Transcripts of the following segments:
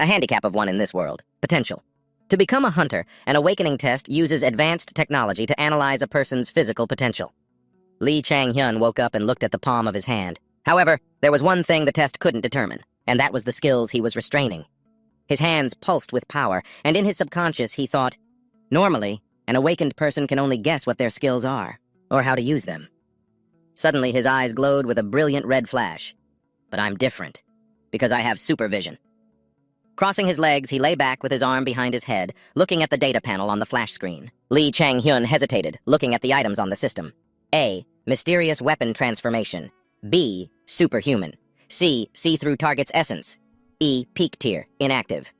A handicap of one in this world. Potential. To become a hunter, an awakening test uses advanced technology to analyze a person's physical potential. Lee Chang-hyun woke up and looked at the palm of his hand. However, there was one thing the test couldn't determine, and that was the skills he was restraining. His hands pulsed with power, and in his subconscious he thought, normally, an awakened person can only guess what their skills are, or how to use them. Suddenly his eyes glowed with a brilliant red flash. But I'm different, because I have supervision. Crossing his legs, he lay back with his arm behind his head, looking at the data panel on the flash screen. Lee Chang-hyun hesitated, looking at the items on the system. A. Mysterious weapon transformation. B. Superhuman. C. See-through target's essence. E. Peak tier. Inactive.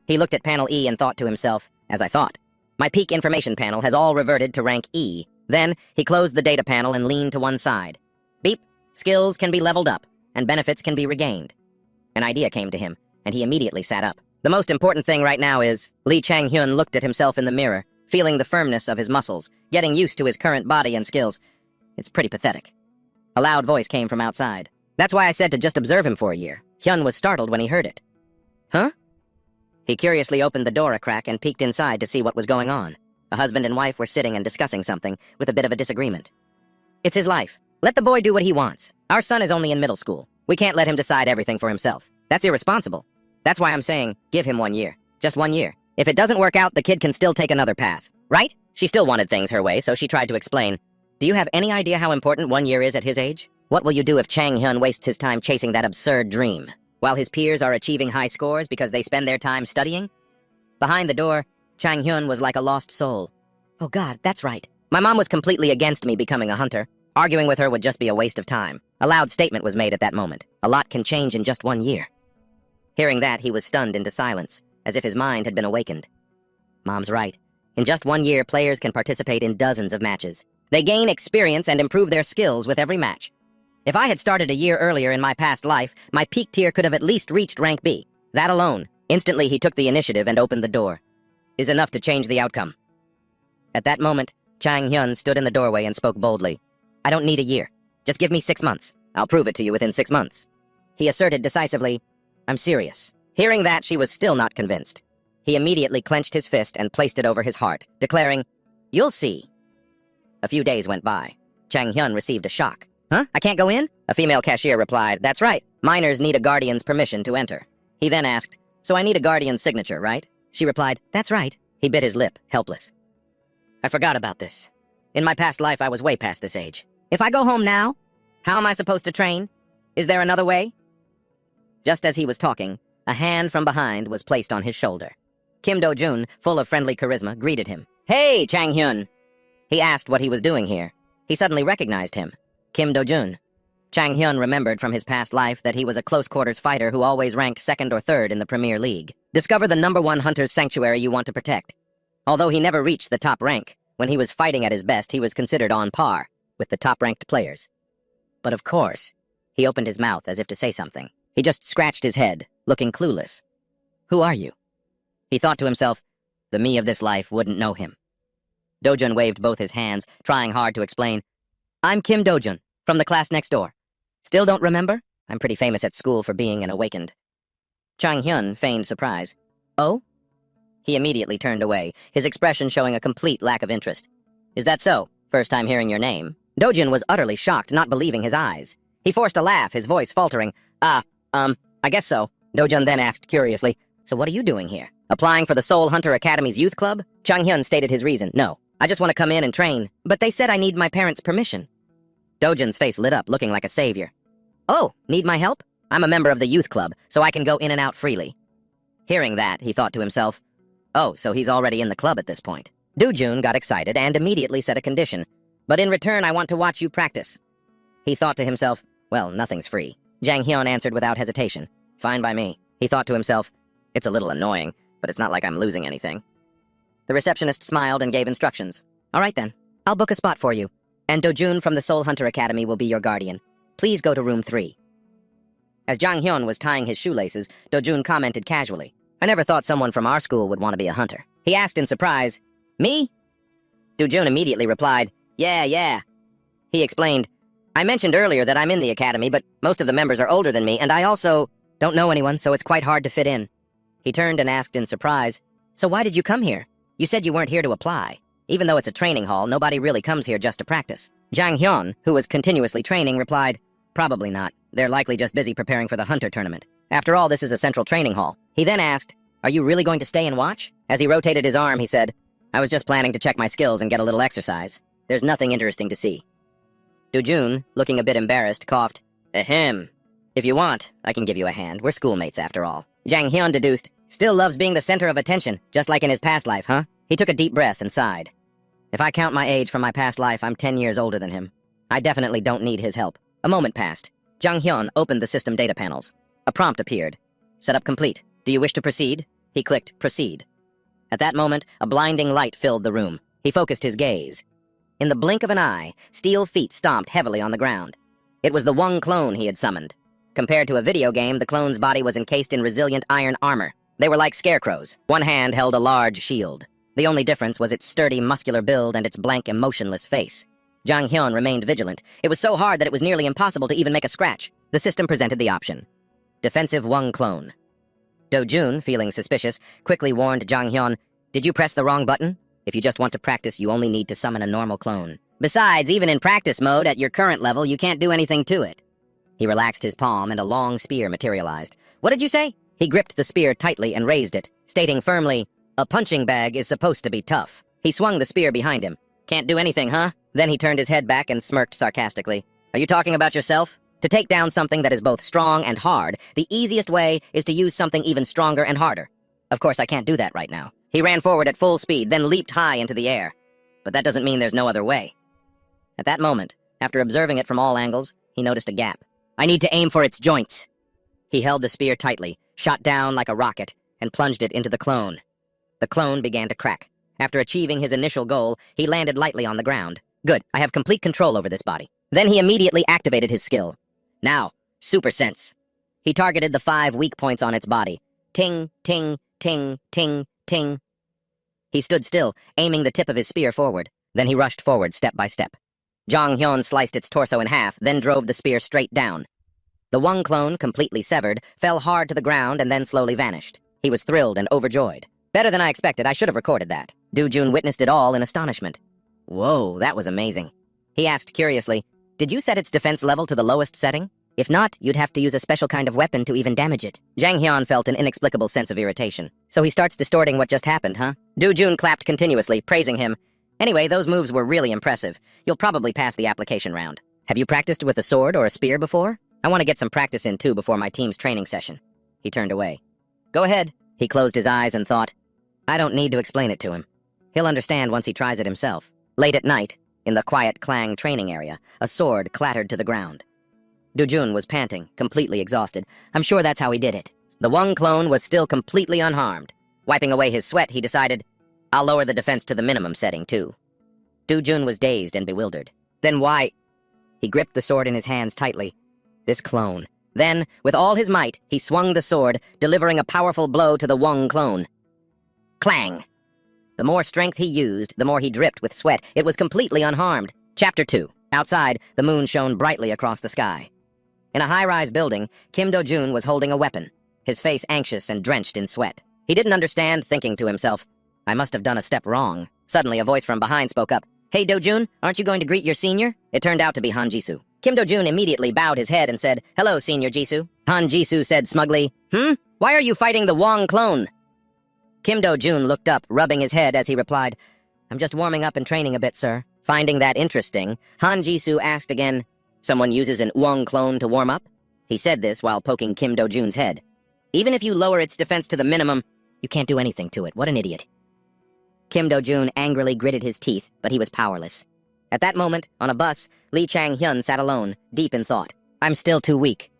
He looked at panel E and thought to himself, as I thought. My peak information panel has all reverted to rank E. Then, he closed the data panel and leaned to one side. Beep. Skills can be leveled up, and benefits can be regained. An idea came to him, and he immediately sat up. The most important thing right now is, Lee Chang-hyun looked at himself in the mirror, feeling the firmness of his muscles, getting used to his current body and skills. It's pretty pathetic. A loud voice came from outside. That's why I said to just observe him for a year. Hyun was startled when he heard it. Huh? He curiously opened the door a crack and peeked inside to see what was going on. A husband and wife were sitting and discussing something, with a bit of a disagreement. It's his life. Let the boy do what he wants. Our son is only in middle school. We can't let him decide everything for himself. That's irresponsible. That's why I'm saying, give him 1 year. Just 1 year. If it doesn't work out, the kid can still take another path. Right? She still wanted things her way, so she tried to explain. Do you have any idea how important 1 year is at his age? What will you do if Chang-hyun wastes his time chasing that absurd dream, while his peers are achieving high scores because they spend their time studying? Behind the door, Chang-hyun was like a lost soul. Oh God, that's right. My mom was completely against me becoming a hunter. Arguing with her would just be a waste of time. A loud statement was made at that moment. A lot can change in just 1 year. Hearing that, he was stunned into silence, as if his mind had been awakened. Mom's right. In just 1 year, players can participate in dozens of matches. They gain experience and improve their skills with every match. If I had started a year earlier in my past life, my peak tier could have at least reached rank B. That alone, instantly he took the initiative and opened the door, is enough to change the outcome. At that moment, Chang-hyun stood in the doorway and spoke boldly. I don't need a year. Just give me 6 months. I'll prove it to you within 6 months. He asserted decisively, I'm serious. Hearing that, she was still not convinced. He immediately clenched his fist and placed it over his heart, declaring, You'll see. A few days went by. Chang-hyun received a shock. Huh? I can't go in? A female cashier replied, That's right. Minors need a guardian's permission to enter. He then asked, So I need a guardian's signature, right? She replied, That's right. He bit his lip, helpless. I forgot about this. In my past life, I was way past this age. If I go home now, how am I supposed to train? Is there another way? Just as he was talking, a hand from behind was placed on his shoulder. Kim Do-jun, full of friendly charisma, greeted him. Hey, Chang-hyun! He asked what he was doing here. He suddenly recognized him. Kim Do-jun. Chang-hyun remembered from his past life that he was a close-quarters fighter who always ranked 2nd or 3rd in the Premier League. Discover the #1 hunter's sanctuary you want to protect. Although he never reached the top rank, when he was fighting at his best, he was considered on par with the top-ranked players. But of course, he opened his mouth as if to say something. He just scratched his head, looking clueless. Who are you? He thought to himself, the me of this life wouldn't know him. Do-jun waved both his hands, trying hard to explain. I'm Kim Do-jun, from the class next door. Still don't remember? I'm pretty famous at school for being an awakened. Chang-hyun feigned surprise. Oh? He immediately turned away, his expression showing a complete lack of interest. Is that so? First time hearing your name? Do-jun was utterly shocked, not believing his eyes. He forced a laugh, his voice faltering. I guess so. Do-jun then asked curiously, So what are you doing here? Applying for the Seoul Hunter Academy's youth club? Chang-hyun stated his reason. No, I just want to come in and train, but they said I need my parents' permission. Do-jun's face lit up, looking like a savior. Oh, need my help? I'm a member of the youth club, so I can go in and out freely. Hearing that, he thought to himself, Oh, so he's already in the club at this point. Do-jun got excited and immediately set a condition. But in return, I want to watch you practice. He thought to himself, well, nothing's free. Chang-hyun answered without hesitation. Fine by me. He thought to himself, it's a little annoying, but it's not like I'm losing anything. The receptionist smiled and gave instructions. All right then, I'll book a spot for you. And Do-jun from the Seoul Hunter Academy will be your guardian. Please go to room 3. As Chang-hyun was tying his shoelaces, Do-jun commented casually. I never thought someone from our school would want to be a hunter. He asked in surprise, Me? Do-jun immediately replied, Yeah. He explained, I mentioned earlier that I'm in the academy, but most of the members are older than me, and I also don't know anyone, so it's quite hard to fit in. He turned and asked in surprise, "So why did you come here? You said you weren't here to apply. Even though it's a training hall, nobody really comes here just to practice." Jang Hyun, who was continuously training, replied, "Probably not. They're likely just busy preparing for the hunter tournament. After all, this is a central training hall." He then asked, "Are you really going to stay and watch?" As he rotated his arm, he said, "I was just planning to check my skills and get a little exercise. There's nothing interesting to see." Do-jun, looking a bit embarrassed, coughed, "Ahem. If you want, I can give you a hand. We're schoolmates after all." Jang Hyun deduced, "Still loves being the center of attention, just like in his past life, huh?" He took a deep breath and sighed. "If I count my age from my past life, I'm 10 years older than him. I definitely don't need his help." A moment passed. Jang Hyun opened the system data panels. A prompt appeared. "Setup complete. Do you wish to proceed?" He clicked Proceed. At that moment, a blinding light filled the room. He focused his gaze. In the blink of an eye, steel feet stomped heavily on the ground. It was the Wung clone he had summoned. Compared to a video game, the clone's body was encased in resilient iron armor. They were like scarecrows. One hand held a large shield. The only difference was its sturdy, muscular build and its blank, emotionless face. Jang Hyun remained vigilant. It was so hard that it was nearly impossible to even make a scratch. The system presented the option. Defensive Wung clone. Do-jun, feeling suspicious, quickly warned Jang Hyun, "Did you press the wrong button? If you just want to practice, you only need to summon a normal clone. Besides, even in practice mode, at your current level, you can't do anything to it." He relaxed his palm and a long spear materialized. "What did you say?" He gripped the spear tightly and raised it, stating firmly, "A punching bag is supposed to be tough." He swung the spear behind him. "Can't do anything, huh?" Then he turned his head back and smirked sarcastically. "Are you talking about yourself? To take down something that is both strong and hard, the easiest way is to use something even stronger and harder. Of course, I can't do that right now." He ran forward at full speed, then leaped high into the air. But that doesn't mean there's no other way. At that moment, after observing it from all angles, he noticed a gap. "I need to aim for its joints." He held the spear tightly, shot down like a rocket, and plunged it into the clone. The clone began to crack. After achieving his initial goal, he landed lightly on the ground. "Good, I have complete control over this body." Then he immediately activated his skill. "Now, Super Sense." He targeted the 5 weak points on its body. Ting, ting, ting, ting, ting. He stood still, aiming the tip of his spear forward. Then he rushed forward step by step. Jang Hyun sliced its torso in half, then drove the spear straight down. The Wung clone, completely severed, fell hard to the ground and then slowly vanished. He was thrilled and overjoyed. "Better than I expected. I should have recorded that." Do-jun witnessed it all in astonishment. "Whoa, that was amazing." He asked curiously, "Did you set its defense level to the lowest setting? If not, you'd have to use a special kind of weapon to even damage it." Jang Hyun felt an inexplicable sense of irritation. "So he starts distorting what just happened, huh?" Do-jun clapped continuously, praising him. "Anyway, those moves were really impressive. You'll probably pass the application round. Have you practiced with a sword or a spear before? I want to get some practice in, too, before my team's training session." He turned away. "Go ahead." He closed his eyes and thought, "I don't need to explain it to him. He'll understand once he tries it himself." Late at night, in the quiet Klang training area, a sword clattered to the ground. Do-jun was panting, completely exhausted. I'm sure that's how he did it. The Wung clone was still completely unharmed. Wiping away his sweat, he decided, "I'll lower the defense to the minimum setting, too." Do-jun was dazed and bewildered. "Then why—" He gripped the sword in his hands tightly. This clone. Then, with all his might, he swung the sword, delivering a powerful blow to the Wung clone. Clang! The more strength he used, the more he dripped with sweat. It was completely unharmed. Chapter 2. Outside, the moon shone brightly across the sky. In a high-rise building, Kim Do-jun was holding a weapon, his face anxious and drenched in sweat. He didn't understand, thinking to himself, "I must have done a step wrong." Suddenly, a voice from behind spoke up. "Hey, Do-jun, aren't you going to greet your senior?" It turned out to be Han Jisoo. Kim Do-jun immediately bowed his head and said, "Hello, Senior Jisoo." Han Jisoo said smugly, Why are you fighting the Wong clone?" Kim Do-jun looked up, rubbing his head as he replied, "I'm just warming up and training a bit, sir." Finding that interesting, Han Jisoo asked again, "Someone uses an Wong clone to warm up?" He said this while poking Kim Do-jun's head. "Even if you lower its defense to the minimum, you can't do anything to it. What an idiot." Kim Do-jun angrily gritted his teeth, but he was powerless. At that moment, on a bus, Lee Chang-hyun sat alone, deep in thought. "I'm still too weak."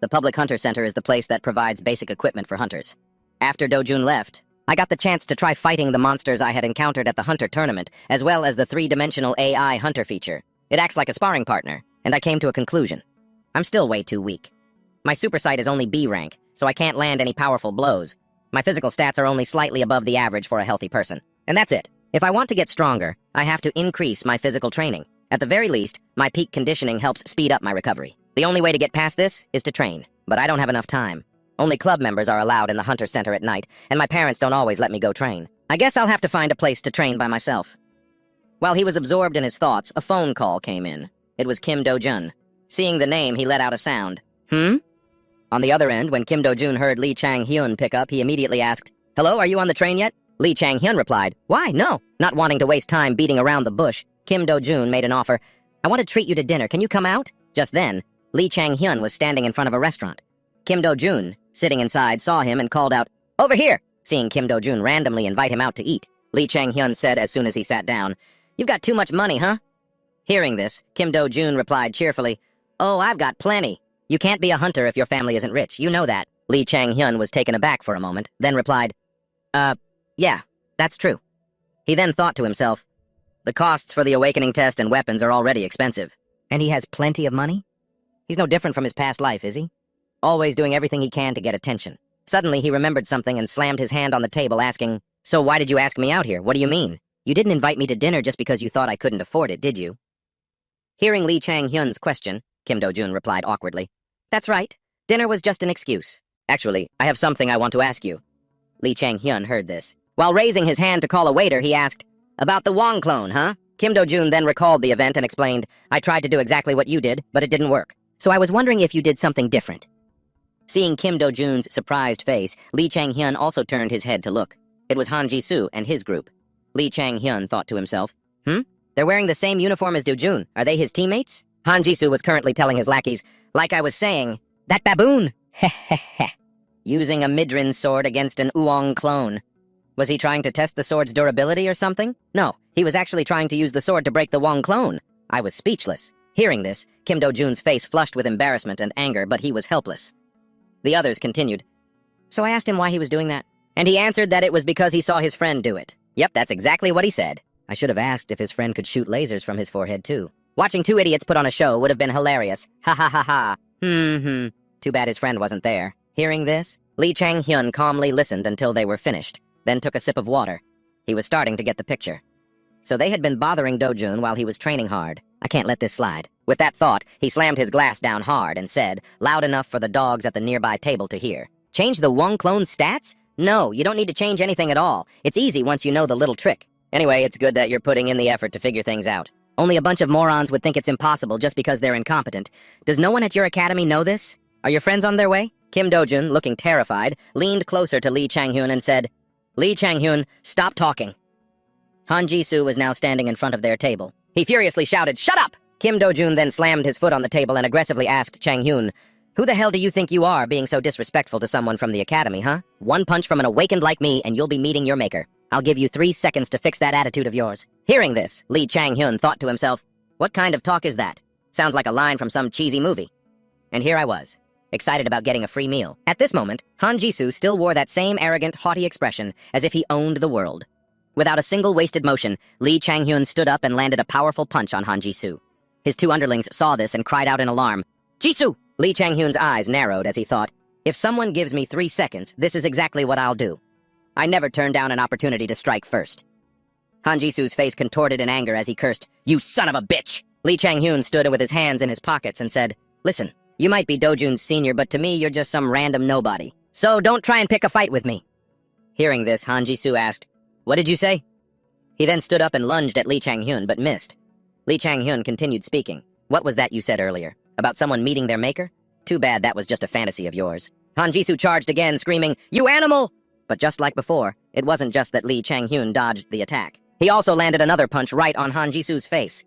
The Public Hunter Center is the place that provides basic equipment for hunters. After Do-jun left, I got the chance to try fighting the monsters I had encountered at the hunter tournament, as well as the 3-dimensional AI hunter feature. It acts like a sparring partner, and I came to a conclusion. I'm still way too weak. My super sight is only B rank, so I can't land any powerful blows. My physical stats are only slightly above the average for a healthy person. And that's it. If I want to get stronger, I have to increase my physical training. At the very least, my peak conditioning helps speed up my recovery. The only way to get past this is to train, but I don't have enough time. Only club members are allowed in the Hunter Center at night, and my parents don't always let me go train. I guess I'll have to find a place to train by myself. While he was absorbed in his thoughts, a phone call came in. It was Kim Do-jun. Seeing the name, he let out a sound. Hmm? On the other end, when Kim Do-jun heard Lee Chang-hyun pick up, he immediately asked, "Hello, are you on the train yet?" Lee Chang-hyun replied, "Why, no." Not wanting to waste time beating around the bush, Kim Do-jun made an offer. "I want to treat you to dinner. Can you come out?" Just then, Lee Chang-hyun was standing in front of a restaurant. Kim Do-jun, sitting inside, saw him and called out, "Over here!" Seeing Kim Do-jun randomly invite him out to eat, Lee Chang-hyun said as soon as he sat down, "You've got too much money, huh?" Hearing this, Kim Do-jun replied cheerfully, "Oh, I've got plenty. You can't be a hunter if your family isn't rich, you know that." Lee Chang-hyun was taken aback for a moment, then replied, yeah, that's true." He then thought to himself, the costs for the awakening test and weapons are already expensive. And he has plenty of money? He's no different from his past life, is he? Always doing everything he can to get attention. Suddenly, he remembered something and slammed his hand on the table, asking, "So why did you ask me out here? What do you mean? You didn't invite me to dinner just because you thought I couldn't afford it, did you?" Hearing Lee Chang-hyun's question, Kim Do-jun replied awkwardly, "That's right. Dinner was just an excuse. Actually, I have something I want to ask you." Lee Chang-hyun heard this. While raising his hand to call a waiter, he asked, "About the Wong clone, huh?" Kim Do-jun then recalled the event and explained, "I tried to do exactly what you did, but it didn't work. So I was wondering if you did something different." Seeing Kim Do-jun's surprised face, Lee Chang-hyun also turned his head to look. It was Han Ji-soo and his group. Lee Chang-hyun thought to himself, They're wearing the same uniform as Do-jun. Are they his teammates? Han Ji-soo was currently telling his lackeys, "Like I was saying, that baboon, heh, using a Midrin sword against an Uong clone. Was he trying to test the sword's durability or something? No, he was actually trying to use the sword to break the Wong clone." I was speechless. Hearing this, Kim Do-jun's face flushed with embarrassment and anger, but he was helpless. The others continued. So I asked him why he was doing that, and he answered that it was because he saw his friend do it. Yep, that's exactly what he said. I should have asked if his friend could shoot lasers from his forehead, too. Watching two idiots put on a show would have been hilarious. Ha ha ha ha. Too bad his friend wasn't there. Hearing this, Lee Chang-hyun calmly listened until they were finished, then took a sip of water. He was starting to get the picture. So they had been bothering Do-jun while he was training hard. I can't let this slide. With that thought, he slammed his glass down hard and said, loud enough for the dogs at the nearby table to hear, "Change the Wong clone's stats? No, you don't need to change anything at all. It's easy once you know the little trick. Anyway, it's good that you're putting in the effort to figure things out. Only a bunch of morons would think it's impossible just because they're incompetent. Does no one at your academy know this? Are your friends on their way?" Kim Do-jun, looking terrified, leaned closer to Lee Chang-hyun and said, "Lee Chang-hyun, stop talking." Han Ji-soo was now standing in front of their table. He furiously shouted, "Shut up!" Kim Do-jun then slammed his foot on the table and aggressively asked Chang-hyun, "Who the hell do you think you are being so disrespectful to someone from the academy, huh? One punch from an awakened like me and you'll be meeting your maker. I'll give you 3 seconds to fix that attitude of yours." Hearing this, Lee Chang-hyun thought to himself, what kind of talk is that? Sounds like a line from some cheesy movie. And here I was, excited about getting a free meal. At this moment, Han Ji-soo still wore that same arrogant, haughty expression as if he owned the world. Without a single wasted motion, Lee Chang-hyun stood up and landed a powerful punch on Han Ji-soo. His two underlings saw this and cried out in alarm, "Ji-soo!" Lee Chang-hyun's eyes narrowed as he thought, if someone gives me 3 seconds, this is exactly what I'll do. I never turn down an opportunity to strike first. Han Ji-soo's face contorted in anger as he cursed, "You son of a bitch!" Lee Chang-hyun stood with his hands in his pockets and said, "Listen, you might be Do-jun's senior, but to me you're just some random nobody. So don't try and pick a fight with me." Hearing this, Han Ji-soo asked, "What did you say?" He then stood up and lunged at Lee Chang-hyun, but missed. Lee Chang-hyun continued speaking. "What was that you said earlier? About someone meeting their maker? Too bad that was just a fantasy of yours." Han Ji-soo charged again, screaming, "You animal!" But just like before, it wasn't just that Lee Chang-hyun dodged the attack. He also landed another punch right on Han Ji-soo's face.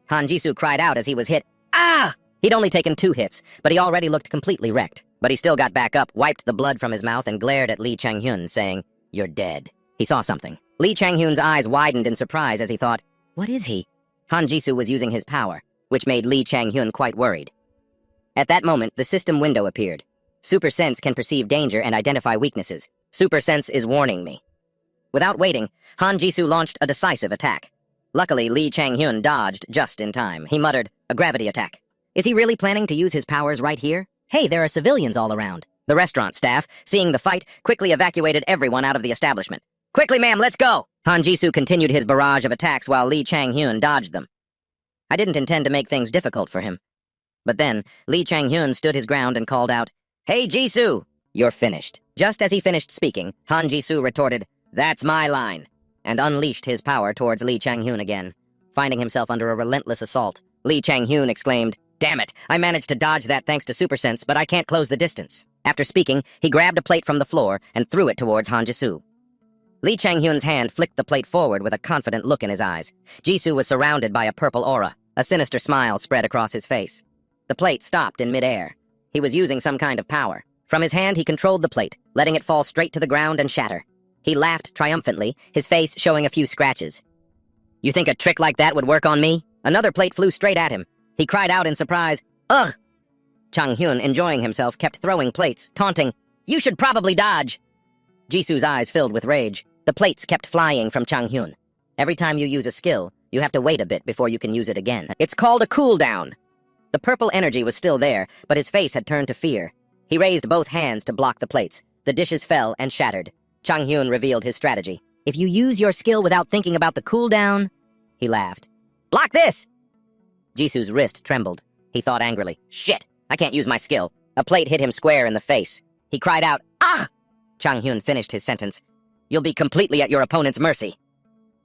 Han Ji-soo cried out as he was hit. "Ah!" He'd only taken 2 hits, but he already looked completely wrecked. But he still got back up, wiped the blood from his mouth, and glared at Lee Chang-hyun, saying, "You're dead." He saw something. Lee Chang-hyun's eyes widened in surprise as he thought, what is he? Han Ji-soo was using his power, which made Lee Chang-hyun quite worried. At that moment, the system window appeared. Super Sense can perceive danger and identify weaknesses. Super Sense is warning me. Without waiting, Han Ji-soo launched a decisive attack. Luckily, Lee Chang-hyun dodged just in time. He muttered, "A gravity attack." Is he really planning to use his powers right here? Hey, there are civilians all around. The restaurant staff, seeing the fight, quickly evacuated everyone out of the establishment. "Quickly, ma'am, let's go!" Han Ji-soo continued his barrage of attacks while Lee Chang-hyun dodged them. I didn't intend to make things difficult for him. But then, Lee Chang-hyun stood his ground and called out, "Hey, Ji-soo! You're finished. Just as he finished speaking, Han Jisoo retorted, "That's my line," and unleashed his power towards Lee Chang-hyun again. Finding himself under a relentless assault, Lee Chang-hyun exclaimed, "Damn it, I managed to dodge that thanks to Super Sense, but I can't close the distance." After speaking, he grabbed a plate from the floor and threw it towards Han Jisoo. Lee Chang-hyun's hand flicked the plate forward with a confident look in his eyes. Jisoo was surrounded by a purple aura. A sinister smile spread across his face. The plate stopped in midair. He was using some kind of power. From his hand, he controlled the plate, letting it fall straight to the ground and shatter. He laughed triumphantly, his face showing a few scratches. "You think a trick like that would work on me?" Another plate flew straight at him. He cried out in surprise, "Ugh!" Chang-hyun, enjoying himself, kept throwing plates, taunting, "You should probably dodge!" Jisoo's eyes filled with rage. The plates kept flying from Chang-hyun. Every time you use a skill, you have to wait a bit before you can use it again. It's called a cooldown. The purple energy was still there, but his face had turned to fear. He raised both hands to block the plates. The dishes fell and shattered. Chang-hyun revealed his strategy. "If you use your skill without thinking about the cooldown," he laughed. "Block this!" Jisoo's wrist trembled. He thought angrily, "Shit, I can't use my skill." A plate hit him square in the face. He cried out, "Ah!" Chang-hyun finished his sentence. "You'll be completely at your opponent's mercy."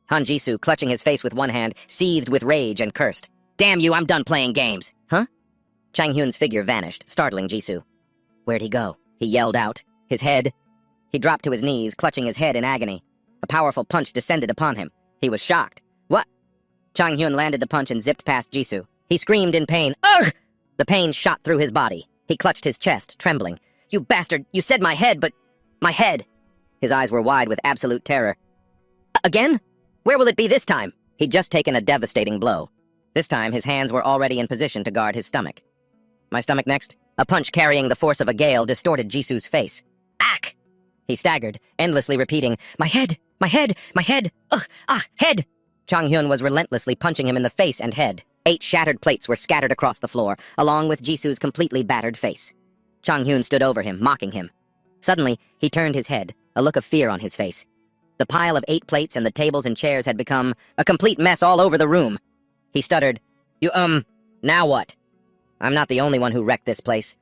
Han Jisoo, clutching his face with one hand, seethed with rage and cursed. "Damn you, I'm done playing games." "Huh?" Chang-hyun's figure vanished, startling Jisoo. "Where'd he go?" he yelled out. His head. He dropped to his knees, clutching his head in agony. A powerful punch descended upon him. He was shocked. "What?" Chang-hyun landed the punch and zipped past Jisoo. He screamed in pain. "Ugh!" The pain shot through his body. He clutched his chest, trembling. "You bastard! You said my head, but... my head!" His eyes were wide with absolute terror. "Again? Where will it be this time?" He'd just taken a devastating blow. This time, his hands were already in position to guard his stomach. "My stomach next?" A punch carrying the force of a gale distorted Jisoo's face. "Ack!" He staggered, endlessly repeating, "My head! My head! My head! Ugh! Ah! Head!" Chang-hyun was relentlessly punching him in the face and head. 8 shattered plates were scattered across the floor, along with Jisoo's completely battered face. Chang-hyun stood over him, mocking him. Suddenly, he turned his head, a look of fear on his face. The pile of 8 plates and the tables and chairs had become a complete mess all over the room. He stuttered, Now what? I'm not the only one who wrecked this place."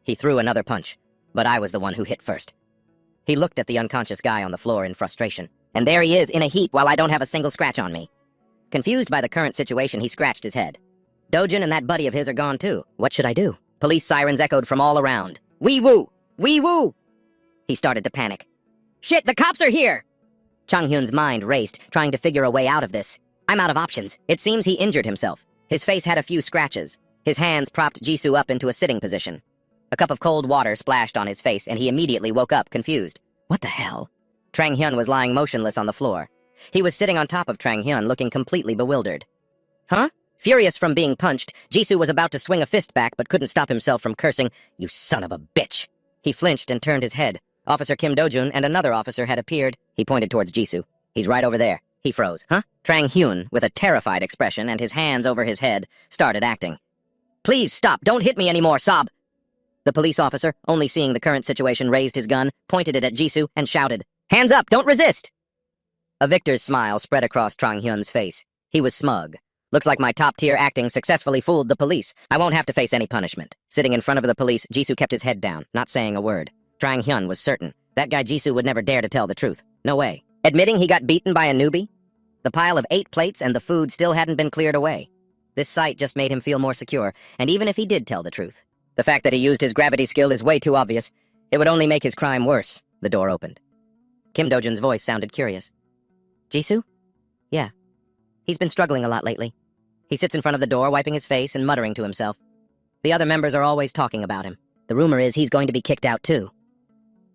He threw another punch, but I was the one who hit first. He looked at the unconscious guy on the floor in frustration. "And there he is, in a heap, while I don't have a single scratch on me." Confused by the current situation, he scratched his head. "Dojin and that buddy of his are gone too. What should I do?" Police sirens echoed from all around. "Wee woo! Wee woo!" He started to panic. "Shit, the cops are here!" Chang-hyun's mind raced, trying to figure a way out of this. "I'm out of options." It seems he injured himself. His face had a few scratches. His hands propped Jisoo up into a sitting position. A cup of cold water splashed on his face, and he immediately woke up, confused. What the hell? Trang-hyun was lying motionless on the floor. He was sitting on top of Trang-hyun, looking completely bewildered. "Huh?" Furious from being punched, Jisoo was about to swing a fist back, but couldn't stop himself from cursing, "You son of a bitch!" He flinched and turned his head. Officer Kim Do-jun and another officer had appeared. He pointed towards Jisoo. "He's right over there." He froze. "Huh?" Trang-hyun, with a terrified expression and his hands over his head, started acting. "Please stop! Don't hit me anymore, Sob!" The police officer, only seeing the current situation, raised his gun, pointed it at Jisoo, and shouted, "Hands up! Don't resist!" A victor's smile spread across Trang-hyun's face. He was smug. "Looks like my top-tier acting successfully fooled the police. I won't have to face any punishment." Sitting in front of the police, Jisoo kept his head down, not saying a word. Trang-hyun was certain. That guy Jisoo would never dare to tell the truth. No way. Admitting he got beaten by a newbie? The pile of 8 plates and the food still hadn't been cleared away. This sight just made him feel more secure, and even if he did tell the truth, the fact that he used his gravity skill is way too obvious. It would only make his crime worse. The door opened. Kim Do-jun's voice sounded curious. "Jisoo?" "Yeah. He's been struggling a lot lately." He sits in front of the door, wiping his face and muttering to himself. "The other members are always talking about him. The rumor is he's going to be kicked out too."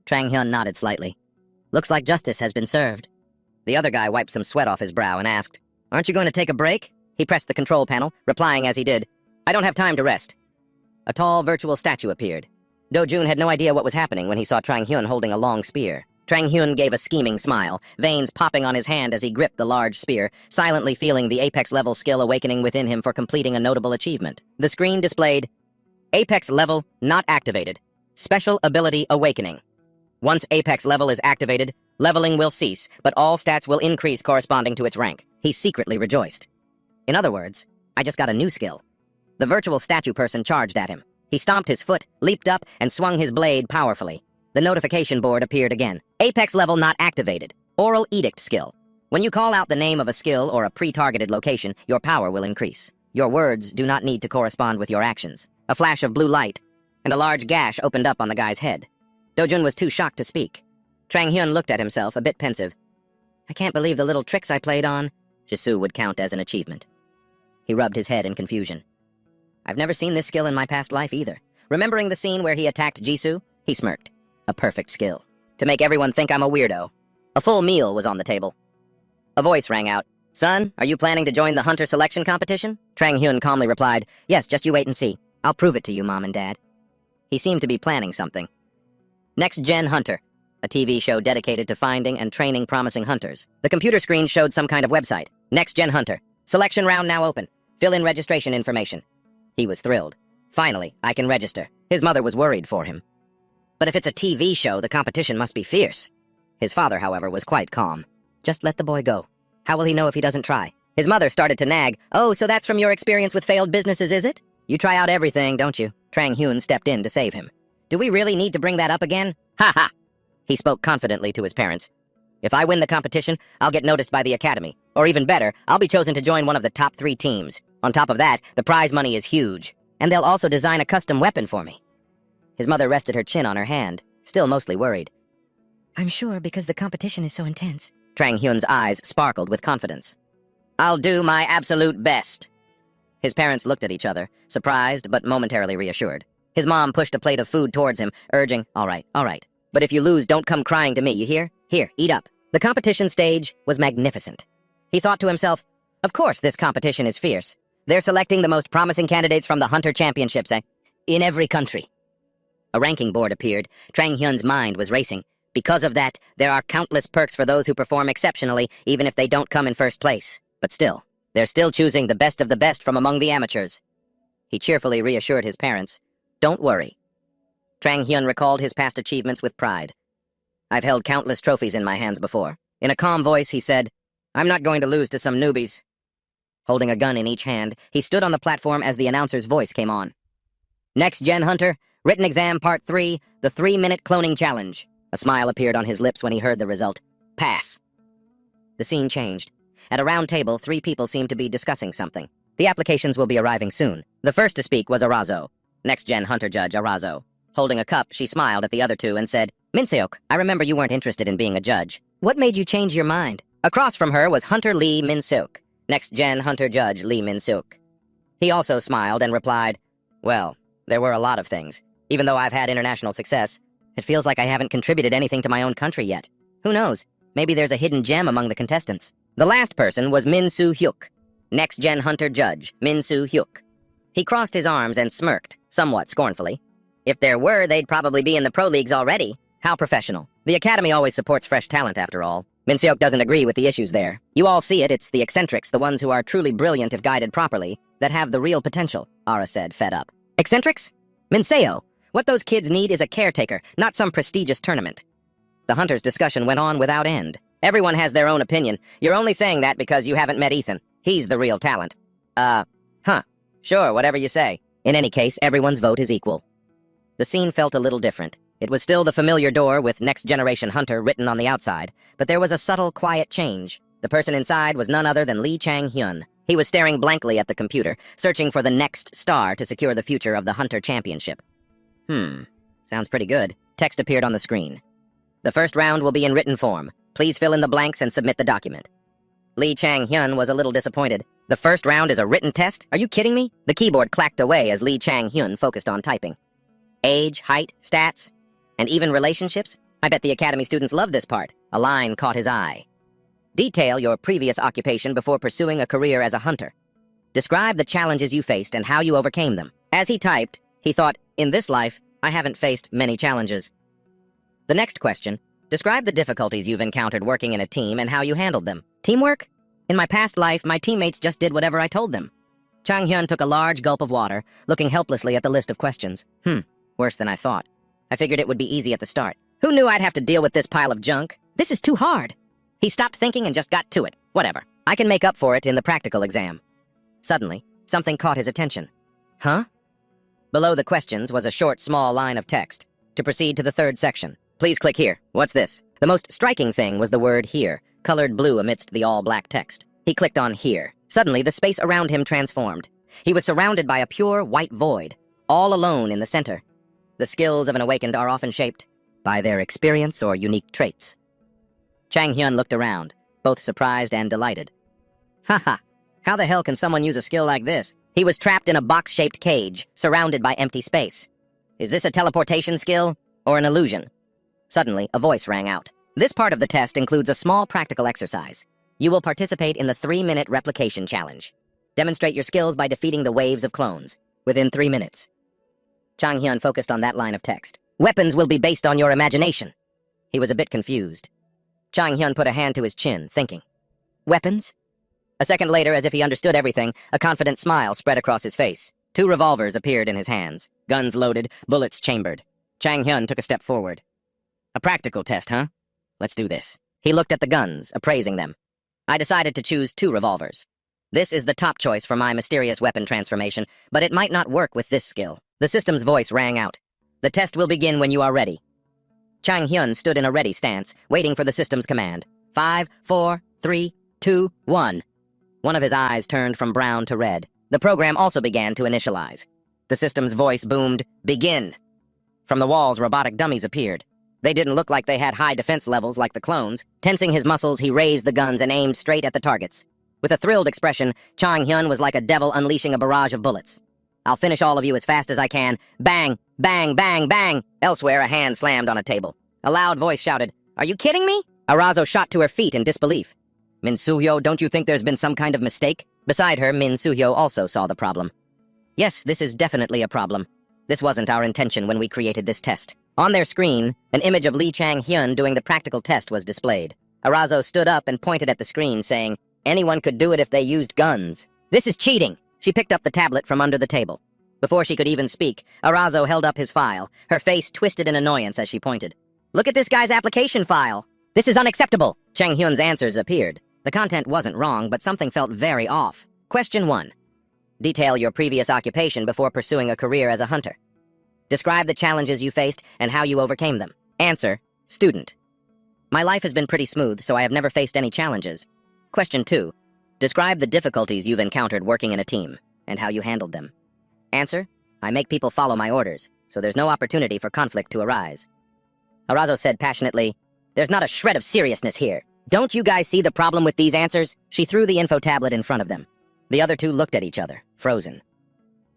Trang-hyun nodded slightly. "Looks like justice has been served." The other guy wiped some sweat off his brow and asked, "Aren't you going to take a break?" He pressed the control panel, replying as he did, "I don't have time to rest." A tall, virtual statue appeared. Do-jun had no idea what was happening when he saw Trang-hyun holding a long spear. Trang-hyun gave a scheming smile, veins popping on his hand as he gripped the large spear, silently feeling the Apex-level skill awakening within him for completing a notable achievement. The screen displayed, "Apex level not activated. Special ability awakening. Once Apex level is activated, leveling will cease, but all stats will increase corresponding to its rank." He secretly rejoiced. In other words, I just got a new skill. The virtual statue person charged at him. He stomped his foot, leaped up, and swung his blade powerfully. The notification board appeared again. Apex level not activated. Oral edict skill. When you call out the name of a skill or a pre-targeted location, your power will increase. Your words do not need to correspond with your actions. A flash of blue light, and a large gash opened up on the guy's head. Dojun was too shocked to speak. Trang Hyun looked at himself, a bit pensive. I can't believe the little tricks I played on. Jisoo would count as an achievement. He rubbed his head in confusion. I've never seen this skill in my past life either. Remembering the scene where he attacked Jisoo, he smirked. A perfect skill. To make everyone think I'm a weirdo. A full meal was on the table. A voice rang out. Son, are you planning to join the hunter selection competition? Trang Hyun calmly replied, Yes, just you wait and see. I'll prove it to you, Mom and Dad. He seemed to be planning something. Next Gen Hunter, a TV show dedicated to finding and training promising hunters. The computer screen showed some kind of website. Next Gen Hunter. Selection round now open. Fill in registration information. He was thrilled. Finally, I can register. His mother was worried for him. But if it's a TV show, the competition must be fierce. His father, however, was quite calm. Just let the boy go. How will he know if he doesn't try? His mother started to nag. Oh, so that's from your experience with failed businesses, is it? You try out everything, don't you? Trang Hyun stepped in to save him. Do we really need to bring that up again? Ha ha! He spoke confidently to his parents. If I win the competition, I'll get noticed by the academy. Or even better, I'll be chosen to join one of the top 3 teams. On top of that, the prize money is huge. And they'll also design a custom weapon for me. His mother rested her chin on her hand, still mostly worried. I'm sure because the competition is so intense. Trang Hyun's eyes sparkled with confidence. I'll do my absolute best. His parents looked at each other, surprised but momentarily reassured. His mom pushed a plate of food towards him, urging, all right. But if you lose, don't come crying to me, you hear? Here, eat up. The competition stage was magnificent. He thought to himself, of course this competition is fierce. They're selecting the most promising candidates from the Hunter Championships, in every country. A ranking board appeared. Trang Hyun's mind was racing. Because of that, there are countless perks for those who perform exceptionally, even if they don't come in first place. But still, they're still choosing the best of the best from among the amateurs. He cheerfully reassured his parents, don't worry. Trang Hyun recalled his past achievements with pride. I've held countless trophies in my hands before. In a calm voice, he said, I'm not going to lose to some newbies. Holding a gun in each hand, he stood on the platform as the announcer's voice came on. Next Gen Hunter, Written Exam Part 3, the 3-minute cloning challenge. A smile appeared on his lips when he heard the result. Pass. The scene changed. At a round table, 3 people seemed to be discussing something. The applications will be arriving soon. The first to speak was Arazo. Next Gen Hunter Judge Arazo. Holding a cup, she smiled at the other 2 and said, Minseok, I remember you weren't interested in being a judge. What made you change your mind? Across from her was Hunter Lee Minseok. Next Gen Hunter Judge Lee Minseok. He also smiled and replied, well, there were a lot of things. Even though I've had international success, it feels like I haven't contributed anything to my own country yet. Who knows? Maybe there's a hidden gem among the contestants. The last person was Min Soo-hyuk. Next Gen Hunter Judge, Min Soo-hyuk. He crossed his arms and smirked, somewhat scornfully. If there were, they'd probably be in the pro leagues already. How professional. The Academy always supports fresh talent, after all. Min Seok doesn't agree with the issues there. You all see it, it's the eccentrics, the ones who are truly brilliant if guided properly, that have the real potential, Ara said, fed up. Eccentrics? Minseo, what those kids need is a caretaker, not some prestigious tournament. The Hunters' discussion went on without end. Everyone has their own opinion. You're only saying that because you haven't met Ethan. He's the real talent. Sure, whatever you say. In any case, everyone's vote is equal. The scene felt a little different. It was still the familiar door with Next Generation Hunter written on the outside, but there was a subtle, quiet change. The person inside was none other than Lee Chang-hyun. He was staring blankly at the computer, searching for the next star to secure the future of the Hunter Championship. Sounds pretty good. Text appeared on the screen. The first round will be in written form. Please fill in the blanks and submit the document. Lee Chang-hyun was a little disappointed. The first round is a written test? Are you kidding me? The keyboard clacked away as Lee Chang-hyun focused on typing. Age, height, stats, and even relationships? I bet the Academy students love this part. A line caught his eye. Detail your previous occupation before pursuing a career as a hunter. Describe the challenges you faced and how you overcame them. As he typed, he thought, in this life, I haven't faced many challenges. The next question, describe the difficulties you've encountered working in a team and how you handled them. Teamwork? In my past life, my teammates just did whatever I told them. Chang-hyun took a large gulp of water, looking helplessly at the list of questions. Worse than I thought. I figured it would be easy at the start. Who knew I'd have to deal with this pile of junk? This is too hard. He stopped thinking and just got to it. Whatever. I can make up for it in the practical exam. Suddenly, something caught his attention. Huh? Below the questions was a short, small line of text. To proceed to the third section. Please click here. What's this? The most striking thing was the word here, colored blue amidst the all-black text. He clicked on here. Suddenly, the space around him transformed. He was surrounded by a pure white void, all alone in the center. The skills of an awakened are often shaped by their experience or unique traits. Chang Hyun looked around, both surprised and delighted. Haha, how the hell can someone use a skill like this? He was trapped in a box-shaped cage, surrounded by empty space. Is this a teleportation skill or an illusion? Suddenly, a voice rang out. This part of the test includes a small practical exercise. You will participate in the 3-minute replication challenge. Demonstrate your skills by defeating the waves of clones within 3 minutes. Chang Hyun focused on that line of text. Weapons will be based on your imagination. He was a bit confused. Chang Hyun put a hand to his chin, thinking. Weapons? A second later, as if he understood everything, a confident smile spread across his face. 2 revolvers appeared in his hands, guns loaded, bullets chambered. Chang Hyun took a step forward. A practical test, huh? Let's do this. He looked at the guns, appraising them. I decided to choose 2 revolvers. This is the top choice for my mysterious weapon transformation, but it might not work with this skill. The system's voice rang out. The test will begin when you are ready. Chang Hyun stood in a ready stance, waiting for the system's command. 5, 4, 3, 2, 1. One of his eyes turned from brown to red. The program also began to initialize. The system's voice boomed, "Begin!" From the walls, robotic dummies appeared. They didn't look like they had high defense levels like the clones. Tensing his muscles, he raised the guns and aimed straight at the targets. With a thrilled expression, Chang Hyun was like a devil unleashing a barrage of bullets. I'll finish all of you as fast as I can. Bang! Bang! Bang! Bang! Elsewhere, a hand slammed on a table. A loud voice shouted, "Are you kidding me?" Arazo shot to her feet in disbelief. Min Soo-hyo, don't you think there's been some kind of mistake? Beside her, Min Soo-hyo also saw the problem. Yes, this is definitely a problem. This wasn't our intention when we created this test. On their screen, an image of Lee Chang-hyun doing the practical test was displayed. Arazo stood up and pointed at the screen, saying, "Anyone could do it if they used guns. This is cheating!" She picked up the tablet from under the table. Before she could even speak, Arazo held up his file, her face twisted in annoyance as she pointed. "Look at this guy's application file! This is unacceptable!" Chang Hyun's answers appeared. The content wasn't wrong, but something felt very off. Question 1. Detail your previous occupation before pursuing a career as a hunter. Describe the challenges you faced and how you overcame them. Answer, student. My life has been pretty smooth, so I have never faced any challenges. Question 2. Describe the difficulties you've encountered working in a team and how you handled them. Answer, I make people follow my orders, so there's no opportunity for conflict to arise. Arazo said passionately, "There's not a shred of seriousness here. Don't you guys see the problem with these answers?" She threw the info tablet in front of them. The other 2 looked at each other, frozen.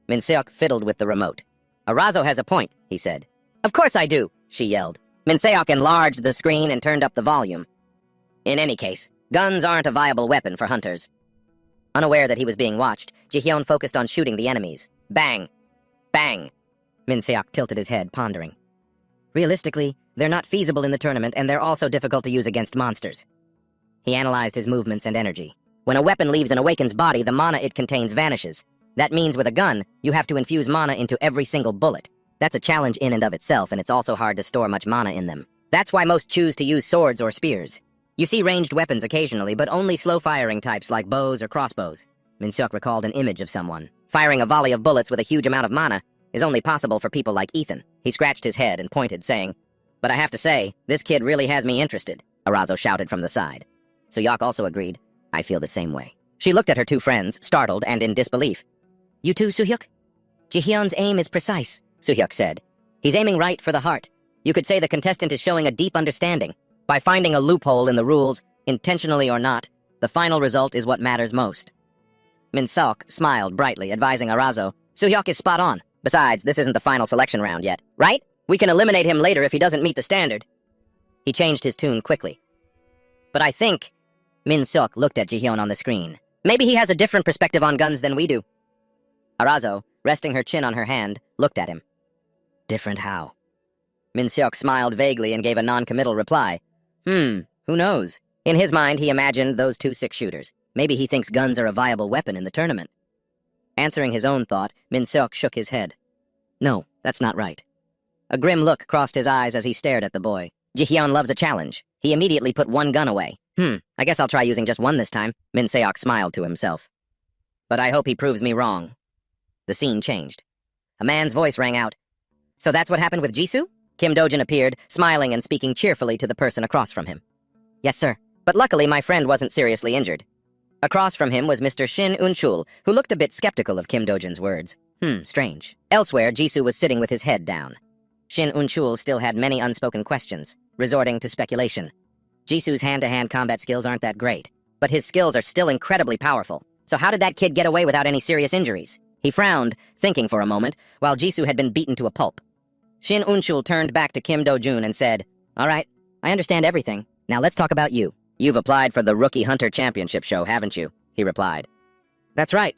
Min Seok fiddled with the remote. "Arazo has a point," he said. "Of course I do," she yelled. Min Seok enlarged the screen and turned up the volume. In any case, guns aren't a viable weapon for hunters. Unaware that he was being watched, Ji-hyun focused on shooting the enemies. Bang! Bang! Min Seok tilted his head, pondering. Realistically, they're not feasible in the tournament, and they're also difficult to use against monsters. He analyzed his movements and energy. When a weapon leaves an awakened's body, the mana it contains vanishes. That means with a gun, you have to infuse mana into every single bullet. That's a challenge in and of itself, and it's also hard to store much mana in them. That's why most choose to use swords or spears. You see ranged weapons occasionally, but only slow-firing types like bows or crossbows. Min Seok recalled an image of someone. Firing a volley of bullets with a huge amount of mana is only possible for people like Ethan. He scratched his head and pointed, saying, "But I have to say, this kid really has me interested," Arazo shouted from the side. Soo-hyuk also agreed. "I feel the same way." She looked at her 2 friends, startled and in disbelief. "You too, Soo-hyuk?" "Ji-hyun's aim is precise," Soo-hyuk said. "He's aiming right for the heart. You could say the contestant is showing a deep understanding. By finding a loophole in the rules, intentionally or not, the final result is what matters most." Min Seok smiled brightly, advising Arazo, "Soo-hyuk is spot on. Besides, this isn't the final selection round yet, right? We can eliminate him later if he doesn't meet the standard." He changed his tune quickly. "But I think..." Min Seok looked at Ji-hyun on the screen. "Maybe he has a different perspective on guns than we do." Arazo, resting her chin on her hand, looked at him. "Different how?" Min Seok smiled vaguely and gave a non-committal reply. Who knows? In his mind, he imagined those 2 6-shooters. Maybe he thinks guns are a viable weapon in the tournament. Answering his own thought, Min Seok shook his head. "No, that's not right." A grim look crossed his eyes as he stared at the boy. Ji-hyun loves a challenge. He immediately put 1 gun away. I guess I'll try using just 1 this time," Min Seok smiled to himself. "But I hope he proves me wrong." The scene changed. A man's voice rang out. "So that's what happened with Jisoo?" Kim Do-jun appeared, smiling and speaking cheerfully to the person across from him. Yes, sir. But luckily my friend wasn't seriously injured. Across from him was Mr. Shin Un-chul, who looked a bit skeptical of Kim Do-jun's words. Strange. Elsewhere, Jisoo was sitting with his head down. Shin Un-chul still had many unspoken questions, resorting to speculation. Jisoo's hand-to-hand combat skills aren't that great, but his skills are still incredibly powerful. So how did that kid get away without any serious injuries? He frowned, thinking for a moment, while Jisoo had been beaten to a pulp. Shin Un-chul turned back to Kim Do-jun and said, All right, I understand everything. Now let's talk about you. You've applied for the Rookie Hunter Championship show, haven't you? He replied. That's right.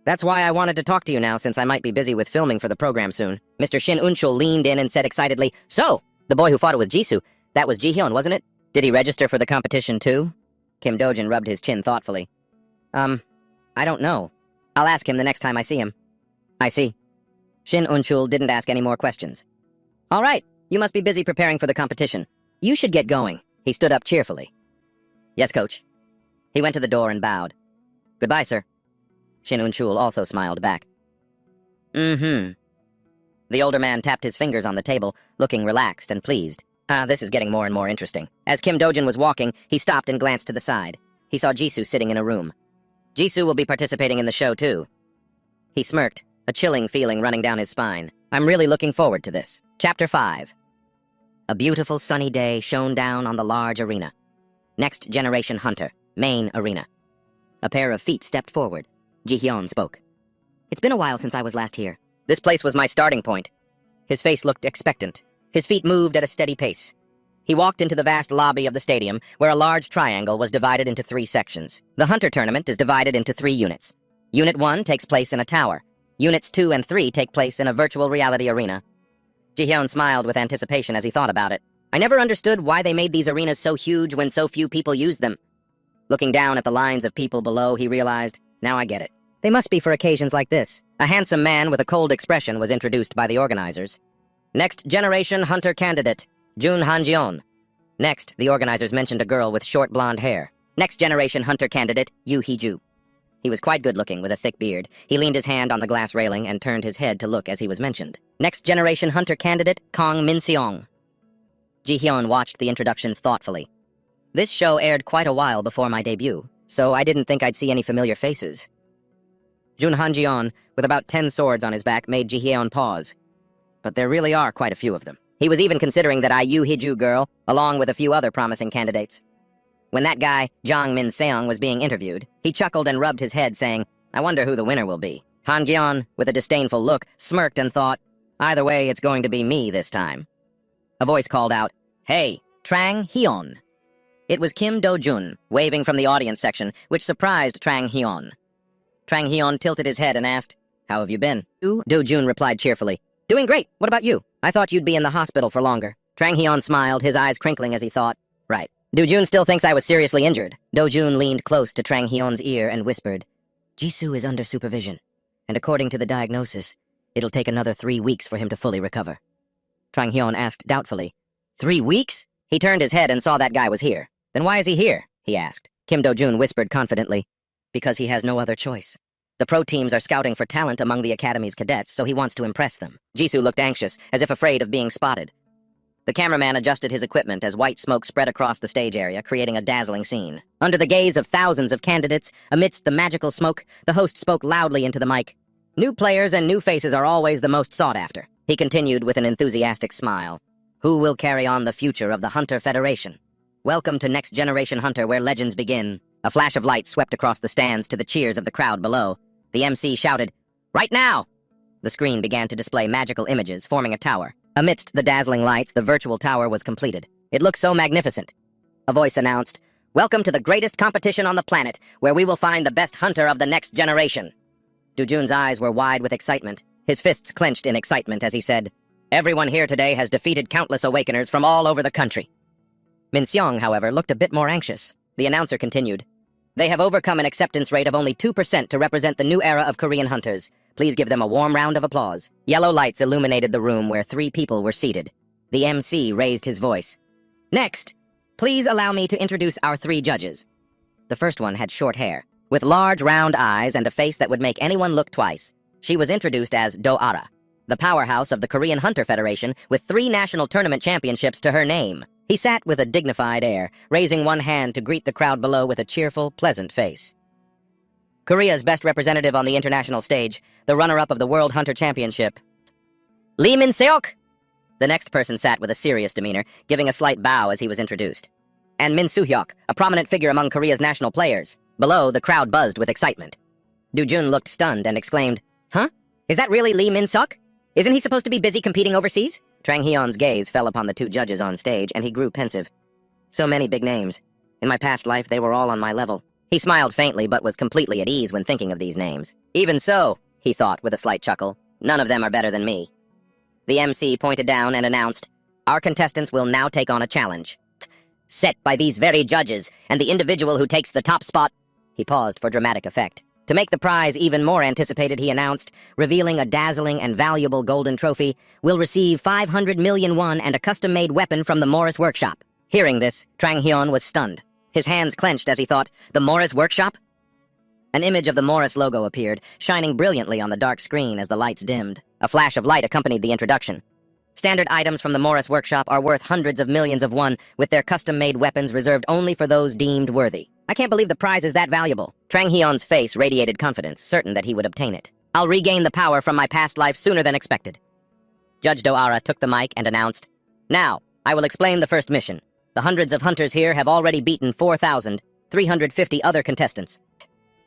That's why I wanted to talk to you now, since I might be busy with filming for the program soon. Mr. Shin Un-chul leaned in and said excitedly, So, the boy who fought with Jisoo, that was Ji-hyun, wasn't it? Did he register for the competition too? Kim Do-jun rubbed his chin thoughtfully. I don't know. I'll ask him the next time I see him. I see. Shin Un-chul didn't ask any more questions. All right, you must be busy preparing for the competition. You should get going. He stood up cheerfully. Yes, coach. He went to the door and bowed. Goodbye, sir. Shin Un-chul also smiled back. The older man tapped his fingers on the table, looking relaxed and pleased. This is getting more and more interesting. As Kim Do-jun was walking, he stopped and glanced to the side. He saw Jisoo sitting in a room. Jisoo will be participating in the show, too. He smirked, a chilling feeling running down his spine. I'm really looking forward to this. Chapter 5. A beautiful sunny day shone down on the large arena. Next Generation Hunter, main arena. A pair of feet stepped forward. Ji-hyun spoke. It's been a while since I was last here. This place was my starting point. His face looked expectant. His feet moved at a steady pace. He walked into the vast lobby of the stadium, where a large triangle was divided into 3 sections. The Hunter Tournament is divided into 3 units. Unit 1 takes place in a tower. Units 2 and 3 take place in a virtual reality arena. Ji-hyun smiled with anticipation as he thought about it. I never understood why they made these arenas so huge when so few people used them. Looking down at the lines of people below, he realized, now I get it. They must be for occasions like this. A handsome man with a cold expression was introduced by the organizers. Next Generation Hunter candidate, Jun Han-jeon. Next, the organizers mentioned a girl with short blonde hair. Next Generation Hunter candidate, Yoo Hee-ju. He was quite good-looking with a thick beard. He leaned his hand on the glass railing and turned his head to look as he was mentioned. Next Generation Hunter candidate, Kang Min-seong. Ji-hyun watched the introductions thoughtfully. This show aired quite a while before my debut, so I didn't think I'd see any familiar faces. Jun Han-jeon, with about 10 swords on his back, made Ji-hyun pause. But there really are quite a few of them. He was even considering that Yoo Hee-ju girl, along with a few other promising candidates. When that guy, Jang Min-seong, was being interviewed, he chuckled and rubbed his head, saying, I wonder who the winner will be. Han-jeon, with a disdainful look, smirked and thought, either way, it's going to be me this time. A voice called out, Hey, Trang Hyun. It was Kim Do-jun, waving from the audience section, which surprised Trang Hyun. Trang Hyun tilted his head and asked, How have you been? Do-jun replied cheerfully, Doing great. What about you? I thought you'd be in the hospital for longer. Trang Hyun smiled, his eyes crinkling as he thought, Right. Do-jun still thinks I was seriously injured. Do-jun leaned close to Trang Hyun's ear and whispered, Jisoo is under supervision, and according to the diagnosis, it'll take another 3 weeks for him to fully recover. Trang Hyun asked doubtfully, 3 weeks? He turned his head and saw that guy was here. Then why is he here? He asked. Kim Do-jun whispered confidently, Because he has no other choice. The pro teams are scouting for talent among the academy's cadets, so he wants to impress them. Jisoo looked anxious, as if afraid of being spotted. The cameraman adjusted his equipment as white smoke spread across the stage area, creating a dazzling scene. Under the gaze of thousands of candidates, amidst the magical smoke, the host spoke loudly into the mic. New players and new faces are always the most sought after. He continued with an enthusiastic smile. Who will carry on the future of the Hunter Federation? Welcome to Next Generation Hunter, where legends begin. A flash of light swept across the stands to the cheers of the crowd below. The MC shouted, Right now! The screen began to display magical images, forming a tower. Amidst the dazzling lights, the virtual tower was completed. It looked so magnificent. A voice announced, Welcome to the greatest competition on the planet, where we will find the best hunter of the next generation. Do-jun's eyes were wide with excitement. His fists clenched in excitement as he said, Everyone here today has defeated countless awakeners from all over the country. Min-seong, however, looked a bit more anxious. The announcer continued, They have overcome an acceptance rate of only 2% to represent the new era of Korean hunters. Please give them a warm round of applause. Yellow lights illuminated the room where 3 people were seated. The MC raised his voice. Next, please allow me to introduce our 3 judges. The first one had short hair, with large round eyes and a face that would make anyone look twice. She was introduced as Do-ara. the powerhouse of the Korean Hunter Federation with 3 national tournament championships to her name. He sat with a dignified air, raising one hand to greet the crowd below with a cheerful, pleasant face. Korea's best representative on the international stage, the runner-up of the World Hunter Championship, Lee Min-seok. The next person sat with a serious demeanor, giving a slight bow as he was introduced. And Min Soo-hyuk, a prominent figure among Korea's national players. Below, the crowd buzzed with excitement. Do-jun looked stunned and exclaimed, "Huh? Is that really Lee Min-seok? Isn't he supposed to be busy competing overseas?" Trang Hyun's gaze fell upon the 2 judges on stage, and he grew pensive. So many big names. In my past life, they were all on my level. He smiled faintly, but was completely at ease when thinking of these names. Even so, he thought with a slight chuckle, none of them are better than me. The MC pointed down and announced, "Our contestants will now take on a challenge. Set by these very judges, and the individual who takes the top spot..." He paused for dramatic effect. To make the prize even more anticipated, he announced, revealing a dazzling and valuable golden trophy, will receive 500 million won and a custom-made weapon from the Morris Workshop. Hearing this, Trang Hyun was stunned. His hands clenched as he thought, the Morris Workshop? An image of the Morris logo appeared, shining brilliantly on the dark screen as the lights dimmed. A flash of light accompanied the introduction. Standard items from the Morris Workshop are worth hundreds of millions of won, with their custom-made weapons reserved only for those deemed worthy. I can't believe the prize is that valuable. Trang Hyun's face radiated confidence, certain that he would obtain it. I'll regain the power from my past life sooner than expected. Judge Do-ara took the mic and announced, "Now, I will explain the first mission. The hundreds of hunters here have already beaten 4,350 other contestants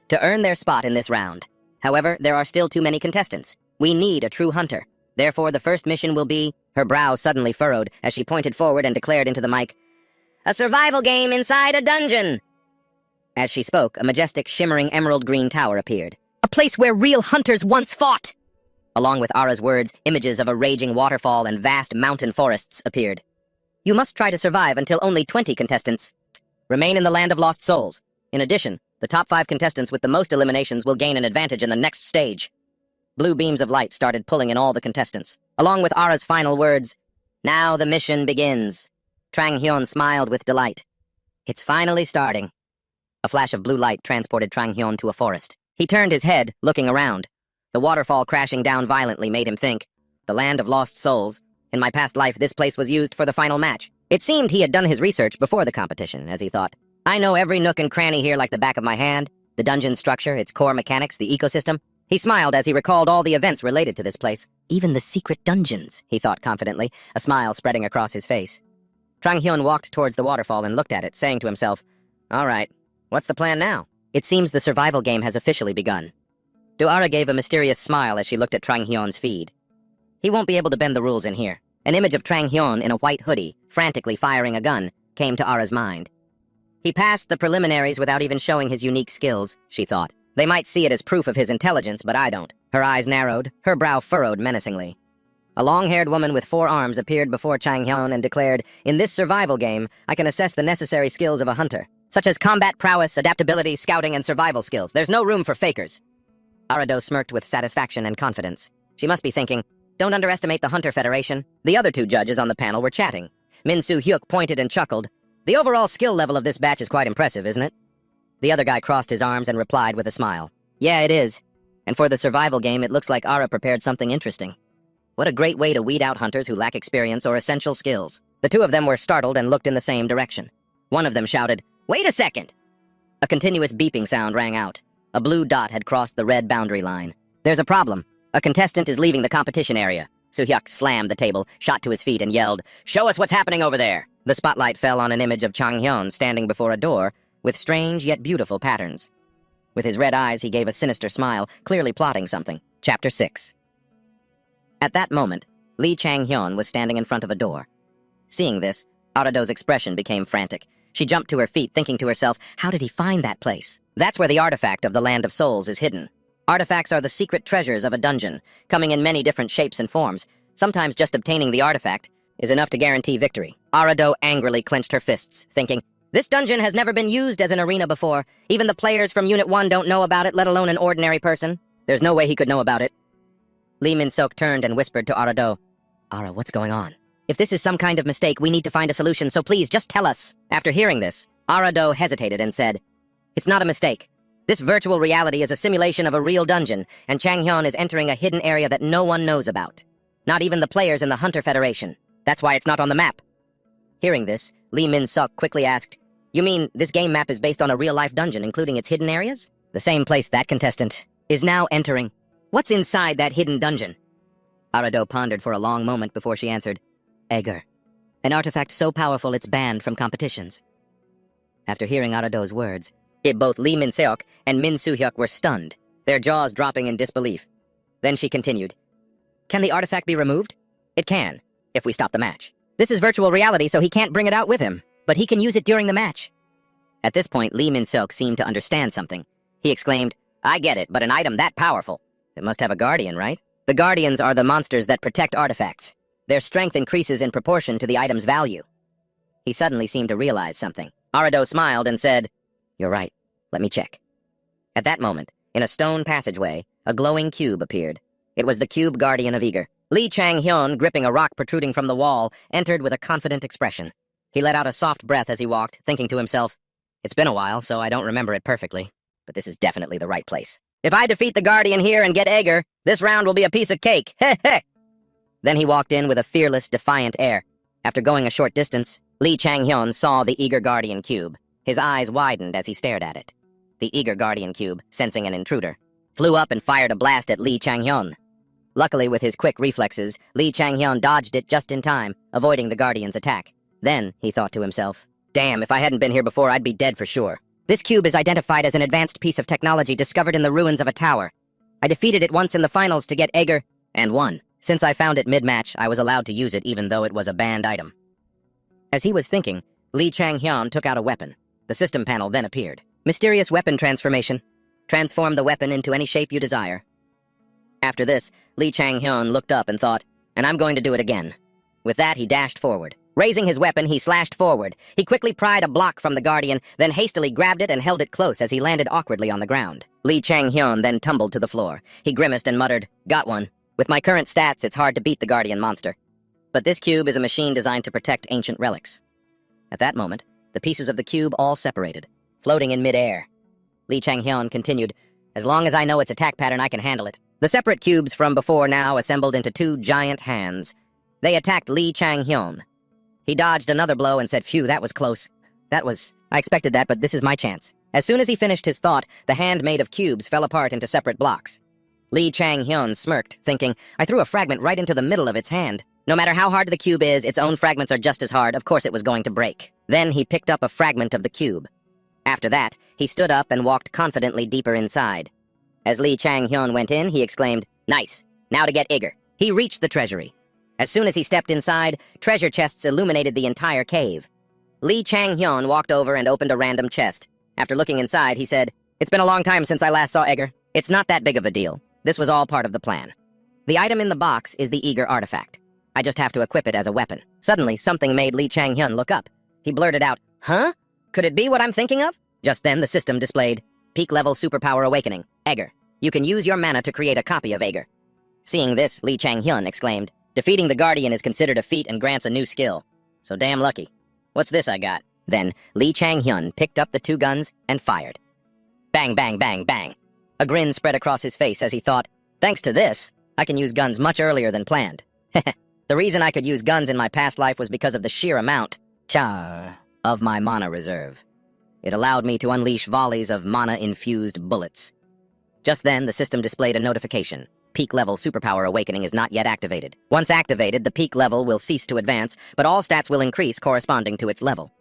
to earn their spot in this round. However, there are still too many contestants. We need a true hunter. Therefore, the first mission will be..." Her brow suddenly furrowed as she pointed forward and declared into the mic, "A survival game inside a dungeon." As she spoke, a majestic, shimmering emerald green tower appeared. "A place where real hunters once fought!" Along with Ara's words, images of a raging waterfall and vast mountain forests appeared. "You must try to survive until only 20 contestants remain in the Land of Lost Souls. In addition, the top 5 contestants with the most eliminations will gain an advantage in the next stage." Blue beams of light started pulling in all the contestants. Along with Ara's final words, "Now the mission begins." Trang Hyun smiled with delight. "It's finally starting." A flash of blue light transported Trang Hyun to a forest. He turned his head, looking around. The waterfall crashing down violently made him think, the Land of Lost Souls. In my past life, this place was used for the final match. It seemed he had done his research before the competition, as he thought. I know every nook and cranny here like the back of my hand. The dungeon structure, its core mechanics, the ecosystem. He smiled as he recalled all the events related to this place. Even the secret dungeons, he thought confidently, a smile spreading across his face. Trang Hyun walked towards the waterfall and looked at it, saying to himself, "All right, what's the plan now?" It seems the survival game has officially begun. Do-ara gave a mysterious smile as she looked at Trang Hyun's feed. He won't be able to bend the rules in here. An image of Trang Hyun in a white hoodie, frantically firing a gun, came to Ara's mind. He passed the preliminaries without even showing his unique skills, she thought. They might see it as proof of his intelligence, but I don't. Her eyes narrowed, her brow furrowed menacingly. A long-haired woman with 4 arms appeared before Trang Hyun and declared, "In this survival game, I can assess the necessary skills of a hunter, such as combat prowess, adaptability, scouting, and survival skills. There's no room for fakers." Arado smirked with satisfaction and confidence. She must be thinking, don't underestimate the Hunter Federation. The other 2 judges on the panel were chatting. Min Soo-hyuk pointed and chuckled. The overall skill level of this batch is quite impressive, isn't it? The other guy crossed his arms and replied with a smile. Yeah, it is. And for the survival game, it looks like Ara prepared something interesting. What a great way to weed out hunters who lack experience or essential skills. The 2 of them were startled and looked in the same direction. One of them shouted, "Wait a second!" A continuous beeping sound rang out. A blue dot had crossed the red boundary line. There's a problem. A contestant is leaving the competition area. Soo-hyuk slammed the table, shot to his feet, and yelled, "Show us what's happening over there!" The spotlight fell on an image of Trang Hyun standing before a door with strange yet beautiful patterns. With his red eyes, he gave a sinister smile, clearly plotting something. Chapter 6. At that moment, Lee Chang-hyun was standing in front of a door. Seeing this, Arado's expression became frantic. She jumped to her feet, thinking to herself, how did he find that place? That's where the artifact of the Land of Souls is hidden. Artifacts are the secret treasures of a dungeon, coming in many different shapes and forms. Sometimes just obtaining the artifact is enough to guarantee victory. Arado angrily clenched her fists, thinking, this dungeon has never been used as an arena before. Even the players from Unit 1 don't know about it, let alone an ordinary person. There's no way he could know about it. Lee Min-seok turned and whispered to Arado, Ara, what's going on? If this is some kind of mistake, we need to find a solution, so please, just tell us. After hearing this, Arado hesitated and said, it's not a mistake. This virtual reality is a simulation of a real dungeon, and Chang-hyun is entering a hidden area that no one knows about. Not even the players in the Hunter Federation. That's why it's not on the map. Hearing this, Lee Min-suk quickly asked, "You mean this game map is based on a real-life dungeon, including its hidden areas?" The same place that contestant is now entering. What's inside that hidden dungeon? Arado pondered for a long moment before she answered, Aegir. An artifact so powerful it's banned from competitions. After hearing Arado's words, both Lee Min-seok and Min Soo-hyuk were stunned, their jaws dropping in disbelief. Then she continued, "Can the artifact be removed?" "It can, if we stop the match. This is virtual reality, so he can't bring it out with him, but he can use it during the match." At this point, Lee Min-seok seemed to understand something. He exclaimed, "I get it, but an item that powerful. It must have a guardian, right? The guardians are the monsters that protect artifacts. Their strength increases in proportion to the item's value." He suddenly seemed to realize something. Arado smiled and said, "You're right. Let me check." At that moment, in a stone passageway, a glowing cube appeared. It was the cube guardian of Aegir. Lee Chang-hyun, gripping a rock protruding from the wall, entered with a confident expression. He let out a soft breath as he walked, thinking to himself, "It's been a while, so I don't remember it perfectly, but this is definitely the right place. If I defeat the guardian here and get Aegir, this round will be a piece of cake. Heh heh." Then he walked in with a fearless, defiant air. After going a short distance, Lee Chang-hyun saw the Aegir guardian cube. His eyes widened as he stared at it. The Aegir guardian cube, sensing an intruder, flew up and fired a blast at Lee Chang-hyun. Luckily, with his quick reflexes, Lee Chang-hyun dodged it just in time, avoiding the guardian's attack. Then, he thought to himself, "Damn, if I hadn't been here before, I'd be dead for sure. This cube is identified as an advanced piece of technology discovered in the ruins of a tower. I defeated it once in the finals to get Aegir, and won. Since I found it mid-match, I was allowed to use it even though it was a banned item." As he was thinking, Lee Chang-hyun took out a weapon. The system panel then appeared. Mysterious weapon transformation. Transform the weapon into any shape you desire. After this, Lee Chang-hyun looked up and thought, "And I'm going to do it again." With that, he dashed forward. Raising his weapon, he slashed forward. He quickly pried a block from the guardian, then hastily grabbed it and held it close as he landed awkwardly on the ground. Lee Chang-hyun then tumbled to the floor. He grimaced and muttered, "Got one. With my current stats, it's hard to beat the guardian monster. But this cube is a machine designed to protect ancient relics." At that moment, the pieces of the cube all separated, floating in mid-air. Lee Chang-hyun continued, "As long as I know its attack pattern, I can handle it." The separate cubes from before now assembled into two giant hands. They attacked Lee Chang-hyun. He dodged another blow and said, "Phew, that was close. I expected that, but this is my chance." As soon as he finished his thought, the hand made of cubes fell apart into separate blocks. Lee Chang-hyun smirked, thinking, "I threw a fragment right into the middle of its hand. No matter how hard the cube is, its own fragments are just as hard. Of course it was going to break." Then he picked up a fragment of the cube. After that, he stood up and walked confidently deeper inside. As Lee Chang-hyun went in, he exclaimed, "Nice. Now to get Aegir." He reached the treasury. As soon as he stepped inside, treasure chests illuminated the entire cave. Lee Chang-hyun walked over and opened a random chest. After looking inside, he said, "It's been a long time since I last saw Aegir. It's not that big of a deal. This was all part of the plan. The item in the box is the Aegir artifact. I just have to equip it as a weapon." Suddenly, something made Lee Chang-hyun look up. He blurted out, "Huh? Could it be what I'm thinking of?" Just then, the system displayed, "Peak-level superpower awakening, Aegir. You can use your mana to create a copy of Aegir." Seeing this, Lee Chang-hyun exclaimed, "Defeating the Guardian is considered a feat and grants a new skill. So damn lucky. What's this I got?" Then, Lee Chang-hyun picked up the two guns and fired. Bang, bang, bang, bang. A grin spread across his face as he thought, "Thanks to this, I can use guns much earlier than planned." The reason I could use guns in my past life was because of the sheer amount of my mana reserve. It allowed me to unleash volleys of mana-infused bullets. Just then, the system displayed a notification. Peak-level superpower awakening is not yet activated. Once activated, the peak level will cease to advance, but all stats will increase corresponding to its level.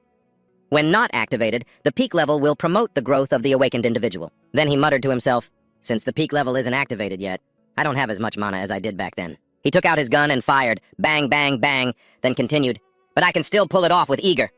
When not activated, the peak level will promote the growth of the awakened individual. Then he muttered to himself, "Since the peak level isn't activated yet, I don't have as much mana as I did back then." He took out his gun and fired, bang, bang, bang, then continued, "But I can still pull it off with Aegir."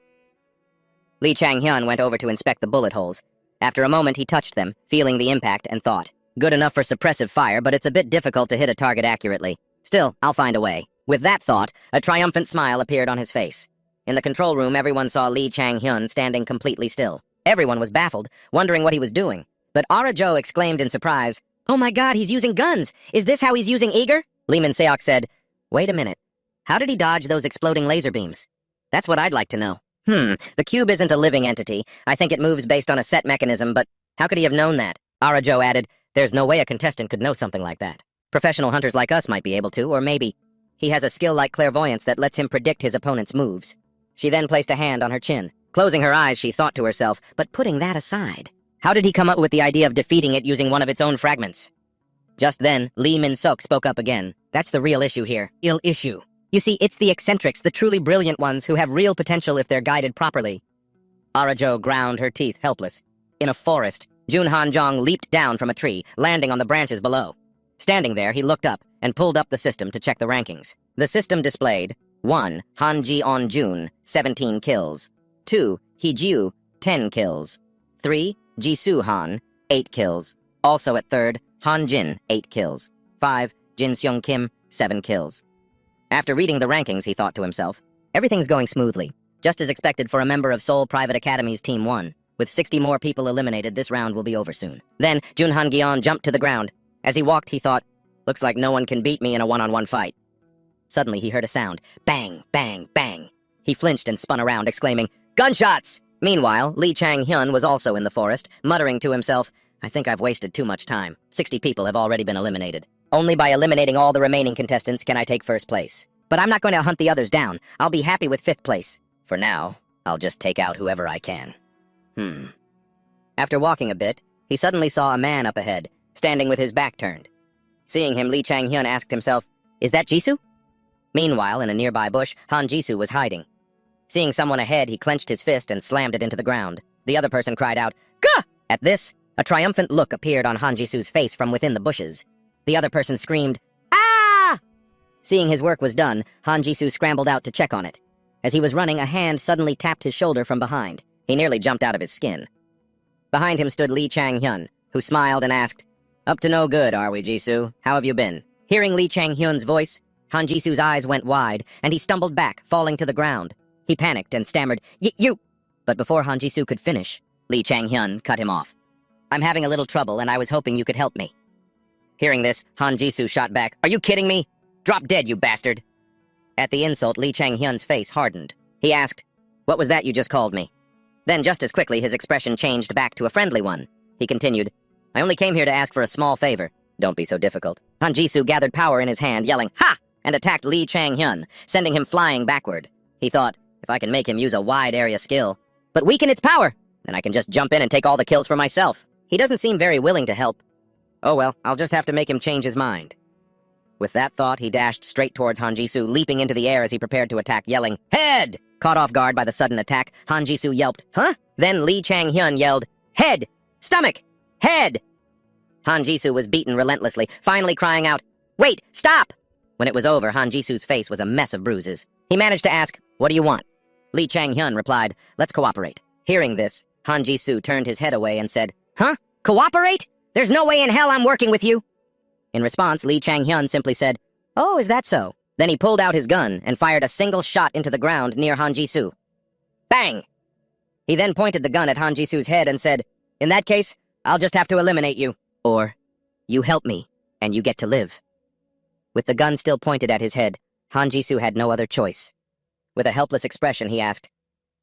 Lee Chang-hyun went over to inspect the bullet holes. After a moment, he touched them, feeling the impact, and thought, "Good enough for suppressive fire, but it's a bit difficult to hit a target accurately. Still, I'll find a way." With that thought, a triumphant smile appeared on his face. In the control room, everyone saw Lee Chang-hyun standing completely still. Everyone was baffled, wondering what he was doing. But Ara-jo exclaimed in surprise, "Oh my god, he's using guns! Is this how he's using Aegir?" Lee Min-seok said, "Wait a minute. How did he dodge those exploding laser beams? That's what I'd like to know." The cube isn't a living entity. I think it moves based on a set mechanism, but how could he have known that?" Ara-jo added, "There's no way a contestant could know something like that. Professional hunters like us might be able to, or maybe..." He has a skill like clairvoyance that lets him predict his opponent's moves. She then placed a hand on her chin. Closing her eyes, she thought to herself, but putting that aside, how did he come up with the idea of defeating it using one of its own fragments? Just then, Lee Min-sok spoke up again. That's the real issue here. Ill issue. You see, it's the eccentrics, the truly brilliant ones who have real potential if they're guided properly. Arajo ground her teeth, helpless. In a forest, Jun Han-jong leaped down from a tree, landing on the branches below. Standing there, he looked up and pulled up the system to check the rankings. The system displayed 1. Han Ji-on-jun, 17 kills. 2. Hee-jiu, 10 kills. 3. Ji-soo-han, 8 kills. Also at third, Han-jin, 8 kills. 5. Jin-seong-kim, 7 kills. After reading the rankings, he thought to himself, everything's going smoothly. Just as expected for a member of Seoul Private Academy's Team 1. With 60 more people eliminated, this round will be over soon. Then, Jun Han-gyeon jumped to the ground. As he walked, he thought, looks like no one can beat me in a one-on-one fight. Suddenly, he heard a sound. Bang, bang, bang. He flinched and spun around, exclaiming, gunshots! Meanwhile, Lee Chang-hyun was also in the forest, muttering to himself, I think I've wasted too much time. 60 people have already been eliminated. Only by eliminating all the remaining contestants can I take first place. But I'm not going to hunt the others down. I'll be happy with 5th place. For now, I'll just take out whoever I can. After walking a bit, he suddenly saw a man up ahead, standing with his back turned. Seeing him, Lee Chang-hyun asked himself, is that Jisoo? Meanwhile, in a nearby bush, Han Jisoo was hiding. Seeing someone ahead, he clenched his fist and slammed it into the ground. The other person cried out, Gah! At this, a triumphant look appeared on Han Jisoo's face from within the bushes. The other person screamed, Ah! Seeing his work was done, Han Jisoo scrambled out to check on it. As he was running, a hand suddenly tapped his shoulder from behind. He nearly jumped out of his skin. Behind him stood Lee Chang-hyun, who smiled and asked, Up to no good, are we, Jisoo? How have you been? Hearing Lee Chang-hyun's voice, Han Jisoo's eyes went wide, and he stumbled back, falling to the ground. He panicked and stammered, You! But before Han Jisoo could finish, Lee Chang-hyun cut him off. I'm having a little trouble, and I was hoping you could help me. Hearing this, Han Jisoo shot back, Are you kidding me? Drop dead, you bastard! At the insult, Lee Chang-hyun's face hardened. He asked, What was that you just called me? Then just as quickly, his expression changed back to a friendly one. He continued, I only came here to ask for a small favor. Don't be so difficult. Han Jisoo gathered power in his hand, yelling, Ha! And attacked Lee Chang-hyun, sending him flying backward. He thought, if I can make him use a wide area skill, but weaken its power, then I can just jump in and take all the kills for myself. He doesn't seem very willing to help. Oh well, I'll just have to make him change his mind. With that thought, he dashed straight towards Han Jisoo, leaping into the air as he prepared to attack, yelling, Head! Caught off guard by the sudden attack, Han Jisoo yelped, Huh? Then Lee Chang-hyun yelled, Head! Stomach! Head! Han Jisoo was beaten relentlessly, finally crying out, Wait! Stop! When it was over, Han Jisoo's face was a mess of bruises. He managed to ask, What do you want? Lee Chang-hyun replied, Let's cooperate. Hearing this, Han Jisoo turned his head away and said, Huh? Cooperate? There's no way in hell I'm working with you! In response, Lee Chang-hyun simply said, Oh, is that so? Then he pulled out his gun and fired a single shot into the ground near Han Jisoo. Bang! He then pointed the gun at Han Jisoo's head and said, In that case, I'll just have to eliminate you. Or, you help me, and you get to live. With the gun still pointed at his head, Han Jisoo had no other choice. With a helpless expression, he asked,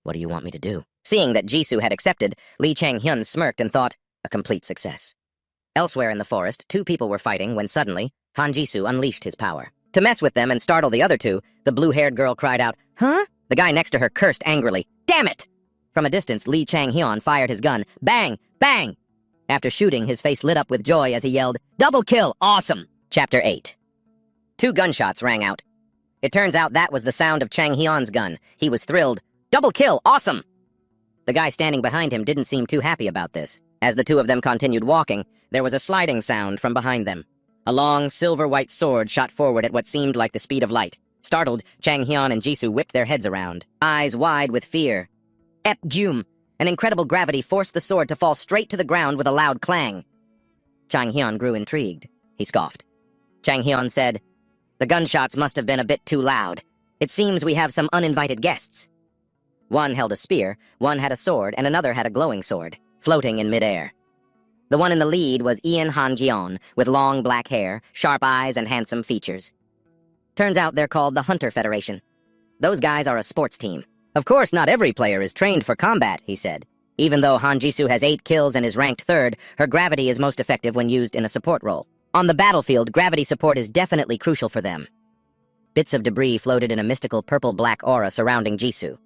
What do you want me to do? Seeing that Jisoo had accepted, Lee Chang-hyun smirked and thought, A complete success. Elsewhere in the forest, 2 people were fighting when suddenly, Han Jisoo unleashed his power. To mess with them and startle the other 2, the blue-haired girl cried out, Huh? The guy next to her cursed angrily, Damn it! From a distance, Lee Chang-hyun fired his gun. Bang! Bang! After shooting, his face lit up with joy as he yelled, Double kill! Awesome! Chapter 8. 2 gunshots rang out. It turns out that was the sound of Chang-hyun's gun. He was thrilled. Double kill! Awesome! The guy standing behind him didn't seem too happy about this. As the 2 of them continued walking, there was a sliding sound from behind them. A long, silver-white sword shot forward at what seemed like the speed of light. Startled, Chang-hyun and Jisoo whipped their heads around, eyes wide with fear. Ep-jum! An incredible gravity forced the sword to fall straight to the ground with a loud clang. Chang-hyun grew intrigued. He scoffed. Chang-hyun said, The gunshots must have been a bit too loud. It seems we have some uninvited guests. One held a spear, one had a sword, and another had a glowing sword, floating in midair. The one in the lead was Ian Han-jeon, with long black hair, sharp eyes, and handsome features. Turns out they're called the Hunter Federation. Those guys are a sports team. Of course, not every player is trained for combat, he said. Even though Han Jisoo has 8 kills and is ranked 3rd, her gravity is most effective when used in a support role. On the battlefield, gravity support is definitely crucial for them. Bits of debris floated in a mystical purple-black aura surrounding Jisoo.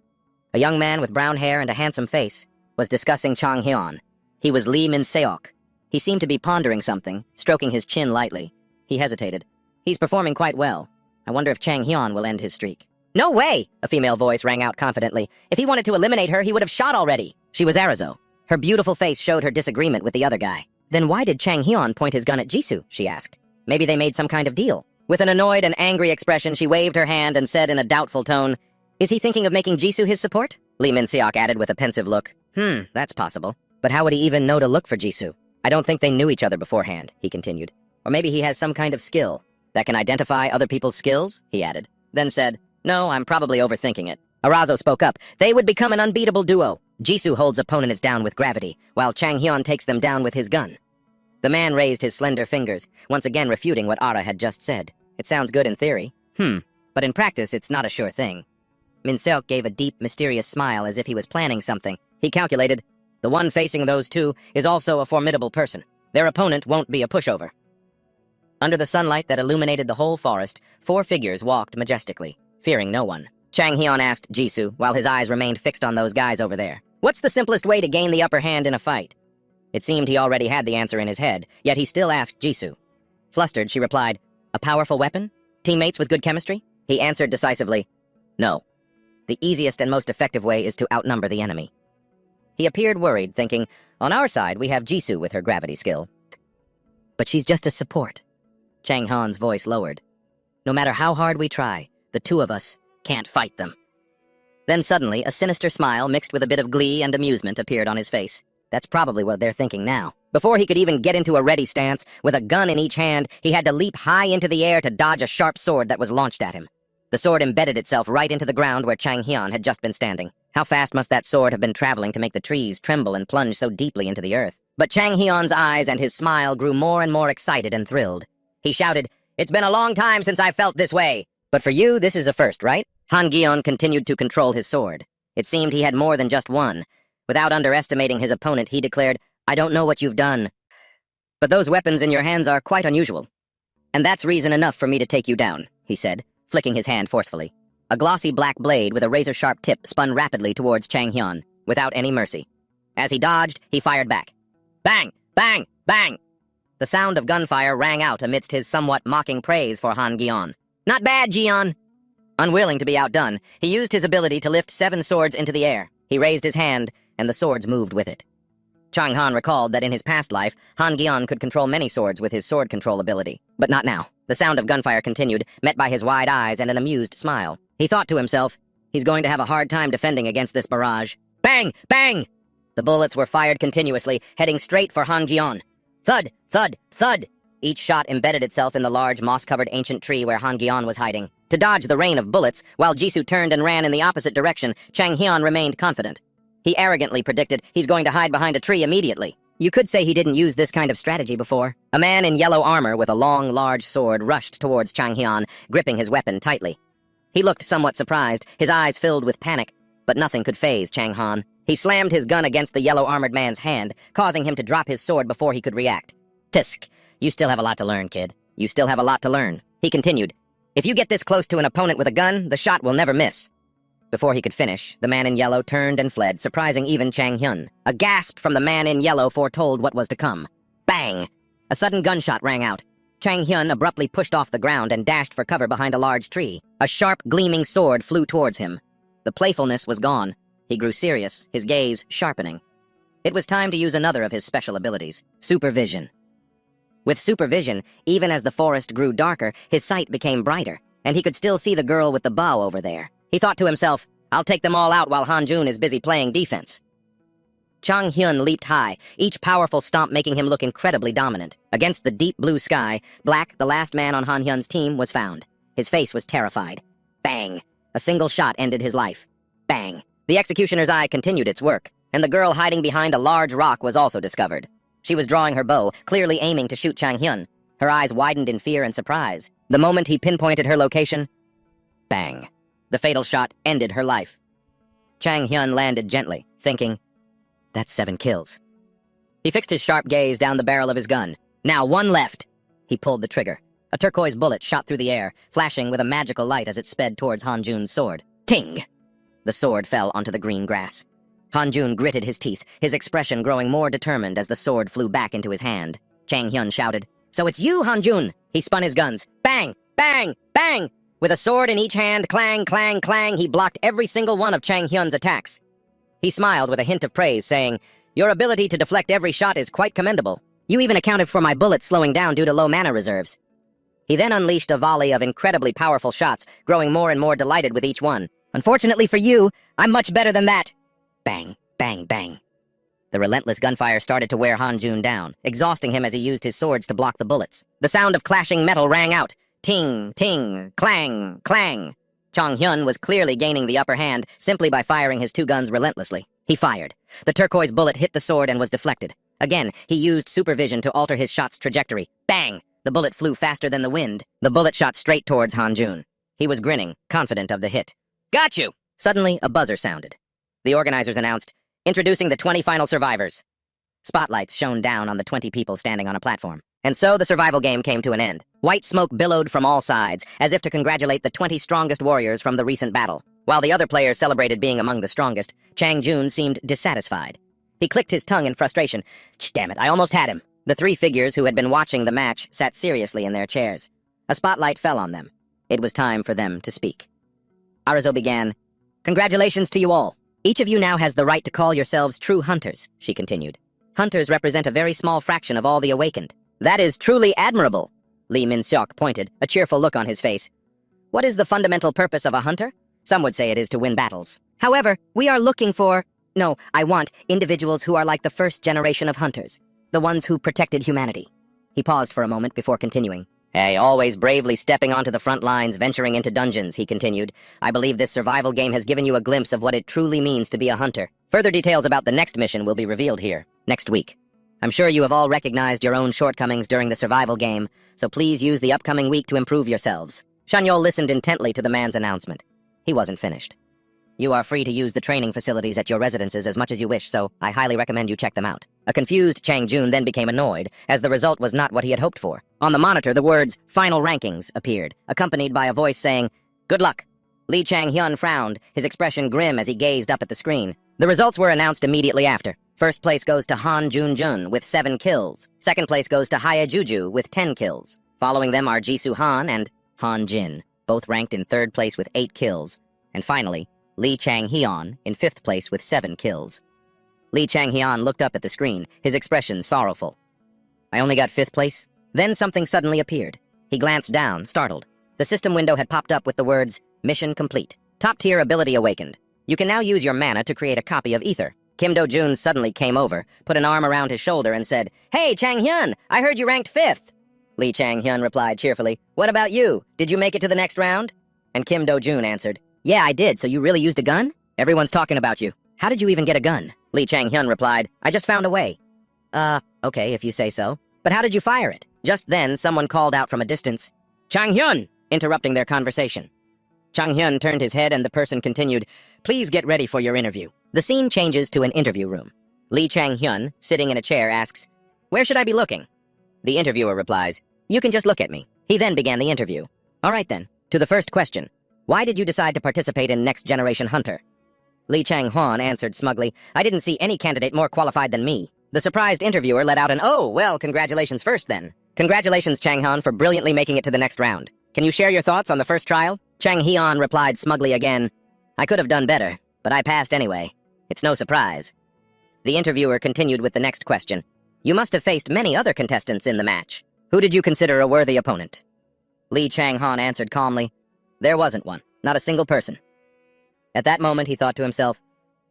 A young man with brown hair and a handsome face was discussing Chang Hyun. He was Lee Min-seok. He seemed to be pondering something, stroking his chin lightly. He hesitated. He's performing quite well. I wonder if Chang Hyun will end his streak. No way! A female voice rang out confidently. If he wanted to eliminate her, he would have shot already. She was Arizo. Her beautiful face showed her disagreement with the other guy. Then why did Chang Hyun point his gun at Jisoo? She asked. Maybe they made some kind of deal. With an annoyed and angry expression, she waved her hand and said in a doubtful tone, Is he thinking of making Jisoo his support? Lee Min-seok added with a pensive look. That's possible. But how would he even know to look for Jisoo? I don't think they knew each other beforehand, he continued. Or maybe he has some kind of skill that can identify other people's skills, he added. Then said, No, I'm probably overthinking it. Arazo spoke up. They would become an unbeatable duo. Jisoo holds opponents down with gravity, while Chang Hyun takes them down with his gun. The man raised his slender fingers, once again refuting what Ara had just said. It sounds good in theory. But in practice, it's not a sure thing. Min-seok gave a deep, mysterious smile as if he was planning something. He calculated, the one facing those two is also a formidable person. Their opponent won't be a pushover. Under the sunlight that illuminated the whole forest, 4 figures walked majestically, fearing no one. Chang Hyun asked Jisoo, while his eyes remained fixed on those guys over there. What's the simplest way to gain the upper hand in a fight? It seemed he already had the answer in his head, yet he still asked Jisoo. Flustered, she replied, A powerful weapon? Teammates with good chemistry? He answered decisively, No. The easiest and most effective way is to outnumber the enemy. He appeared worried, thinking, On our side, we have Jisoo with her gravity skill. But she's just a support. Chang Hyun's voice lowered. No matter how hard we try, the two of us can't fight them. Then suddenly, a sinister smile mixed with a bit of glee and amusement appeared on his face. That's probably what they're thinking now. Before he could even get into a ready stance, with a gun in each hand, he had to leap high into the air to dodge a sharp sword that was launched at him. The sword embedded itself right into the ground where Chang Hyun had just been standing. How fast must that sword have been traveling to make the trees tremble and plunge so deeply into the earth? But Chang Hyun's eyes and his smile grew more and more excited and thrilled. He shouted, It's been a long time since I felt this way. But for you, this is a first, right? Han Gyeon continued to control his sword. It seemed he had more than just one. Without underestimating his opponent, he declared, I don't know what you've done, but those weapons in your hands are quite unusual. And that's reason enough for me to take you down, he said, flicking his hand forcefully. A glossy black blade with a razor-sharp tip spun rapidly towards Chang Hyun, without any mercy. As he dodged, he fired back. Bang! Bang! Bang! The sound of gunfire rang out amidst his somewhat mocking praise for Han Gyeon. Not bad, Jeon! Unwilling to be outdone, he used his ability to lift 7 swords into the air. He raised his hand, and the swords moved with it. Chang Han recalled that in his past life, Han Gyeon could control many swords with his sword control ability. But not now. The sound of gunfire continued, met by his wide eyes and an amused smile. He thought to himself, he's going to have a hard time defending against this barrage. Bang! Bang! The bullets were fired continuously, heading straight for Han Gyeon. Thud! Thud! Thud! Each shot embedded itself in the large, moss-covered ancient tree where Han Gyeon was hiding. To dodge the rain of bullets, while Jisoo turned and ran in the opposite direction, Chang Hyun remained confident. He arrogantly predicted he's going to hide behind a tree immediately. You could say he didn't use this kind of strategy before. A man in yellow armor with a long, large sword rushed towards Chang Hyun, gripping his weapon tightly. He looked somewhat surprised, his eyes filled with panic, but nothing could faze Chang Han. He slammed his gun against the yellow-armored man's hand, causing him to drop his sword before he could react. Tisk, you still have a lot to learn, kid. You still have a lot to learn. He continued, If you get this close to an opponent with a gun, the shot will never miss. Before he could finish, the man in yellow turned and fled, surprising even Chang Hyun. A gasp from the man in yellow foretold what was to come. Bang! A sudden gunshot rang out. Chang Hyun abruptly pushed off the ground and dashed for cover behind a large tree. A sharp, gleaming sword flew towards him. The playfulness was gone. He grew serious, his gaze sharpening. It was time to use another of his special abilities, supervision. With supervision, even as the forest grew darker, his sight became brighter, and he could still see the girl with the bow over there. He thought to himself, I'll take them all out while Hanjun is busy playing defense. Chang Hyun leaped high, each powerful stomp making him look incredibly dominant. Against the deep blue sky, Black, the last man on Han Hyun's team, was found. His face was terrified. Bang! A single shot ended his life. Bang! The executioner's eye continued its work, and the girl hiding behind a large rock was also discovered. She was drawing her bow, clearly aiming to shoot Chang Hyun. Her eyes widened in fear and surprise. The moment he pinpointed her location, bang! The fatal shot ended her life. Chang Hyun landed gently, thinking, that's 7 kills. He fixed his sharp gaze down the barrel of his gun. Now 1 left. He pulled the trigger. A turquoise bullet shot through the air, flashing with a magical light as it sped towards Hanjun's sword. Ting! The sword fell onto the green grass. Hanjun gritted his teeth, his expression growing more determined as the sword flew back into his hand. Chang Hyun shouted, "So it's you, Hanjun!" He spun his guns. Bang! Bang! Bang! With a sword in each hand, clang, clang, clang, he blocked every single one of Chang Hyun's attacks. He smiled with a hint of praise, saying, "Your ability to deflect every shot is quite commendable. You even accounted for my bullets slowing down due to low mana reserves." He then unleashed a volley of incredibly powerful shots, growing more and more delighted with each one. "Unfortunately for you, I'm much better than that." Bang, bang, bang. The relentless gunfire started to wear Hanjun down, exhausting him as he used his swords to block the bullets. The sound of clashing metal rang out. Ting, ting, clang, clang. Chang Hyun was clearly gaining the upper hand simply by firing his two guns relentlessly. He fired. The turquoise bullet hit the sword and was deflected. Again, he used supervision to alter his shot's trajectory. Bang! The bullet flew faster than the wind. The bullet shot straight towards Hanjun. He was grinning, confident of the hit. "Got you!" Suddenly, a buzzer sounded. The organizers announced, "Introducing the 20 final survivors." Spotlights shone down on the 20 people standing on a platform. And so the survival game came to an end. White smoke billowed from all sides, as if to congratulate the 20 strongest warriors from the recent battle. While the other players celebrated being among the strongest, Chang Jun seemed dissatisfied. He clicked his tongue in frustration. Damn it, I almost had him. The three figures who had been watching the match sat seriously in their chairs. A spotlight fell on them. It was time for them to speak. Arizo began, "Congratulations to you all. Each of you now has the right to call yourselves true hunters," she continued. "Hunters represent a very small fraction of all the awakened. That is truly admirable." Lee Min-seok pointed, a cheerful look on his face. "What is the fundamental purpose of a hunter? Some would say it is to win battles. However, we are looking for... No, I want individuals who are like the first generation of hunters. The ones who protected humanity." He paused for a moment before continuing. "Hey, always bravely stepping onto the front lines, venturing into dungeons," he continued. "I believe this survival game has given you a glimpse of what it truly means to be a hunter. Further details about the next mission will be revealed here, next week. I'm sure you have all recognized your own shortcomings during the survival game, so please use the upcoming week to improve yourselves." Shanyol listened intently to the man's announcement. He wasn't finished. "You are free to use the training facilities at your residences as much as you wish, so I highly recommend you check them out." A confused Chang Jun then became annoyed, as the result was not what he had hoped for. On the monitor, the words, "Final Rankings," appeared, accompanied by a voice saying, "Good luck." Lee Chang-hyun frowned, his expression grim as he gazed up at the screen. The results were announced immediately after. First place goes to Han Jun-jun with 7 kills. Second place goes to Haya Juju with 10 kills. Following them are Jisoo Han and Han Jin, both ranked in 3rd place with 8 kills. And finally, Lee Chang-hyun in 5th place with 7 kills. Lee Chang-hyun looked up at the screen, his expression sorrowful. "I only got 5th place?" Then something suddenly appeared. He glanced down, startled. The system window had popped up with the words, "Mission complete. Top-tier ability awakened. You can now use your mana to create a copy of Ether." Kim Do-jun suddenly came over, put an arm around his shoulder and said, "Hey, Chang-hyun, I heard you ranked 5th. Lee Chang-hyun replied cheerfully, "What about you? Did you make it to the next round?" And Kim Do-jun answered, "Yeah, I did, so you really used a gun? Everyone's talking about you. How did you even get a gun?" Lee Chang-hyun replied, "I just found a way." Okay, if you say so. But how did you fire it?" Just then, someone called out from a distance, "Chang-hyun!" interrupting their conversation. Chang-hyun turned his head and the person continued, "Please get ready for your interview." The scene changes to an interview room. Lee Chang-hyun, sitting in a chair, asks, "Where should I be looking?" The interviewer replies, "You can just look at me." He then began the interview. "All right then, to the first question. Why did you decide to participate in Next Generation Hunter?" Lee Chang-hyun answered smugly, "I didn't see any candidate more qualified than me." The surprised interviewer let out an, "Oh, well, congratulations first then." "Congratulations, Chang-hyun, for brilliantly making it to the next round. Can you share your thoughts on the first trial?" Chang-hyun replied smugly again, "I could have done better, but I passed anyway. It's no surprise." The interviewer continued with the next question. "You must have faced many other contestants in the match. Who did you consider a worthy opponent?" Lee Chang-hyun answered calmly, "There wasn't one, not a single person." At that moment, he thought to himself,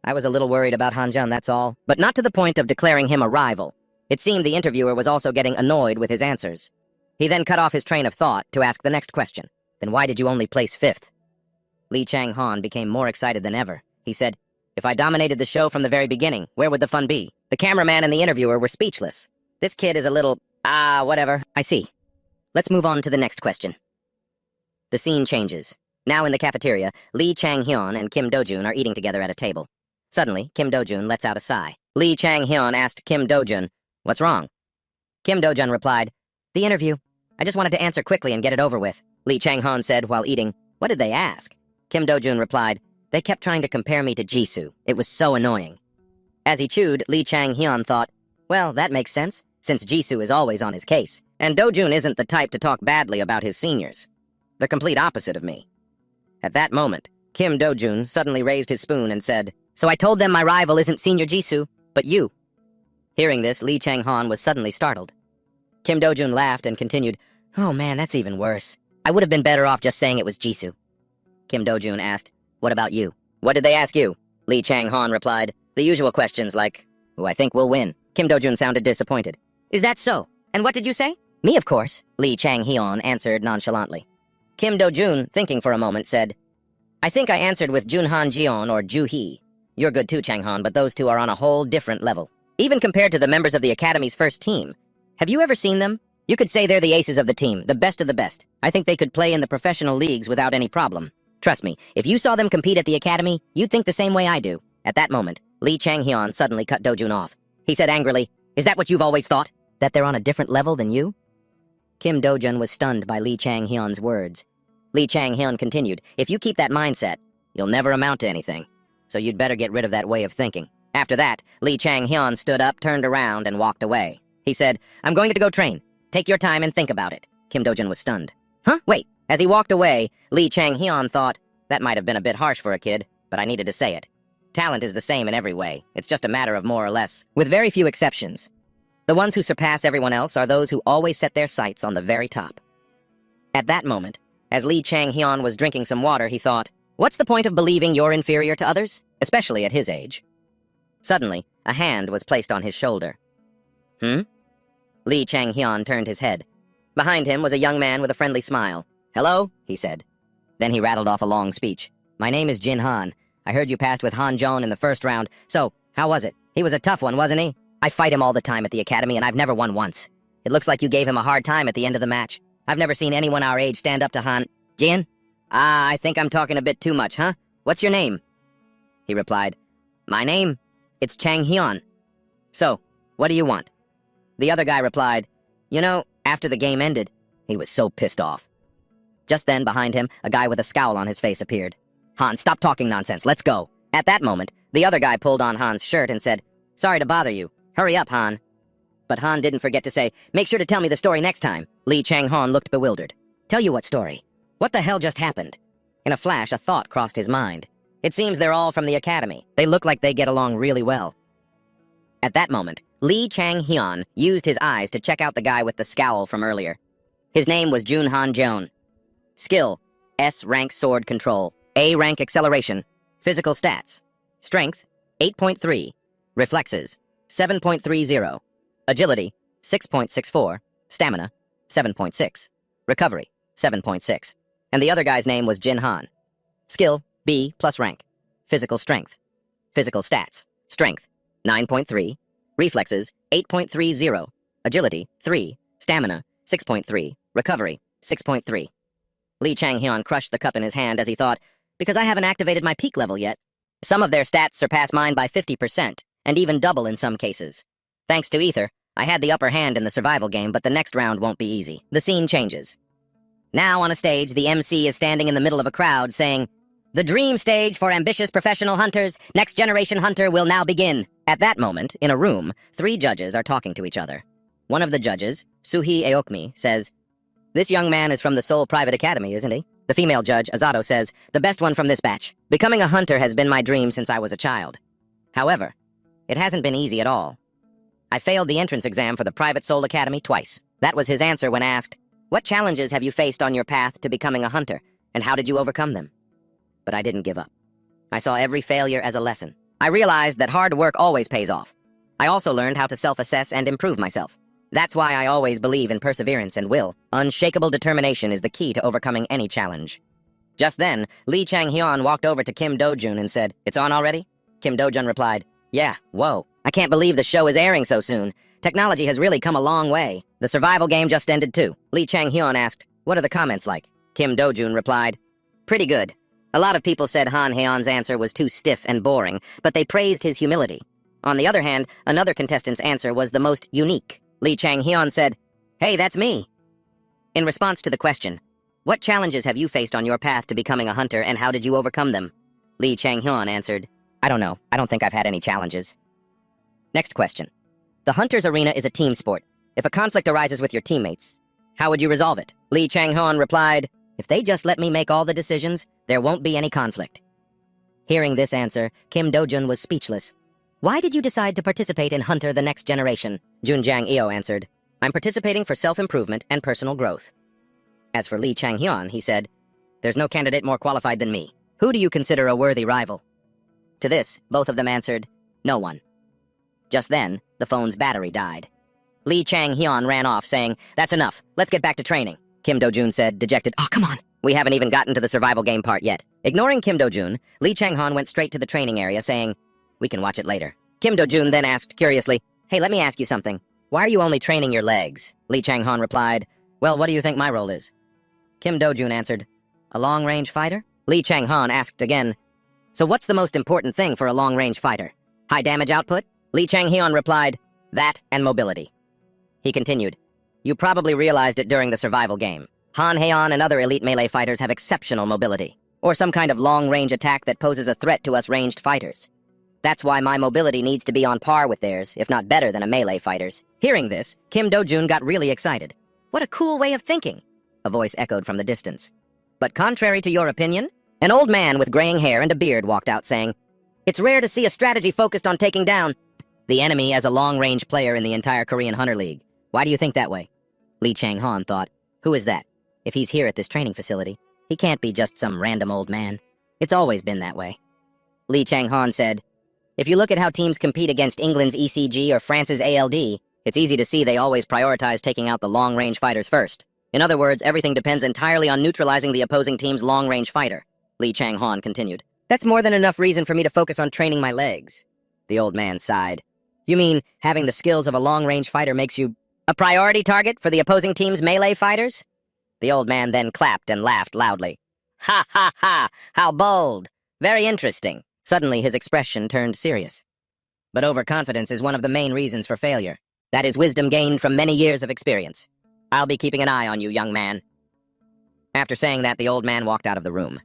"I was a little worried about Hanjun, that's all, but not to the point of declaring him a rival." It seemed the interviewer was also getting annoyed with his answers. He then cut off his train of thought to ask the next question. "Then why did you only place 5th?" Lee Chang-hyun became more excited than ever. He said, "If I dominated the show from the very beginning, where would the fun be?" The cameraman and the interviewer were speechless. "This kid is a little... whatever. I see. Let's move on to the next question." The scene changes. Now in the cafeteria, Lee Chang-hyun and Kim Do-jun are eating together at a table. Suddenly, Kim Do-jun lets out a sigh. Lee Chang-hyun asked Kim Do-jun, "What's wrong?" Kim Do-jun replied, "The interview. I just wanted to answer quickly and get it over with, Lee Chang-han said while eating. What did they ask? Kim Do-jun replied, they kept trying to compare me to Jisoo. It was so annoying. As he chewed, Lee Chang-hyun thought, well, that makes sense, since Jisoo is always on his case, and Do-jun isn't the type to talk badly about his seniors. The complete opposite of me. At that moment, Kim Do-jun suddenly raised his spoon and said, so I told them my rival isn't Senior Jisoo, but you. Hearing this, Lee Chang-han was suddenly startled. Kim Do-jun laughed and continued, oh man, that's even worse. I would have been better off just saying it was Jisoo. Kim Do-jun asked, what about you? What did they ask you? Lee Chang-han replied, the usual questions like, who I think will win. Kim Do-jun sounded disappointed. Is that so? And what did you say? Me, of course, Lee Chang-hyun answered nonchalantly. Kim Do-jun, thinking for a moment, said, I think I answered with Junhan Jeon or Ju-hee. You're good too, Chang-han, but those two are on a whole different level. Even compared to the members of the Academy's first team. Have you ever seen them? You could say they're the aces of the team, the best of the best. I think they could play in the professional leagues without any problem. Trust me, if you saw them compete at the Academy, you'd think the same way I do. At that moment, Lee Chang-hyun suddenly cut Do-jun off. He said angrily, is that what you've always thought? That they're on a different level than you? Kim Do-jun was stunned by Lee Chang-hyun's words. Lee Chang-hyun continued, if you keep that mindset, you'll never amount to anything. So you'd better get rid of that way of thinking. After that, Lee Chang-hyun stood up, turned around, and walked away. He said, I'm going to go train. Take your time and think about it. Kim Do-jun was stunned. Huh? Wait. As he walked away, Lee Chang-hyun thought, that might have been a bit harsh for a kid, but I needed to say it. Talent is the same in every way. It's just a matter of more or less, with very few exceptions. The ones who surpass everyone else are those who always set their sights on the very top. At that moment, as Lee Chang-hyun was drinking some water, he thought, what's the point of believing you're inferior to others, especially at his age? Suddenly, a hand was placed on his shoulder. Lee Chang-hyun turned his head. Behind him was a young man with a friendly smile. Hello, he said. Then he rattled off a long speech. My name is Jin Han. I heard you passed with Han Jong in the first round, so how was it? He was a tough one, wasn't he? I fight him all the time at the Academy, and I've never won once. It looks like you gave him a hard time at the end of the match. I've never seen anyone our age stand up to Han. Jin? I think I'm talking a bit too much, huh? What's your name? He replied, my name? It's Chang-hyun. So, what do you want? The other guy replied, you know, after the game ended, he was so pissed off. Just then, behind him, a guy with a scowl on his face appeared. Han, stop talking nonsense, let's go. At that moment, the other guy pulled on Han's shirt and said, sorry to bother you. Hurry up, Han. But Han didn't forget to say, make sure to tell me the story next time. Lee Chang-han looked bewildered. Tell you what story? What the hell just happened? In a flash, a thought crossed his mind. It seems they're all from the Academy. They look like they get along really well. At that moment, Lee Chang-hyun used his eyes to check out the guy with the scowl from earlier. His name was Junhan Jeon. Skill, S-rank sword control, A-rank acceleration, physical stats, strength, 8.3, reflexes, 7.30, agility, 6.64, stamina, 7.6, recovery, 7.6. And the other guy's name was Jin Han. Skill, B plus rank, physical strength, physical stats, strength, 9.3, reflexes, 8.30, agility, 3, stamina, 6.3, recovery, 6.3. Lee Chang-hyun crushed the cup in his hand as he thought, because I haven't activated my peak level yet. Some of their stats surpass mine by 50%, and even double in some cases. Thanks to Ether, I had the upper hand in the survival game, but the next round won't be easy. The scene changes. Now on a stage, the MC is standing in the middle of a crowd saying, the dream stage for ambitious professional hunters, next generation hunter will now begin. At that moment, in a room, 3 judges are talking to each other. One of the judges, Suhee Aokmi, says, this young man is from the Seoul Private Academy, isn't he? The female judge, Azato, says, the best one from this batch. Becoming a hunter has been my dream since I was a child. However, it hasn't been easy at all. I failed the entrance exam for the Private Seoul Academy twice. That was his answer when asked, what challenges have you faced on your path to becoming a hunter, and how did you overcome them? But I didn't give up. I saw every failure as a lesson. I realized that hard work always pays off. I also learned how to self-assess and improve myself. That's why I always believe in perseverance and will. Unshakable determination is the key to overcoming any challenge. Just then, Lee Chang-hyun walked over to Kim Do-jun and said, it's on already? Kim Do-jun replied, yeah, whoa. I can't believe the show is airing so soon. Technology has really come a long way. The survival game just ended too. Lee Chang-hyun asked, what are the comments like? Kim Do-jun replied, pretty good. A lot of people said Han Haeon's answer was too stiff and boring, but they praised his humility. On the other hand, another contestant's answer was the most unique. Lee Chang-hyun said, hey, that's me. In response to the question, what challenges have you faced on your path to becoming a hunter and how did you overcome them? Lee Chang-hyun answered, I don't know. I don't think I've had any challenges. Next question. The hunter's arena is a team sport. If a conflict arises with your teammates, how would you resolve it? Lee Chang-hyun replied, if they just let me make all the decisions, there won't be any conflict. Hearing this answer, Kim Do-jun was speechless. Why did you decide to participate in Hunter the Next Generation? Jun Jang-eo answered, I'm participating for self-improvement and personal growth. As for Lee Chang-hyun, he said, there's no candidate more qualified than me. Who do you consider a worthy rival? To this, both of them answered, no one. Just then, the phone's battery died. Lee Chang-hyun ran off, saying, that's enough. Let's get back to training. Kim Do-jun said, dejected, oh, come on. We haven't even gotten to the survival game part yet. Ignoring Kim Do-jun, Lee Chang-hyun went straight to the training area, saying, we can watch it later. Kim Do-jun then asked curiously, hey, let me ask you something. Why are you only training your legs? Lee Chang-hyun replied, well, what do you think my role is? Kim Do-jun answered, a long-range fighter? Lee Chang-hyun asked again, so what's the most important thing for a long-range fighter? High damage output? Lee Chang-hyun replied, that and mobility. He continued, you probably realized it during the survival game. Han Haeon and other elite melee fighters have exceptional mobility, or some kind of long-range attack that poses a threat to us ranged fighters. That's why my mobility needs to be on par with theirs, if not better than a melee fighter's. Hearing this, Kim Do-jun got really excited. What a cool way of thinking, a voice echoed from the distance. But contrary to your opinion, an old man with graying hair and a beard walked out saying, it's rare to see a strategy focused on taking down the enemy as a long-range player in the entire Korean Hunter League. Why do you think that way? Lee Chang-hyun thought, who is that? If he's here at this training facility, he can't be just some random old man. It's always been that way. Lee Chang-hyun said, if you look at how teams compete against England's ECG or France's ALD, it's easy to see they always prioritize taking out the long-range fighters first. In other words, everything depends entirely on neutralizing the opposing team's long-range fighter. Lee Chang-hyun continued. That's more than enough reason for me to focus on training my legs. The old man sighed. You mean having the skills of a long-range fighter makes you a priority target for the opposing team's melee fighters? The old man then clapped and laughed loudly. Ha ha ha! How bold! Very interesting. Suddenly his expression turned serious. But overconfidence is one of the main reasons for failure. That is wisdom gained from many years of experience. I'll be keeping an eye on you, young man. After saying that, the old man walked out of the room.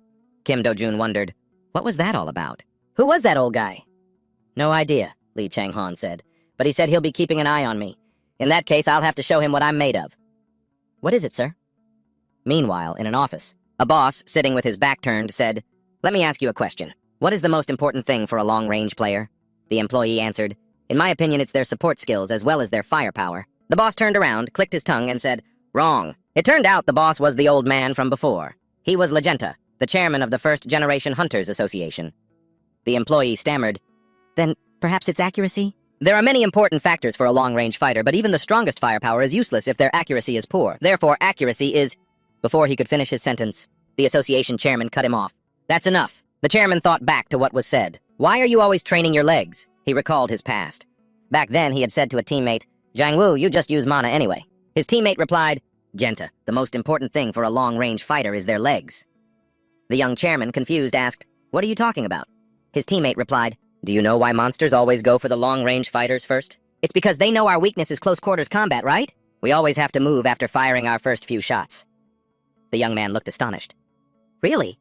Kim Do-jun wondered, what was that all about? Who was that old guy? No idea, Lee Chang-hyun said, but he said he'll be keeping an eye on me. In that case, I'll have to show him what I'm made of. What is it, sir? Meanwhile, in an office, a boss, sitting with his back turned, said, let me ask you a question. What is the most important thing for a long-range player? The employee answered, in my opinion, it's their support skills as well as their firepower. The boss turned around, clicked his tongue, and said, wrong. It turned out the boss was the old man from before. He was Legenta, the chairman of the First Generation Hunters Association. The employee stammered, then perhaps it's accuracy? There are many important factors for a long-range fighter, but even the strongest firepower is useless if their accuracy is poor. Therefore, accuracy is... Before he could finish his sentence, the association chairman cut him off. That's enough. The chairman thought back to what was said. Why are you always training your legs? He recalled his past. Back then, he had said to a teammate, Jang-woo, you just use mana anyway. His teammate replied, Genta, the most important thing for a long-range fighter is their legs. The young chairman, confused, asked, what are you talking about? His teammate replied, do you know why monsters always go for the long-range fighters first? It's because they know our weakness is close-quarters combat, right? We always have to move after firing our first few shots. The young man looked astonished. Really?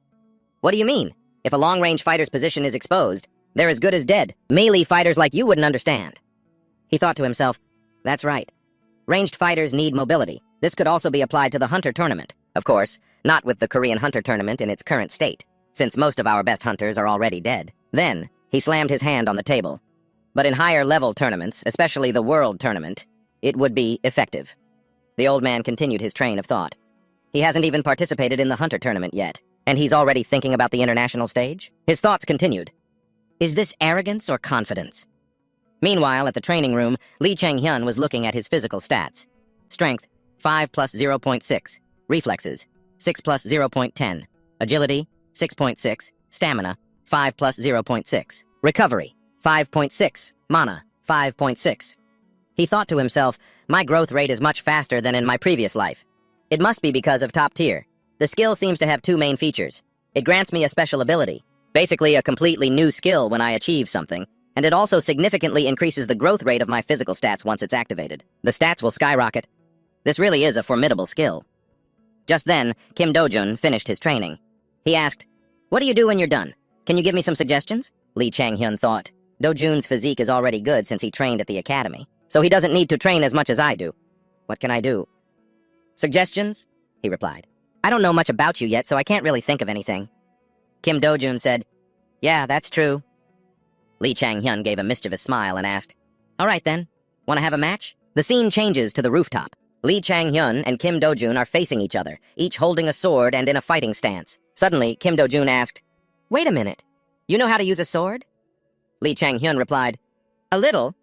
What do you mean? If a long-range fighter's position is exposed, they're as good as dead. Melee fighters like you wouldn't understand. He thought to himself, that's right. Ranged fighters need mobility. This could also be applied to the Hunter Tournament. Of course, not with the Korean Hunter Tournament in its current state, since most of our best hunters are already dead. Then, he slammed his hand on the table. But in higher-level tournaments, especially the World Tournament, it would be effective. The old man continued his train of thought. He hasn't even participated in the Hunter Tournament yet, and he's already thinking about the international stage? His thoughts continued. Is this arrogance or confidence? Meanwhile, at the training room, Lee Chang-hyun was looking at his physical stats. Strength, 5 plus 0.6. Reflexes, 6 plus 0.10. Agility, 6.6. Stamina, 5 plus 0.6. Recovery, 5.6. Mana, 5.6. He thought to himself, my growth rate is much faster than in my previous life. It must be because of top tier. The skill seems to have two main features. It grants me a special ability, basically a completely new skill when I achieve something, and it also significantly increases the growth rate of my physical stats once it's activated. The stats will skyrocket. This really is a formidable skill. Just then, Kim Do-jun finished his training. He asked, "What do you do when you're done? Can you give me some suggestions?" Lee Chang-hyun thought. Do-jun's physique is already good since he trained at the academy, so he doesn't need to train as much as I do. What can I do? Suggestions? He replied. I don't know much about you yet, so I can't really think of anything. Kim Do-jun said, "Yeah, that's true." Lee Chang-hyun gave a mischievous smile and asked, "All right then, want to have a match?" The scene changes to the rooftop. Lee Chang-hyun and Kim Do-jun are facing each other, each holding a sword and in a fighting stance. Suddenly, Kim Do-jun asked, "Wait a minute, you know how to use a sword?" Lee Chang-hyun replied, "A little."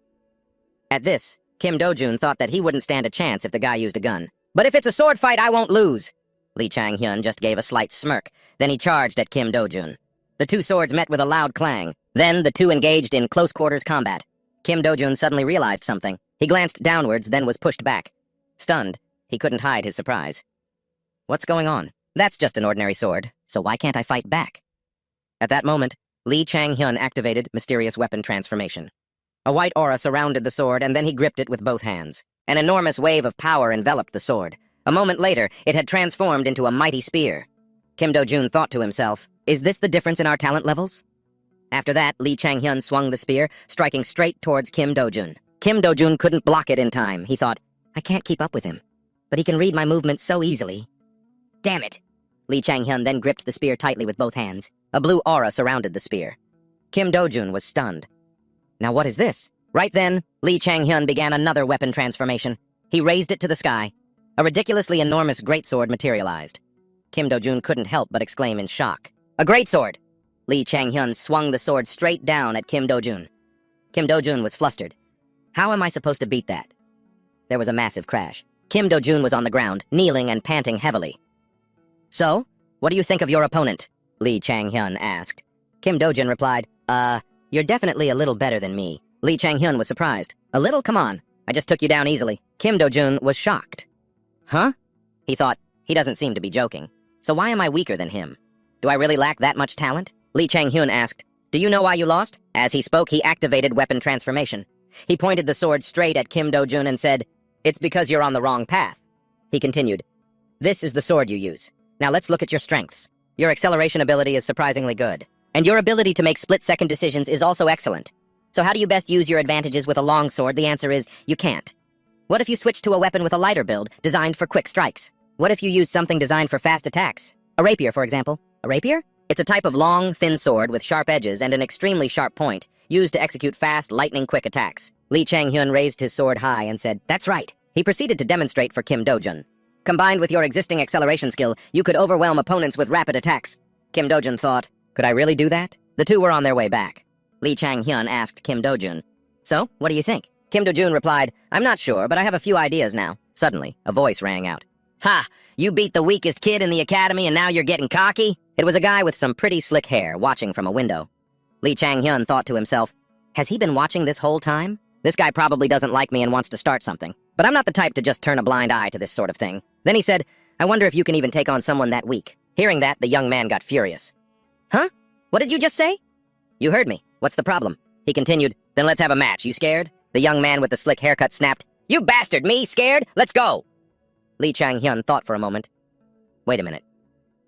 At this, Kim Do-jun thought that he wouldn't stand a chance if the guy used a gun. "But if it's a sword fight, I won't lose." Lee Chang-hyun just gave a slight smirk. Then he charged at Kim Do-jun. The two swords met with a loud clang. Then the two engaged in close-quarters combat. Kim Do-jun suddenly realized something. He glanced downwards, then was pushed back. Stunned, he couldn't hide his surprise. What's going on? That's just an ordinary sword, so why can't I fight back? At that moment, Lee Chang-hyun activated mysterious weapon transformation. A white aura surrounded the sword, and then he gripped it with both hands. An enormous wave of power enveloped the sword. A moment later, it had transformed into a mighty spear. Kim Do-jun thought to himself, "Is this the difference in our talent levels?" After that, Lee Chang-hyun swung the spear, striking straight towards Kim Do-jun. Kim Do-jun couldn't block it in time. He thought, I can't keep up with him, but he can read my movements so easily. Damn it! Lee Chang-hyun then gripped the spear tightly with both hands. A blue aura surrounded the spear. Kim Do-jun was stunned. Now what is this? Right then, Lee Chang-hyun began another weapon transformation. He raised it to the sky. A ridiculously enormous greatsword materialized. Kim Do-jun couldn't help but exclaim in shock. A greatsword! Lee Chang-hyun swung the sword straight down at Kim Do-jun. Kim Do-jun was flustered. How am I supposed to beat that? There was a massive crash. Kim Do-jun was on the ground, kneeling and panting heavily. So, what do you think of your opponent? Lee Chang-hyun asked. Kim Do-jun replied, you're definitely a little better than me. Lee Chang-hyun was surprised. A little? Come on. I just took you down easily. Kim Do-jun was shocked. Huh? He thought, he doesn't seem to be joking. So why am I weaker than him? Do I really lack that much talent? Lee Chang-hyun asked, do you know why you lost? As he spoke, he activated weapon transformation. He pointed the sword straight at Kim Do-jun and said, it's because you're on the wrong path. He continued, this is the sword you use. Now let's look at your strengths. Your acceleration ability is surprisingly good. And your ability to make split-second decisions is also excellent. So how do you best use your advantages with a long sword? The answer is, you can't. What if you switch to a weapon with a lighter build, designed for quick strikes? What if you use something designed for fast attacks? A rapier, for example. A rapier? It's a type of long, thin sword with sharp edges and an extremely sharp point, used to execute fast, lightning-quick attacks. Lee Chang-hyun raised his sword high and said, that's right. He proceeded to demonstrate for Kim Do-jun. Combined with your existing acceleration skill, you could overwhelm opponents with rapid attacks. Kim Do-jun thought, could I really do that? The two were on their way back. Lee Chang-hyun asked Kim Do-jun, so, what do you think? Kim Do-jun replied, I'm not sure, but I have a few ideas now. Suddenly, a voice rang out. Ha! You beat the weakest kid in the academy and now you're getting cocky? It was a guy with some pretty slick hair watching from a window. Lee Chang-hyun thought to himself, has he been watching this whole time? This guy probably doesn't like me and wants to start something. But I'm not the type to just turn a blind eye to this sort of thing. Then he said, I wonder if you can even take on someone that weak. Hearing that, the young man got furious. Huh? What did you just say? You heard me. What's the problem? He continued, then let's have a match. You scared? The young man with the slick haircut snapped, you bastard! Me? Scared? Let's go! Lee Chang-hyun thought for a moment. Wait a minute.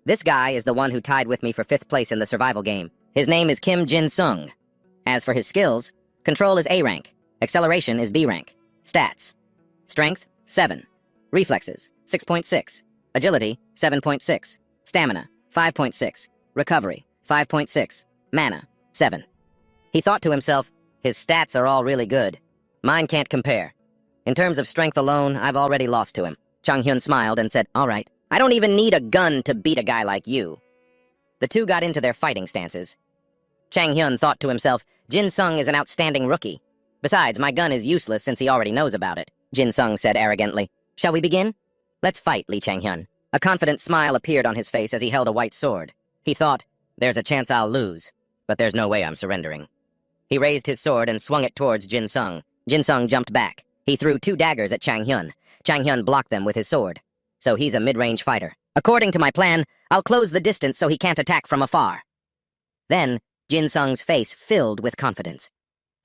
This guy is the one who tied with me for 5th place in the survival game. His name is Kim Jin-sung. As for his skills, control is A rank. Acceleration is B rank. Stats. Strength, 7. Reflexes, 6.6. Agility, 7.6. Stamina, 5.6. Recovery, 5.6. Mana, 7. He thought to himself, his stats are all really good. Mine can't compare. In terms of strength alone, I've already lost to him. Chang-hyun smiled and said, all right, I don't even need a gun to beat a guy like you. The two got into their fighting stances. Chang-hyun thought to himself, Jin-sung is an outstanding rookie. Besides, my gun is useless since he already knows about it. Jin-sung said arrogantly, shall we begin? Let's fight, Lee Chang-hyun. A confident smile appeared on his face as he held a white sword. He thought, there's a chance I'll lose, but there's no way I'm surrendering. He raised his sword and swung it towards Jin-sung. Jin-sung jumped back. He threw 2 daggers at Chang-hyun. Chang-hyun blocked them with his sword. So he's a mid-range fighter. According to my plan, I'll close the distance so he can't attack from afar. Then, Jin-sung's face filled with confidence.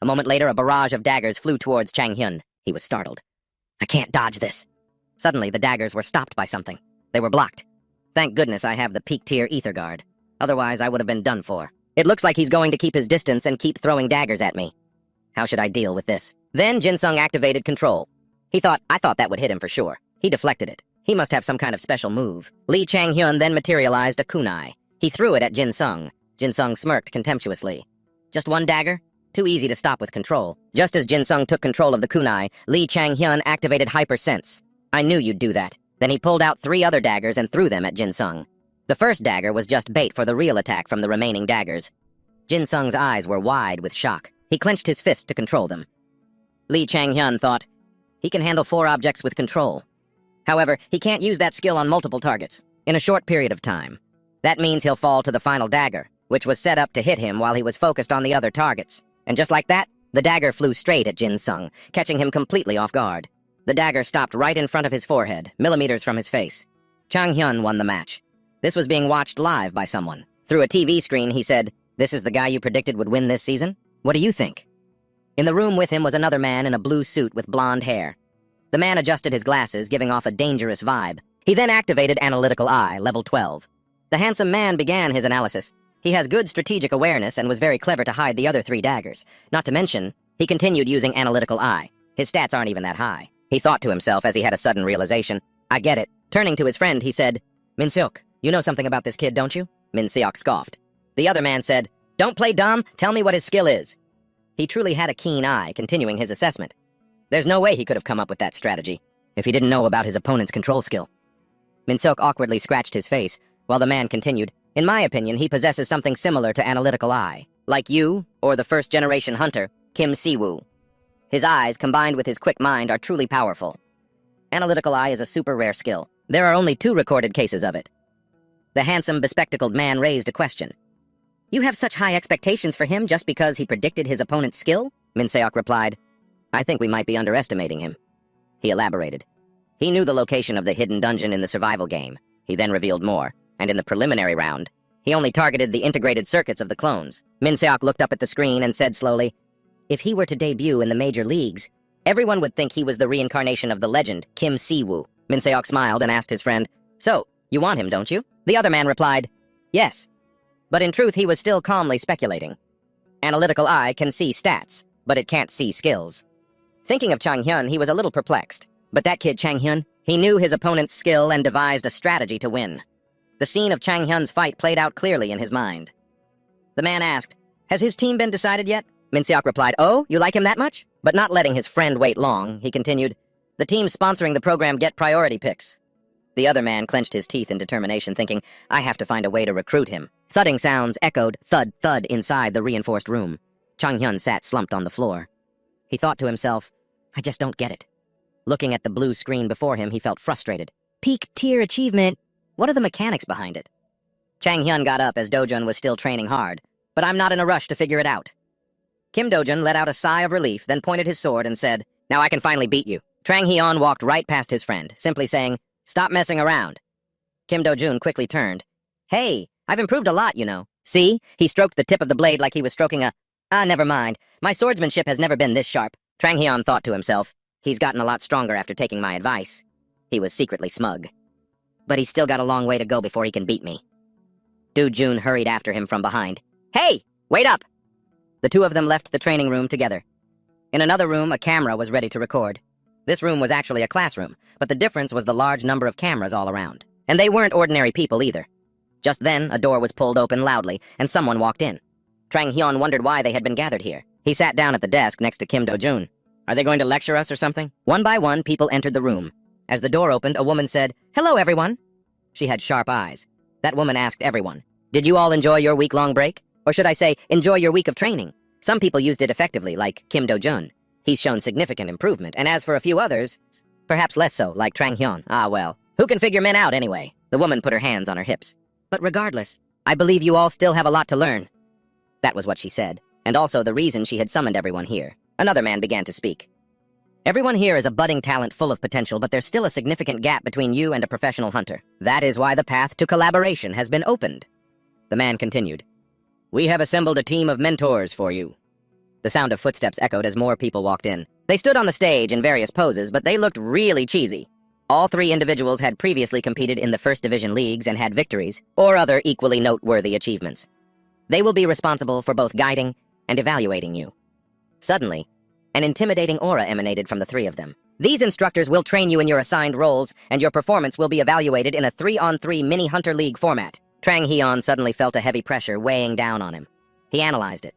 A moment later, a barrage of daggers flew towards Chang-hyun. He was startled. I can't dodge this. Suddenly, the daggers were stopped by something. They were blocked. Thank goodness I have the peak tier ether guard. Otherwise, I would have been done for. It looks like he's going to keep his distance and keep throwing daggers at me. How should I deal with this? Then Jin-sung activated control. I thought that would hit him for sure. He deflected it. He must have some kind of special move. Lee Chang-hyun then materialized a kunai. He threw it at Jin-sung. Jin-sung smirked contemptuously. Just one dagger? Too easy to stop with control. Just as Jin-sung took control of the kunai, Lee Chang-hyun activated Hyper Sense. I knew you'd do that. Then he pulled out 3 other daggers and threw them at Jin-sung. The first dagger was just bait for the real attack from the remaining daggers. Jin-sung's eyes were wide with shock. He clenched his fist to control them. Lee Chang-hyun thought, he can handle 4 objects with control. However, he can't use that skill on multiple targets, in a short period of time. That means he'll fall to the final dagger, which was set up to hit him while he was focused on the other targets. And just like that, the dagger flew straight at Jin-sung, catching him completely off guard. The dagger stopped right in front of his forehead, millimeters from his face. Chang-hyun won the match. This was being watched live by someone. Through a TV screen, he said, "This is the guy you predicted would win this season? What do you think?" In the room with him was another man in a blue suit with blonde hair. The man adjusted his glasses, giving off a dangerous vibe. He then activated Analytical Eye, level 12. The handsome man began his analysis. He has good strategic awareness and was very clever to hide the other 3 daggers. Not to mention, he continued using Analytical Eye. His stats aren't even that high. He thought to himself as he had a sudden realization. I get it. Turning to his friend, he said, Min-seok, you know something about this kid, don't you? Min-seok scoffed. The other man said, don't play dumb, tell me what his skill is. He truly had a keen eye, continuing his assessment. There's no way he could have come up with that strategy, if he didn't know about his opponent's control skill. Min-seok awkwardly scratched his face, while the man continued, in my opinion, he possesses something similar to Analytical Eye, like you, or the first-generation hunter, Kim Si-woo. His eyes, combined with his quick mind, are truly powerful. Analytical Eye is a super rare skill. There are only 2 recorded cases of it. The handsome, bespectacled man raised a question. You have such high expectations for him just because he predicted his opponent's skill? Min-seok replied, I think we might be underestimating him. He elaborated. He knew the location of the hidden dungeon in the survival game. He then revealed more, and in the preliminary round, he only targeted the integrated circuits of the clones. Min-seok looked up at the screen and said slowly, if he were to debut in the major leagues, everyone would think he was the reincarnation of the legend, Kim Si-woo. Min-seok smiled and asked his friend, so, you want him, don't you? The other man replied, yes. But in truth, he was still calmly speculating. Analytical Eye can see stats, but it can't see skills. Thinking of Chang-hyun, he was a little perplexed. But that kid Chang-hyun, he knew his opponent's skill and devised a strategy to win. The scene of Chang-hyun's fight played out clearly in his mind. The man asked, has his team been decided yet? Min-seok replied, oh, you like him that much? But not letting his friend wait long, he continued, the team sponsoring the program get priority picks. The other man clenched his teeth in determination, thinking, I have to find a way to recruit him. Thudding sounds echoed thud, thud inside the reinforced room. Chang-hyun sat slumped on the floor. He thought to himself, I just don't get it. Looking at the blue screen before him, he felt frustrated. Peak tier achievement. What are the mechanics behind it? Chang-hyun got up as Dojun was still training hard, but I'm not in a rush to figure it out. Kim Dojun let out a sigh of relief, then pointed his sword and said, now I can finally beat you. Trang Hyeon walked right past his friend, simply saying, stop messing around. Kim Do-jun quickly turned. Hey, I've improved a lot, you know. See? He stroked the tip of the blade like he was stroking never mind. My swordsmanship has never been this sharp. Trang Hyeon thought to himself. He's gotten a lot stronger after taking my advice. He was secretly smug. But he's still got a long way to go before he can beat me. Do-jun hurried after him from behind. Hey! Wait up! The 2 of them left the training room together. In another room, a camera was ready to record. This room was actually a classroom, but the difference was the large number of cameras all around. And they weren't ordinary people either. Just then, a door was pulled open loudly, and someone walked in. Trang Hyeon wondered why they had been gathered here. He sat down at the desk next to Kim Do-jun. Are they going to lecture us or something? One by one, people entered the room. As the door opened, a woman said, hello, everyone. She had sharp eyes. That woman asked everyone, did you all enjoy your week-long break? Or should I say, enjoy your week of training? Some people used it effectively, like Kim Do-jun. He's shown significant improvement, and as for a few others, perhaps less so, like Trang Hyeon. Ah, well, who can figure men out anyway? The woman put her hands on her hips. But regardless, I believe you all still have a lot to learn. That was what she said, and also the reason she had summoned everyone here. Another man began to speak. Everyone here is a budding talent full of potential, but there's still a significant gap between you and a professional hunter. That is why the path to collaboration has been opened. The man continued. We have assembled a team of mentors for you. The sound of footsteps echoed as more people walked in. They stood on the stage in various poses, but they looked really cheesy. All three individuals had previously competed in the First Division leagues and had victories, or other equally noteworthy achievements. They will be responsible for both guiding and evaluating you. Suddenly, an intimidating aura emanated from the three of them. These instructors will train you in your assigned roles, and your performance will be evaluated in a 3-on-3 mini-hunter league format. Trang Hyun suddenly felt a heavy pressure weighing down on him. He analyzed it.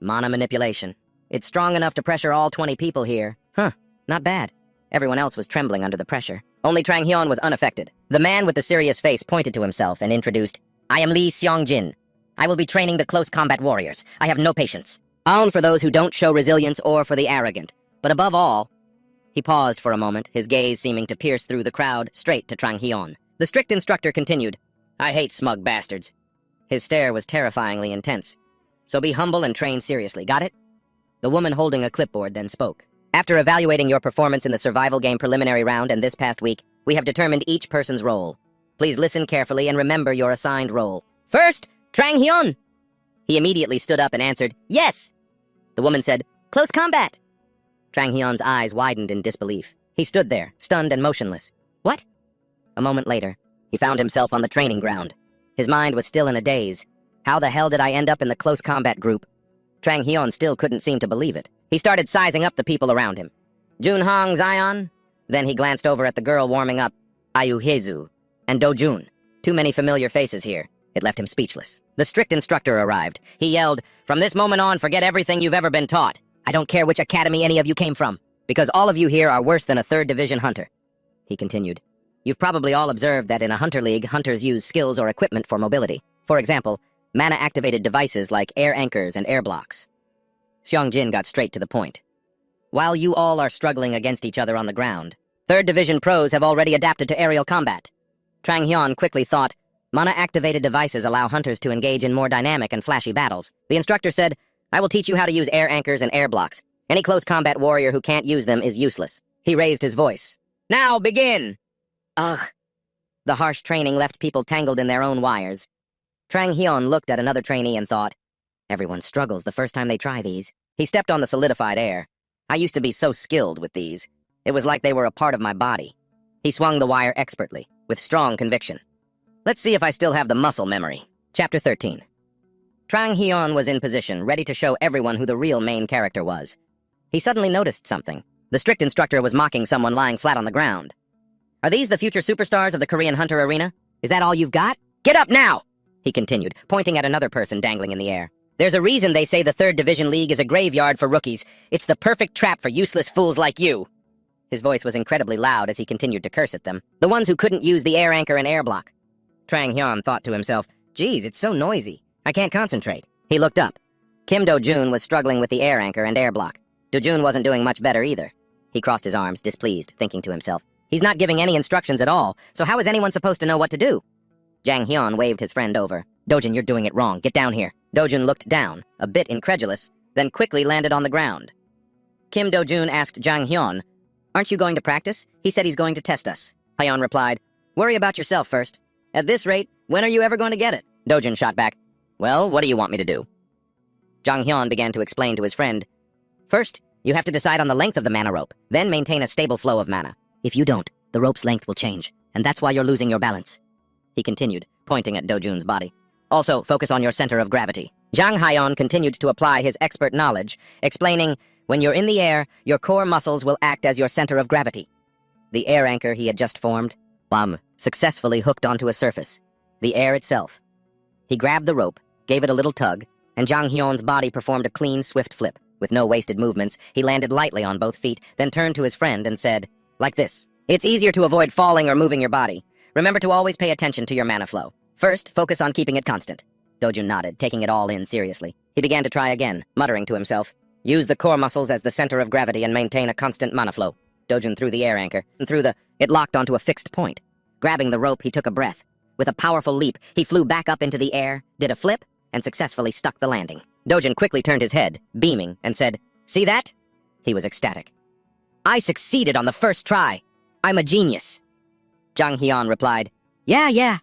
Mana manipulation. It's strong enough to pressure all 20 people here. Huh, not bad. Everyone else was trembling under the pressure. Only Trang Hyun was unaffected. The man with the serious face pointed to himself and introduced, "I am Lee Seong-jin. I will be training the close combat warriors. I have no patience. I'll for those who don't show resilience or for the arrogant. But above all..." He paused for a moment, his gaze seeming to pierce through the crowd, straight to Trang Hyun. The strict instructor continued, "I hate smug bastards." His stare was terrifyingly intense. "So be humble and train seriously, got it?" The woman holding a clipboard then spoke. "After evaluating your performance in the survival game preliminary round and this past week, we have determined each person's role. Please listen carefully and remember your assigned role. First, Trang Hyun!" He immediately stood up and answered, "Yes!" The woman said, "Close combat!" Trang Hyun's eyes widened in disbelief. He stood there, stunned and motionless. What? A moment later, he found himself on the training ground. His mind was still in a daze. How the hell did I end up in the close combat group? Trang Hyun still couldn't seem to believe it. He started sizing up the people around him. Junhong Zion? Then he glanced over at the girl warming up, Ayu Hezu, and Do-jun. Too many familiar faces here. It left him speechless. The strict instructor arrived. He yelled, "From this moment on, forget everything you've ever been taught. I don't care which academy any of you came from, because all of you here are worse than a 3rd Division hunter." He continued, "You've probably all observed that in a hunter league, hunters use skills or equipment for mobility. For example, mana-activated devices like air anchors and air blocks." Seong-jin got straight to the point. "While you all are struggling against each other on the ground, 3rd Division pros have already adapted to aerial combat." Trang Hyun quickly thought, mana-activated devices allow hunters to engage in more dynamic and flashy battles. The instructor said, "I will teach you how to use air anchors and air blocks. Any close combat warrior who can't use them is useless." He raised his voice. "Now begin!" Ugh. The harsh training left people tangled in their own wires. Trang Hyun looked at another trainee and thought, "Everyone struggles the first time they try these." He stepped on the solidified air. "I used to be so skilled with these. It was like they were a part of my body." He swung the wire expertly, with strong conviction. Let's see if I still have the muscle memory. Chapter 13. Trang Hyun was in position, ready to show everyone who the real main character was. He suddenly noticed something. The strict instructor was mocking someone lying flat on the ground. "Are these the future superstars of the Korean Hunter Arena? Is that all you've got? Get up now!" He continued, pointing at another person dangling in the air. "There's a reason they say the 3rd Division League is a graveyard for rookies. It's the perfect trap for useless fools like you." His voice was incredibly loud as he continued to curse at them. The ones who couldn't use the air anchor and air block. Trang Hyun thought to himself, "Geez, it's so noisy. I can't concentrate." He looked up. Kim Do-jun was struggling with the air anchor and air block. Do-jun wasn't doing much better either. He crossed his arms, displeased, thinking to himself, "He's not giving any instructions at all, so how is anyone supposed to know what to do?" Jang Hyun waved his friend over. "Do-jun, you're doing it wrong. Get down here." Do-jun looked down, a bit incredulous, then quickly landed on the ground. Kim Do-jun asked Jang Hyun, "Aren't you going to practice? He said he's going to test us." Hyun replied, "Worry about yourself first. At this rate, when are you ever going to get it?" Do-jun shot back, "Well, what do you want me to do?" Jang Hyun began to explain to his friend, "First, you have to decide on the length of the mana rope, then maintain a stable flow of mana. If you don't, the rope's length will change, and that's why you're losing your balance." He continued, pointing at Do-jun's body. "Also, focus on your center of gravity." Jang Hyun continued to apply his expert knowledge, explaining, "When you're in the air, your core muscles will act as your center of gravity." The air anchor he had just formed, successfully hooked onto a surface, the air itself. He grabbed the rope, gave it a little tug, and Jang Hyun's body performed a clean, swift flip. With no wasted movements, he landed lightly on both feet, then turned to his friend and said, "Like this. It's easier to avoid falling or moving your body. Remember to always pay attention to your mana flow. First, focus on keeping it constant." Do-jun nodded, taking it all in seriously. He began to try again, muttering to himself, "Use the core muscles as the center of gravity and maintain a constant mana flow." Do-jun threw the air anchor, and it locked onto a fixed point. Grabbing the rope, he took a breath. With a powerful leap, he flew back up into the air, did a flip, and successfully stuck the landing. Do-jun quickly turned his head, beaming, and said, "See that?" He was ecstatic. "I succeeded on the first try. I'm a genius." Jang Hyun replied, Yeah.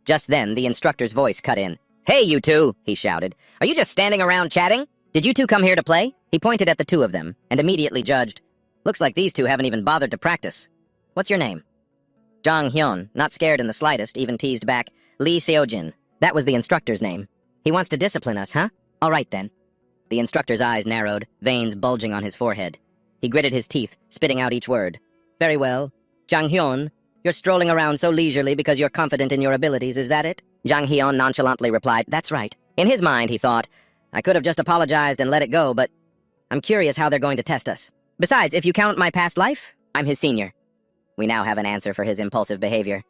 Just then, the instructor's voice cut in. "Hey, you two," he shouted. "Are you just standing around chatting? Did you two come here to play?" He pointed at the two of them, and immediately judged, "Looks like these two haven't even bothered to practice. What's your name?" Jang Hyun, not scared in the slightest, even teased back, Lee Seojin. That was the instructor's name. He wants to discipline us, huh? All right, then. The instructor's eyes narrowed, veins bulging on his forehead. He gritted his teeth, spitting out each word. Very well. Jang Hyun, you're strolling around so leisurely because you're confident in your abilities, is that it? Jang Hyun nonchalantly replied, That's right. In his mind, he thought, I could have just apologized and let it go, but I'm curious how they're going to test us. Besides, if you count my past life, I'm his senior. We now have an answer for his impulsive behavior.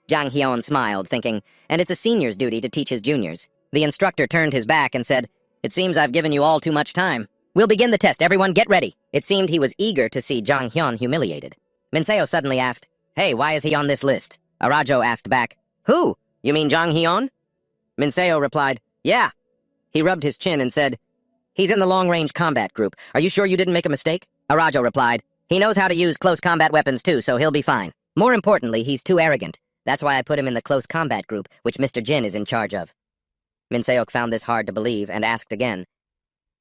Jang Hyun smiled, thinking, and it's a senior's duty to teach his juniors. The instructor turned his back and said, It seems I've given you all too much time. We'll begin the test. Everyone get ready. It seemed he was eager to see Jang Hyun humiliated. Minseo suddenly asked, Hey, why is he on this list? Arajo asked back, Who? You mean Jang Hyun? Minseo replied, Yeah. He rubbed his chin and said, He's in the long-range combat group. Are you sure you didn't make a mistake? Arajo replied, He knows how to use close combat weapons too, so he'll be fine. More importantly, he's too arrogant. That's why I put him in the close combat group, which Mr. Jin is in charge of. Minseok found this hard to believe and asked again,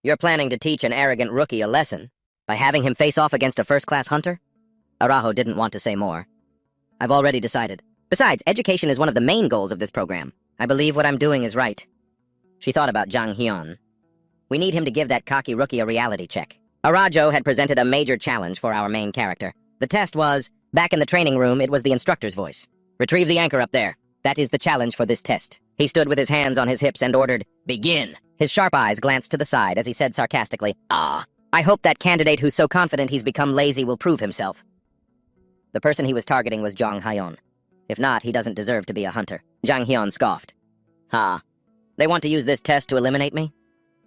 You're planning to teach an arrogant rookie a lesson by having him face off against a first-class hunter? Arajo didn't want to say more. I've already decided. Besides, education is one of the main goals of this program. I believe what I'm doing is right. She thought about Jang Hyun. We need him to give that cocky rookie a reality check. Arajo had presented a major challenge for our main character. The test was, back in the training room, it was the instructor's voice. Retrieve the anchor up there. That is the challenge for this test. He stood with his hands on his hips and ordered, Begin. His sharp eyes glanced to the side as he said sarcastically, I hope that candidate who's so confident he's become lazy will prove himself. The person he was targeting was Jang Hyun. If not, he doesn't deserve to be a hunter. Jang Hyun scoffed. They want to use this test to eliminate me?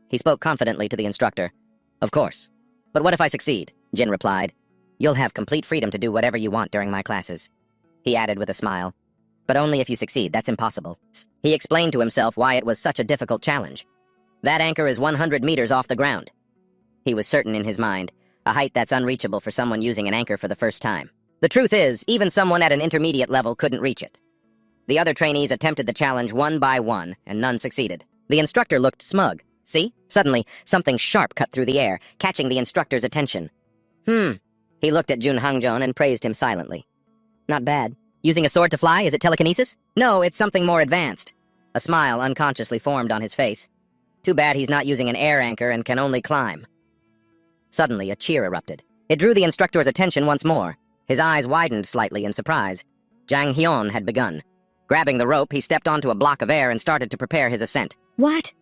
He spoke confidently to the instructor. Of course. But what if I succeed? Jin replied. You'll have complete freedom to do whatever you want during my classes. He added with a smile. But only if you succeed, that's impossible. He explained to himself why it was such a difficult challenge. That anchor is 100 meters off the ground. He was certain in his mind, a height that's unreachable for someone using an anchor for the first time. The truth is, even someone at an intermediate level couldn't reach it. The other trainees attempted the challenge one by one, and none succeeded. The instructor looked smug. See? Suddenly, something sharp cut through the air, catching the instructor's attention. He looked at Jun Hangjeon and praised him silently. Not bad. Using a sword to fly, is it telekinesis? No, it's something more advanced. A smile unconsciously formed on his face. Too bad he's not using an air anchor and can only climb. Suddenly, a cheer erupted. It drew the instructor's attention once more. His eyes widened slightly in surprise. Jang Hyun had begun. Grabbing the rope, he stepped onto a block of air and started to prepare his ascent. What?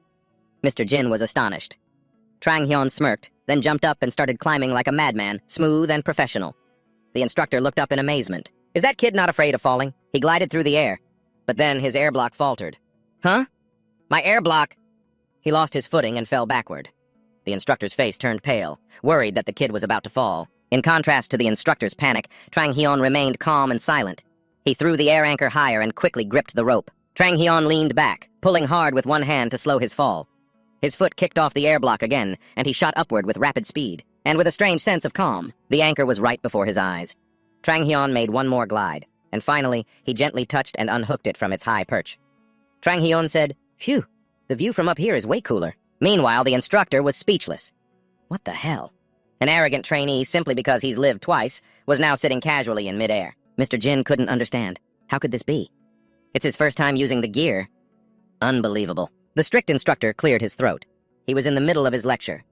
Mr. Jin was astonished. Trang Hyun smirked, then jumped up and started climbing like a madman, smooth and professional. The instructor looked up in amazement. Is that kid not afraid of falling? He glided through the air. But then his air block faltered. Huh? My air block! He lost his footing and fell backward. The instructor's face turned pale, worried that the kid was about to fall. In contrast to the instructor's panic, Trang Hyun remained calm and silent. He threw the air anchor higher and quickly gripped the rope. Trang Hyun leaned back, pulling hard with one hand to slow his fall. His foot kicked off the air block again, and he shot upward with rapid speed. And with a strange sense of calm, the anchor was right before his eyes. Trang Hyun made one more glide, and finally, he gently touched and unhooked it from its high perch. Trang Hyun said, Phew, the view from up here is way cooler. Meanwhile, the instructor was speechless. What the hell? An arrogant trainee, simply because he's lived twice, was now sitting casually in midair. Mr. Jin couldn't understand. How could this be? It's his first time using the gear. Unbelievable. The strict instructor cleared his throat. He was in the middle of his lecture.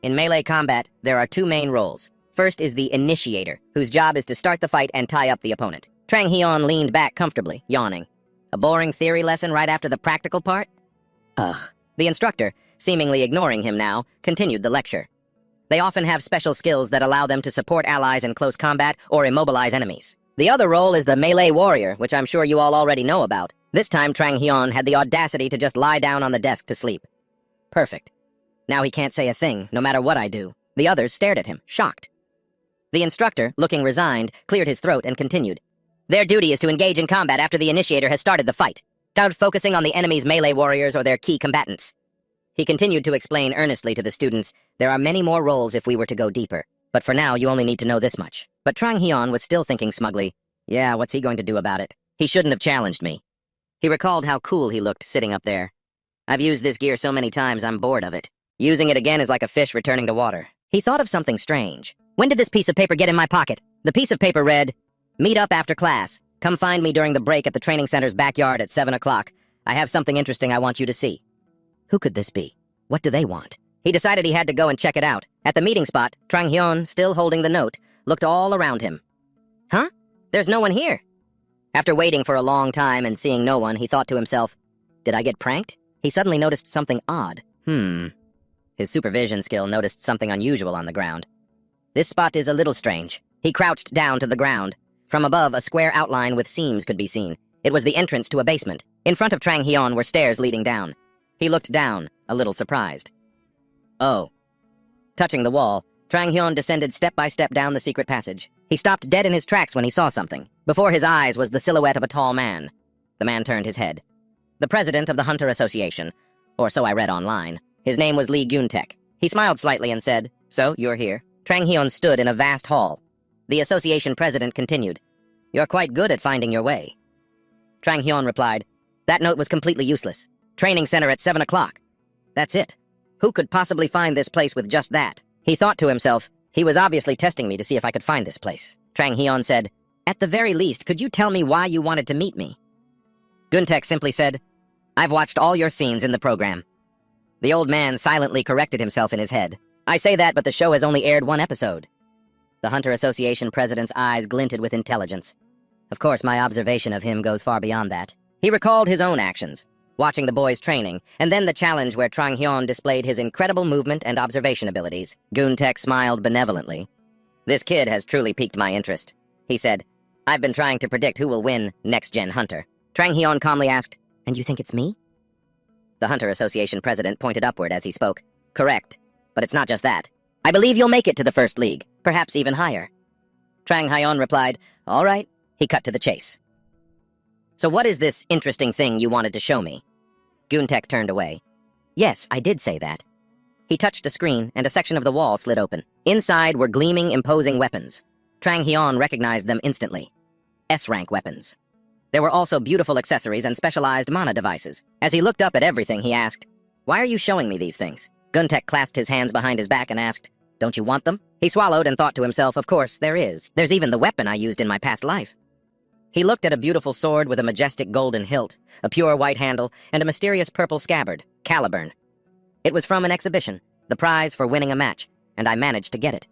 In melee combat, there are two main roles. First is the initiator, whose job is to start the fight and tie up the opponent. Trang Hyun leaned back comfortably, yawning. A boring theory lesson right after the practical part? Ugh. The instructor, seemingly ignoring him now, continued the lecture. They often have special skills that allow them to support allies in close combat or immobilize enemies. The other role is the melee warrior, which I'm sure you all already know about. This time, Trang Hyun had the audacity to just lie down on the desk to sleep. Perfect. Now he can't say a thing, no matter what I do. The others stared at him, shocked. The instructor, looking resigned, cleared his throat and continued. Their duty is to engage in combat after the initiator has started the fight, without focusing on the enemy's melee warriors or their key combatants. He continued to explain earnestly to the students, there are many more roles if we were to go deeper, but for now you only need to know this much. But Trang Hyun was still thinking smugly, yeah, what's he going to do about it? He shouldn't have challenged me. He recalled how cool he looked sitting up there. I've used this gear so many times I'm bored of it. Using it again is like a fish returning to water. He thought of something strange. When did this piece of paper get in my pocket? The piece of paper read, Meet up after class. Come find me during the break at the training center's backyard at 7 o'clock. I have something interesting I want you to see. Who could this be? What do they want? He decided he had to go and check it out. At the meeting spot, Trang Hyun, still holding the note, looked all around him. Huh? There's no one here. After waiting for a long time and seeing no one, he thought to himself, did I get pranked? He suddenly noticed something odd. His supervision skill noticed something unusual on the ground. This spot is a little strange. He crouched down to the ground. From above, a square outline with seams could be seen. It was the entrance to a basement. In front of Trang Hyun were stairs leading down. He looked down, a little surprised. Oh. Touching the wall, Trang Hyun descended step by step down the secret passage. He stopped dead in his tracks when he saw something. Before his eyes was the silhouette of a tall man. The man turned his head. The president of the Hunter Association, or so I read online. His name was Lee Guntek. He smiled slightly and said, "So, you're here." Trang Hyun stood in a vast hall. The association president continued, "You're quite good at finding your way." Trang Hyun replied, "That note was completely useless. Training center at 7 o'clock. That's it. Who could possibly find this place with just that?" He thought to himself, he was obviously testing me to see if I could find this place. Trang Hyun said, "At the very least, could you tell me why you wanted to meet me?" Guntek simply said, "I've watched all your scenes in the program." The old man silently corrected himself in his head. "I say that, but the show has only aired one episode." The Hunter Association president's eyes glinted with intelligence. Of course, my observation of him goes far beyond that. He recalled his own actions, watching the boys' training, and then the challenge where Trang Hyun displayed his incredible movement and observation abilities. Guntek smiled benevolently. "This kid has truly piqued my interest," he said. "I've been trying to predict who will win Next-Gen Hunter." Trang Hyun calmly asked, "And you think it's me?" The Hunter Association president pointed upward as he spoke. "Correct. But it's not just that. I believe you'll make it to the first league, perhaps even higher." Trang Hyun replied, "All right." He cut to the chase. "So what is this interesting thing you wanted to show me?" Guntek turned away. "Yes, I did say that." He touched a screen, and a section of the wall slid open. Inside were gleaming, imposing weapons. Trang Hyun recognized them instantly. S-rank weapons. There were also beautiful accessories and specialized mana devices. As he looked up at everything, he asked, "Why are you showing me these things?" Guntek clasped his hands behind his back and asked, "Don't you want them?" He swallowed and thought to himself, "Of course, there is. There's even the weapon I used in my past life." He looked at a beautiful sword with a majestic golden hilt, a pure white handle, and a mysterious purple scabbard, Caliburn. It was from an exhibition, the prize for winning a match, and I managed to get it.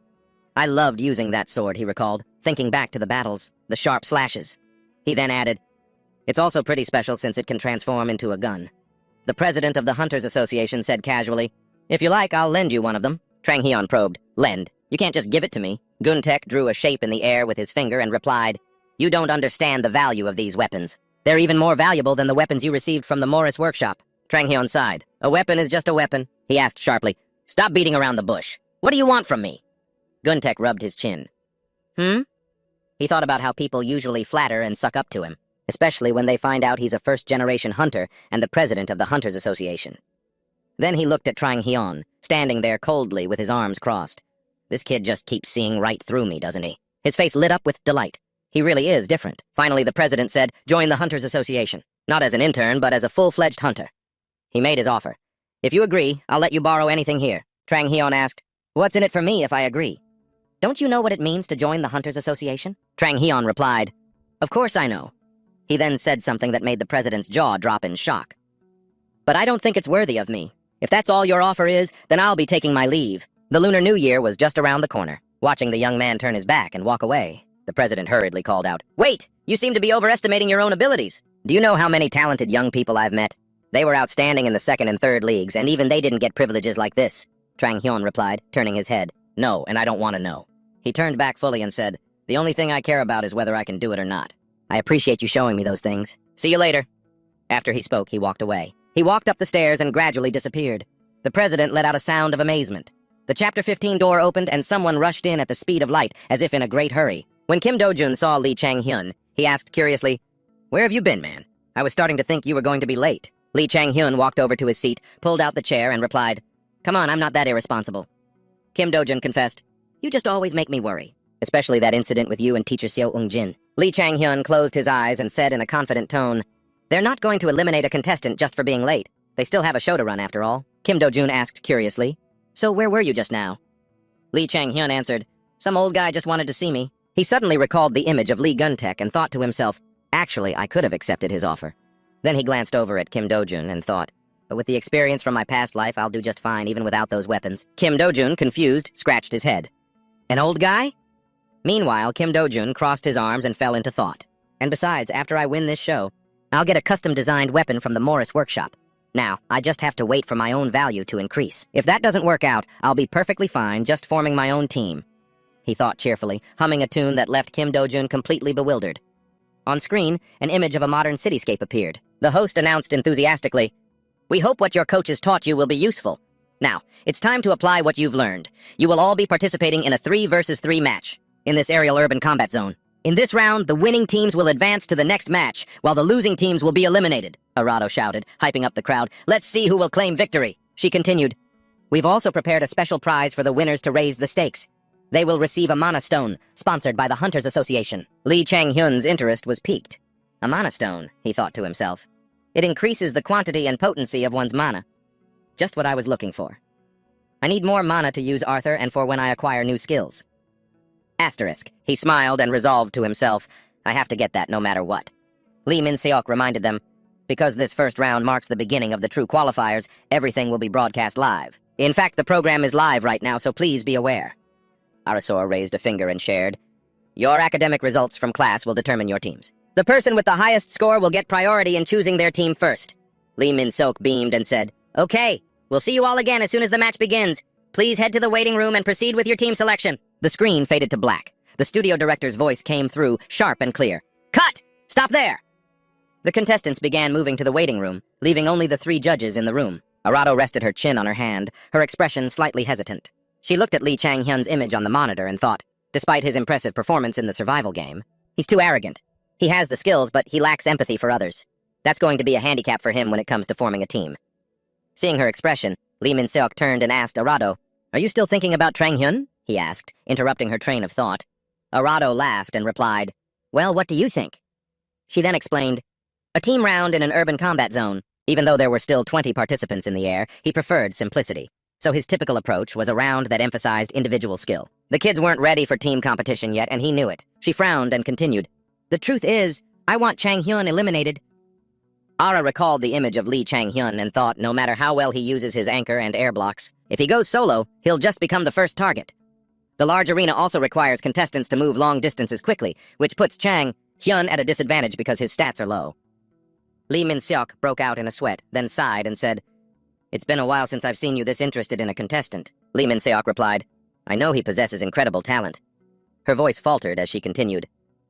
I loved using that sword, he recalled, thinking back to the battles, the sharp slashes. He then added, "It's also pretty special since it can transform into a gun." The president of the Hunters Association said casually, "If you like, I'll lend you one of them." Trang Hyun probed, "Lend? You can't just give it to me." Guntek drew a shape in the air with his finger and replied, "You don't understand the value of these weapons. They're even more valuable than the weapons you received from the Morris workshop." Trang Hyun sighed. "A weapon is just a weapon," he asked sharply. "Stop beating around the bush. What do you want from me?" Guntek rubbed his chin. He thought about how people usually flatter and suck up to him, especially when they find out he's a first-generation hunter and the president of the Hunters Association. Then he looked at Trang Hyun, standing there coldly with his arms crossed. This kid just keeps seeing right through me, doesn't he? His face lit up with delight. He really is different. Finally, the president said, "Join the Hunters Association. Not as an intern, but as a full-fledged hunter." He made his offer. "If you agree, I'll let you borrow anything here." Trang Hyun asked, "What's in it for me if I agree?" "Don't you know what it means to join the Hunters Association?" Trang Hyun replied, "Of course I know." He then said something that made the president's jaw drop in shock. "But I don't think it's worthy of me. If that's all your offer is, then I'll be taking my leave." The Lunar New Year was just around the corner. Watching the young man turn his back and walk away, the president hurriedly called out, "Wait! You seem to be overestimating your own abilities. Do you know how many talented young people I've met? They were outstanding in the second and third leagues, and even they didn't get privileges like this." Trang Hyun replied, turning his head. "No, and I don't want to know." He turned back fully and said, "The only thing I care about is whether I can do it or not. I appreciate you showing me those things. See you later." After he spoke, he walked away. He walked up the stairs and gradually disappeared. The president let out a sound of amazement. The Chapter 15 door opened and someone rushed in at the speed of light, as if in a great hurry. When Kim Do-jun saw Lee Chang-hyun, he asked curiously, "Where have you been, man? I was starting to think you were going to be late." Lee Chang-hyun walked over to his seat, pulled out the chair, and replied, "Come on, I'm not that irresponsible." Kim Do-jun confessed, "You just always make me worry, especially that incident with you and teacher Seo Eung-jin." Lee Chang-hyun closed his eyes and said in a confident tone, "They're not going to eliminate a contestant just for being late. They still have a show to run after all." Kim Do-jun asked curiously, "So where were you just now?" Lee Chang-hyun answered, "Some old guy just wanted to see me. He suddenly recalled the image of Lee Guntek and thought to himself, actually, I could have accepted his offer. Then he glanced over at Kim Do-jun and thought, but with the experience from my past life, I'll do just fine even without those weapons. Kim Do-jun, confused, scratched his head. An old guy? Meanwhile, Kim Do-jun crossed his arms and fell into thought. And besides, after I win this show, I'll get a custom-designed weapon from the Morris workshop. Now, I just have to wait for my own value to increase. If that doesn't work out, I'll be perfectly fine just forming my own team. He thought cheerfully, humming a tune that left Kim Do-jun completely bewildered. On screen, an image of a modern cityscape appeared. The host announced enthusiastically, "We hope what your coaches taught you will be useful. Now, it's time to apply what you've learned. You will all be participating in a 3 versus 3 match in this aerial urban combat zone. In this round, the winning teams will advance to the next match, while the losing teams will be eliminated," Arado shouted, hyping up the crowd. "Let's see who will claim victory." She continued, "We've also prepared a special prize for the winners to raise the stakes. They will receive a mana stone, sponsored by the Hunters Association." Lee Chang-hyun's interest was piqued. A mana stone, he thought to himself. It increases the quantity and potency of one's mana. Just what I was looking for. I need more mana to use Arthur and for when I acquire new skills. Asterisk. He smiled and resolved to himself, I have to get that no matter what. Lee Min-seok reminded them, because this first round marks the beginning of the true qualifiers, everything will be broadcast live. In fact, the program is live right now, so please be aware. Arasor raised a finger and shared, "Your academic results from class will determine your teams. The person with the highest score will get priority in choosing their team first." Lee Min-seok beamed and said, "Okay, we'll see you all again as soon as the match begins. Please head to the waiting room and proceed with your team selection." The screen faded to black. The studio director's voice came through, sharp and clear. "Cut! Stop there!" The contestants began moving to the waiting room, leaving only the 3 judges in the room. Arado rested her chin on her hand, her expression slightly hesitant. She looked at Lee Chang-hyun's image on the monitor and thought, despite his impressive performance in the survival game, he's too arrogant. He has the skills, but he lacks empathy for others. That's going to be a handicap for him when it comes to forming a team. Seeing her expression, Lee Min-seok turned and asked Arado, "Are you still thinking about Chang-hyun?" he asked, interrupting her train of thought. Arado laughed and replied, "Well, what do you think?" She then explained, "A team round in an urban combat zone. Even though there were still 20 participants in the air, he preferred simplicity. So his typical approach was a round that emphasized individual skill. The kids weren't ready for team competition yet, and he knew it." She frowned and continued, "The truth is, I want Chang-hyun eliminated." Ara recalled the image of Lee Chang-hyun and thought no matter how well he uses his anchor and air blocks, if he goes solo, he'll just become the first target. The large arena also requires contestants to move long distances quickly, which puts Chang-hyun at a disadvantage because his stats are low. Lee Min-seok broke out in a sweat, then sighed and said, "It's been a while since I've seen you this interested in a contestant." Lee Min-seok replied, "I know he possesses incredible talent." Her voice faltered as she continued,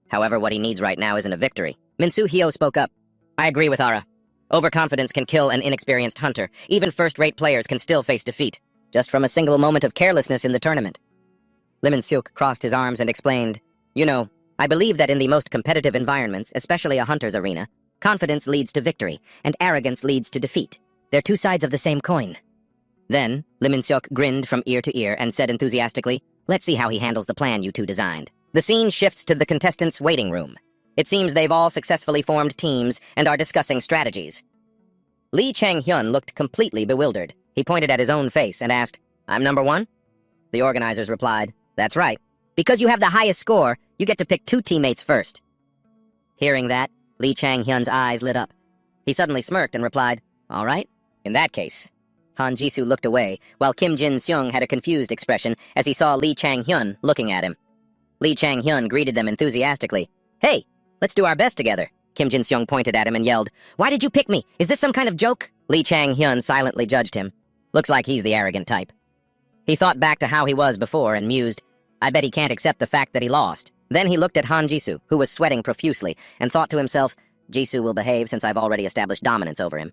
"However, what he needs right now isn't a victory." Min-soo Hyo spoke up, "I agree with Ara. Overconfidence can kill an inexperienced hunter. Even first-rate players can still face defeat, just from a single moment of carelessness in the tournament." Lee Min-seok crossed his arms and explained, "You know, I believe that in the most competitive environments, especially a hunter's arena, confidence leads to victory, and arrogance leads to defeat. They're 2 sides of the same coin." Then, Lee Min-seok grinned from ear to ear and said enthusiastically, "Let's see how he handles the plan you 2 designed." The scene shifts to the contestants' waiting room. It seems they've all successfully formed teams and are discussing strategies. Lee Chang-hyun looked completely bewildered. He pointed at his own face and asked, "I'm number 1? The organizers replied, "That's right. Because you have the highest score, you get to pick 2 teammates first." Hearing that, Lee Chang-hyun's eyes lit up. He suddenly smirked and replied, "All right, in that case." Han Jisoo looked away, while Kim Jin-seung had a confused expression as he saw Lee Chang-hyun looking at him. Lee Chang-hyun greeted them enthusiastically. "Hey, let's do our best together." Kim Jin-seung pointed at him and yelled, "Why did you pick me? Is this some kind of joke?" Lee Chang-hyun silently judged him. Looks like he's the arrogant type. He thought back to how he was before and mused, I bet he can't accept the fact that he lost. Then he looked at Han Jisoo, who was sweating profusely, and thought to himself, Jisoo will behave since I've already established dominance over him.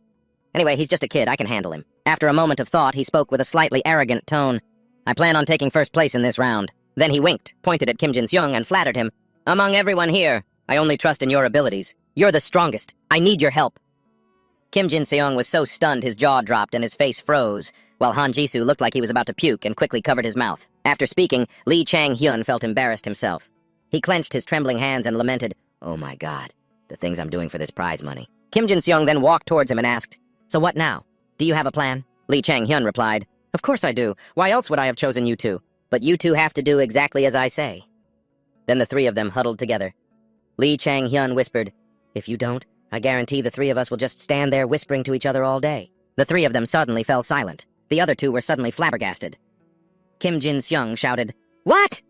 Anyway, he's just a kid, I can handle him. After a moment of thought, he spoke with a slightly arrogant tone. I plan on taking first place in this round. Then he winked, pointed at Kim Jin-seung, and flattered him. Among everyone here, I only trust in your abilities. You're the strongest. I need your help. Kim Jin-seung was so stunned his jaw dropped and his face froze, while Han Jisoo looked like he was about to puke and quickly covered his mouth. After speaking, Lee Chang-hyun felt embarrassed himself. He clenched his trembling hands and lamented, Oh my God, the things I'm doing for this prize money. Kim Jin-seung then walked towards him and asked, So what now? Do you have a plan? Lee Chang-hyun replied, Of course I do. Why else would I have chosen you two? But you two have to do exactly as I say. Then the three of them huddled together. Lee Chang-hyun whispered, "If you don't, I guarantee the three of us will just stand there whispering to each other all day." The three of them suddenly fell silent. The other two were suddenly flabbergasted. Kim Jin-seung shouted, "What?"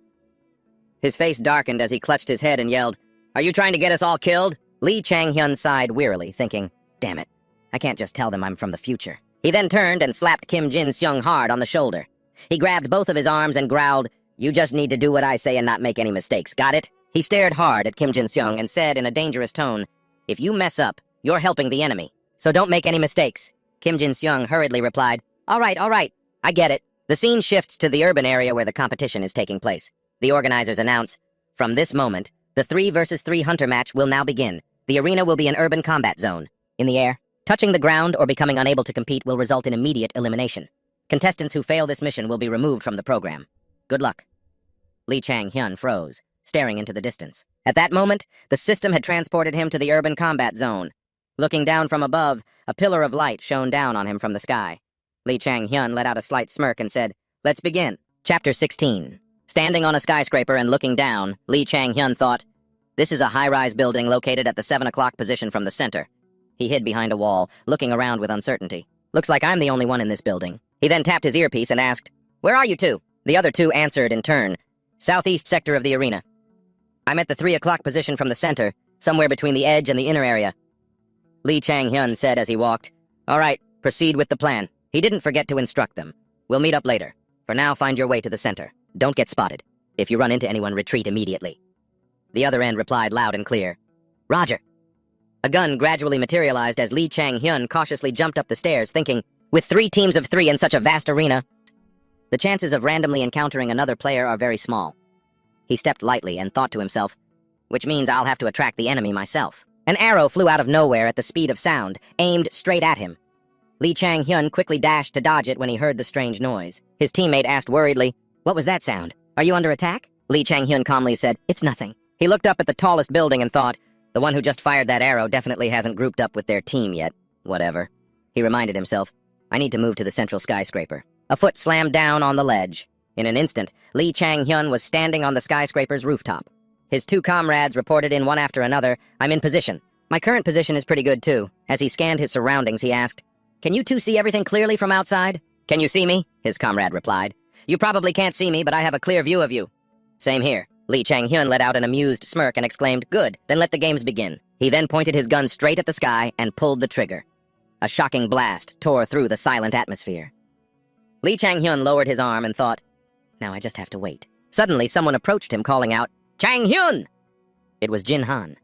His face darkened as he clutched his head and yelled, "Are you trying to get us all killed?" Lee Chang-hyun sighed wearily, thinking, "Damn it, I can't just tell them I'm from the future." He then turned and slapped Kim Jin-seung hard on the shoulder. He grabbed both of his arms and growled, "You just need to do what I say and not make any mistakes, got it?" He stared hard at Kim Jin-seung and said in a dangerous tone, "If you mess up, you're helping the enemy, so don't make any mistakes." Kim Jin-seung hurriedly replied, all right, I get it." The scene shifts to the urban area where the competition is taking place. The organizers announce, "From this moment, the 3 versus 3 hunter match will now begin. The arena will be an urban combat zone. In the air, touching the ground or becoming unable to compete will result in immediate elimination. Contestants who fail this mission will be removed from the program. Good luck." Lee Chang-hyun froze, staring into the distance. At that moment, the system had transported him to the urban combat zone. Looking down from above, a pillar of light shone down on him from the sky. Lee Chang-hyun let out a slight smirk and said, "Let's begin." Chapter 16. Standing on a skyscraper and looking down, Lee Chang-hyun thought, "This is a high-rise building located at the 7 o'clock position from the center." He hid behind a wall, looking around with uncertainty. "Looks like I'm the only one in this building." He then tapped his earpiece and asked, "Where are you two?" The other two answered in turn, "Southeast sector of the arena." "I'm at the 3 o'clock position from the center, somewhere between the edge and the inner area." Lee Chang-hyun said as he walked, "All right, proceed with the plan." He didn't forget to instruct them. "We'll meet up later. For now, find your way to the center. Don't get spotted. If you run into anyone, retreat immediately." The other end replied loud and clear, "Roger." A gun gradually materialized as Lee Chang-hyun cautiously jumped up the stairs, thinking, with 3 teams of 3 in such a vast arena, the chances of randomly encountering another player are very small. He stepped lightly and thought to himself, which means I'll have to attract the enemy myself. An arrow flew out of nowhere at the speed of sound, aimed straight at him. Lee Chang-hyun quickly dashed to dodge it when he heard the strange noise. His teammate asked worriedly, "What was that sound? Are you under attack?" Lee Chang-hyun calmly said, "It's nothing." He looked up at the tallest building and thought, the one who just fired that arrow definitely hasn't grouped up with their team yet. Whatever. He reminded himself, I need to move to the central skyscraper. A foot slammed down on the ledge. In an instant, Lee Chang-hyun was standing on the skyscraper's rooftop. His 2 comrades reported in one after another, "I'm in position." "My current position is pretty good too." As he scanned his surroundings, he asked, "Can you two see everything clearly from outside?" "Can you see me?" his comrade replied. "You probably can't see me, but I have a clear view of you." "Same here." Lee Chang-hyun let out an amused smirk and exclaimed, "Good, then let the games begin." He then pointed his gun straight at the sky and pulled the trigger. A shocking blast tore through the silent atmosphere. Lee Chang-hyun lowered his arm and thought, now I just have to wait. Suddenly, someone approached him, calling out, "Chang-hyun!" It was Jin Han.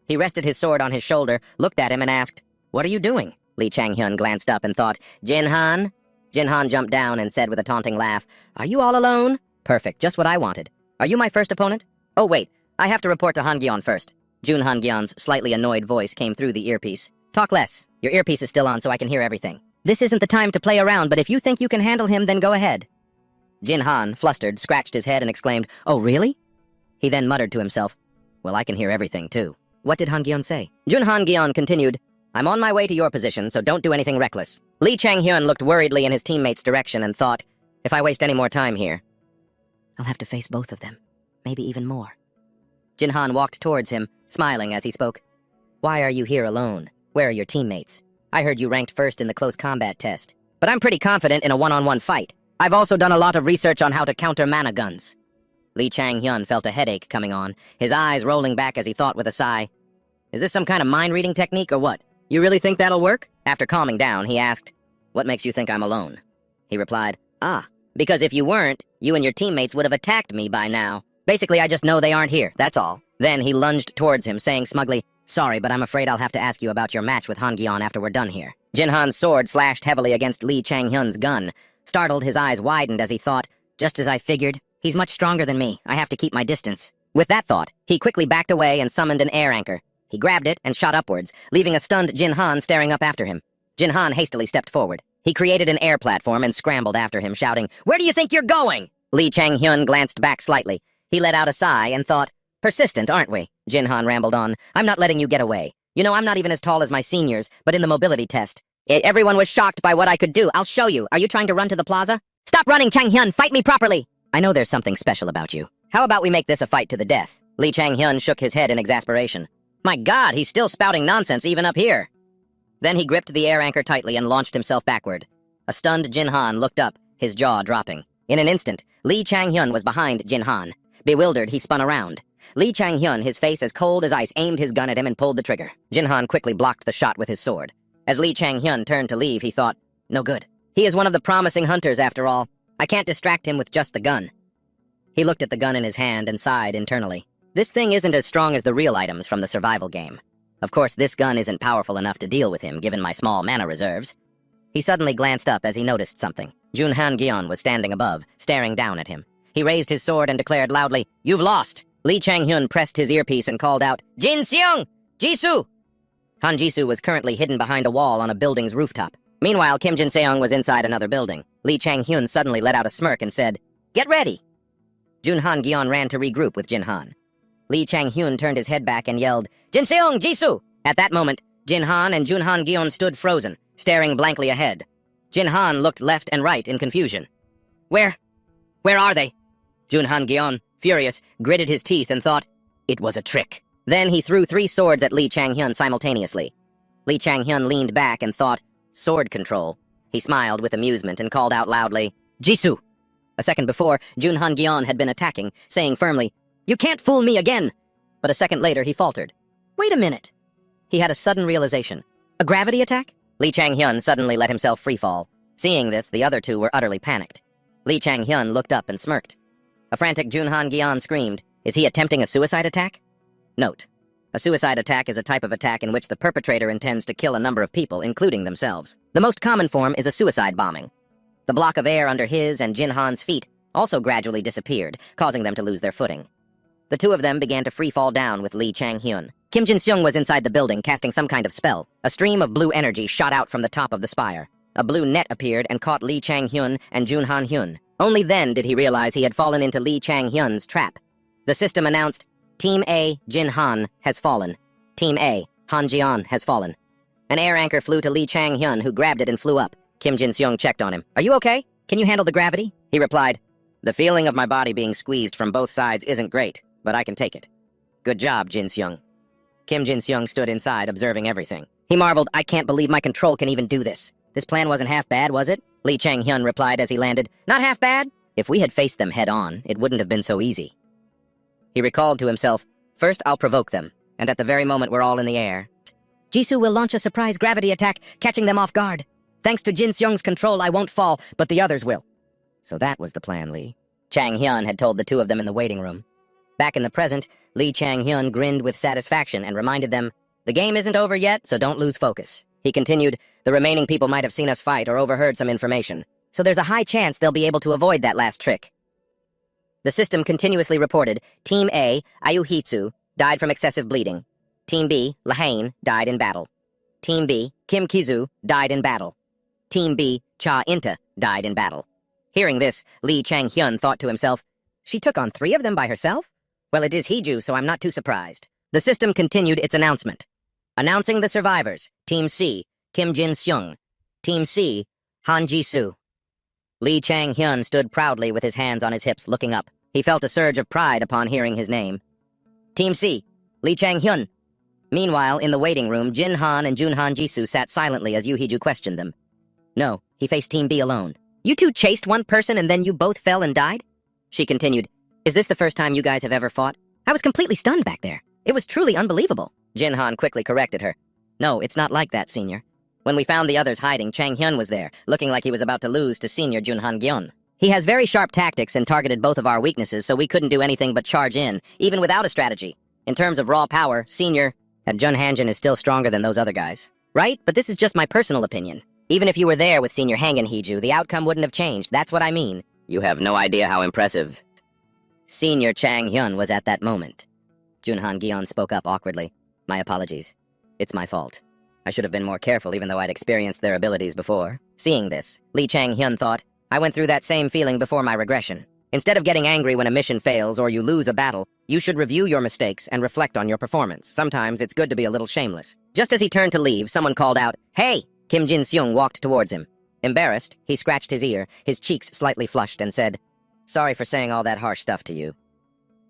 He rested his sword on his shoulder, looked at him, and asked, "What are you doing?" Lee Chang-hyun glanced up and thought, "Jin Han?" Jin Han jumped down and said with a taunting laugh, "Are you all alone?" "Perfect, just what I wanted. Are you my first opponent?" "Oh, wait, I have to report to Han-gyeon first." Jun Han-gyeon's slightly annoyed voice came through the earpiece. "Talk less. Your earpiece is still on so I can hear everything. This isn't the time to play around, but if you think you can handle him, then go ahead." Jin Han, flustered, scratched his head and exclaimed, "Oh, really?" He then muttered to himself, "Well, I can hear everything, too." What did Han-gyeon say? Jun Han-gyeon continued, "I'm on my way to your position, so don't do anything reckless." Lee Chang-hyun looked worriedly in his teammate's direction and thought, if I waste any more time here, I'll have to face both of them, maybe even more. Jin Han walked towards him, smiling as he spoke. "Why are you here alone? Where are your teammates? I heard you ranked first in the close combat test, but I'm pretty confident in a one-on-one fight. I've also done a lot of research on how to counter mana guns." Lee Chang-hyun felt a headache coming on, his eyes rolling back as he thought with a sigh, "Is this some kind of mind-reading technique or what? You really think that'll work?" After calming down, he asked, "What makes you think I'm alone?" He replied, Because if you weren't, you and your teammates would have attacked me by now. Basically, I just know they aren't here, that's all." Then he lunged towards him, saying smugly, "Sorry, but I'm afraid I'll have to ask you about your match with Han-gyeon after we're done here." Jin Han's sword slashed heavily against Lee Chang-hyun's gun. Startled, his eyes widened as he thought, just as I figured, he's much stronger than me. I have to keep my distance. With that thought, he quickly backed away and summoned an air anchor. He grabbed it and shot upwards, leaving a stunned Jin Han staring up after him. Jin Han hastily stepped forward. He created an air platform and scrambled after him, shouting, "Where do you think you're going?" Lee Chang-hyun glanced back slightly. He let out a sigh and thought, "Persistent, aren't we?" Jin Han rambled on, "I'm not letting you get away. You know, I'm not even as tall as my seniors, but in the mobility test, everyone was shocked by what I could do. I'll show you. Are you trying to run to the plaza? Stop running, Chang-hyun! Fight me properly!" "I know there's something special about you. How about we make this a fight to the death? Lee Chang-hyun shook his head in exasperation. My God, he's still spouting nonsense even up here. Then he gripped the air anchor tightly and launched himself backward. A stunned Jin Han looked up, his jaw dropping. In an instant, Lee Chang-hyun was behind Jin Han. Bewildered, he spun around. Lee Chang-hyun, his face as cold as ice, aimed his gun at him and pulled the trigger. Jin Han quickly blocked the shot with his sword. As Lee Chang-hyun turned to leave, he thought, no good. He is one of the promising hunters, after all. I can't distract him with just the gun. He looked at the gun in his hand and sighed internally. This thing isn't as strong as the real items from the survival game. Of course, this gun isn't powerful enough to deal with him, given my small mana reserves. He suddenly glanced up as he noticed something. Junhan Gyeon was standing above, staring down at him. He raised his sword and declared loudly, "You've lost!" Lee Chang-hyun pressed his earpiece and called out, "Jin Seong! Jisoo!" Han Jisoo was currently hidden behind a wall on a building's rooftop. Meanwhile, Kim Jin Seong was inside another building. Lee Chang-hyun suddenly let out a smirk and said, "Get ready!" Junhan Gyeon ran to regroup with Jin Han. Lee Chang-hyun turned his head back and yelled, "Jin Seong! Jisoo!" At that moment, Jin Han and Junhan Gyeon stood frozen, staring blankly ahead. Jin Han looked left and right in confusion. Where are they?" Junhan Gyeon, furious, gritted his teeth and thought, it was a trick. Then he threw 3 swords at Lee Chang-hyun simultaneously. Lee Chang-hyun leaned back and thought, sword control. He smiled with amusement and called out loudly, "Jisoo!" A second before, Junhan Gyeon had been attacking, saying firmly, "You can't fool me again!" But a second later he faltered. Wait a minute. He had a sudden realization. A gravity attack? Lee Chang-hyun suddenly let himself freefall. Seeing this, the other two were utterly panicked. Lee Chang-hyun looked up and smirked. A frantic Junhan Gyeon screamed, "Is he attempting a suicide attack?" Note: a suicide attack is a type of attack in which the perpetrator intends to kill a number of people, including themselves. The most common form is a suicide bombing. The block of air under his and Jin Han's feet also gradually disappeared, causing them to lose their footing. The two of them began to free fall down with Lee Chang-hyun. Kim Jin-seong was inside the building, casting some kind of spell. A stream of blue energy shot out from the top of the spire. A blue net appeared and caught Lee Chang-hyun and Junhan Hyun. Only then did he realize he had fallen into Lee Chang-hyun's trap. The system announced, Team A, Jin Han, has fallen. Team A, Han Jian, has fallen. An air anchor flew to Lee Chang-hyun, who grabbed it and flew up. Kim Jin-seong checked on him. "Are you okay? Can you handle the gravity?" He replied, "The feeling of my body being squeezed from both sides isn't great, but I can take it." "Good job, Jin-seong." Kim Jin-seong stood inside, observing everything. He marveled, "I can't believe my control can even do this. This plan wasn't half bad, was it?" Lee Chang-hyun replied as he landed, "Not half bad? If we had faced them head-on, it wouldn't have been so easy." He recalled to himself, "First I'll provoke them, and at the very moment we're all in the air, Jisoo will launch a surprise gravity attack, catching them off guard. Thanks to Jin Seong's control, I won't fall, but the others will." So that was the plan, Lee. Chang-hyun had told the two of them in the waiting room. Back in the present, Lee Chang-hyun grinned with satisfaction and reminded them, "The game isn't over yet, so don't lose focus." He continued, "The remaining people might have seen us fight or overheard some information, so there's a high chance they'll be able to avoid that last trick." The system continuously reported, Team A, Ayuhitsu, died from excessive bleeding. Team B, Lahane, died in battle. Team B, Kim Kizu, died in battle. Team B, Cha Inta, died in battle. Hearing this, Lee Chang-hyun thought to himself, "She took on 3 of them by herself? Well, it is Hiju, so I'm not too surprised." The system continued its announcement. Announcing the survivors, Team C, Kim Jin-seong. Team C, Han Jisoo. Lee Chang-hyun stood proudly with his hands on his hips, looking up. He felt a surge of pride upon hearing his name. Team C, Lee Chang-hyun. Meanwhile, in the waiting room, Jin Han and Junhan Jisoo sat silently as Yoo Hee-ju questioned them. No, he faced Team B alone. "You two chased one person and then you both fell and died?" She continued, "Is this the first time you guys have ever fought? I was completely stunned back there. It was truly unbelievable." Jin Han quickly corrected her. "No, it's not like that, Senior. When we found the others hiding, Chang-hyun was there, looking like he was about to lose to Senior Junhan Gyeon. He has very sharp tactics and targeted both of our weaknesses, so we couldn't do anything but charge in, even without a strategy. In terms of raw power, Senior and Jun Hanjin is still stronger than those other guys. Right? But this is just my personal opinion. Even if you were there with Senior Hang and Hee-ju, the outcome wouldn't have changed. That's what I mean." "You have no idea how impressive." Senior Chang-hyun was at that moment. Junhan Gyeon spoke up awkwardly. "My apologies. It's my fault. I should have been more careful even though I'd experienced their abilities before." Seeing this, Lee Chang-hyun thought, "I went through that same feeling before my regression. Instead of getting angry when a mission fails or you lose a battle, you should review your mistakes and reflect on your performance. Sometimes it's good to be a little shameless." Just as he turned to leave, someone called out, "Hey!" Kim Jin-seong walked towards him. Embarrassed, he scratched his ear, his cheeks slightly flushed, and said, "Sorry for saying all that harsh stuff to you."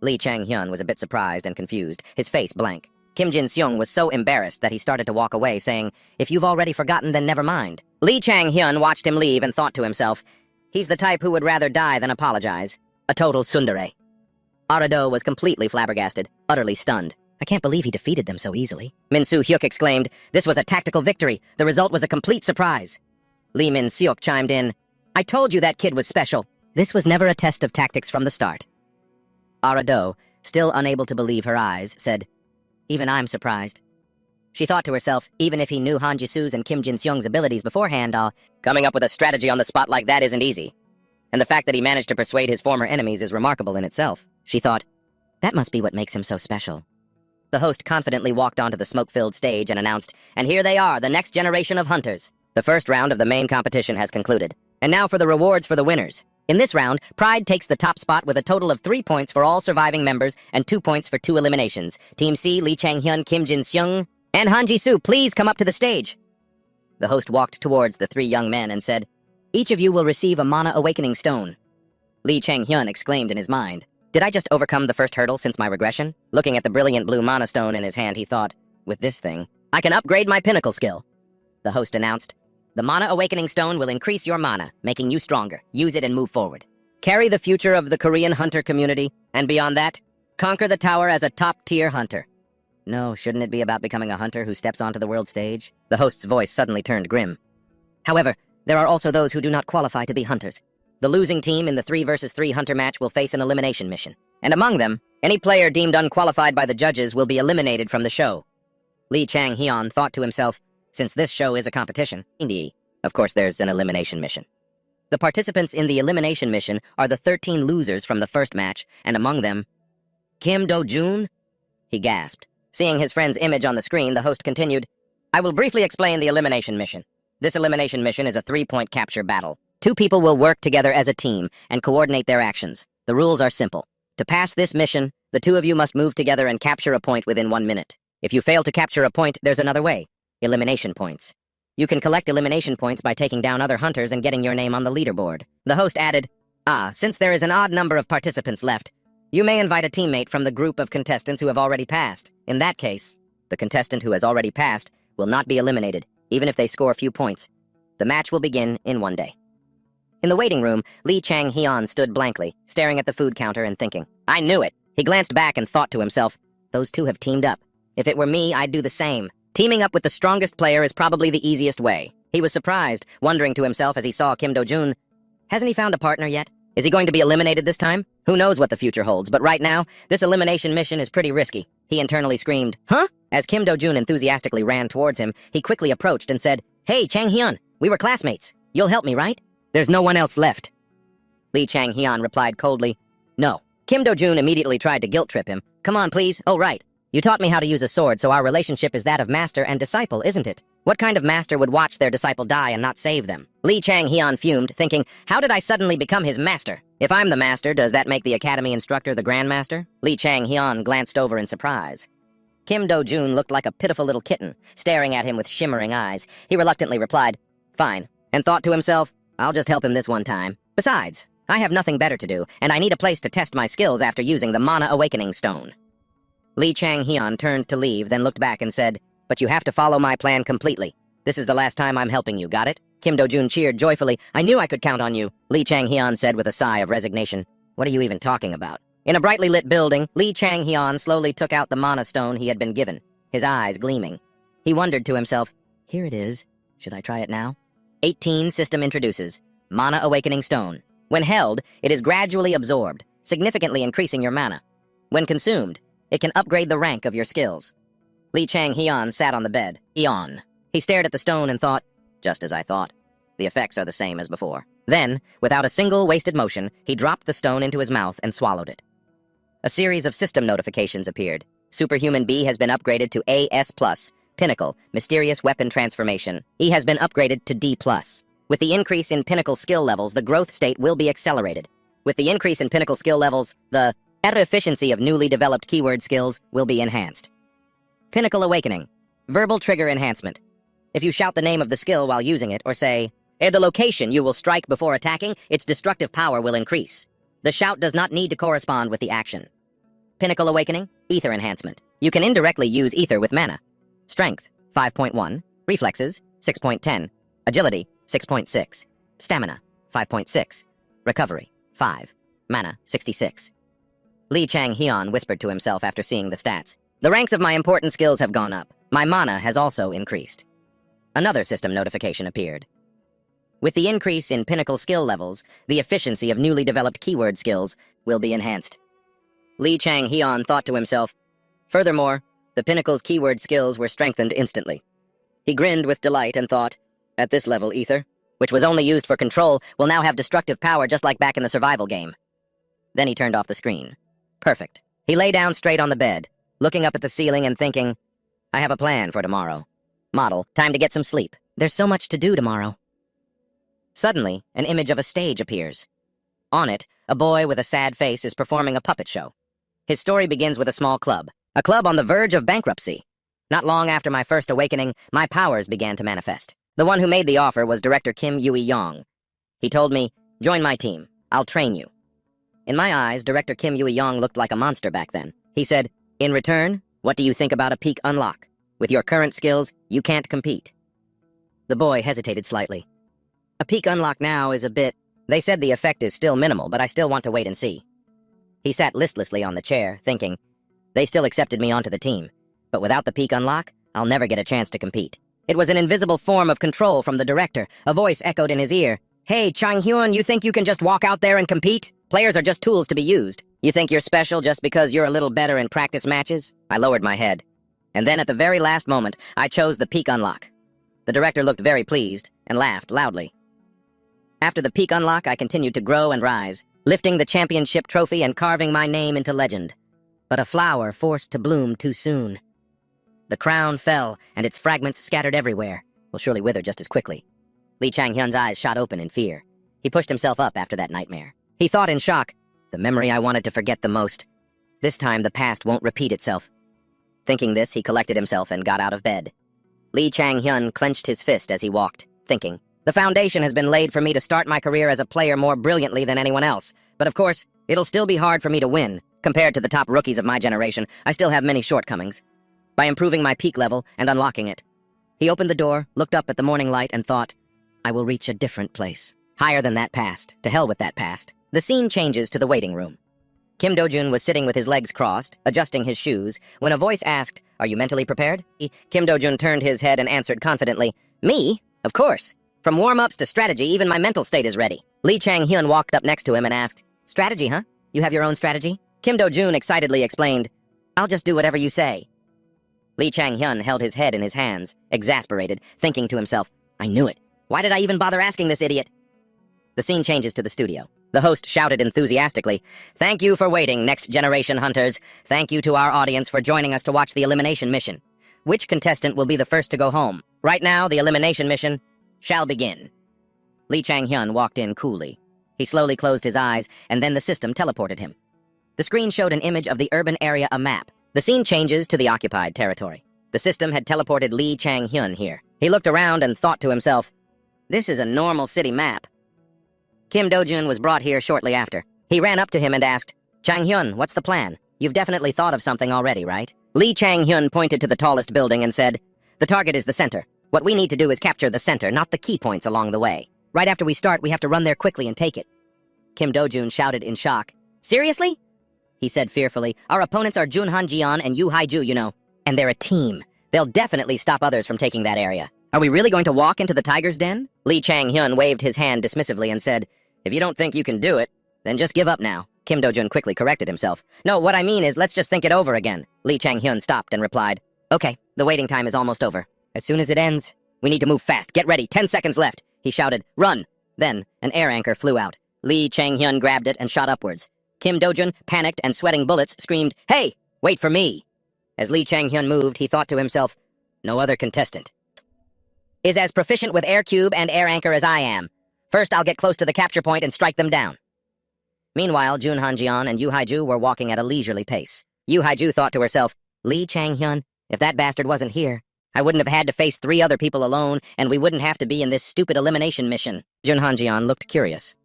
Lee Chang-hyun was a bit surprised and confused, his face blank. Kim Jin-seung was so embarrassed that he started to walk away, saying, "If you've already forgotten, then never mind." Lee Chang-hyun watched him leave and thought to himself, "He's the type who would rather die than apologize. A total tsundere." Arado was completely flabbergasted, utterly stunned. "I can't believe he defeated them so easily." Min Soo-hyuk exclaimed, "This was a tactical victory. The result was a complete surprise." Lee Min-seok chimed in, "I told you that kid was special. This was never a test of tactics from the start." Arado, still unable to believe her eyes, said, "Even I'm surprised." She thought to herself, even if he knew Han Jisoo's and Kim Jin-seung's abilities beforehand, coming up with a strategy on the spot like that isn't easy. And the fact that he managed to persuade his former enemies is remarkable in itself. She thought, that must be what makes him so special. The host confidently walked onto the smoke-filled stage and announced, "And here they are, the next generation of hunters. The first round of the main competition has concluded. And now for the rewards for the winners. In this round, Pride takes the top spot with a total of 3 points for all surviving members and 2 points for 2 eliminations. Team C, Lee Chang-hyun, Kim Jin-seung, and Han Ji-soo, please come up to the stage." The host walked towards the 3 young men and said, "Each of you will receive a Mana Awakening Stone." Lee Chang-hyun exclaimed in his mind, "Did I just overcome the first hurdle since my regression?" Looking at the brilliant blue Mana Stone in his hand, he thought, "With this thing, I can upgrade my pinnacle skill." The host announced, "The Mana Awakening Stone will increase your mana, making you stronger. Use it and move forward. Carry the future of the Korean hunter community, and beyond that, conquer the tower as a top-tier hunter." No, shouldn't it be about becoming a hunter who steps onto the world stage? The host's voice suddenly turned grim. "However, there are also those who do not qualify to be hunters. The losing team in the 3 versus 3 hunter match will face an elimination mission. And among them, any player deemed unqualified by the judges will be eliminated from the show." Lee Chang-hyun thought to himself, since this show is a competition, of course there's an elimination mission. The participants in the elimination mission are the 13 losers from the first match, and among them, Kim Do-jun? He gasped. Seeing his friend's image on the screen, the host continued, "I will briefly explain the elimination mission. This elimination mission is a 3-point capture battle. 2 people will work together as a team and coordinate their actions. The rules are simple. To pass this mission, the 2 of you must move together and capture a point within 1 minute. If you fail to capture a point, there's another way. Elimination points. You can collect elimination points by taking down other hunters and getting your name on the leaderboard." The host added, Since there is an odd number of participants left, you may invite a teammate from the group of contestants who have already passed. In that case, the contestant who has already passed will not be eliminated, even if they score a few points. The match will begin in 1 day." In the waiting room, Lee Chang-hyun stood blankly, staring at the food counter and thinking, "I knew it." He glanced back and thought to himself, "Those 2 have teamed up. If it were me, I'd do the same. Teaming up with the strongest player is probably the easiest way." He was surprised, wondering to himself as he saw Kim Do-jun. Hasn't he found a partner yet? Is he going to be eliminated this time? Who knows what the future holds, but right now, this elimination mission is pretty risky. He internally screamed, "Huh?" As Kim Do-jun enthusiastically ran towards him, he quickly approached and said, "Hey, Chang-hyun, we were classmates. You'll help me, right?" "There's no one else left." Lee Chang-hyun replied coldly, "No." Kim Do-jun immediately tried to guilt-trip him. "Come on, please. Oh, right. You taught me how to use a sword, so our relationship is that of master and disciple, isn't it? What kind of master would watch their disciple die and not save them?" Lee Chang-hyun fumed, thinking, how did I suddenly become his master? If I'm the master, does that make the academy instructor the grandmaster? Lee Chang-hyun glanced over in surprise. Kim Do-jun looked like a pitiful little kitten, staring at him with shimmering eyes. He reluctantly replied, "Fine," and thought to himself, "I'll just help him this one time. Besides, I have nothing better to do, and I need a place to test my skills after using the Mana Awakening Stone." Lee Chang-hyun turned to leave, then looked back and said, "But you have to follow my plan completely. This is the last time I'm helping you, got it?" Kim Do-jun cheered joyfully. "I knew I could count on you." Lee Chang-hyun said with a sigh of resignation, "What are you even talking about?" In a brightly lit building, Lee Chang-hyun slowly took out the Mana Stone he had been given, his eyes gleaming. He wondered to himself, "Here it is. Should I try it now?" 18 system introduces Mana Awakening Stone. When held, it is gradually absorbed, significantly increasing your mana. When consumed, it can upgrade the rank of your skills. Lee Chang-hyun sat on the bed, yawned. He stared at the stone and thought, just as I thought. The effects are the same as before. Then, without a single wasted motion, he dropped the stone into his mouth and swallowed it. A series of system notifications appeared. Superhuman B has been upgraded to AS+, Pinnacle, Mysterious Weapon Transformation. E has been upgraded to D+. With the increase in Pinnacle skill levels, the growth state will be accelerated. With the increase in Pinnacle skill levels, the efficiency of newly developed keyword skills will be enhanced. Pinnacle Awakening. Verbal trigger enhancement. If you shout the name of the skill while using it, or say, "At the location you will strike before attacking, its destructive power will increase." The shout does not need to correspond with the action. Pinnacle Awakening, Ether Enhancement. You can indirectly use Ether with mana. Strength, 5.1. Reflexes, 6.10. Agility, 6.6. Stamina, 5.6. Recovery, 5. Mana, 66. Lee Chang-hyun whispered to himself after seeing the stats. The ranks of my important skills have gone up. My mana has also increased. Another system notification appeared. With the increase in pinnacle skill levels, the efficiency of newly developed keyword skills will be enhanced. Lee Chang-hyun thought to himself. Furthermore, the pinnacle's keyword skills were strengthened instantly. He grinned with delight and thought, at this level, Ether, which was only used for control, will now have destructive power just like back in the survival game. Then he turned off the screen. Perfect. He lay down straight on the bed, looking up at the ceiling and thinking, I have a plan for tomorrow. Model, time to get some sleep. There's so much to do tomorrow. Suddenly, an image of a stage appears. On it, a boy with a sad face is performing a puppet show. His story begins with a small club, a club on the verge of bankruptcy. Not long after my first awakening, my powers began to manifest. The one who made the offer was director Kim Yui-yong. He told me, join my team. I'll train you. In my eyes, director Kim Yui-yong looked like a monster back then. He said, in return, what do you think about a peak unlock? With your current skills, you can't compete. The boy hesitated slightly. A peak unlock now is a bit... They said the effect is still minimal, but I still want to wait and see. He sat listlessly on the chair, thinking, they still accepted me onto the team, but without the peak unlock, I'll never get a chance to compete. It was an invisible form of control from the director. A voice echoed in his ear. Hey, Chang-hyun, you think you can just walk out there and compete? Players are just tools to be used. You think you're special just because you're a little better in practice matches? I lowered my head. And then at the very last moment, I chose the peak unlock. The director looked very pleased and laughed loudly. After the peak unlock, I continued to grow and rise, lifting the championship trophy and carving my name into legend. But a flower forced to bloom too soon. The crown fell, and its fragments scattered everywhere. Will surely wither just as quickly. Lee Chang-hyun's eyes shot open in fear. He pushed himself up after that nightmare. He thought in shock, the memory I wanted to forget the most. This time the past won't repeat itself. Thinking this, he collected himself and got out of bed. Lee Chang-hyun clenched his fist as he walked, thinking, the foundation has been laid for me to start my career as a player more brilliantly than anyone else. But of course, it'll still be hard for me to win. Compared to the top rookies of my generation, I still have many shortcomings. By improving my peak level and unlocking it. He opened the door, looked up at the morning light, and thought, I will reach a different place. Higher than that past. To hell with that past. The scene changes to the waiting room. Kim Do-jun was sitting with his legs crossed, adjusting his shoes, when a voice asked, are you mentally prepared? Kim Do-jun turned his head and answered confidently, me? Of course. From warm-ups to strategy, even my mental state is ready. Lee Chang-hyun walked up next to him and asked, strategy, huh? You have your own strategy? Kim Do-jun excitedly explained, I'll just do whatever you say. Lee Chang-hyun held his head in his hands, exasperated, thinking to himself, I knew it. Why did I even bother asking this idiot? The scene changes to the studio. The host shouted enthusiastically, thank you for waiting, Next Generation Hunters. Thank you to our audience for joining us to watch the elimination mission. Which contestant will be the first to go home? Right now, the elimination mission shall begin. Lee Chang-hyun walked in coolly. He slowly closed his eyes, and then the system teleported him. The screen showed an image of the urban area, a map. The scene changes to the occupied territory. The system had teleported Lee Chang-hyun here. He looked around and thought to himself, this is a normal city map. Kim Do-jun was brought here shortly after. He ran up to him and asked, Chang-hyun, what's the plan? You've definitely thought of something already, right? Lee Chang-hyun pointed to the tallest building and said, the target is the center. What we need to do is capture the center, not the key points along the way. Right after we start, we have to run there quickly and take it. Kim Do-jun shouted in shock. Seriously? He said fearfully, our opponents are Junhan Jian and Yu Haiju, you know. And they're a team. They'll definitely stop others from taking that area. Are we really going to walk into the tiger's den? Lee Chang-hyun waved his hand dismissively and said, if you don't think you can do it, then just give up now. Kim Do-jun quickly corrected himself. No, what I mean is let's just think it over again. Lee Chang-hyun stopped and replied, okay, the waiting time is almost over. As soon as it ends, we need to move fast. Get ready, 10 seconds left. He shouted, run. Then, an air anchor flew out. Lee Chang-hyun grabbed it and shot upwards. Kim Do-jun, panicked and sweating bullets, screamed, hey, wait for me. As Lee Chang-hyun moved, he thought to himself, no other contestant is as proficient with air cube and air anchor as I am. First, I'll get close to the capture point and strike them down. Meanwhile, Junhan Jian and Yu Haiju were walking at a leisurely pace. Yu Haiju thought to herself, Lee Chang-hyun, if that bastard wasn't here, I wouldn't have had to face 3 other people alone, and we wouldn't have to be in this stupid elimination mission. Junhan Jian looked curious.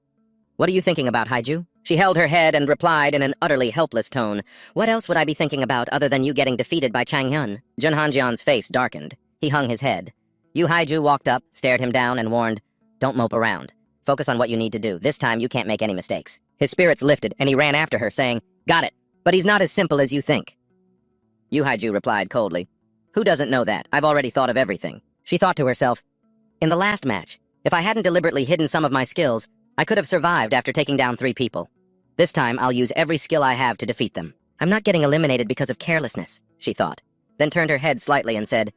What are you thinking about, Haiju? She held her head and replied in an utterly helpless tone. What else would I be thinking about other than you getting defeated by Chang Hyun? Jun Hanjian's face darkened. He hung his head. Yu Haiju walked up, stared him down, and warned, Don't mope around. Focus on what you need to do. This time you can't make any mistakes. His spirits lifted, and he ran after her, saying, Got it, but he's not as simple as you think. Yu Haiju replied coldly, Who doesn't know that? I've already thought of everything. She thought to herself, In the last match, if I hadn't deliberately hidden some of my skills, I could have survived after taking down 3 people. This time, I'll use every skill I have to defeat them. I'm not getting eliminated because of carelessness, she thought, then turned her head slightly and said,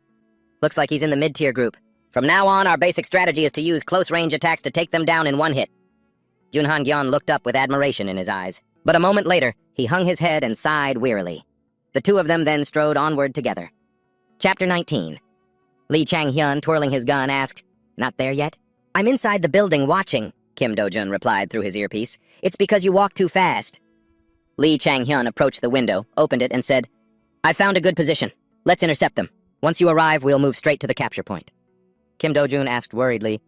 Looks like he's in the mid-tier group. From now on, our basic strategy is to use close-range attacks to take them down in one hit. Jun Han-gyeon looked up with admiration in his eyes, but a moment later, he hung his head and sighed wearily. The two of them then strode onward together. Chapter 19. Lee Chang-hyun, twirling his gun, asked, Not there yet? I'm inside the building watching, Kim Do-jun replied through his earpiece. It's because you walk too fast. Lee Chang-hyun approached the window, opened it, and said, I found a good position. Let's intercept them. Once you arrive, we'll move straight to the capture point. Kim Do-jun asked worriedly,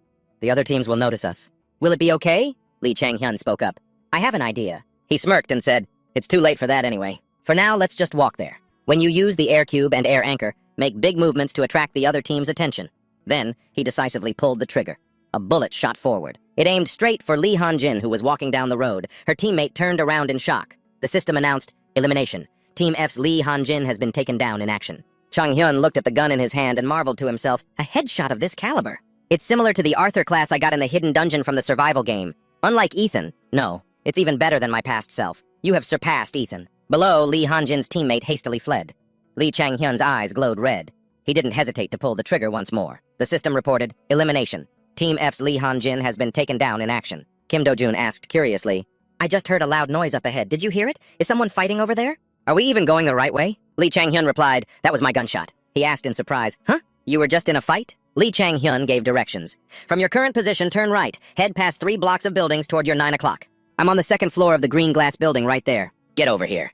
The other teams will notice us. Will it be okay? Lee Chang-hyun spoke up. I have an idea. He smirked and said, It's too late for that anyway. For now, let's just walk there. When you use the air cube and air anchor, make big movements to attract the other team's attention. Then, he decisively pulled the trigger. A bullet shot forward. It aimed straight for Lee Han-jin, who was walking down the road. Her teammate turned around in shock. The system announced, Elimination. Team F's Lee Han-jin has been taken down in action. Chang-hyun looked at the gun in his hand and marveled to himself, a headshot of this caliber. It's similar to the Arthur class I got in the hidden dungeon from the survival game. Unlike Ethan, no, it's even better than my past self. You have surpassed Ethan. Below, Lee Han-jin's teammate hastily fled. Lee Chang-hyun's eyes glowed red. He didn't hesitate to pull the trigger once more. The system reported, Elimination. Team F's Lee Han-jin has been taken down in action. Kim Do-jun asked curiously, I just heard a loud noise up ahead. Did you hear it? Is someone fighting over there? Are we even going the right way? Lee Chang-hyun replied, That was my gunshot. He asked in surprise, Huh? You were just in a fight? Lee Chang-hyun gave directions. From your current position, turn right. Head past 3 blocks of buildings toward your 9 o'clock. I'm on the 2nd floor of the green glass building right there. Get over here.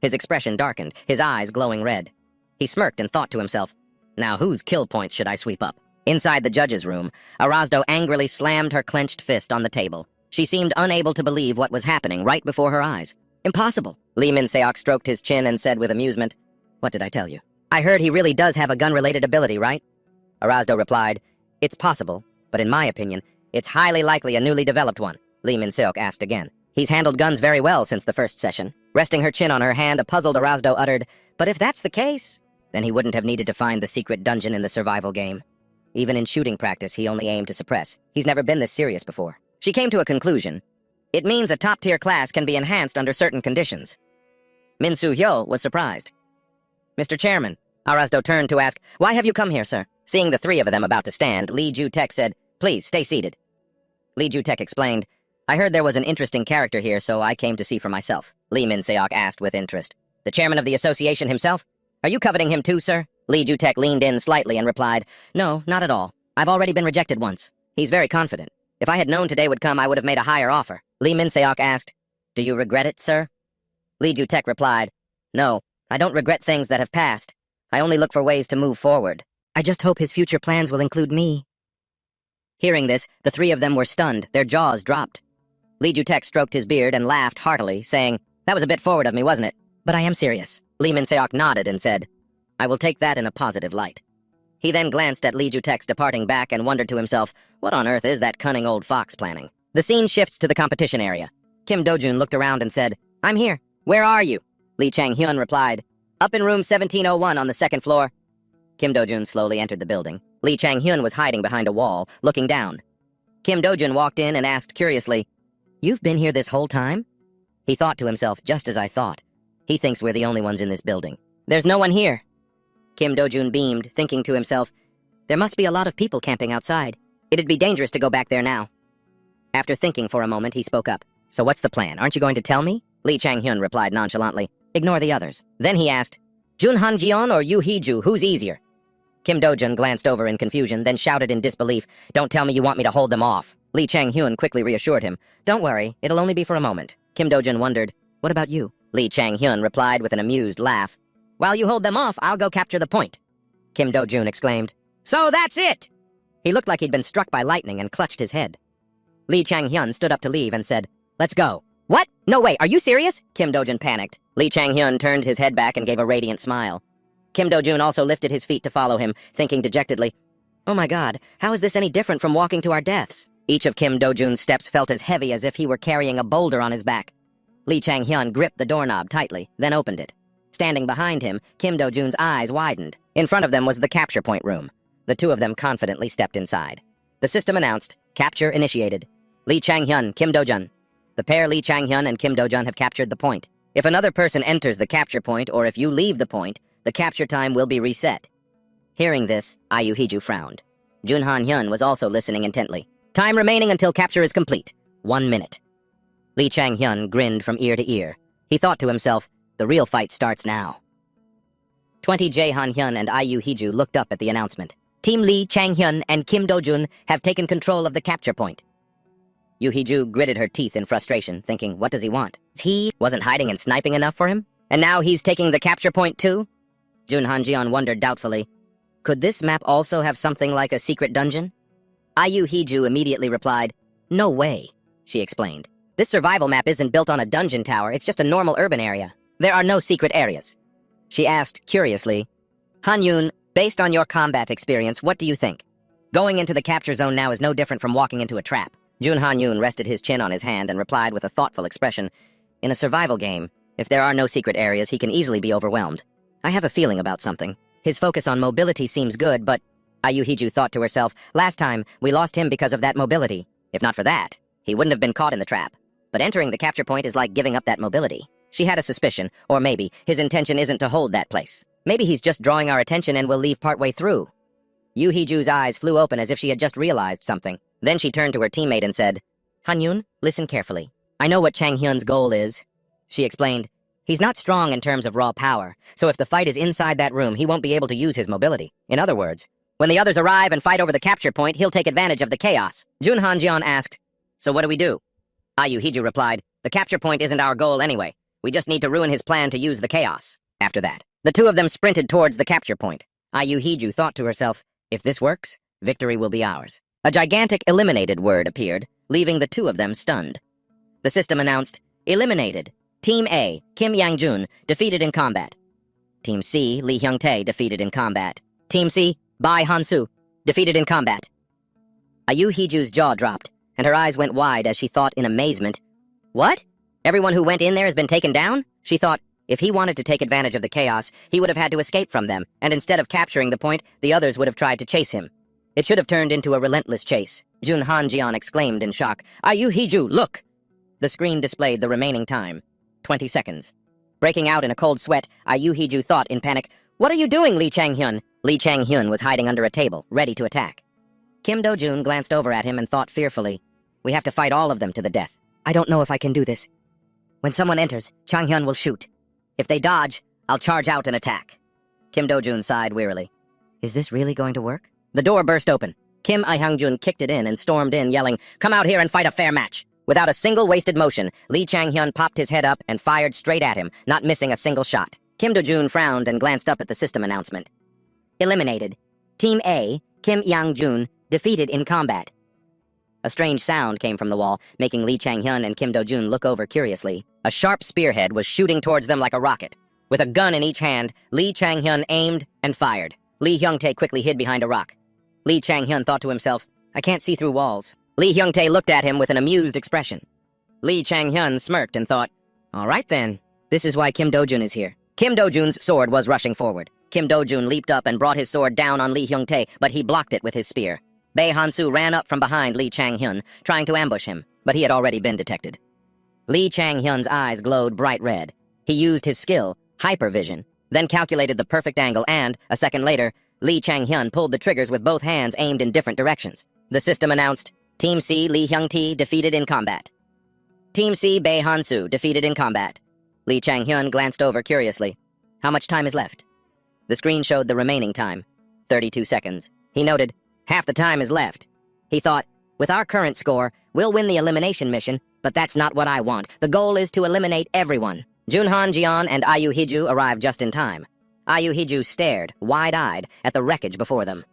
His expression darkened, his eyes glowing red. He smirked and thought to himself, Now whose kill points should I sweep up? Inside the judge's room, Arazdo angrily slammed her clenched fist on the table. She seemed unable to believe what was happening right before her eyes. Impossible. Lee Min-seok stroked his chin and said with amusement, What did I tell you? I heard he really does have a gun-related ability, right? Arazdo replied, It's possible, but in my opinion, it's highly likely a newly developed one. Lee Min-seok asked again. He's handled guns very well since the first session. Resting her chin on her hand, a puzzled Arazdo uttered, But if that's the case, then he wouldn't have needed to find the secret dungeon in the survival game. Even in shooting practice, he only aimed to suppress. He's never been this serious before. She came to a conclusion. It means a top-tier class can be enhanced under certain conditions. Min Soo-hyo was surprised. Mr. Chairman, Arazdo turned to ask, Why have you come here, sir? Seeing the 3 of them about to stand, Lee Ju-tek said, Please, stay seated. Lee Ju-tek explained, I heard there was an interesting character here, so I came to see for myself. Lee Min-seok asked with interest. The chairman of the association himself? Are you coveting him too, sir? Lee Ju-tek leaned in slightly and replied, No, not at all. I've already been rejected once. He's very confident. If I had known today would come, I would have made a higher offer. Lee Min-seok asked, Do you regret it, sir? Lee Ju-tek replied, No, I don't regret things that have passed. I only look for ways to move forward. I just hope his future plans will include me. Hearing this, the 3 of them were stunned, their jaws dropped. Lee Ju-tek stroked his beard and laughed heartily, saying, That was a bit forward of me, wasn't it? But I am serious. Lee Min-seok nodded and said, I will take that in a positive light. He then glanced at Lee Ju-tek's departing back and wondered to himself, What on earth is that cunning old fox planning? The scene shifts to the competition area. Kim Do-jun looked around and said, I'm here. Where are you? Lee Chang-hyun replied, Up in room 1701 on the 2nd floor. Kim Do-jun slowly entered the building. Lee Chang-hyun was hiding behind a wall, looking down. Kim Do-jun walked in and asked curiously, You've been here this whole time? He thought to himself, just as I thought. He thinks we're the only ones in this building. There's no one here. Kim Do-jun beamed, thinking to himself, There must be a lot of people camping outside. It'd be dangerous to go back there now. After thinking for a moment, he spoke up. So what's the plan? Aren't you going to tell me? Lee Chang-hyun replied nonchalantly. Ignore the others. Then he asked, Jun Han-jeon or Yu Hee-ju, who's easier? Kim Do-jun glanced over in confusion, then shouted in disbelief, Don't tell me you want me to hold them off. Lee Chang-hyun quickly reassured him. Don't worry, it'll only be for a moment. Kim Do-jun wondered, What about you? Lee Chang-hyun replied with an amused laugh. While you hold them off, I'll go capture the point. Kim Do-jun exclaimed, So that's it! He looked like he'd been struck by lightning and clutched his head. Lee Chang-hyun stood up to leave and said, "Let's go." "What? No way, are you serious?" Kim Do-jun panicked. Lee Chang-hyun turned his head back and gave a radiant smile. Kim Do-jun also lifted his feet to follow him, thinking dejectedly, "Oh my god, how is this any different from walking to our deaths?" Each of Kim Do-jun's steps felt as heavy as if he were carrying a boulder on his back. Lee Chang-hyun gripped the doorknob tightly, then opened it. Standing behind him, Kim Do-jun's eyes widened. In front of them was the capture point room. The two of them confidently stepped inside. The system announced, "Capture initiated. Lee Chang-hyun, Kim Do-jun." The pair Lee Chang-hyun and Kim Do-jun have captured the point. If another person enters the capture point or if you leave the point, the capture time will be reset. Hearing this, Ayu Hiju frowned. Jun Han-hyun was also listening intently. Time remaining until capture is complete. 1 minute. Lee Chang-hyun grinned from ear to ear. He thought to himself, the real fight starts now. 20 Jae Han-hyun and Ayu Hiju looked up at the announcement. Team Lee Chang-hyun and Kim Do-jun have taken control of the capture point. Yu Hiju gritted her teeth in frustration, thinking, what does he want? He wasn't hiding and sniping enough for him? And now he's taking the capture point too? Jun Han-jeon wondered doubtfully, could this map also have something like a secret dungeon? Ayu Hiju immediately replied, no way, she explained. This survival map isn't built on a dungeon tower, it's just a normal urban area. There are no secret areas. She asked curiously, Han-yoon, based on your combat experience, what do you think? Going into the capture zone now is no different from walking into a trap. Jun Han-yoon rested his chin on his hand and replied with a thoughtful expression, in a survival game, if there are no secret areas, he can easily be overwhelmed. I have a feeling about something. His focus on mobility seems good, but Ayu Hiju thought to herself, last time, we lost him because of that mobility. If not for that, he wouldn't have been caught in the trap. But entering the capture point is like giving up that mobility. She had a suspicion, or maybe his intention isn't to hold that place. Maybe he's just drawing our attention and will leave partway through. Yu Hiju's eyes flew open as if she had just realized something. Then she turned to her teammate and said, Han-yoon, listen carefully. I know what Chang-hyun's goal is. She explained, he's not strong in terms of raw power, so if the fight is inside that room, he won't be able to use his mobility. In other words, when the others arrive and fight over the capture point, he'll take advantage of the chaos. Jun Han-jeon asked, so what do we do? Ayu Hiju replied, the capture point isn't our goal anyway. We just need to ruin his plan to use the chaos. After that, the two of them sprinted towards the capture point. Ayu Hiju thought to herself, if this works, victory will be ours. A gigantic eliminated word appeared, leaving the two of them stunned. The system announced, eliminated. Team A, Kim Yang-jun, defeated in combat. Team C, Lee Hyung-tae, defeated in combat. Team C, Bai Han-soo, defeated in combat. Ayu Hiju's jaw dropped, and her eyes went wide as she thought in amazement, what? Everyone who went in there has been taken down? She thought, if he wanted to take advantage of the chaos, he would have had to escape from them, and instead of capturing the point, the others would have tried to chase him. It should have turned into a relentless chase. Jun Han-jeon exclaimed in shock, Ayu Hiju, look! The screen displayed the remaining time, 20 seconds. Breaking out in a cold sweat, Ayu Hiju thought in panic, what are you doing, Lee Chang-hyun? Lee Chang-hyun was hiding under a table, ready to attack. Kim Do-jun glanced over at him and thought fearfully, we have to fight all of them to the death. I don't know if I can do this. When someone enters, Chang-hyun will shoot. If they dodge, I'll charge out and attack. Kim Do-jun sighed wearily. Is this really going to work? The door burst open. Kim I-hyung-jun kicked it in and stormed in, yelling, come out here and fight a fair match. Without a single wasted motion, Lee Chang-hyun popped his head up and fired straight at him, not missing a single shot. Kim Do-jun frowned and glanced up at the system announcement. Eliminated. Team A, Kim Yang-jun, defeated in combat. A strange sound came from the wall, making Lee Chang-hyun and Kim Do-jun look over curiously. A sharp spearhead was shooting towards them like a rocket. With a gun in each hand, Lee Chang-hyun aimed and fired. Lee Hyung-tae quickly hid behind a rock. Lee Chang-hyun thought to himself, I can't see through walls. Lee Hyung-tae looked at him with an amused expression. Lee Chang-hyun smirked and thought, all right then, this is why Kim Do-jun is here. Kim Do-jun's sword was rushing forward. Kim Do-jun leaped up and brought his sword down on Lee Hyung-tae, but he blocked it with his spear. Bai Han-soo ran up from behind Lee Chang-hyun, trying to ambush him, but he had already been detected. Lee Chang-hyun's eyes glowed bright red. He used his skill, hypervision, then calculated the perfect angle and, a second later, Lee Chang-hyun pulled the triggers with both hands aimed in different directions. The system announced, Team C, Lee Hyung-tae, defeated in combat. Team C, Bai Han-soo, defeated in combat. Lee Chang-hyun glanced over curiously. How much time is left? The screen showed the remaining time, 32 seconds. He noted, half the time is left. He thought, with our current score, we'll win the elimination mission, but that's not what I want. The goal is to eliminate everyone. Jun Han-jeon and Ayu Hiju arrived just in time. Ayu Hiju stared, wide-eyed, at the wreckage before them.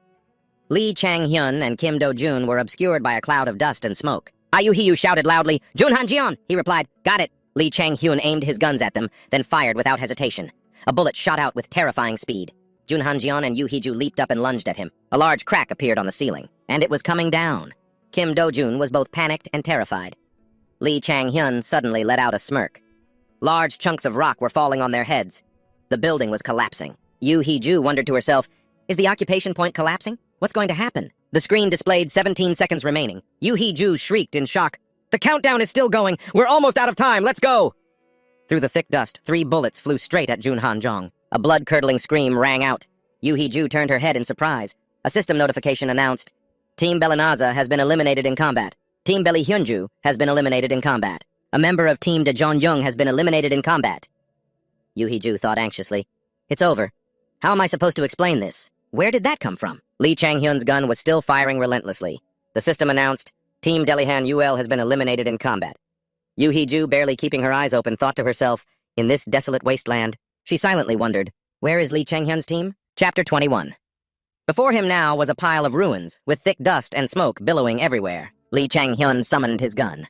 Lee Chang-hyun and Kim Do-jun were obscured by a cloud of dust and smoke. Ayuhiyu shouted loudly. Junhan Jian, he replied. Got it. Lee Chang-hyun aimed his guns at them, then fired without hesitation. A bullet shot out with terrifying speed. Junhan Jian and Yu Hee-ju leaped up and lunged at him. A large crack appeared on the ceiling, and it was coming down. Kim Do-jun was both panicked and terrified. Lee Chang-hyun suddenly let out a smirk. Large chunks of rock were falling on their heads. The building was collapsing. Yu Hee-ju wondered to herself, is the occupation point collapsing? What's going to happen? The screen displayed 17 seconds remaining. Yu Hee-ju shrieked in shock. The countdown is still going! We're almost out of time! Let's go! Through the thick dust, 3 bullets flew straight at Junhan Jong. A blood-curdling scream rang out. Yu Hee-ju turned her head in surprise. A system notification announced, Team Belinaza has been eliminated in combat. Team Belly Hyunju has been eliminated in combat. A member of Team De Jeonjung has been eliminated in combat. Yu Hee-ju thought anxiously. It's over. How am I supposed to explain this? Where did that come from? Lee Chang-hyun's gun was still firing relentlessly. The system announced, Team Delihan UL has been eliminated in combat. Yu Hee-ju, barely keeping her eyes open, thought to herself, in this desolate wasteland, she silently wondered, where is Lee Chang-hyun's team? Chapter 21. Before him now was a pile of ruins, with thick dust and smoke billowing everywhere. Lee Chang-hyun summoned his gun.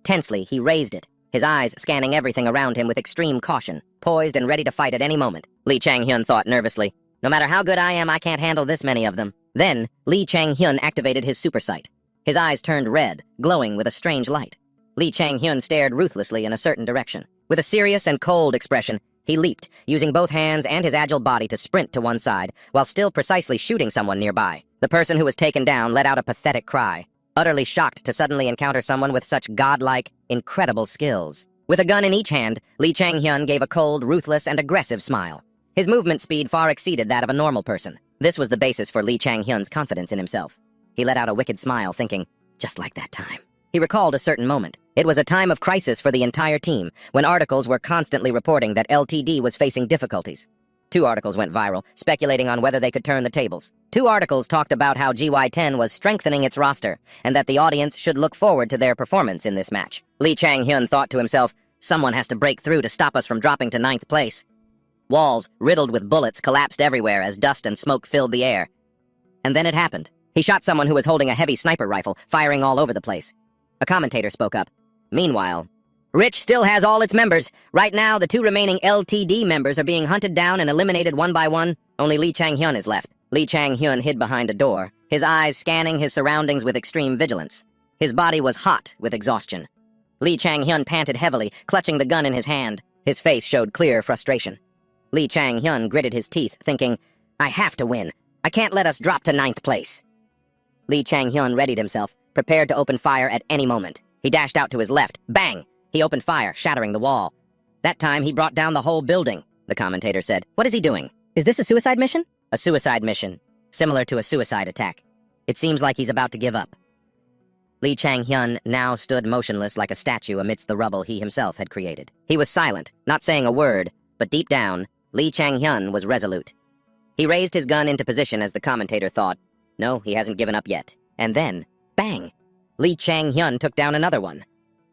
Tensely, he raised it, his eyes scanning everything around him with extreme caution, poised and ready to fight at any moment. Lee Chang-hyun thought nervously, no matter how good I am, I can't handle this many of them. Then, Lee Chang-hyun activated his super sight. His eyes turned red, glowing with a strange light. Lee Chang-hyun stared ruthlessly in a certain direction. With a serious and cold expression, he leaped, using both hands and his agile body to sprint to one side, while still precisely shooting someone nearby. The person who was taken down let out a pathetic cry, utterly shocked to suddenly encounter someone with such godlike, incredible skills. With a gun in each hand, Lee Chang-hyun gave a cold, ruthless, and aggressive smile. His movement speed far exceeded that of a normal person. This was the basis for Lee Chang-hyun's confidence in himself. He let out a wicked smile, thinking, just like that time. He recalled a certain moment. It was a time of crisis for the entire team, when articles were constantly reporting that LTD was facing difficulties. 2 articles went viral, speculating on whether they could turn the tables. 2 articles talked about how GY10 was strengthening its roster, and that the audience should look forward to their performance in this match. Lee Chang-hyun thought to himself, someone has to break through to stop us from dropping to 9th place. Walls, riddled with bullets, collapsed everywhere as dust and smoke filled the air. And then it happened. He shot someone who was holding a heavy sniper rifle, firing all over the place. A commentator spoke up. Meanwhile, Rich still has all its members. Right now, the 2 remaining LTD members are being hunted down and eliminated one by one. Only Lee Chang-hyun is left. Lee Chang-hyun hid behind a door, his eyes scanning his surroundings with extreme vigilance. His body was hot with exhaustion. Lee Chang-hyun panted heavily, clutching the gun in his hand. His face showed clear frustration. Lee Chang-hyun gritted his teeth, thinking, I have to win. I can't let us drop to 9th place. Lee Chang-hyun readied himself, prepared to open fire at any moment. He dashed out to his left. Bang! He opened fire, shattering the wall. That time, he brought down the whole building, the commentator said. What is he doing? Is this a suicide mission? A suicide mission, similar to a suicide attack. It seems like he's about to give up. Lee Chang-hyun now stood motionless like a statue amidst the rubble he himself had created. He was silent, not saying a word, but deep down, Lee Chang-hyun was resolute. He raised his gun into position as the commentator thought, no, he hasn't given up yet. And then, bang! Lee Chang-hyun took down another one.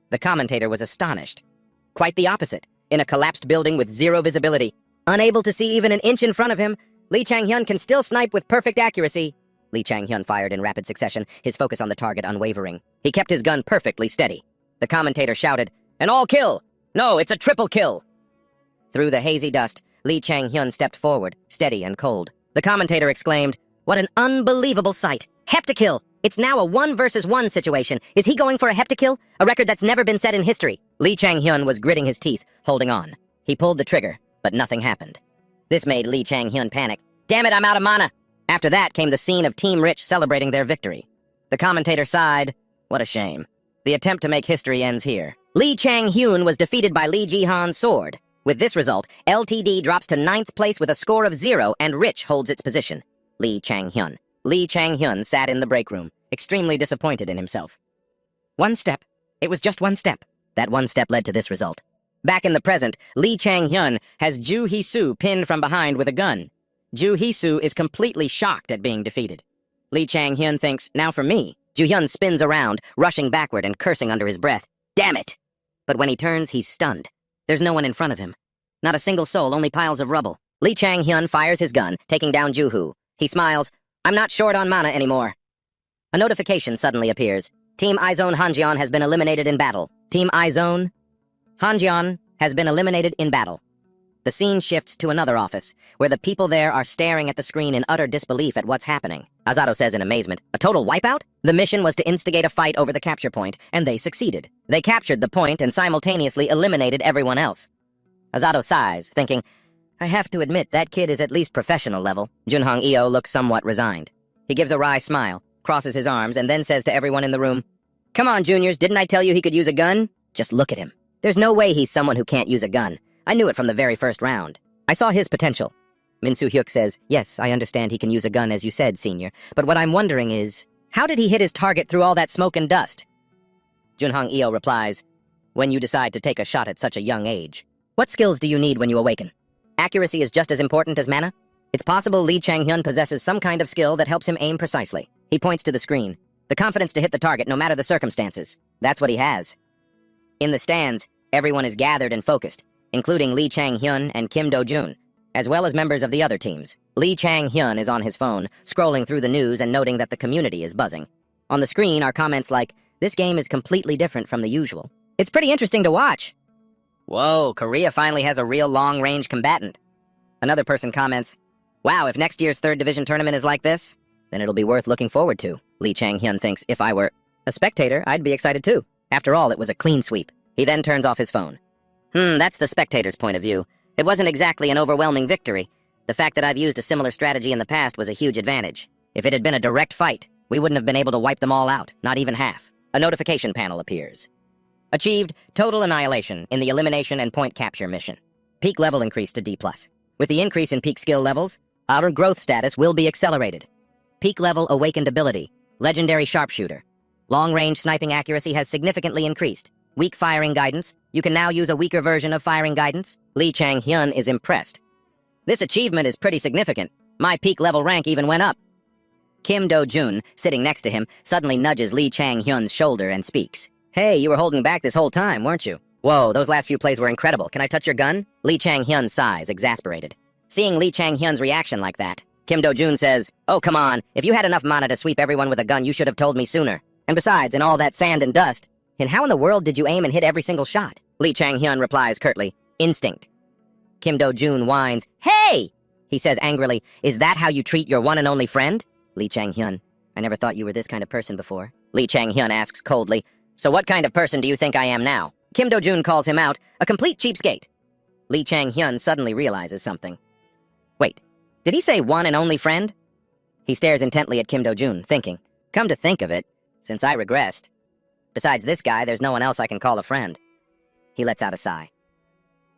The commentator was astonished. Quite the opposite. In a collapsed building with zero visibility, unable to see even an inch in front of him, Lee Chang-hyun can still snipe with perfect accuracy. Lee Chang-hyun fired in rapid succession, his focus on the target unwavering. He kept his gun perfectly steady. The commentator shouted, an all kill! No, it's a triple kill! Through the hazy dust, Lee Chang-hyun stepped forward, steady and cold. The commentator exclaimed, what an unbelievable sight! Heptakill! It's now a 1 versus 1 situation. Is he going for a heptakill? A record that's never been set in history. Lee Chang-hyun was gritting his teeth, holding on. He pulled the trigger, but nothing happened. This made Lee Chang-hyun panic. Damn it, I'm out of mana! After that came the scene of Team Rich celebrating their victory. The commentator sighed. What a shame. The attempt to make history ends here. Lee Chang-hyun was defeated by Lee Ji-han's sword. With this result, LTD drops to 9th place with a score of 0, and Rich holds its position. Lee Chang-hyun. Lee Chang-hyun sat in the break room, extremely disappointed in himself. One step. It was just one step. That one step led to this result. Back in the present, Lee Chang-hyun has Ju Hee-soo pinned from behind with a gun. Ju Hee-soo is completely shocked at being defeated. Lee Chang-hyun thinks, now for me. Ju-hyun spins around, rushing backward and cursing under his breath. Damn it! But when he turns, he's stunned. There's no one in front of him. Not a single soul, only piles of rubble. Lee Chang-hyun fires his gun, taking down Ju-hoo. He smiles. I'm not short on mana anymore. A notification suddenly appears. Team Izone Hanjian has been eliminated in battle. Team Izone Hanjian has been eliminated in battle. The scene shifts to another office, where the people there are staring at the screen in utter disbelief at what's happening. Azato says in amazement, "A total wipeout? The mission was to instigate a fight over the capture point, and they succeeded. They captured the point and simultaneously eliminated everyone else." Azato sighs, thinking, "I have to admit that kid is at least professional level." Junhong Io looks somewhat resigned. He gives a wry smile, crosses his arms, and then says to everyone in the room, "Come on, juniors, didn't I tell you he could use a gun? Just look at him. There's no way he's someone who can't use a gun. I knew it from the very first round. I saw his potential." Min Soo-hyuk says, "Yes, I understand he can use a gun as you said, senior, but what I'm wondering is, how did he hit his target through all that smoke and dust?" Junhong Io replies, "When you decide to take a shot at such a young age, what skills do you need when you awaken? Accuracy is just as important as mana. It's possible Lee Chang-hyun possesses some kind of skill that helps him aim precisely." He points to the screen. "The confidence to hit the target no matter the circumstances. That's what he has." In the stands, everyone is gathered and focused, including Lee Chang-hyun and Kim Do-jun, as well as members of the other teams. Lee Chang-hyun is on his phone, scrolling through the news and noting that the community is buzzing. On the screen are comments like, "This game is completely different from the usual. It's pretty interesting to watch. Whoa, Korea finally has a real long-range combatant." Another person comments, "Wow, if next year's 3rd Division tournament is like this, then it'll be worth looking forward to." Lee Chang-hyun thinks, "If I were a spectator, I'd be excited too. After all, it was a clean sweep." He then turns off his phone. That's the spectator's point of view. It wasn't exactly an overwhelming victory. The fact that I've used a similar strategy in the past was a huge advantage. If it had been a direct fight, we wouldn't have been able to wipe them all out, not even half." A notification panel appears. Achieved total annihilation in the elimination and point capture mission. Peak level increased to D+. With the increase in peak skill levels, our growth status will be accelerated. Peak level awakened ability, legendary sharpshooter. Long-range sniping accuracy has significantly increased. Weak firing guidance. You can now use a weaker version of firing guidance. Lee Chang-hyun is impressed. "This achievement is pretty significant. My peak level rank even went up." Kim Do-jun, sitting next to him, suddenly nudges Lee Chang-hyun's shoulder and speaks. "Hey, you were holding back this whole time, weren't you? Whoa, those last few plays were incredible. Can I touch your gun?" Lee Chang-hyun sighs, exasperated. Seeing Lee Chang-hyun's reaction like that, Kim Do-jun says, "Oh, come on. If you had enough mana to sweep everyone with a gun, you should have told me sooner. And besides, in all that sand and dust, and how in the world did you aim and hit every single shot?" Lee Chang-hyun replies curtly, "Instinct." Kim Do-jun whines, "Hey!" He says angrily, "Is that how you treat your one and only friend?" Lee Chang-hyun, "I never thought you were this kind of person before." Lee Chang-hyun asks coldly, "So what kind of person do you think I am now?" Kim Do-jun calls him out, "A complete cheapskate." Lee Chang-hyun suddenly realizes something. Wait, did he say one and only friend? He stares intently at Kim Do-jun, thinking, "Come to think of it, since I regressed. Besides this guy, there's no one else I can call a friend." He lets out a sigh.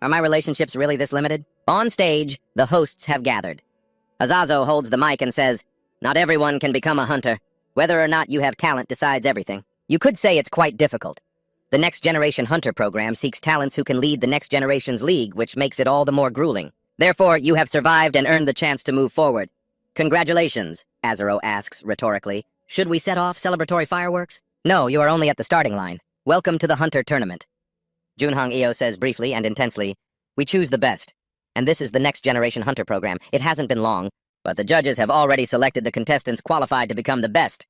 Are my relationships really this limited? On stage, the hosts have gathered. Azazo holds the mic and says, "Not everyone can become a hunter. Whether or not you have talent decides everything. You could say it's quite difficult. The Next Generation Hunter program seeks talents who can lead the Next Generation's league, which makes it all the more grueling. Therefore, you have survived and earned the chance to move forward. Congratulations," Azaro asks rhetorically. "Should we set off celebratory fireworks?" "No, you are only at the starting line. Welcome to the Hunter Tournament." Junhong Io says briefly and intensely, "We choose the best. And this is the Next Generation Hunter program. It hasn't been long, but the judges have already selected the contestants qualified to become the best."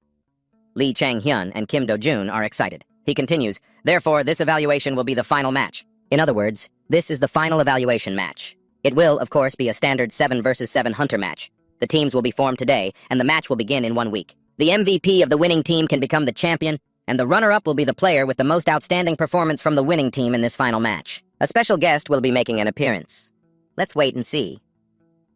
Lee Chang-hyun and Kim Do-jun are excited. He continues, "Therefore, this evaluation will be the final match." In other words, this is the final evaluation match. It will, of course, be a standard 7 versus 7 Hunter match. The teams will be formed today, and the match will begin in 1 week. The MVP of the winning team can become the champion, and the runner-up will be the player with the most outstanding performance from the winning team in this final match. A special guest will be making an appearance. Let's wait and see.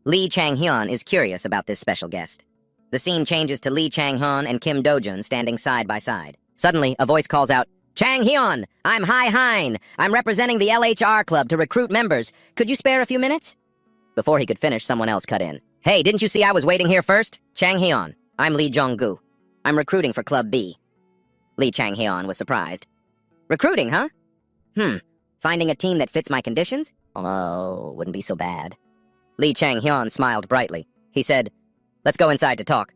Lee Chang-hyun is curious about this special guest. The scene changes to Lee Chang-hyun and Kim Do-jun standing side by side. Suddenly, a voice calls out, "Chang-hyun, I'm Hein. I'm representing the LHR Club to recruit members. Could you spare a few minutes?" Before he could finish, someone else cut in. "Hey, didn't you see I was waiting here first? Chang-hyun, I'm Lee Jong-gu. I'm recruiting for Club B." Lee Chang-hyun was surprised. "Recruiting, huh? Finding a team that fits my conditions? Oh, wouldn't be so bad." Lee Chang-hyun smiled brightly. He said, "Let's go inside to talk."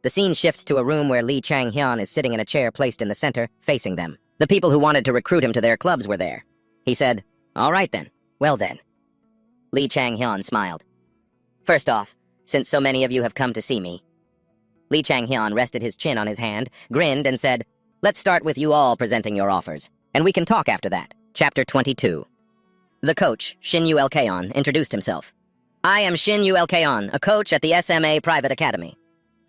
The scene shifts to a room where Lee Chang-hyun is sitting in a chair placed in the center, facing them. The people who wanted to recruit him to their clubs were there. He said, "All right then. Well then." Lee Chang-hyun smiled. "First off, since so many of you have come to see me." Lee Chang-hyun rested his chin on his hand, grinned, and said, Let's start with you all presenting your offers, and we can talk after that. Chapter 22. The coach, Shin-Yu Elkeon, introduced himself. I am Shin-Yu Elkeon, a coach at the SMA Private Academy.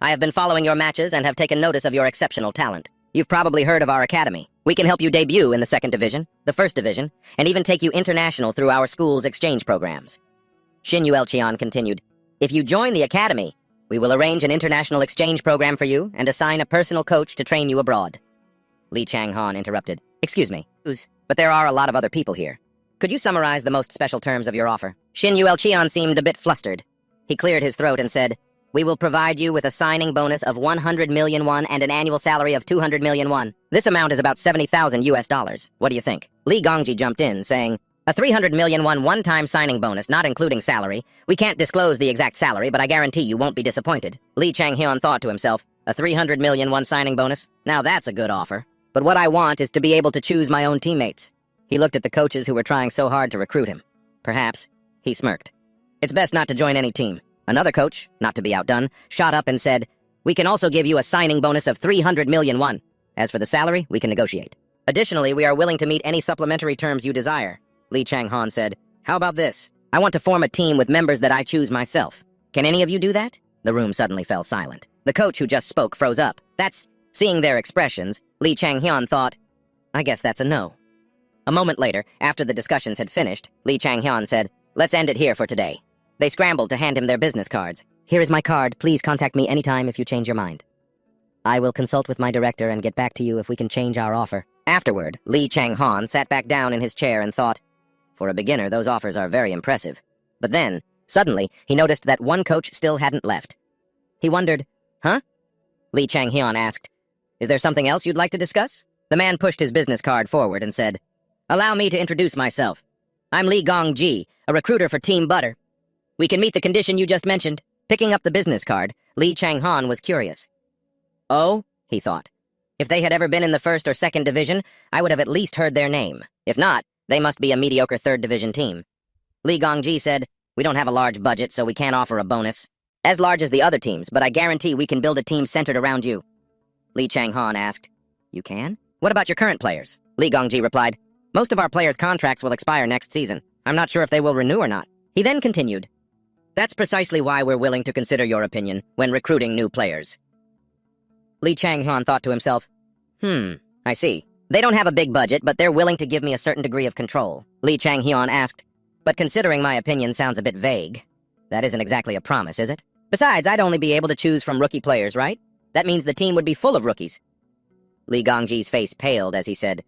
I have been following your matches and have taken notice of your exceptional talent. You've probably heard of our academy. We can help you debut in the 2nd Division, the 1st Division, and even take you international through our school's exchange programs. Shin-Yu Elcheon continued, If you join the academy, we will arrange an international exchange program for you and assign a personal coach to train you abroad. Li Chang-han interrupted. Excuse me, but there are a lot of other people here. Could you summarize the most special terms of your offer? Shin-Yu Elcheon seemed a bit flustered. He cleared his throat and said, We will provide you with a signing bonus of 100 million won and an annual salary of 200 million won. This amount is about 70,000 US dollars. What do you think? Li Gongji jumped in, saying, A 300 million won one-time signing bonus, not including salary. We can't disclose the exact salary, but I guarantee you won't be disappointed. Li Chang-hyun thought to himself, a 300 million won signing bonus? Now that's a good offer. But what I want is to be able to choose my own teammates. He looked at the coaches who were trying so hard to recruit him. Perhaps. He smirked. It's best not to join any team. Another coach, not to be outdone, shot up and said, We can also give you a signing bonus of 300 million won. As for the salary, we can negotiate. Additionally, we are willing to meet any supplementary terms you desire. Li Chang-han said, How about this? I want to form a team with members that I choose myself. Can any of you do that? The room suddenly fell silent. The coach who just spoke froze up. Seeing their expressions, Li Chang-hyun thought, I guess that's a no. A moment later, after the discussions had finished, Li Chang-hyun said, Let's end it here for today. They scrambled to hand him their business cards. Here is my card. Please contact me anytime if you change your mind. I will consult with my director and get back to you if we can change our offer. Afterward, Li Chang-han sat back down in his chair and thought, For a beginner, those offers are very impressive. But then, suddenly, he noticed that one coach still hadn't left. He wondered, Huh? Li Chang-hyun asked, Is there something else you'd like to discuss? The man pushed his business card forward and said, Allow me to introduce myself. I'm Li Gong-ji, a recruiter for Team Butter. We can meet the condition you just mentioned. Picking up the business card, Li Chang-han was curious. Oh, he thought. If they had ever been in the 1st or 2nd Division, I would have at least heard their name. If not, they must be a mediocre 3rd Division team. Li Gongji said, We don't have a large budget, so we can't offer a bonus. As large as the other teams, but I guarantee we can build a team centered around you. Li Chang-han asked, You can? What about your current players? Li Gongji replied, Most of our players' contracts will expire next season. I'm not sure if they will renew or not. He then continued, That's precisely why we're willing to consider your opinion when recruiting new players. Li Chang-hyun thought to himself, I see. They don't have a big budget, but they're willing to give me a certain degree of control. Li Chang-hyun asked, But considering my opinion sounds a bit vague. That isn't exactly a promise, is it? Besides, I'd only be able to choose from rookie players, right? That means the team would be full of rookies. Li Gongji's face paled as he said,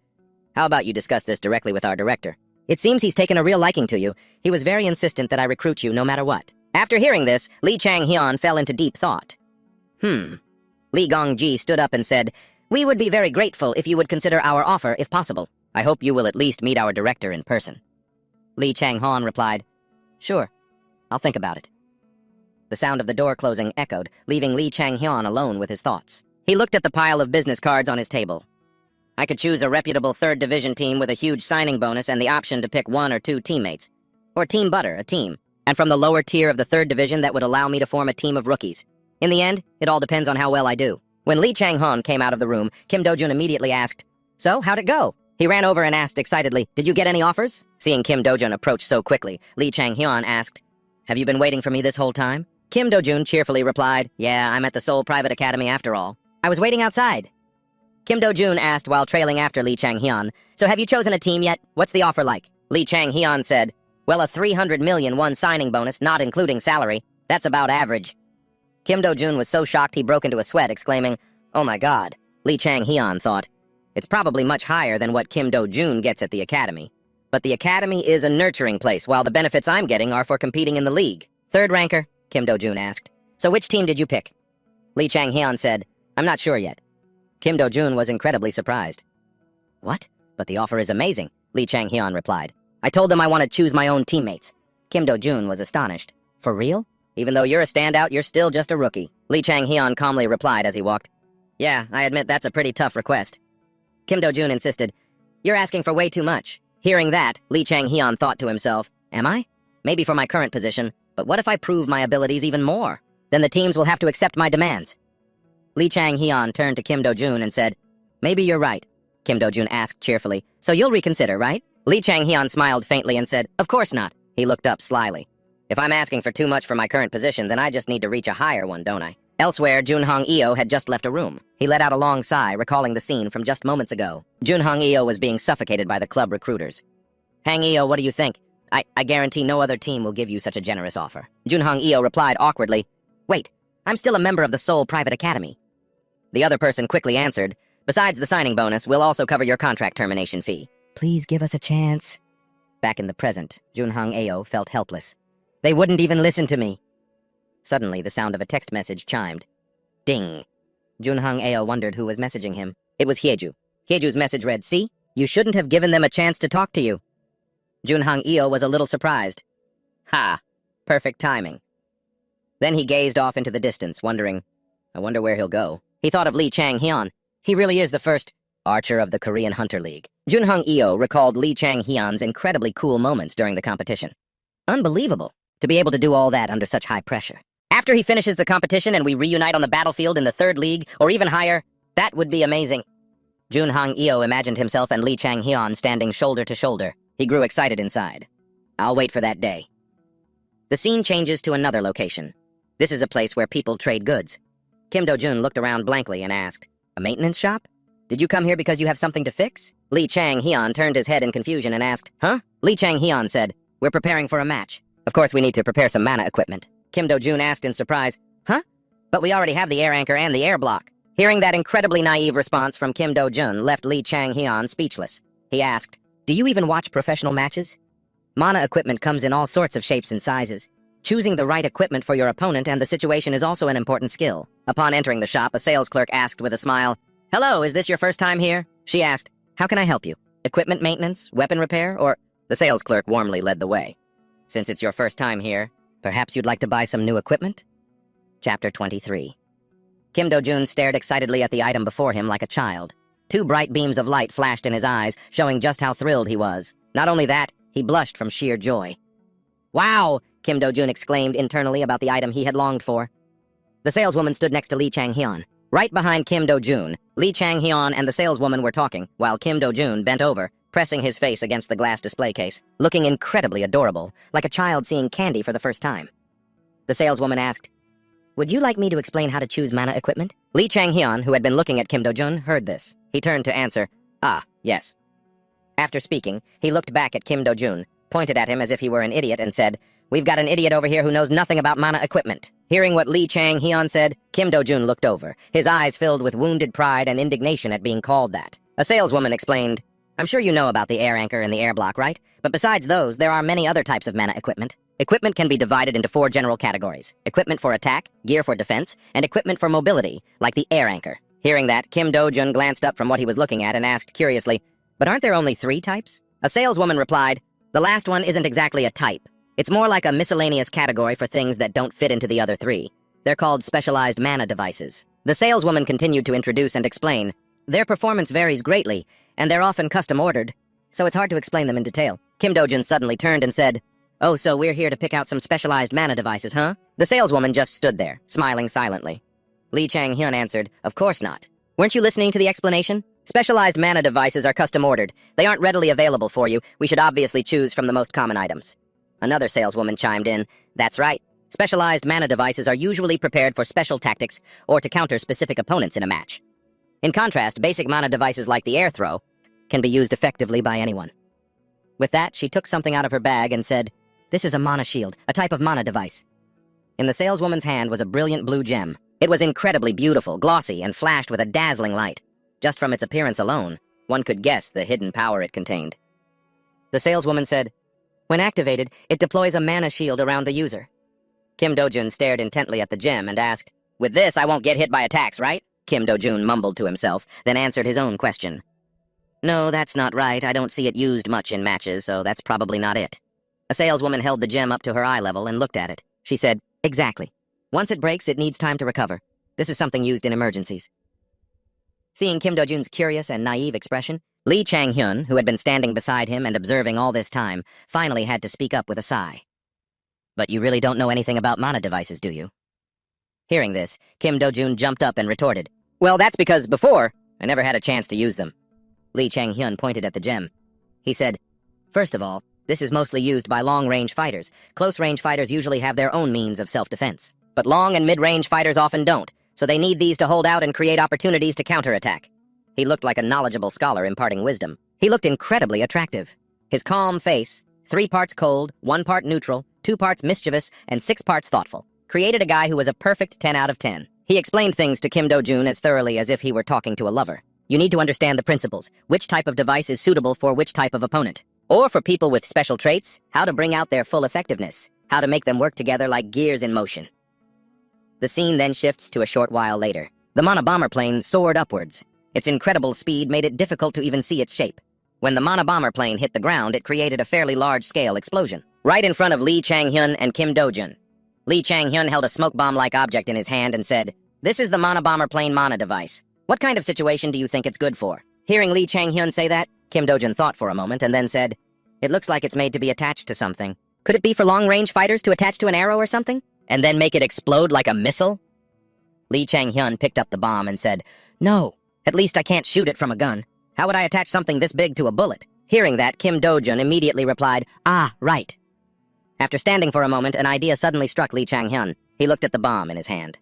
How about you discuss this directly with our director? It seems he's taken a real liking to you. He was very insistent that I recruit you no matter what. After hearing this, Li Chang-hyun fell into deep thought. Li Gongji stood up and said, We would be very grateful if you would consider our offer if possible. I hope you will at least meet our director in person. Li Chang-han replied, Sure, I'll think about it. The sound of the door closing echoed, leaving Li Chang-hyun alone with his thoughts. He looked at the pile of business cards on his table. I could choose a reputable 3rd Division team with a huge signing bonus and the option to pick 1 or 2 teammates. Or Team Butter, a team. And from the lower tier of the 3rd Division that would allow me to form a team of rookies. In the end, it all depends on how well I do. When Li Chang-hyun came out of the room, Kim Do-jun immediately asked, So, how'd it go? He ran over and asked excitedly, Did you get any offers? Seeing Kim Do-jun approach so quickly, Li Chang-hyun asked, Have you been waiting for me this whole time? Kim Do-jun cheerfully replied, Yeah, I'm at the Seoul Private Academy after all. I was waiting outside. Kim Do-jun asked while trailing after Li Chang-hyun, So have you chosen a team yet? What's the offer like? Li Chang-hyun said, Well, a 300 million won signing bonus, not including salary. That's about average. Kim Do-jun was so shocked he broke into a sweat, exclaiming, Oh my god. Li Chang-hyun thought, It's probably much higher than what Kim Do-jun gets at the academy. But the academy is a nurturing place, while the benefits I'm getting are for competing in the league. 3rd ranker? Kim Do-jun asked. So which team did you pick? Li Chang-hyun said, I'm not sure yet. Kim Do-jun was incredibly surprised. What? But the offer is amazing, Li Chang-hyun replied. I told them I want to choose my own teammates. Kim Do-jun was astonished. For real? Even though you're a standout, you're still just a rookie. Li Chang-hyun calmly replied as he walked. Yeah, I admit that's a pretty tough request. Kim Do-jun insisted. You're asking for way too much. Hearing that, Li Chang-hyun thought to himself, Am I? Maybe for my current position, but what if I prove my abilities even more? Then the teams will have to accept my demands. Li Chang-hyun turned to Kim Do-jun and said, Maybe you're right, Kim Do-jun asked cheerfully. So you'll reconsider, right? Lee Chang-hyun smiled faintly and said, Of course not. He looked up slyly. If I'm asking for too much for my current position, then I just need to reach a higher one, don't I? Elsewhere, Junhong-eo had just left a room. He let out a long sigh, recalling the scene from just moments ago. Junhong-eo was being suffocated by the club recruiters. Hang-eo, what do you think? I guarantee no other team will give you such a generous offer. Junhong-eo replied awkwardly, Wait, I'm still a member of the Seoul Private Academy. The other person quickly answered, Besides the signing bonus, we'll also cover your contract termination fee. Please give us a chance. Back in the present, Junhong-eo felt helpless. They wouldn't even listen to me. Suddenly, the sound of a text message chimed. Ding. Junhong-eo wondered who was messaging him. It was Hyeju. Hyeju's message read, See? You shouldn't have given them a chance to talk to you. Junhong-eo was a little surprised. Ha! Perfect timing. Then he gazed off into the distance, wondering, I wonder where he'll go. He thought of Lee Chang-hyun. He really is the first archer of the Korean Hunter League. Junhong-eo recalled Lee Chang-hyun's incredibly cool moments during the competition. Unbelievable, to be able to do all that under such high pressure. After he finishes the competition and we reunite on the battlefield in the 3rd league, or even higher, that would be amazing. Junhong-eo imagined himself and Lee Chang-hyun standing shoulder to shoulder. He grew excited inside. I'll wait for that day. The scene changes to another location. This is a place where people trade goods. Kim Do-jun looked around blankly and asked, A maintenance shop? Did you come here because you have something to fix? Lee Chang-hyun turned his head in confusion and asked, Huh? Lee Chang-hyun said, We're preparing for a match. Of course we need to prepare some mana equipment. Kim Do-jun asked in surprise, Huh? But we already have the air anchor and the air block. Hearing that incredibly naive response from Kim Do-jun left Lee Chang-hyun speechless. He asked, Do you even watch professional matches? Mana equipment comes in all sorts of shapes and sizes. Choosing the right equipment for your opponent and the situation is also an important skill. Upon entering the shop, a sales clerk asked with a smile, Hello, is this your first time here? She asked, How can I help you? Equipment maintenance, weapon repair, or... The sales clerk warmly led the way. Since it's your first time here, perhaps you'd like to buy some new equipment? Chapter 23. Kim Do-jun stared excitedly at the item before him like a child. 2 bright beams of light flashed in his eyes, showing just how thrilled he was. Not only that, he blushed from sheer joy. Wow! Kim Do-jun exclaimed internally about the item he had longed for. The saleswoman stood next to Lee Chang-hyun. Right behind Kim Do-jun, Lee Chang-hyun and the saleswoman were talking, while Kim Do-jun bent over, pressing his face against the glass display case, looking incredibly adorable, like a child seeing candy for the first time. The saleswoman asked, Would you like me to explain how to choose mana equipment? Lee Chang-hyun, who had been looking at Kim Do-jun, heard this. He turned to answer, Yes. After speaking, he looked back at Kim Do-jun, pointed at him as if he were an idiot, and said, We've got an idiot over here who knows nothing about mana equipment. Hearing what Lee Chang-hyun said, Kim Do-jun looked over, his eyes filled with wounded pride and indignation at being called that. A saleswoman explained, I'm sure you know about the air anchor and the air block, right? But besides those, there are many other types of mana equipment. Equipment can be divided into 4 general categories. Equipment for attack, gear for defense, and equipment for mobility, like the air anchor. Hearing that, Kim Do-jun glanced up from what he was looking at and asked curiously, But aren't there only 3 types? A saleswoman replied, The last one isn't exactly a type. It's more like a miscellaneous category for things that don't fit into the other 3. They're called specialized mana devices. The saleswoman continued to introduce and explain, Their performance varies greatly, and they're often custom-ordered, so it's hard to explain them in detail. Kim Do-jun suddenly turned and said, Oh, so we're here to pick out some specialized mana devices, huh? The saleswoman just stood there, smiling silently. Lee Chang-hyun answered, Of course not. Weren't you listening to the explanation? Specialized mana devices are custom-ordered. They aren't readily available for you. We should obviously choose from the most common items. Another saleswoman chimed in, That's right. Specialized mana devices are usually prepared for special tactics or to counter specific opponents in a match. In contrast, basic mana devices like the air throw can be used effectively by anyone. With that, she took something out of her bag and said, This is a mana shield, a type of mana device. In the saleswoman's hand was a brilliant blue gem. It was incredibly beautiful, glossy, and flashed with a dazzling light. Just from its appearance alone, one could guess the hidden power it contained. The saleswoman said, When activated, it deploys a mana shield around the user. Kim Do-jun stared intently at the gem and asked, With this, I won't get hit by attacks, right? Kim Do-jun mumbled to himself, then answered his own question. No, that's not right. I don't see it used much in matches, so that's probably not it. A saleswoman held the gem up to her eye level and looked at it. She said, Exactly. Once it breaks, it needs time to recover. This is something used in emergencies. Seeing Kim Do-jun's curious and naive expression, Lee Chang-hyun, who had been standing beside him and observing all this time, finally had to speak up with a sigh. But you really don't know anything about mana devices, do you? Hearing this, Kim Do-jun jumped up and retorted, Well, that's because before, I never had a chance to use them. Lee Chang-hyun pointed at the gem. He said, "First of all, this is mostly used by long-range fighters. Close-range fighters usually have their own means of self-defense. But long and mid-range fighters often don't, so they need these to hold out and create opportunities to counterattack." He looked like a knowledgeable scholar imparting wisdom. He looked incredibly attractive. His calm face, 3 parts cold, 1 part neutral, 2 parts mischievous, and 6 parts thoughtful, created a guy who was a perfect 10 out of 10. He explained things to Kim Do-jun as thoroughly as if he were talking to a lover. You need to understand the principles, which type of device is suitable for which type of opponent. Or for people with special traits, how to bring out their full effectiveness, how to make them work together like gears in motion. The scene then shifts to a short while later. The monobomber plane soared upwards. Its incredible speed made it difficult to even see its shape. When the monobomber plane hit the ground, it created a fairly large-scale explosion, right in front of Lee Chang-hyun and Kim Do-jun. Lee Chang-hyun held a smoke bomb-like object in his hand and said, "This is the monobomber plane Mana device. What kind of situation do you think it's good for?" Hearing Lee Chang-hyun say that, Kim Do-jun thought for a moment and then said, "It looks like it's made to be attached to something. Could it be for long-range fighters to attach to an arrow or something? And then make it explode like a missile?" Lee Chang-hyun picked up the bomb and said, "No, at least I can't shoot it from a gun. How would I attach something this big to a bullet?" Hearing that, Kim Do-jun immediately replied, "Ah, right." After standing for a moment, an idea suddenly struck Lee Chang-hyun. He looked at the bomb in his hand.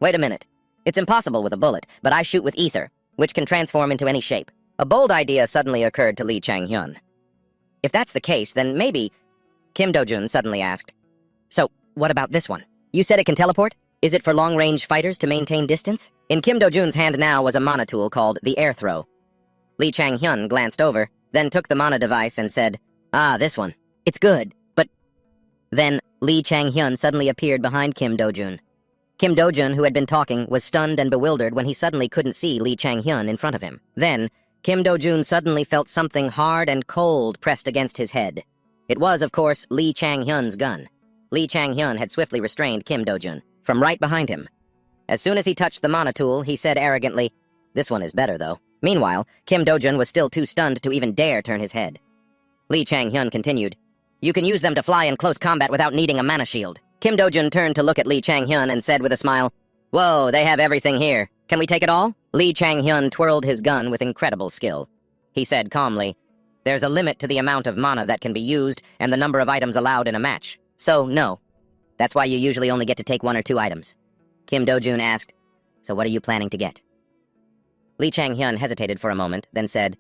"Wait a minute. It's impossible with a bullet, but I shoot with ether, which can transform into any shape." A bold idea suddenly occurred to Lee Chang-hyun. "If that's the case, then maybe—" Kim Do-jun suddenly asked, "So, what about this one? You said it can teleport? Is it for long-range fighters to maintain distance?" In Kim Do-jun's hand now was a mana tool called the air throw. Lee Chang-hyun glanced over, then took the mana device and said, "Ah, this one. It's good, but—" Then, Lee Chang-hyun suddenly appeared behind Kim Do-jun. Kim Do-jun, who had been talking, was stunned and bewildered when he suddenly couldn't see Lee Chang-hyun in front of him. Then, Kim Do-jun suddenly felt something hard and cold pressed against his head. It was, of course, Lee Chang-hyun's gun. Lee Chang-hyun had swiftly restrained Kim Do-jun from right behind him. As soon as he touched the mana tool, he said arrogantly, "This one is better, though." Meanwhile, Kim Do-jun was still too stunned to even dare turn his head. Lee Chang-hyun continued, "You can use them to fly in close combat without needing a mana shield." Kim Do-jun turned to look at Lee Chang-hyun and said with a smile, "Whoa, they have everything here. Can we take it all?" Lee Chang-hyun twirled his gun with incredible skill. He said calmly, "There's a limit to the amount of mana that can be used and the number of items allowed in a match. So, no. That's why you usually only get to take 1 or 2 items." Kim Do-jun asked, "So what are you planning to get?" Lee Chang-hyun hesitated for a moment, then said,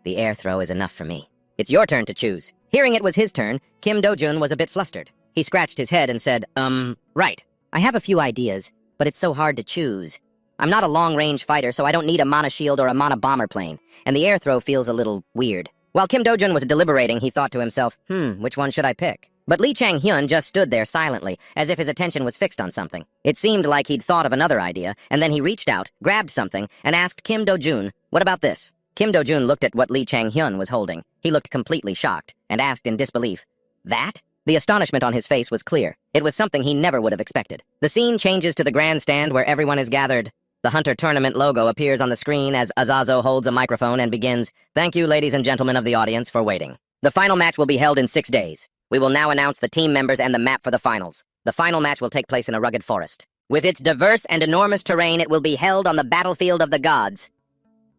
"The air throw is enough for me. It's your turn to choose." Hearing it was his turn, Kim Do-jun was a bit flustered. He scratched his head and said, Right. I have a few ideas, but it's so hard to choose. I'm not a long-range fighter, so I don't need a mana shield or a mana bomber plane, and the air throw feels a little weird." While Kim Do-jun was deliberating, he thought to himself, which one should I pick? But Lee Chang-hyun just stood there silently, as if his attention was fixed on something. It seemed like he'd thought of another idea, and then he reached out, grabbed something, and asked Kim Do-jun, "What about this?" Kim Do-jun looked at what Lee Chang-hyun was holding. He looked completely shocked, and asked in disbelief, "That?" The astonishment on his face was clear. It was something he never would have expected. The scene changes to the grandstand where everyone is gathered. The Hunter Tournament logo appears on the screen as Azazo holds a microphone and begins, "Thank you, ladies and gentlemen of the audience, for waiting. The final match will be held in 6 days. We will now announce the team members and the map for the finals. The final match will take place in a rugged forest. With its diverse and enormous terrain, it will be held on the battlefield of the gods."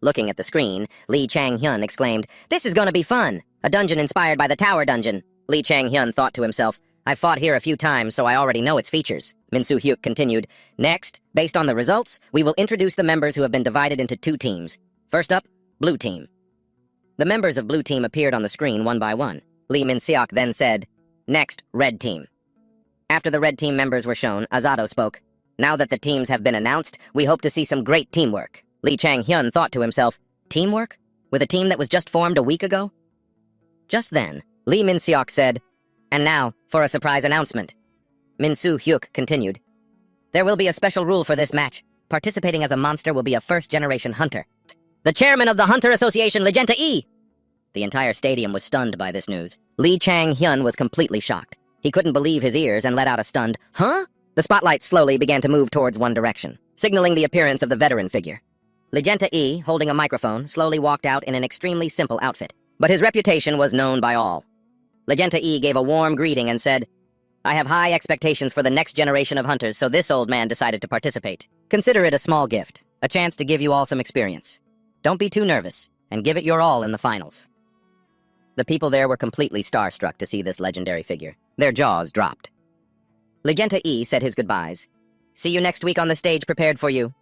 Looking at the screen, Lee Chang-hyun exclaimed, "This is gonna be fun! A dungeon inspired by the Tower Dungeon." Lee Chang-hyun thought to himself, "I've fought here a few times, so I already know its features." Min Soo-hyuk continued, "Next, based on the results, we will introduce the members who have been divided into 2 teams. First up, Blue Team." The members of Blue Team appeared on the screen one by one. Lee Min-seok then said, "Next, Red Team." After the Red Team members were shown, Azato spoke, "Now that the teams have been announced, we hope to see some great teamwork." Lee Chang-hyun thought to himself, "Teamwork? With a team that was just formed a week ago?" Just then, Lee Min-seok said, "And now, for a surprise announcement." Min Soo-hyuk continued, "There will be a special rule for this match. Participating as a monster will be a first-generation hunter. The chairman of the Hunter Association, Legenta E!" The entire stadium was stunned by this news. Lee Chang-hyun was completely shocked. He couldn't believe his ears and let out a stunned, "Huh?" The spotlight slowly began to move towards one direction, signaling the appearance of the veteran figure. Legenta E, holding a microphone, slowly walked out in an extremely simple outfit, but his reputation was known by all. Legenta E gave a warm greeting and said, "I have high expectations for the next generation of hunters, so this old man decided to participate. Consider it a small gift, a chance to give you all some experience." Don't be too nervous, and give it your all in the finals." The people there were completely starstruck to see this legendary figure. Their jaws dropped. Legenta E said his goodbyes. "See you next week on the stage prepared for you."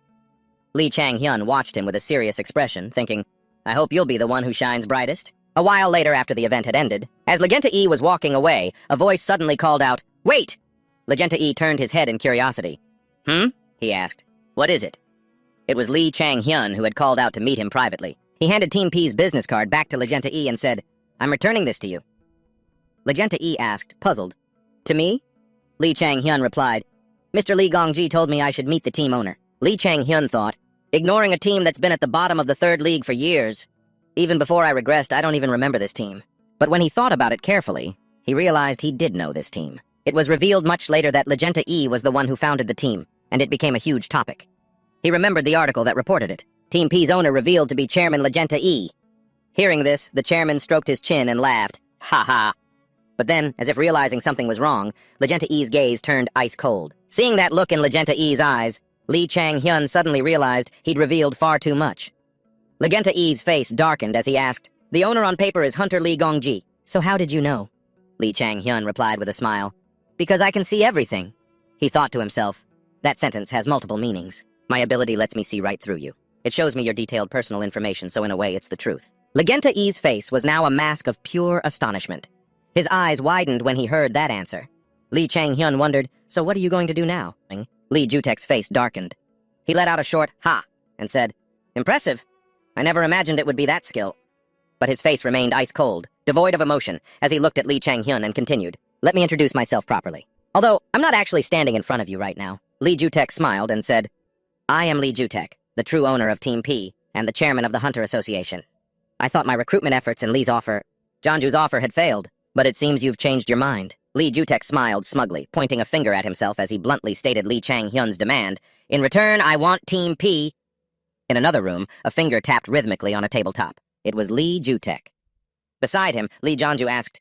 Lee Chang-hyun watched him with a serious expression, thinking, "I hope you'll be the one who shines brightest." A while later, after the event had ended, as Legenta E was walking away, a voice suddenly called out, "Wait!" Legenta E turned his head in curiosity. "Hmm?" he asked. "What is it?" It was Lee Chang-hyun who had called out to meet him privately. He handed Team P's business card back to Legenta E and said, "I'm returning this to you." Legenta E asked, puzzled, "To me?" Lee Chang-hyun replied, "Mr. Lee Gongji told me I should meet the team owner." Lee Chang-hyun thought, "Ignoring a team that's been at the bottom of the third league for years. Even before I regressed, I don't even remember this team." But when he thought about it carefully, he realized he did know this team. It was revealed much later that Legenta E was the one who founded the team, and it became a huge topic. He remembered the article that reported it. Team P's owner revealed to be Chairman Legenta E. Hearing this, the chairman stroked his chin and laughed. "Ha ha." But then, as if realizing something was wrong, Legenta E's gaze turned ice cold. Seeing that look in Legenta E's eyes, Lee Chang-hyun suddenly realized he'd revealed far too much. Legenta E's face darkened as he asked, "The owner on paper is Hunter Lee Gongji. So how did you know?" Lee Chang-hyun replied with a smile, "Because I can see everything." He thought to himself, "That sentence has multiple meanings. My ability lets me see right through you. It shows me your detailed personal information, so in a way it's the truth." Legenta E's face was now a mask of pure astonishment. His eyes widened when he heard that answer. Lee Chang-hyun wondered, "So what are you going to do now?" Lee Jutek's face darkened. He let out a short "ha" and said, "Impressive. I never imagined it would be that skill." But his face remained ice cold, devoid of emotion, as he looked at Lee Chang-hyun and continued, "Let me introduce myself properly. Although I'm not actually standing in front of you right now." Lee Jutek smiled and said, "I am Lee Jutek, the true owner of Team P and the chairman of the Hunter Association. I thought my recruitment efforts and Lee's offer, Jeonju's offer, had failed, but it seems you've changed your mind." Lee Jutek smiled smugly, pointing a finger at himself as he bluntly stated Lee Chang-hyun's demand. "In return, I want Team P." In another room, a finger tapped rhythmically on a tabletop. It was Lee Jutek. Beside him, Lee Jeonju asked,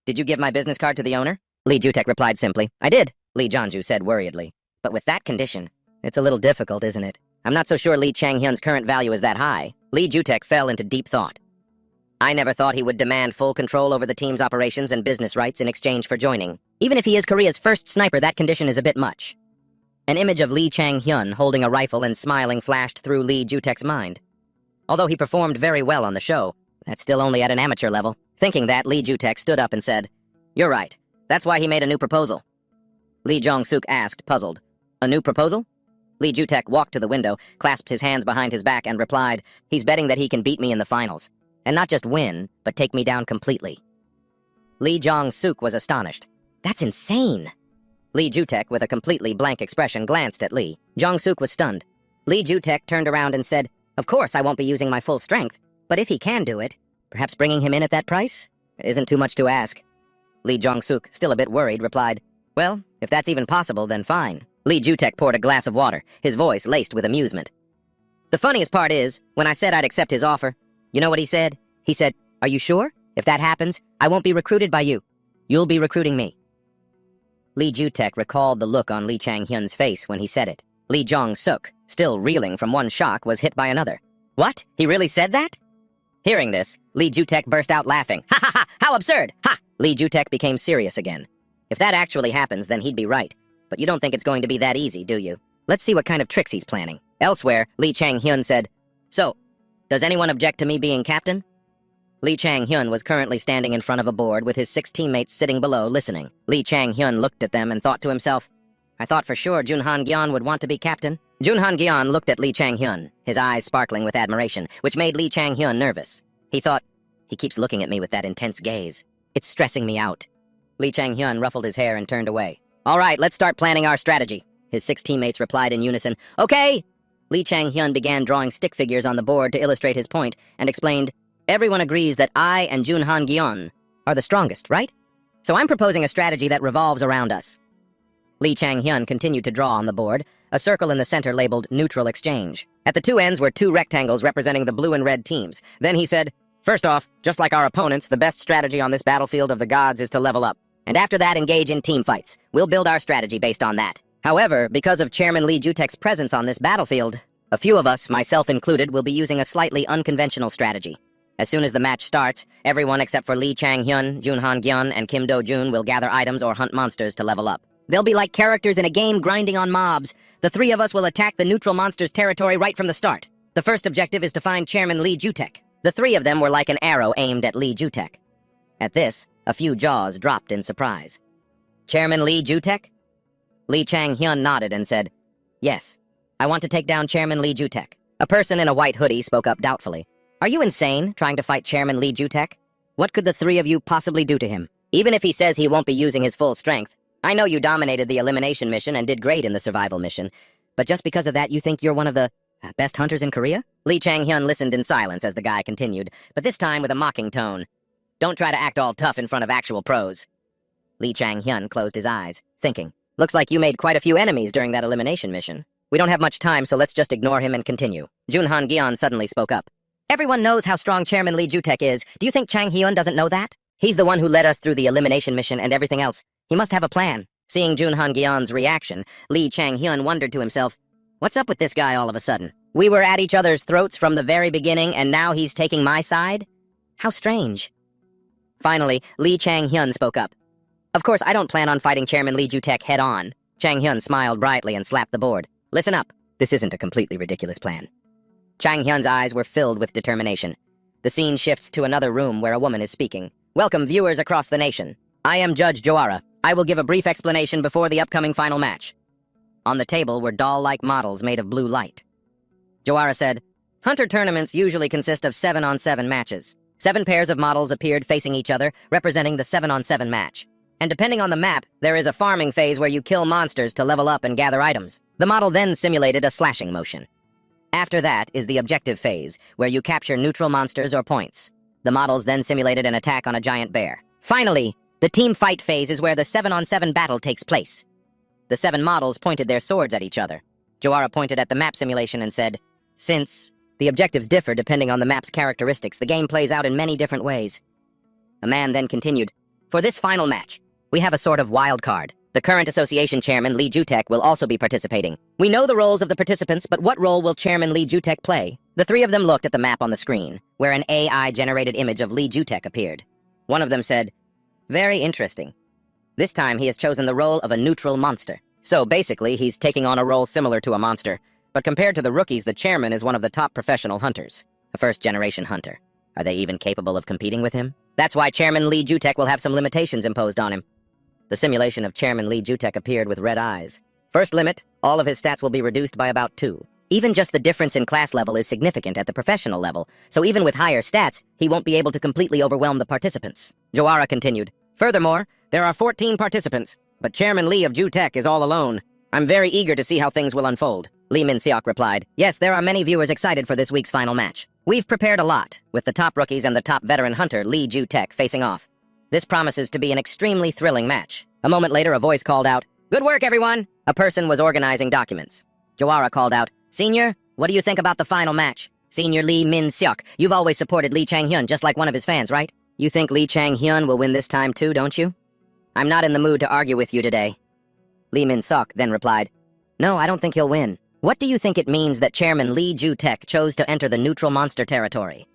"Did you give my business card to the owner?" Lee Jutek replied simply, "I did," Lee Jeonju said worriedly. "But with that condition, it's a little difficult, isn't it? I'm not so sure Lee Chang-hyun's current value is that high." Lee Jutek fell into deep thought. "I never thought he would demand full control over the team's operations and business rights in exchange for joining. Even if he is Korea's first sniper, that condition is a bit much." An image of Lee Chang-hyun holding a rifle and smiling flashed through Lee Jutek's mind. Although he performed very well on the show, that's still only at an amateur level. Thinking that, Lee Jutek stood up and said, "You're right. That's why he made a new proposal." Lee Jong-suk asked, puzzled, "A new proposal?" Lee Jutek walked to the window, clasped his hands behind his back, and replied, "He's betting that he can beat me in the finals. And not just win, but take me down completely." Lee Jong-suk was astonished. "That's insane." Lee Jutek, with a completely blank expression, glanced at Lee. Jong-suk was stunned. Lee Jutek turned around and said, "Of course I won't be using my full strength, but if he can do it, perhaps bringing him in at that price? It isn't too much to ask." Lee Jong-suk, still a bit worried, replied, "Well, if that's even possible, then fine." Lee Jutek poured a glass of water, his voice laced with amusement. "The funniest part is, when I said I'd accept his offer, you know what he said? He said, 'Are you sure? If that happens, I won't be recruited by you. You'll be recruiting me.'" Lee Jutek recalled the look on Lee Chang-hyun's face when he said it. Lee Jong-suk, still reeling from one shock, was hit by another. "What? He really said that?" Hearing this, Lee Jutek burst out laughing. "Ha ha ha! How absurd! Ha!" Lee Jutek became serious again. "If that actually happens, then he'd be right. But you don't think it's going to be that easy, do you? Let's see what kind of tricks he's planning." Elsewhere, Lee Chang-hyun said, "So, does anyone object to me being captain?" Lee Chang-hyun was currently standing in front of a board with his 6 teammates sitting below listening. Lee Chang-hyun looked at them and thought to himself, "I thought for sure Junhan Gyeon would want to be captain." Junhan Gyeon looked at Lee Chang-hyun, his eyes sparkling with admiration, which made Lee Chang-hyun nervous. He thought, "He keeps looking at me with that intense gaze. It's stressing me out." Lee Chang-hyun ruffled his hair and turned away. "All right, let's start planning our strategy." His 6 teammates replied in unison, "Okay!" Lee Chang-hyun began drawing stick figures on the board to illustrate his point and explained, "Everyone agrees that I and Junhan Gyeon are the strongest, right? So I'm proposing a strategy that revolves around us." Lee Chang-hyun continued to draw on the board, a circle in the center labeled Neutral Exchange. At the 2 ends were 2 rectangles representing the blue and red teams. Then he said, "First off, just like our opponents, the best strategy on this battlefield of the gods is to level up. And after that, engage in team fights. We'll build our strategy based on that. However, because of Chairman Lee Jutek's presence on this battlefield, A few of us, myself included, will be using a slightly unconventional strategy. As soon as the match starts, everyone except for Lee Chang-hyun, Junhan Gyeon, and Kim Do-jun will gather items or hunt monsters to level up. They'll be like characters in a game grinding on mobs. The three of us will attack the neutral monster's territory right from the start. The first objective is to find Chairman Lee Jutek. The three of them were like an arrow aimed at Lee Jutek. At this, a few jaws dropped in surprise. Chairman Lee Jutek? Lee Chang-hyun nodded and said, "Yes, I want to take down Chairman Lee Jutek." A person in a white hoodie spoke up doubtfully. "Are you insane, trying to fight Chairman Lee Jutek? What could the three of you possibly do to him? Even if he says he won't be using his full strength, I know you dominated the elimination mission and did great in the survival mission, but just because of that you think you're one of the best hunters in Korea?" Lee Chang-hyun listened in silence as the guy continued, but this time with a mocking tone. "Don't try to act all tough in front of actual pros." Lee Chang-hyun closed his eyes, thinking, "Looks like you made quite a few enemies during that elimination mission. We don't have much time, so let's just ignore him and continue." Junhan Gyeon suddenly spoke up. "Everyone knows how strong Chairman Lee Jutek is. Do you think Chang Hyun doesn't know that? He's the one who led us through the elimination mission and everything else. He must have a plan." Seeing Junhan Gyeon's reaction, Lee Chang-hyun wondered to himself, "What's up with this guy all of a sudden? We were at each other's throats from the very beginning, and now he's taking my side? How strange." Finally, Lee Chang-hyun spoke up. "Of course, I don't plan on fighting Chairman Lee Jutek head-on." Chang-hyun smiled brightly and slapped the board. "Listen up. This isn't a completely ridiculous plan." Chang-hyun's eyes were filled with determination. The scene shifts to another room where a woman is speaking. "Welcome, viewers across the nation. I am Judge Joara. I will give a brief explanation before the upcoming final match." On the table were doll-like models made of blue light. Joara said, "Hunter tournaments usually consist of 7-on-7 matches. 7 pairs of models appeared facing each other, representing the 7-on-7 match. And depending on the map, there is a farming phase where you kill monsters to level up and gather items. The model then simulated a slashing motion. After that is the objective phase, where you capture neutral monsters or points. The models then simulated an attack on a giant bear. Finally, the team fight phase is where the 7-on-7 battle takes place. The 7 models pointed their swords at each other. Joara pointed at the map simulation and said, "Since the objectives differ depending on the map's characteristics, the game plays out in many different ways." A man then continued, "For this final match, we have a sort of wild card. The current association chairman, Lee Jutek, will also be participating. We know the roles of the participants, but what role will Chairman Lee Jutek play?" The three of them looked at the map on the screen, where an AI-generated image of Lee Jutek appeared. One of them said, "Very interesting. This time he has chosen the role of a neutral monster. So basically, he's taking on a role similar to a monster. But compared to the rookies, the chairman is one of the top professional hunters. A first-generation hunter. Are they even capable of competing with him? That's why Chairman Lee Jutek will have some limitations imposed on him." The simulation of Chairman Lee Jutek appeared with red eyes. First limit, all of his stats will be reduced by about 2. Even just the difference in class level is significant at the professional level, so even with higher stats, he won't be able to completely overwhelm the participants. Joara continued, "Furthermore, there are 14 participants, but Chairman Lee of Jutek is all alone. I'm very eager to see how things will unfold." Lee Min-seok replied, "Yes, there are many viewers excited for this week's final match. We've prepared a lot, with the top rookies and the top veteran hunter, Lee Jutek, facing off. This promises to be an extremely thrilling match." A moment later, a voice called out, "Good work, everyone!" A person was organizing documents. Joara called out, "Senior, what do you think about the final match? Senior Lee Min-seok, you've always supported Lee Chang-hyun just like one of his fans, right? You think Lee Chang-hyun will win this time too, don't you?" "I'm not in the mood to argue with you today." Lee Min-seok then replied, "No, I don't think he'll win. What do you think it means that Chairman Lee Jutek chose to enter the neutral monster territory?"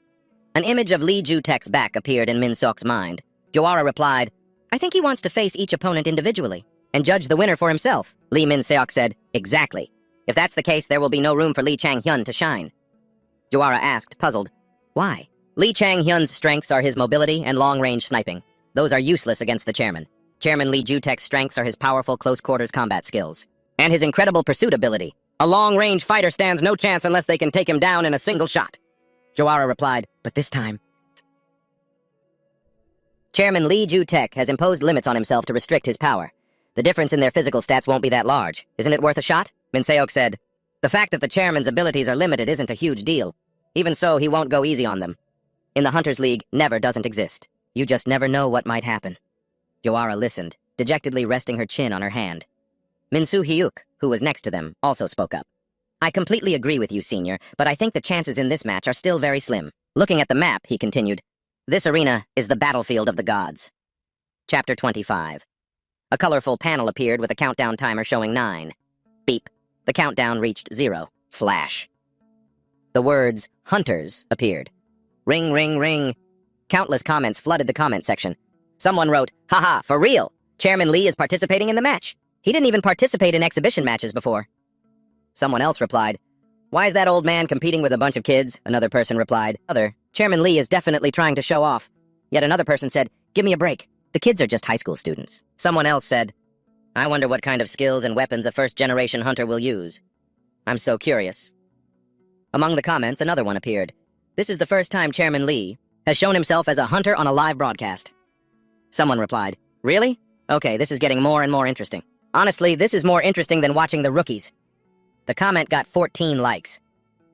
An image of Lee Jutek's back appeared in Min-seok's mind. Joara replied, "I think he wants to face each opponent individually and judge the winner for himself." Lee Min-seok said, "Exactly. If that's the case, there will be no room for Lee Chang-hyun to shine." Joara asked, puzzled, "Why?" Lee Chang-hyun's strengths are his mobility and long-range sniping. Those are useless against the chairman. Chairman Lee Jutek's strengths are his powerful close-quarters combat skills and his incredible pursuit ability. A long-range fighter stands no chance unless they can take him down in a single shot." Joara replied, "But this time, Chairman Lee Jutek has imposed limits on himself to restrict his power. The difference in their physical stats won't be that large. Isn't it worth a shot?" Min-seok said, "The fact that the chairman's abilities are limited isn't a huge deal. Even so, he won't go easy on them. In the Hunters League, never doesn't exist. You just never know what might happen." Joara listened, dejectedly resting her chin on her hand. Min-soo Hyuk, who was next to them, also spoke up. "I completely agree with you, Senior, but I think the chances in this match are still very slim." Looking at the map, he continued, "This arena is the battlefield of the gods." Chapter 25. A colorful panel appeared with a countdown timer showing 9. Beep. The countdown reached 0. Flash. The words, hunters, appeared. Ring, ring, ring. Countless comments flooded the comment section. Someone wrote, haha, for real! Chairman Lee is participating in the match. He didn't even participate in exhibition matches before. Someone else replied, why is that old man competing with a bunch of kids? Another person replied, Chairman Lee is definitely trying to show off. Yet another person said, give me a break. The kids are just high school students. Someone else said, I wonder what kind of skills and weapons a first-generation hunter will use. I'm so curious. Among the comments, another one appeared. This is the first time Chairman Lee has shown himself as a hunter on a live broadcast. Someone replied, really? Okay, this is getting more and more interesting. Honestly, this is more interesting than watching the rookies. The comment got 14 likes.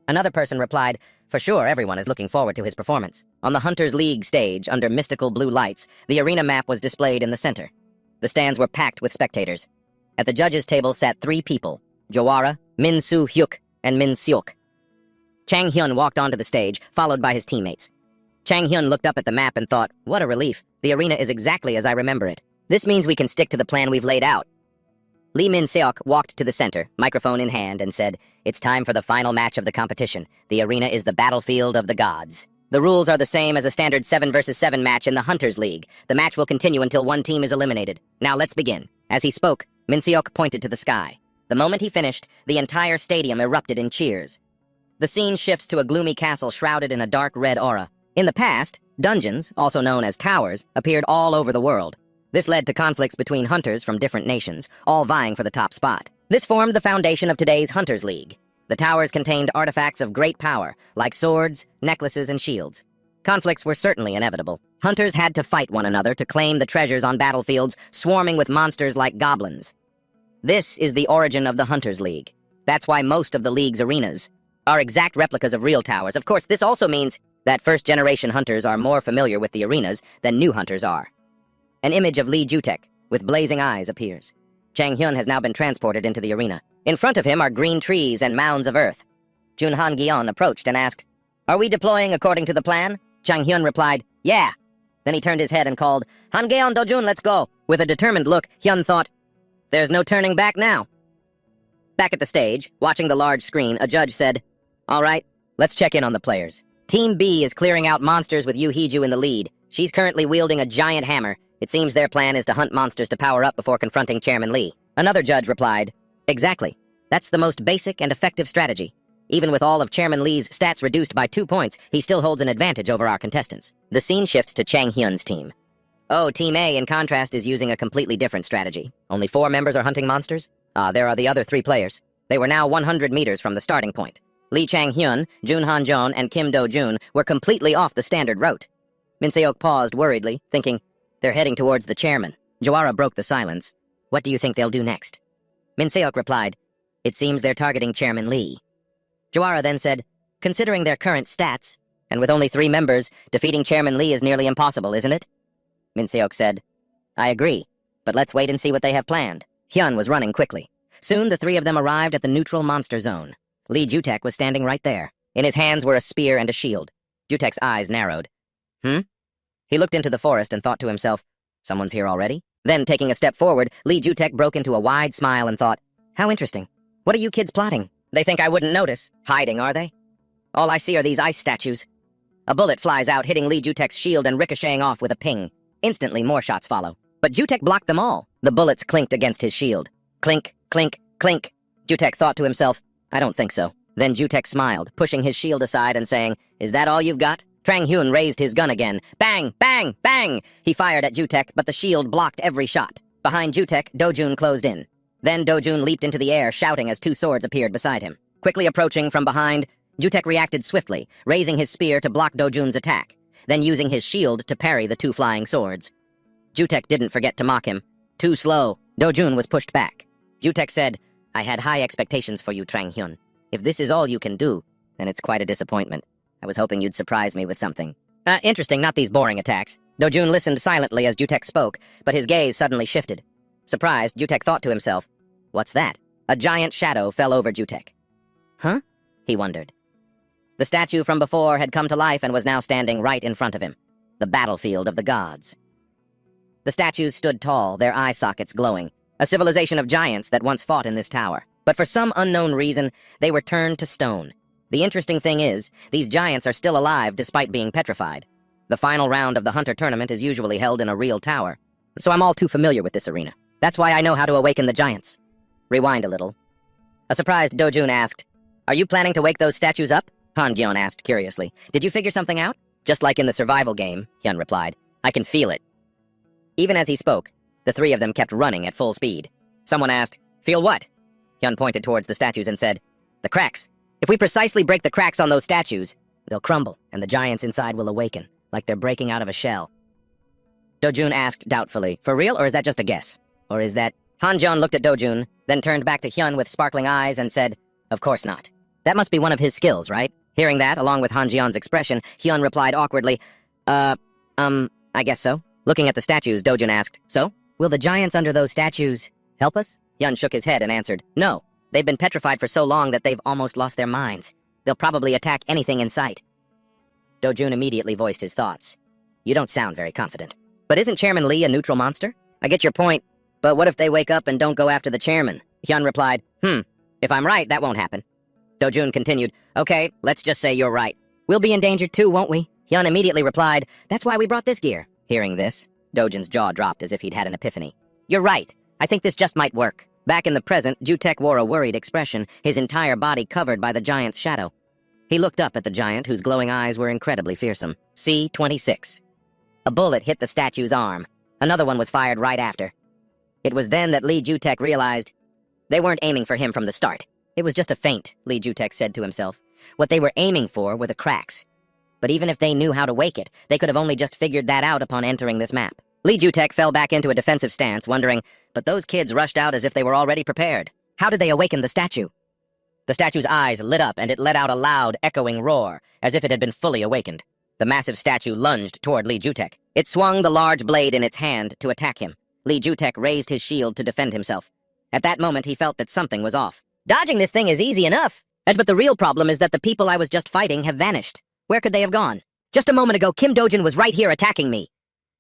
Another person replied, for sure, everyone is looking forward to his performance. On the Hunters League stage, under mystical blue lights, the arena map was displayed in the center. The stands were packed with spectators. At the judges' table sat 3 people, Jawara, Min Soo-hyuk, and Min Seok. Chang Hyun walked onto the stage, followed by his teammates. Chang Hyun looked up at the map and thought, what a relief. The arena is exactly as I remember it. This means we can stick to the plan we've laid out. Lee Min Seok walked to the center, microphone in hand, and said, it's time for the final match of the competition. The arena is the battlefield of the gods. The rules are the same as a standard 7 versus 7 match in the Hunters League. The match will continue until one team is eliminated. Now let's begin. As he spoke, Min Seok pointed to the sky. The moment he finished, the entire stadium erupted in cheers. The scene shifts to a gloomy castle shrouded in a dark red aura. In the past, dungeons, also known as towers, appeared all over the world. This led to conflicts between hunters from different nations, all vying for the top spot. This formed the foundation of today's Hunters League. The towers contained artifacts of great power, like swords, necklaces, and shields. Conflicts were certainly inevitable. Hunters had to fight one another to claim the treasures on battlefields swarming with monsters like goblins. This is the origin of the Hunters League. That's why most of the league's arenas are exact replicas of real towers. Of course, this also means that first-generation hunters are more familiar with the arenas than new hunters are. An image of Lee Jutek, with blazing eyes, appears. Chang Hyun has now been transported into the arena. In front of him are green trees and mounds of earth. Jun Han Gyeon approached and asked, are we deploying according to the plan? Chang Hyun replied, yeah. Then he turned his head and called, Han Gyeon Dojun, let's go. With a determined look, Hyun thought, there's no turning back now. Back at the stage, watching the large screen, a judge said, all right, let's check in on the players. Team B is clearing out monsters with Yoo Hee-ju in the lead. She's currently wielding a giant hammer. It seems their plan is to hunt monsters to power up before confronting Chairman Lee. Another judge replied, exactly. That's the most basic and effective strategy. Even with all of Chairman Lee's stats reduced by 2 points, he still holds an advantage over our contestants. The scene shifts to Chang Hyun's team. Oh, Team A, in contrast, is using a completely different strategy. Only 4 members are hunting monsters? There are the other 3 players. They were now 100 meters from the starting point. Lee Chang Hyun, Jun Han Jeon, and Kim Do Jun were completely off the standard route. Min Seok paused worriedly, thinking, they're heading towards the chairman. Jawara broke the silence. What do you think they'll do next? Min Seok replied, it seems they're targeting Chairman Lee. Jawara then said, considering their current stats, and with only 3 members, defeating Chairman Lee is nearly impossible, isn't it? Min Seok said, I agree, but let's wait and see what they have planned. Hyun was running quickly. Soon the 3 of them arrived at the neutral monster zone. Lee Jutek was standing right there. In his hands were a spear and a shield. Jutek's eyes narrowed. He looked into the forest and thought to himself, someone's here already? Then, taking a step forward, Lee Jutek broke into a wide smile and thought, how interesting. What are you kids plotting? They think I wouldn't notice. Hiding, are they? All I see are these ice statues. A bullet flies out, hitting Lee Jutek's shield and ricocheting off with a ping. Instantly, more shots follow. But Jutek blocked them all. The bullets clinked against his shield. Clink, clink, clink. Jutek thought to himself, I don't think so. Then Jutek smiled, pushing his shield aside and saying, is that all you've got? Chang Hyun raised his gun again. Bang! Bang! Bang! He fired at Jutek, but the shield blocked every shot. Behind Jutek, Dojun closed in. Then Dojun leaped into the air, shouting as 2 swords appeared beside him. Quickly approaching from behind, Jutek reacted swiftly, raising his spear to block Dojun's attack, then using his shield to parry the 2 flying swords. Jutek didn't forget to mock him. Too slow. Dojun was pushed back. Jutek said, I had high expectations for you, Chang Hyun. If this is all you can do, then it's quite a disappointment. I was hoping you'd surprise me with something. Interesting, not these boring attacks. Dojun listened silently as Jutek spoke, but his gaze suddenly shifted. Surprised, Jutek thought to himself, what's that? A giant shadow fell over Jutek. Huh? He wondered. The statue from before had come to life and was now standing right in front of him. The battlefield of the gods. The statues stood tall, their eye sockets glowing. A civilization of giants that once fought in this tower. But for some unknown reason, they were turned to stone. The interesting thing is, these giants are still alive despite being petrified. The final round of the Hunter tournament is usually held in a real tower, so I'm all too familiar with this arena. That's why I know how to awaken the giants. Rewind a little. A surprised Dojun asked, "Are you planning to wake those statues up?" Hanjeon asked curiously. "Did you figure something out?" "Just like in the survival game," Hyun replied. "I can feel it." Even as he spoke, the three of them kept running at full speed. Someone asked, "Feel what?" Hyun pointed towards the statues and said, "The cracks. If we precisely break the cracks on those statues, they'll crumble, and the giants inside will awaken, like they're breaking out of a shell." Dojun asked doubtfully, "For real, or is that just a guess? Or is that—" Hanjeon looked at Dojun, then turned back to Hyun with sparkling eyes and said, "Of course not. That must be one of his skills, right?" Hearing that, along with Hanjeon's expression, Hyun replied awkwardly, I guess so." Looking at the statues, Dojun asked, "So? Will the giants under those statues help us?" Hyun shook his head and answered, "No. They've been petrified for so long that they've almost lost their minds. They'll probably attack anything in sight." Dojun immediately voiced his thoughts. "You don't sound very confident. But isn't Chairman Lee a neutral monster?" "I get your point, but what if they wake up and don't go after the chairman?" Hyun replied, If I'm right, that won't happen." Dojun continued, "Okay, let's just say you're right. We'll be in danger too, won't we?" Hyun immediately replied, "That's why we brought this gear." Hearing this, Dojun's jaw dropped as if he'd had an epiphany. "You're right. I think this just might work." Back in the present, Jutek wore a worried expression, his entire body covered by the giant's shadow. He looked up at the giant, whose glowing eyes were incredibly fearsome. C-26. A bullet hit the statue's arm. Another one was fired right after. It was then that Lee Jutek realized they weren't aiming for him from the start. It was just a feint, Lee Jutek said to himself. What they were aiming for were the cracks. But even if they knew how to wake it, they could have only just figured that out upon entering this map. Lee Jutek fell back into a defensive stance, wondering, but those kids rushed out as if they were already prepared. How did they awaken the statue? The statue's eyes lit up, and it let out a loud, echoing roar, as if it had been fully awakened. The massive statue lunged toward Lee Jutek. It swung the large blade in its hand to attack him. Lee Jutek raised his shield to defend himself. At that moment, he felt that something was off. "Dodging this thing is easy enough. But the real problem is that the people I was just fighting have vanished. Where could they have gone? Just a moment ago, Kim Dojin was right here attacking me."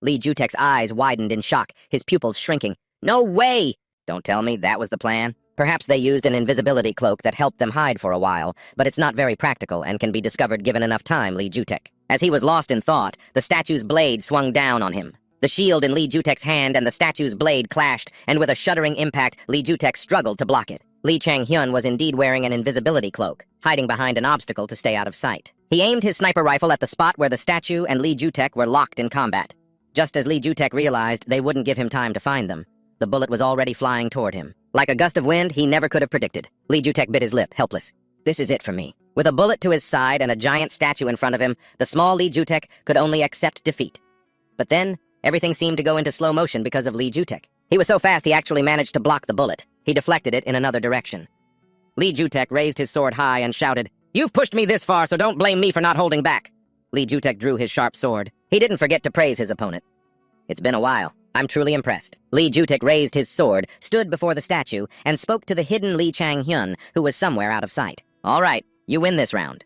Lee Jutek's eyes widened in shock, his pupils shrinking. "No way!" "Don't tell me that was the plan?" Perhaps they used an invisibility cloak that helped them hide for a while, but it's not very practical and can be discovered given enough time, Lee Jutek. As he was lost in thought, the statue's blade swung down on him. The shield in Lee Jutek's hand and the statue's blade clashed, and with a shuddering impact, Lee Jutek struggled to block it. Lee Chang-hyun was indeed wearing an invisibility cloak, hiding behind an obstacle to stay out of sight. He aimed his sniper rifle at the spot where the statue and Lee Jutek were locked in combat. Just as Lee Jutek realized they wouldn't give him time to find them, the bullet was already flying toward him. Like a gust of wind, he never could have predicted. Lee Jutek bit his lip, helpless. This is it for me. With a bullet to his side and a giant statue in front of him, the small Lee Jutek could only accept defeat. But then, everything seemed to go into slow motion because of Lee Jutek. He was so fast he actually managed to block the bullet. He deflected it in another direction. Lee Jutek raised his sword high and shouted, "You've pushed me this far, so don't blame me for not holding back." Lee Jutek drew his sharp sword. He didn't forget to praise his opponent. "It's been a while. I'm truly impressed." Lee Jutek raised his sword, stood before the statue, and spoke to the hidden Lee Chang-hyun, who was somewhere out of sight. "All right, you win this round."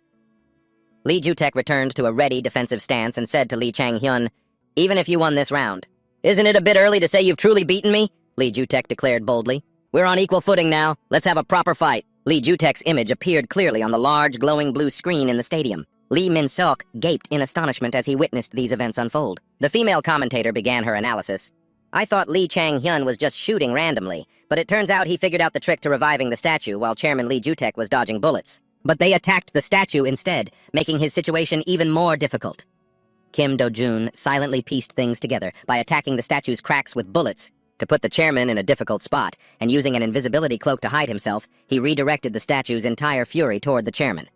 Lee Jutek returned to a ready defensive stance and said to Lee Chang-hyun, "Even if you won this round, isn't it a bit early to say you've truly beaten me?" Lee Jutek declared boldly. "We're on equal footing now. Let's have a proper fight." Lee Jutek's image appeared clearly on the large, glowing blue screen in the stadium. Lee Min-seok gaped in astonishment as he witnessed these events unfold. The female commentator began her analysis. "I thought Lee Chang-hyun was just shooting randomly, but it turns out he figured out the trick to reviving the statue while Chairman Lee Jutek was dodging bullets. But they attacked the statue instead, making his situation even more difficult." Kim Do-jun silently pieced things together by attacking the statue's cracks with bullets. To put the chairman in a difficult spot, and using an invisibility cloak to hide himself, he redirected the statue's entire fury toward the chairman.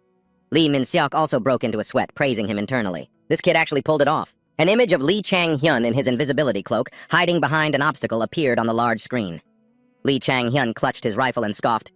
Lee Min-seok also broke into a sweat, praising him internally. This kid actually pulled it off. An image of Lee Chang-hyun in his invisibility cloak, hiding behind an obstacle, appeared on the large screen. Lee Chang-hyun clutched his rifle and scoffed,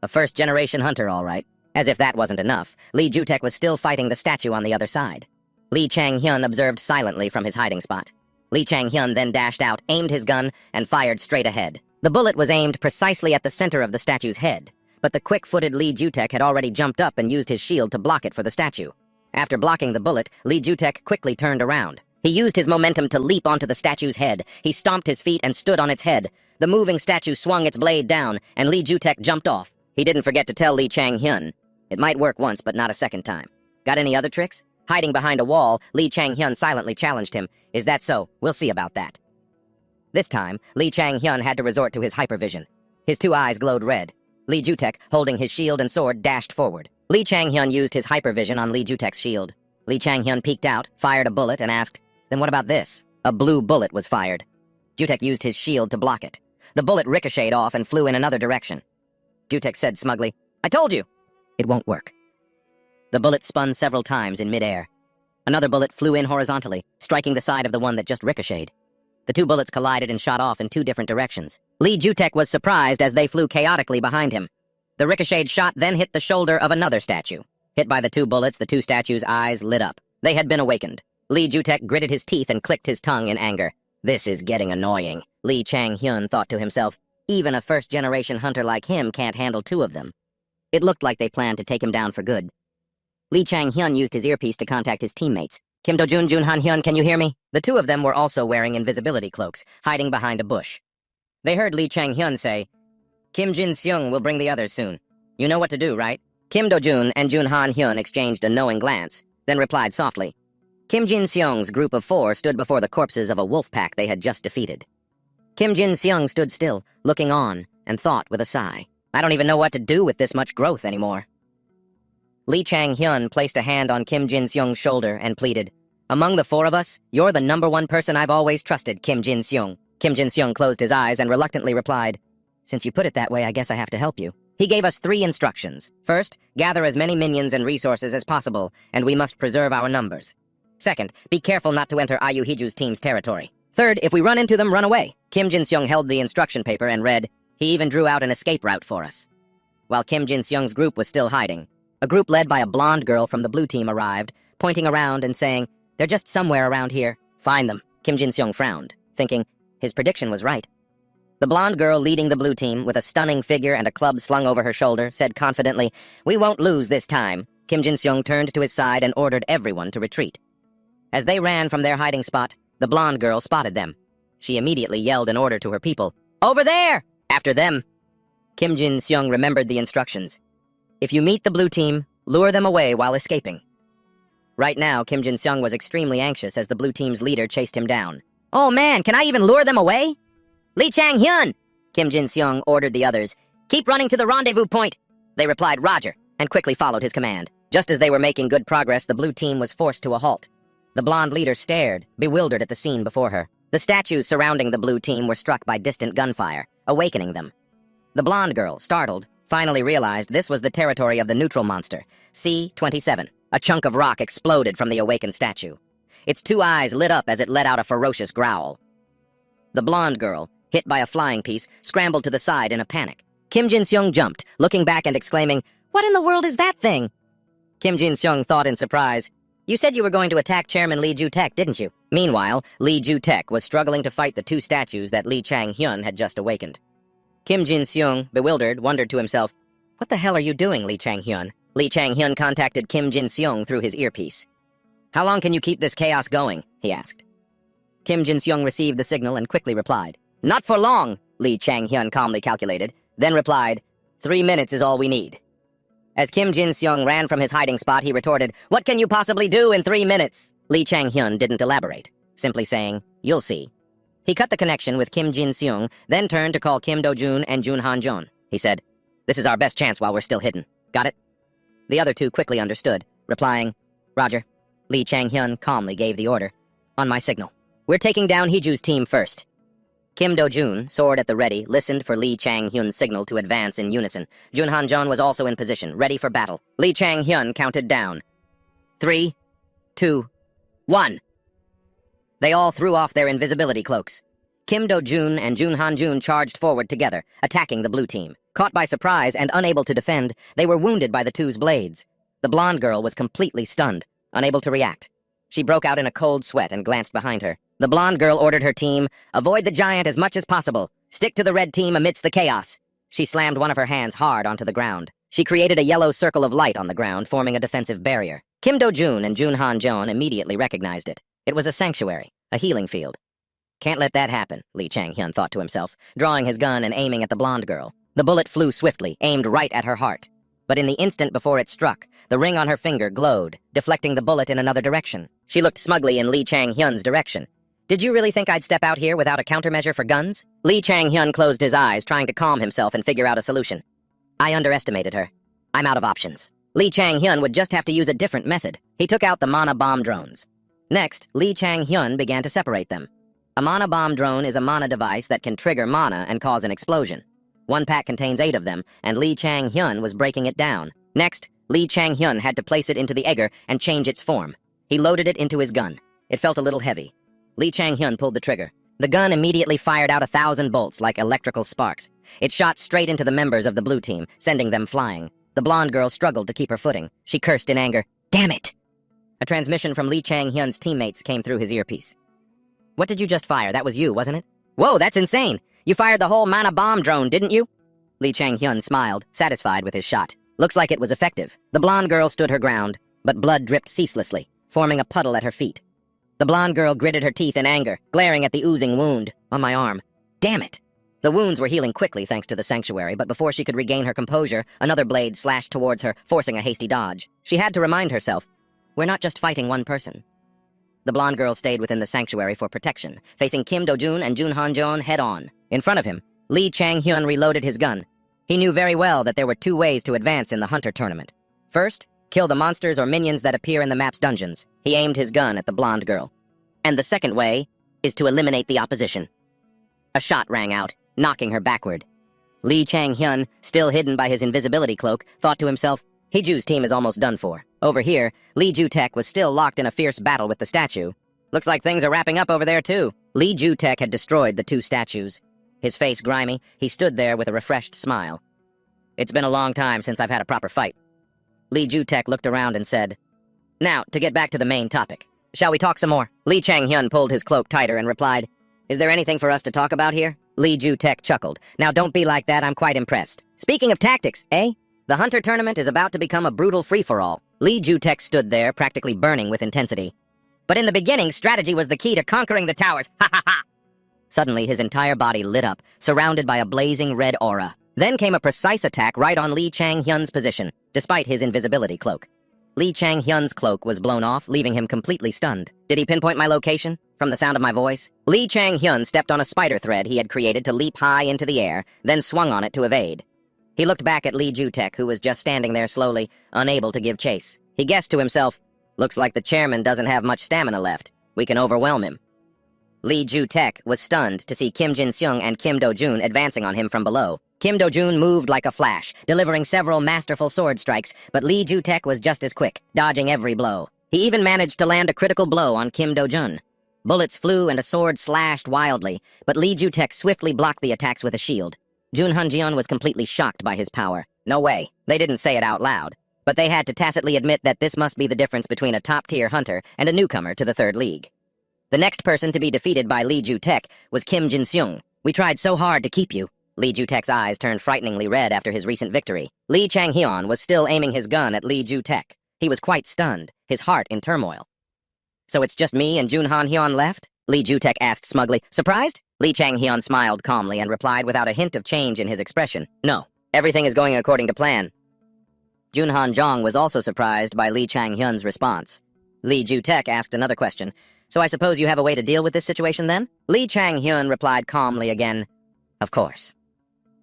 A first-generation hunter, all right." As if that wasn't enough, Lee Jutek was still fighting the statue on the other side. Lee Chang-hyun observed silently from his hiding spot. Lee Chang-hyun then dashed out, aimed his gun, and fired straight ahead. The bullet was aimed precisely at the center of the statue's head, but the quick-footed Lee Jutek had already jumped up and used his shield to block it for the statue. After blocking the bullet, Lee Jutek quickly turned around. He used his momentum to leap onto the statue's head. He stomped his feet and stood on its head. The moving statue swung its blade down, and Lee Jutek jumped off. He didn't forget to tell Lee Chang-hyun, It might work once, but not a second time. Got any other tricks? Hiding behind a wall, Lee Chang-hyun silently challenged him. Is that so? We'll see about that. This time, Lee Chang-hyun had to resort to his hypervision. His two eyes glowed red. Lee Jutek, holding his shield and sword, dashed forward. Lee Chang-hyun used his hypervision on Lee Jutek's shield. Lee Chang-hyun peeked out, fired a bullet, and asked, "Then what about this?" A blue bullet was fired. Jutek used his shield to block it. The bullet ricocheted off and flew in another direction. Jutek said smugly, "I told you!" It won't work. The bullet spun several times in midair. Another bullet flew in horizontally, striking the side of the one that just ricocheted. The two bullets collided and shot off in two different directions. Lee Jutek was surprised as they flew chaotically behind him. The ricocheted shot then hit the shoulder of another statue. Hit by the two bullets, the two statues' eyes lit up. They had been awakened. Lee Jutek gritted his teeth and clicked his tongue in anger. This is getting annoying, Lee Chang-hyun thought to himself. Even a first-generation hunter like him can't handle two of them. It looked like they planned to take him down for good. Lee Chang-hyun used his earpiece to contact his teammates. Kim Do-jun, Jun Han-hyun, can you hear me? The two of them were also wearing invisibility cloaks, hiding behind a bush. They heard Lee Chang-hyun say, "Kim Jin-seung will bring the others soon. You know what to do, right?" Kim Do-jun and Jun Han-hyun exchanged a knowing glance, then replied softly. Kim Jin-seung's group of 4 stood before the corpses of a wolf pack they had just defeated. Kim Jin-seung stood still, looking on, and thought with a sigh, "I don't even know what to do with this much growth anymore." Lee Chang-hyun placed a hand on Kim Jin-seung's shoulder and pleaded, "Among the 4 of us, you're the #1 person I've always trusted, Kim Jin-seung." Kim Jin-seung closed his eyes and reluctantly replied, "Since you put it that way, I guess I have to help you." He gave us 3 instructions. First, gather as many minions and resources as possible, and we must preserve our numbers. Second, be careful not to enter Ayu Hiju's team's territory. Third, if we run into them, run away. Kim Jin-seung held the instruction paper and read, he even drew out an escape route for us. While Kim Jin-seung's group was still hiding, a group led by a blonde girl from the blue team arrived, pointing around and saying, "They're just somewhere around here. Find them." Kim Jin-seung frowned, thinking his prediction was right. The blonde girl leading the blue team, with a stunning figure and a club slung over her shoulder, said confidently, "We won't lose this time." Kim Jin-seung turned to his side and ordered everyone to retreat. As they ran from their hiding spot, the blonde girl spotted them. She immediately yelled an order to her people, "Over there! After them!" Kim Jin-seung remembered the instructions. If you meet the blue team, lure them away while escaping. Right now, Kim Jin-seung was extremely anxious as the blue team's leader chased him down. "Oh man, can I even lure them away?" "Lee Chang-hyun!" Kim Jin-seung ordered the others. "Keep running to the rendezvous point!" They replied, "Roger," and quickly followed his command. Just as they were making good progress, the blue team was forced to a halt. The blonde leader stared, bewildered at the scene before her. The statues surrounding the blue team were struck by distant gunfire, awakening them. The blonde girl, startled, finally realized this was the territory of the neutral monster, C-27. A chunk of rock exploded from the awakened statue. Its two eyes lit up as it let out a ferocious growl. The blonde girl, hit by a flying piece, scrambled to the side in a panic. Kim Jin-seung jumped, looking back and exclaiming, "What in the world is that thing?" Kim Jin-seung thought in surprise, "You said you were going to attack Chairman Lee Jutek, didn't you?" Meanwhile, Lee Jutek was struggling to fight the 2 statues that Lee Chang-hyun had just awakened. Kim Jin-seung, bewildered, wondered to himself, "What the hell are you doing, Lee Chang-hyun?" Lee Chang-hyun contacted Kim Jin-seung through his earpiece. "How long can you keep this chaos going?" he asked. Kim Jin-seung received the signal and quickly replied, "Not for long," Lee Chang-hyun calmly calculated, then replied, 3 minutes is all we need." As Kim Jin-seung ran from his hiding spot, he retorted, "What can you possibly do in 3 minutes?" Lee Chang-hyun didn't elaborate, simply saying, "You'll see." He cut the connection with Kim Jin-seung, then turned to call Kim Do-jun and Jun Han-jun. He said, "This is our best chance while we're still hidden. Got it?" The other 2 quickly understood, replying, "Roger." Lee Chang-hyun calmly gave the order, "On my signal. We're taking down Hiju's team first." Kim Do-jun, sword at the ready, listened for Lee Chang-hyun's signal to advance in unison. Jun Han-jun was also in position, ready for battle. Lee Chang-hyun counted down. 3, 2, 1. They all threw off their invisibility cloaks. Kim Do-jun and Jun Han-jun charged forward together, attacking the blue team. Caught by surprise and unable to defend, they were wounded by the 2's blades. The blonde girl was completely stunned, unable to react. She broke out in a cold sweat and glanced behind her. The blonde girl ordered her team, "Avoid the giant as much as possible. Stick to the red team amidst the chaos." She slammed one of her hands hard onto the ground. She created a yellow circle of light on the ground, forming a defensive barrier. Kim Do-jun and Jun Han-jun immediately recognized it. It was a sanctuary, a healing field. Can't let that happen, Lee Chang-hyun thought to himself, drawing his gun and aiming at the blonde girl. The bullet flew swiftly, aimed right at her heart. but in the instant before it struck, the ring on her finger glowed, deflecting the bullet in another direction. She looked smugly in Lee Chang-hyun's direction. "Did you really think I'd step out here without a countermeasure for guns?" Lee Chang-hyun closed his eyes, trying to calm himself and figure out a solution. "I underestimated her. I'm out of options." Lee Chang-hyun would just have to use a different method. He took out the mana bomb drones. Next, Lee Chang-hyun began to separate them. A mana bomb drone is a mana device that can trigger mana and cause an explosion. One pack contains 8 of them, and Lee Chang-hyun was breaking it down. Next, Lee Chang-hyun had to place it into the egger and change its form. He loaded it into his gun. It felt a little heavy. Lee Chang-hyun pulled the trigger. The gun immediately fired out 1,000 bolts like electrical sparks. It shot straight into the members of the blue team, sending them flying. The blonde girl struggled to keep her footing. She cursed in anger. "Damn it!" A transmission from Lee Chang-hyun's teammates came through his earpiece. "What did you just fire? That was you, wasn't it?" "Whoa, that's insane! You fired the whole mana bomb drone, didn't you?" Lee Chang-hyun smiled, satisfied with his shot. Looks like it was effective. The blonde girl stood her ground, but blood dripped ceaselessly, forming a puddle at her feet. The blonde girl gritted her teeth in anger, glaring at the oozing wound on my arm. "Damn it!" The wounds were healing quickly thanks to the sanctuary, but before she could regain her composure, another blade slashed towards her, forcing a hasty dodge. She had to remind herself, we're not just fighting one person. The blonde girl stayed within the sanctuary for protection, facing Kim Do-jun and Jun Han-jeon head-on. In front of him, Lee Chang-hyun reloaded his gun. He knew very well that there were 2 ways to advance in the Hunter tournament. First, kill the monsters or minions that appear in the map's dungeons. He aimed his gun at the blonde girl. And the second way is to eliminate the opposition. A shot rang out, knocking her backward. Lee Chang-hyun, still hidden by his invisibility cloak, thought to himself, Heeju's team is almost done for. Over here, Lee Ju-taek was still locked in a fierce battle with the statue. Looks like things are wrapping up over there, too. Lee Ju-taek had destroyed the 2 statues. His face grimy, he stood there with a refreshed smile. "It's been a long time since I've had a proper fight." Lee Ju-taek looked around and said, "Now, to get back to the main topic. Shall we talk some more?" Lee Chang-hyun pulled his cloak tighter and replied, "Is there anything for us to talk about here?" Lee Ju-taek chuckled. "Now don't be like that, I'm quite impressed. Speaking of tactics, eh? The Hunter tournament is about to become a brutal free-for-all." Lee Ju-taek stood there, practically burning with intensity. "But in the beginning, strategy was the key to conquering the towers. Ha ha ha!" Suddenly, his entire body lit up, surrounded by a blazing red aura. Then came a precise attack right on Lee Chang-hyun's position, despite his invisibility cloak. Lee Chang-hyun's cloak was blown off, leaving him completely stunned. Did he pinpoint my location? From the sound of my voice? Lee Chang-hyun stepped on a spider thread he had created to leap high into the air, then swung on it to evade. He looked back at Lee Ju-taek, who was just standing there slowly, unable to give chase. He guessed to himself, looks like the chairman doesn't have much stamina left. We can overwhelm him. Lee Ju-taek was stunned to see Kim Jin-seung and Kim Do-jun advancing on him from below. Kim Do-jun moved like a flash, delivering several masterful sword strikes, but Lee Ju-taek was just as quick, dodging every blow. He even managed to land a critical blow on Kim Do-jun. Bullets flew and a sword slashed wildly, but Lee Ju-taek swiftly blocked the attacks with a shield. Jun Han-jeon was completely shocked by his power. No way. They didn't say it out loud. But they had to tacitly admit that this must be the difference between a top-tier hunter and a newcomer to the 3rd League. The next person to be defeated by Lee Ju-taek was Kim Jin-seung. "We tried so hard to keep you." Lee Ju-taek's eyes turned frighteningly red after his recent victory. Lee Chang-hyun was still aiming his gun at Lee Ju-taek. He was quite stunned, his heart in turmoil. "So it's just me and Jun Han-hyun left?" Lee Ju-taek asked smugly. "Surprised?" Lee Chang-hyun smiled calmly and replied without a hint of change in his expression. "No, everything is going according to plan." Jun Han-jeong was also surprised by Lee Chang-hyun's response. Lee Ju-taek asked another question. "So I suppose you have a way to deal with this situation then?" Lee Chang-hyun replied calmly again, "Of course."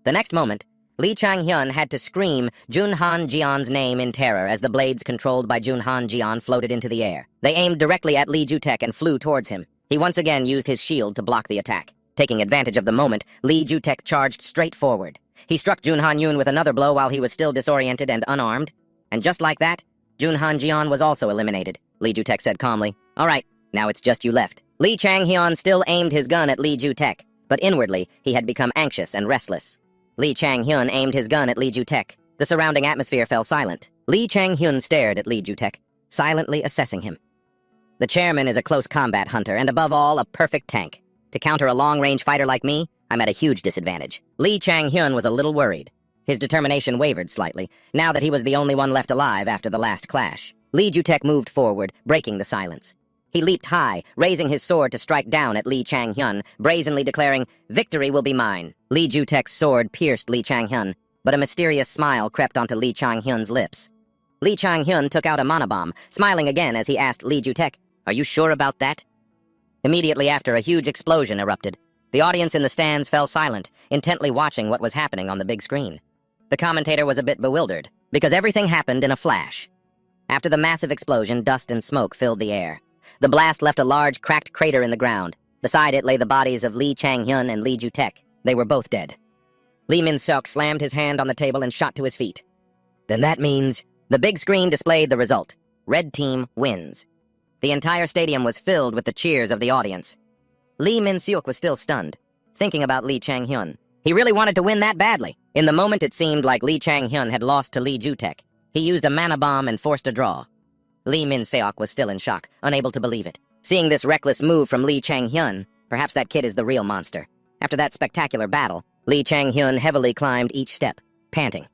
The next moment, Lee Chang-hyun had to scream Jun Han-jeon's name in terror as the blades controlled by Jun Han-jeon floated into the air. They aimed directly at Lee Ju-taek and flew towards him. He once again used his shield to block the attack. Taking advantage of the moment, Lee Ju-taek charged straight forward. He struck Jun Han-yoon with another blow while he was still disoriented and unarmed. And just like that, Jun Han-jeon was also eliminated. Lee Ju-taek said calmly, "All right, now it's just you left." Lee Chang-hyun still aimed his gun at Lee Ju-taek, but inwardly he had become anxious and restless. Lee Chang-hyun aimed his gun at Lee Ju-taek. The surrounding atmosphere fell silent. Lee Chang-hyun stared at Lee Ju-taek, silently assessing him. The chairman is a close combat hunter, and above all, a perfect tank. To counter a long-range fighter like me, I'm at a huge disadvantage. Lee Chang-hyun was a little worried. His determination wavered slightly, now that he was the only one left alive after the last clash. Lee Ju-taek moved forward, breaking the silence. He leaped high, raising his sword to strike down at Lee Chang-hyun, brazenly declaring, "Victory will be mine." Lee Ju-taek's sword pierced Lee Chang-hyun, but a mysterious smile crept onto Lee Chang-hyun's lips. Lee Chang-hyun took out a monobomb, smiling again as he asked Lee Ju-taek, "Are you sure about that?" Immediately after, a huge explosion erupted. The audience in the stands fell silent, intently watching what was happening on the big screen. The commentator was a bit bewildered, because everything happened in a flash. After the massive explosion, dust and smoke filled the air. The blast left a large, cracked crater in the ground. Beside it lay the bodies of Lee Chang-hyun and Lee Ju-taek. They were both dead. Lee Min-seok slammed his hand on the table and shot to his feet. Then that means... The big screen displayed the result. Red team wins. The entire stadium was filled with the cheers of the audience. Lee Min-seok was still stunned, thinking about Lee Chang-hyun. He really wanted to win that badly. In the moment, it seemed like Lee Chang-hyun had lost to Lee Ju-taek. He used a mana bomb and forced a draw. Lee Min-seok was still in shock, unable to believe it. Seeing this reckless move from Lee Chang-hyun, perhaps that kid is the real monster. After that spectacular battle, Lee Chang-hyun heavily climbed each step, panting.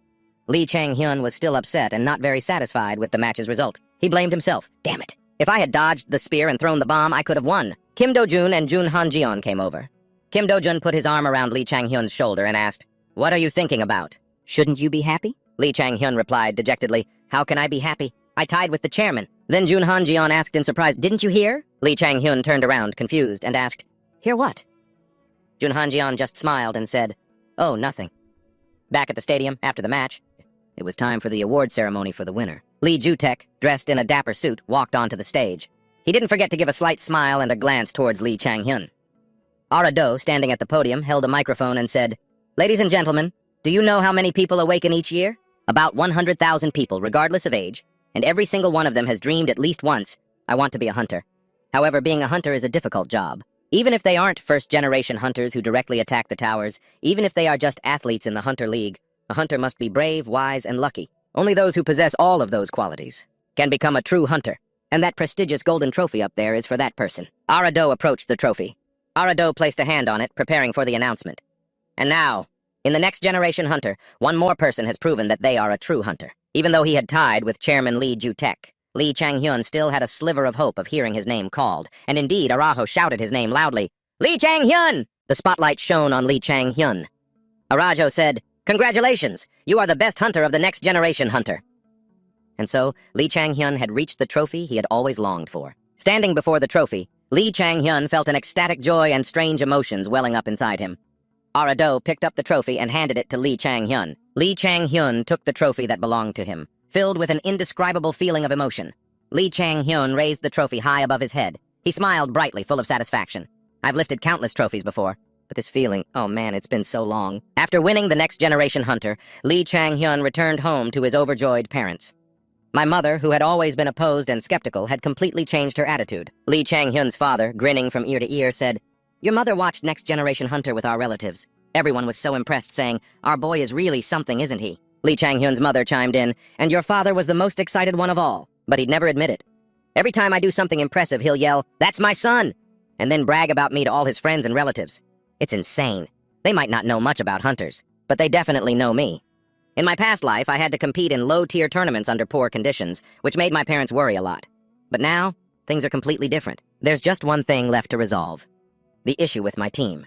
Lee Chang-hyun was still upset and not very satisfied with the match's result. He blamed himself. Damn it. If I had dodged the spear and thrown the bomb, I could have won. Kim Do-jun and Jun Han-jeon came over. Kim Do-jun put his arm around Lee Chang-hyun's shoulder and asked, "What are you thinking about? Shouldn't you be happy?" Lee Chang-hyun replied dejectedly, "How can I be happy? I tied with the chairman." Then Jun Han-jeon asked in surprise, "Didn't you hear?" Lee Chang-hyun turned around, confused, and asked, "Hear what?" Jun Han-jeon just smiled and said, "Oh, nothing." Back at the stadium, after the match, it was time for the award ceremony for the winner. Lee Ju-taek, dressed in a dapper suit, walked onto the stage. He didn't forget to give a slight smile and a glance towards Lee Chang-hyun. Ara-do, standing at the podium, held a microphone and said, "Ladies and gentlemen, do you know how many people awaken each year? About 100,000 people, regardless of age, and every single one of them has dreamed at least once, I want to be a hunter. However, being a hunter is a difficult job. Even if they aren't first-generation hunters who directly attack the towers, even if they are just athletes in the Hunter League, a hunter must be brave, wise, and lucky. Only those who possess all of those qualities can become a true hunter, and that prestigious golden trophy up there is for that person." Ara-do approached the trophy. Ara-do placed a hand on it, preparing for the announcement. "And now, in the next generation hunter, one more person has proven that they are a true hunter. Even though he had tied with Chairman Lee Ju-taek, Lee Chang-hyun still had a sliver of hope of hearing his name called, and indeed, Araho shouted his name loudly. "Lee Chang-hyun!" The spotlight shone on Lee Chang-hyun. Arajo said, "Congratulations! You are the best hunter of the next generation hunter." And so, Lee Chang-hyun had reached the trophy he had always longed for. Standing before the trophy, Lee Chang-hyun felt an ecstatic joy and strange emotions welling up inside him. Ara-do picked up the trophy and handed it to Lee Chang-hyun. Lee Chang-hyun took the trophy that belonged to him, filled with an indescribable feeling of emotion. Lee Chang-hyun raised the trophy high above his head. He smiled brightly, full of satisfaction. "I've lifted countless trophies before, but this feeling, oh man, it's been so long." After winning the next generation hunter, Lee Chang-hyun returned home to his overjoyed parents. My mother, who had always been opposed and skeptical, had completely changed her attitude. Lee Chang-hyun's father, grinning from ear to ear, said, "Your mother watched Next Generation Hunter with our relatives. Everyone was so impressed, saying, 'Our boy is really something, isn't he?'" Lee Chang-hyun's mother chimed in, "And your father was the most excited one of all, but he'd never admit it. Every time I do something impressive, he'll yell, 'That's my son!' and then brag about me to all his friends and relatives. It's insane. They might not know much about hunters, but they definitely know me. In my past life, I had to compete in low-tier tournaments under poor conditions, which made my parents worry a lot. But now, things are completely different. There's just one thing left to resolve. The issue with my team."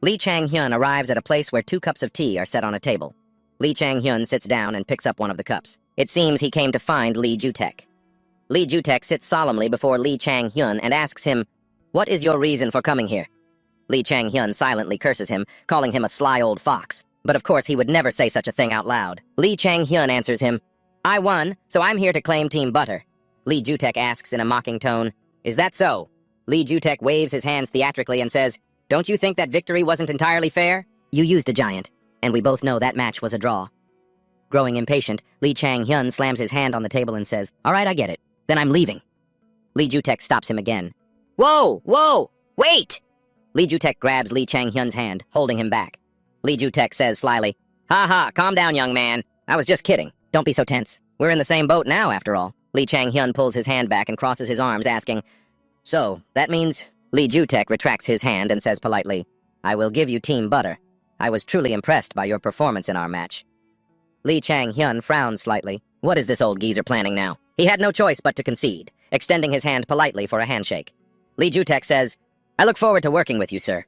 Lee Chang-hyun arrives at a place where 2 cups of tea are set on a table. Lee Chang-hyun sits down and picks up one of the cups. It seems he came to find Lee Ju-taek. Lee Ju-taek sits solemnly before Lee Chang-hyun and asks him, "What is your reason for coming here?" Lee Chang-hyun silently curses him, calling him a sly old fox. But of course he would never say such a thing out loud. Lee Chang-hyun answers him, "I won, so I'm here to claim Team Butter." Lee Ju-taek asks in a mocking tone, "Is that so?" Lee Ju-taek waves his hands theatrically and says, "Don't you think that victory wasn't entirely fair? You used a giant, and we both know that match was a draw." Growing impatient, Lee Chang-hyun slams his hand on the table and says, "All right, I get it. Then I'm leaving." Lee Ju-taek stops him again. "Whoa! Whoa! Wait!" Lee Ju-taek grabs Lee Chang-hyun's hand, holding him back. Lee Ju-taek says slyly, "Ha ha, calm down, young man. I was just kidding. Don't be so tense. We're in the same boat now, after all." Lee Chang-hyun pulls his hand back and crosses his arms, asking, "So, that means—" Lee Ju-taek retracts his hand and says politely, "I will give you Team Butter. I was truly impressed by your performance in our match." Lee Chang-hyun frowns slightly. What is this old geezer planning now? He had no choice but to concede, extending his hand politely for a handshake. Lee Ju-taek says, "I look forward to working with you, sir."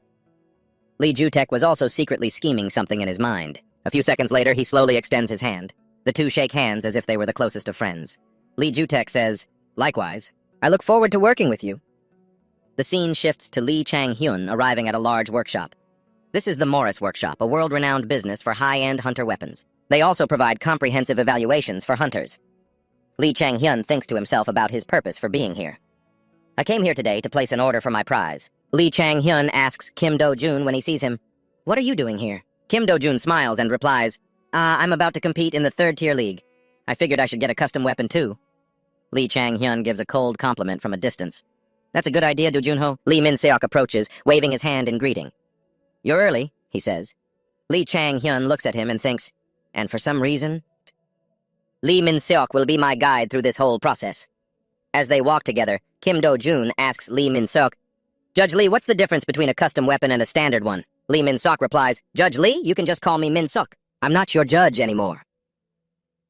Lee Ju-taek was also secretly scheming something in his mind. A few seconds later, he slowly extends his hand. The two shake hands as if they were the closest of friends. Lee Jutek says, "Likewise, I look forward to working with you." The scene shifts to Lee Chang-hyun arriving at a large workshop. This is the Morris Workshop, a world-renowned business for high-end hunter weapons. They also provide comprehensive evaluations for hunters. Lee Chang-hyun thinks to himself about his purpose for being here. "I came here today to place an order for my prize." Lee Chang-hyun asks Kim Do-jun when he sees him, "What are you doing here?" Kim Do-jun smiles and replies, I'm about to compete in the 3rd-tier league. I figured I should get a custom weapon too." Lee Chang-hyun gives a cold compliment from a distance. "That's a good idea, Do-junho." Lee Min-seok approaches, waving his hand in greeting. "You're early," he says. Lee Chang-hyun looks at him and thinks, and for some reason, Lee Min-seok will be my guide through this whole process. As they walk together, Kim Do-jun asks Lee Min-seok, "Judge Lee, what's the difference between a custom weapon and a standard one?" Lee Min-seok replies, "Judge Lee, you can just call me Min-seok. I'm not your judge anymore."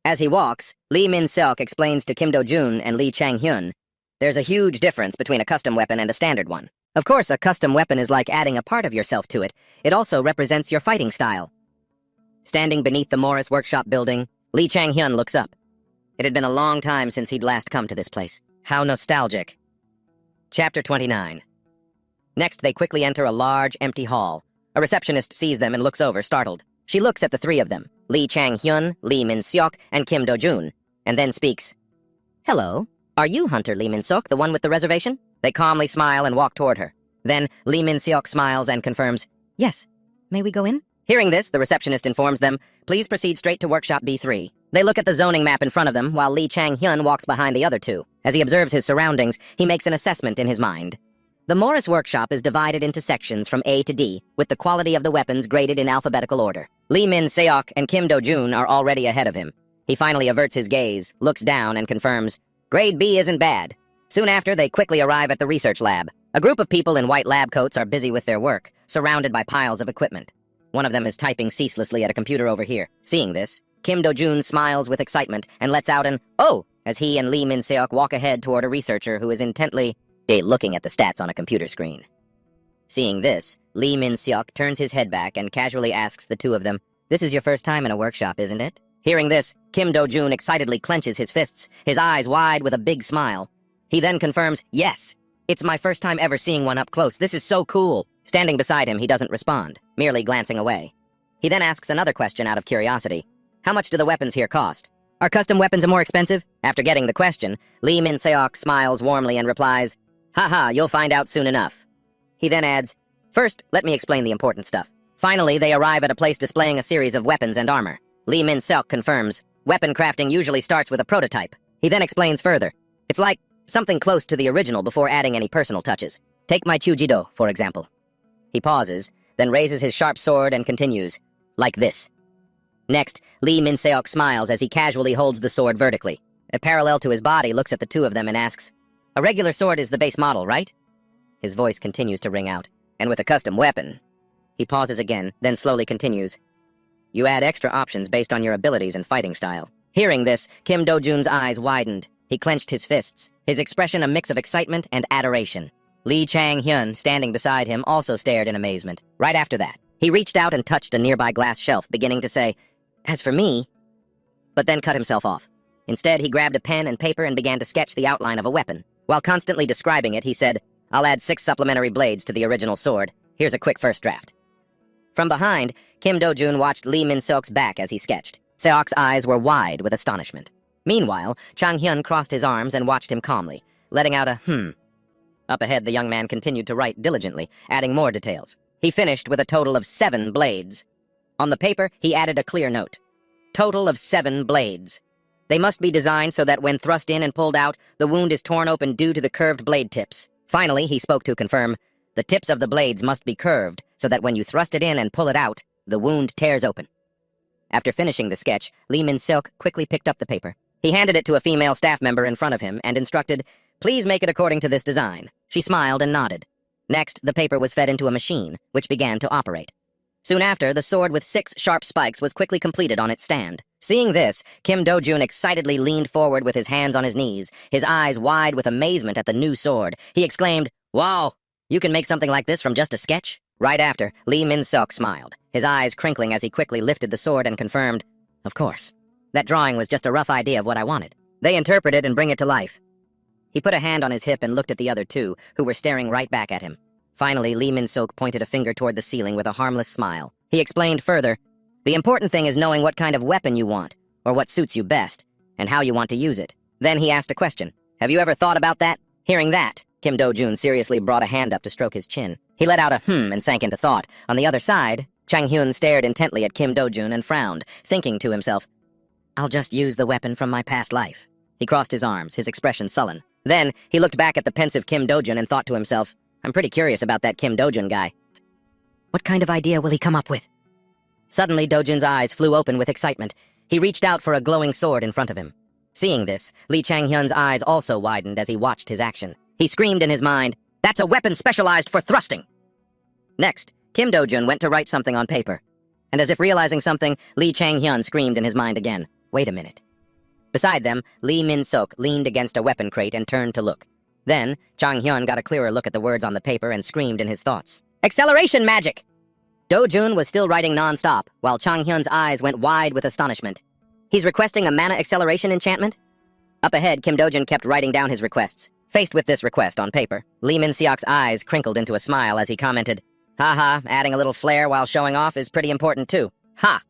As he walks, Lee Min-seok explains to Kim Do-jun and Lee Chang-hyun, "There's a huge difference between a custom weapon and a standard one. Of course, a custom weapon is like adding a part of yourself to it. It also represents your fighting style." Standing beneath the Morris Workshop building, Lee Chang-hyun looks up. It had been a long time since he'd last come to this place. How nostalgic. Chapter 29. Next, they quickly enter a large, empty hall. A receptionist sees them and looks over, startled. She looks at the three of them, Lee Chang-hyun, Lee Min-seok, and Kim Do-jun, and then speaks. "Hello. Are you Hunter Lee Min-seok, the one with the reservation?" They calmly smile and walk toward her. Then Lee Min-seok smiles and confirms, "Yes. May we go in?" Hearing this, the receptionist informs them, "Please proceed straight to Workshop B3. They look at the zoning map in front of them, while Lee Chang-hyun walks behind the other two. As he observes his surroundings, he makes an assessment in his mind. The Morris Workshop is divided into sections from A to D, with the quality of the weapons graded in alphabetical order. Lee Min-seok and Kim Do-jun are already ahead of him. He finally averts his gaze, looks down, and confirms, "Grade B isn't bad." Soon after, they quickly arrive at the research lab. A group of people in white lab coats are busy with their work, surrounded by piles of equipment. One of them is typing ceaselessly at a computer over here. Seeing this, Kim Do-jun smiles with excitement and lets out an "Oh!" as he and Lee Min-seok walk ahead toward a researcher who is intently looking at the stats on a computer screen. Seeing this, Lee Min-seok turns his head back and casually asks the two of them, "This is your first time in a workshop, isn't it?" Hearing this, Kim Do-jun excitedly clenches his fists, his eyes wide with a big smile. He then confirms, "Yes, it's my first time ever seeing one up close. This is so cool." Standing beside him, he doesn't respond, merely glancing away. He then asks another question out of curiosity. "How much do the weapons here cost? Are custom weapons more expensive?" After getting the question, Lee Min-seok smiles warmly and replies, "Haha, you'll find out soon enough." He then adds, "First, let me explain the important stuff." Finally, they arrive at a place displaying a series of weapons and armor. Lee Min-seok confirms, "Weapon crafting usually starts with a prototype." He then explains further, "It's like something close to the original before adding any personal touches. Take my Chujido, for example." He pauses, then raises his sharp sword and continues, "Like this." Next, Lee Min-seok smiles as he casually holds the sword vertically. Parallel to his body, looks at the two of them and asks, "A regular sword is the base model, right?" His voice continues to ring out, "And with a custom weapon." He pauses again, then slowly continues, "You add extra options based on your abilities and fighting style." Hearing this, Kim Do-jun's eyes widened. He clenched his fists, his expression a mix of excitement and adoration. Lee Chang-hyun, standing beside him, also stared in amazement. Right after that, he reached out and touched a nearby glass shelf, beginning to say, "As for me," but then cut himself off. Instead, he grabbed a pen and paper and began to sketch the outline of a weapon. While constantly describing it, he said, "I'll add 6 supplementary blades to the original sword. Here's a quick first draft." From behind, Kim Do-jun watched Lee Min-seok's back as he sketched. Seok's eyes were wide with astonishment. Meanwhile, Chang-hyun crossed his arms and watched him calmly, letting out a "hmm." Up ahead, the young man continued to write diligently, adding more details. He finished with a total of 7 blades. On the paper, he added a clear note. Total of 7 blades. They must be designed so that when thrust in and pulled out, the wound is torn open due to the curved blade tips. Finally, he spoke to confirm, "The tips of the blades must be curved so that when you thrust it in and pull it out, the wound tears open." After finishing the sketch, Lee Min-seok quickly picked up the paper. He handed it to a female staff member in front of him and instructed, "Please make it according to this design." She smiled and nodded. Next, the paper was fed into a machine, which began to operate. Soon after, the sword with 6 sharp spikes was quickly completed on its stand. Seeing this, Kim Do-jun excitedly leaned forward with his hands on his knees, his eyes wide with amazement at the new sword. He exclaimed, "Wow, you can make something like this from just a sketch?" Right after, Lee Min-seok smiled, his eyes crinkling as he quickly lifted the sword and confirmed, "Of course. That drawing was just a rough idea of what I wanted. They interpret it and bring it to life." He put a hand on his hip and looked at the other two, who were staring right back at him. Finally, Lee Min-seok pointed a finger toward the ceiling with a harmless smile. He explained further, "The important thing is knowing what kind of weapon you want, or what suits you best, and how you want to use it." Then he asked a question. "Have you ever thought about that?" Hearing that, Kim Do-jun seriously brought a hand up to stroke his chin. He let out a and sank into thought. On the other side, Chang-hyun stared intently at Kim Do-jun and frowned, thinking to himself, "I'll just use the weapon from my past life." He crossed his arms, his expression sullen. Then, he looked back at the pensive Kim Do-jun and thought to himself, "I'm pretty curious about that Kim Do-jun guy. What kind of idea will he come up with?" Suddenly, Do-jun's eyes flew open with excitement. He reached out for a glowing sword in front of him. Seeing this, Lee Chang-hyun's eyes also widened as he watched his action. He screamed in his mind, "That's a weapon specialized for thrusting!" Next, Kim Do-jun went to write something on paper. And as if realizing something, Lee Chang-hyun screamed in his mind again, "Wait a minute." Beside them, Lee Min-seok leaned against a weapon crate and turned to look. Then, Chang-hyun got a clearer look at the words on the paper and screamed in his thoughts, "Acceleration magic!" Do-jun was still writing non-stop, while Chang-hyun's eyes went wide with astonishment. He's requesting a mana acceleration enchantment? Up ahead, Kim Do-jun kept writing down his requests. Faced with this request on paper, Lee Min-seok's eyes crinkled into a smile as he commented, "Haha, adding a little flair while showing off is pretty important too. Ha!"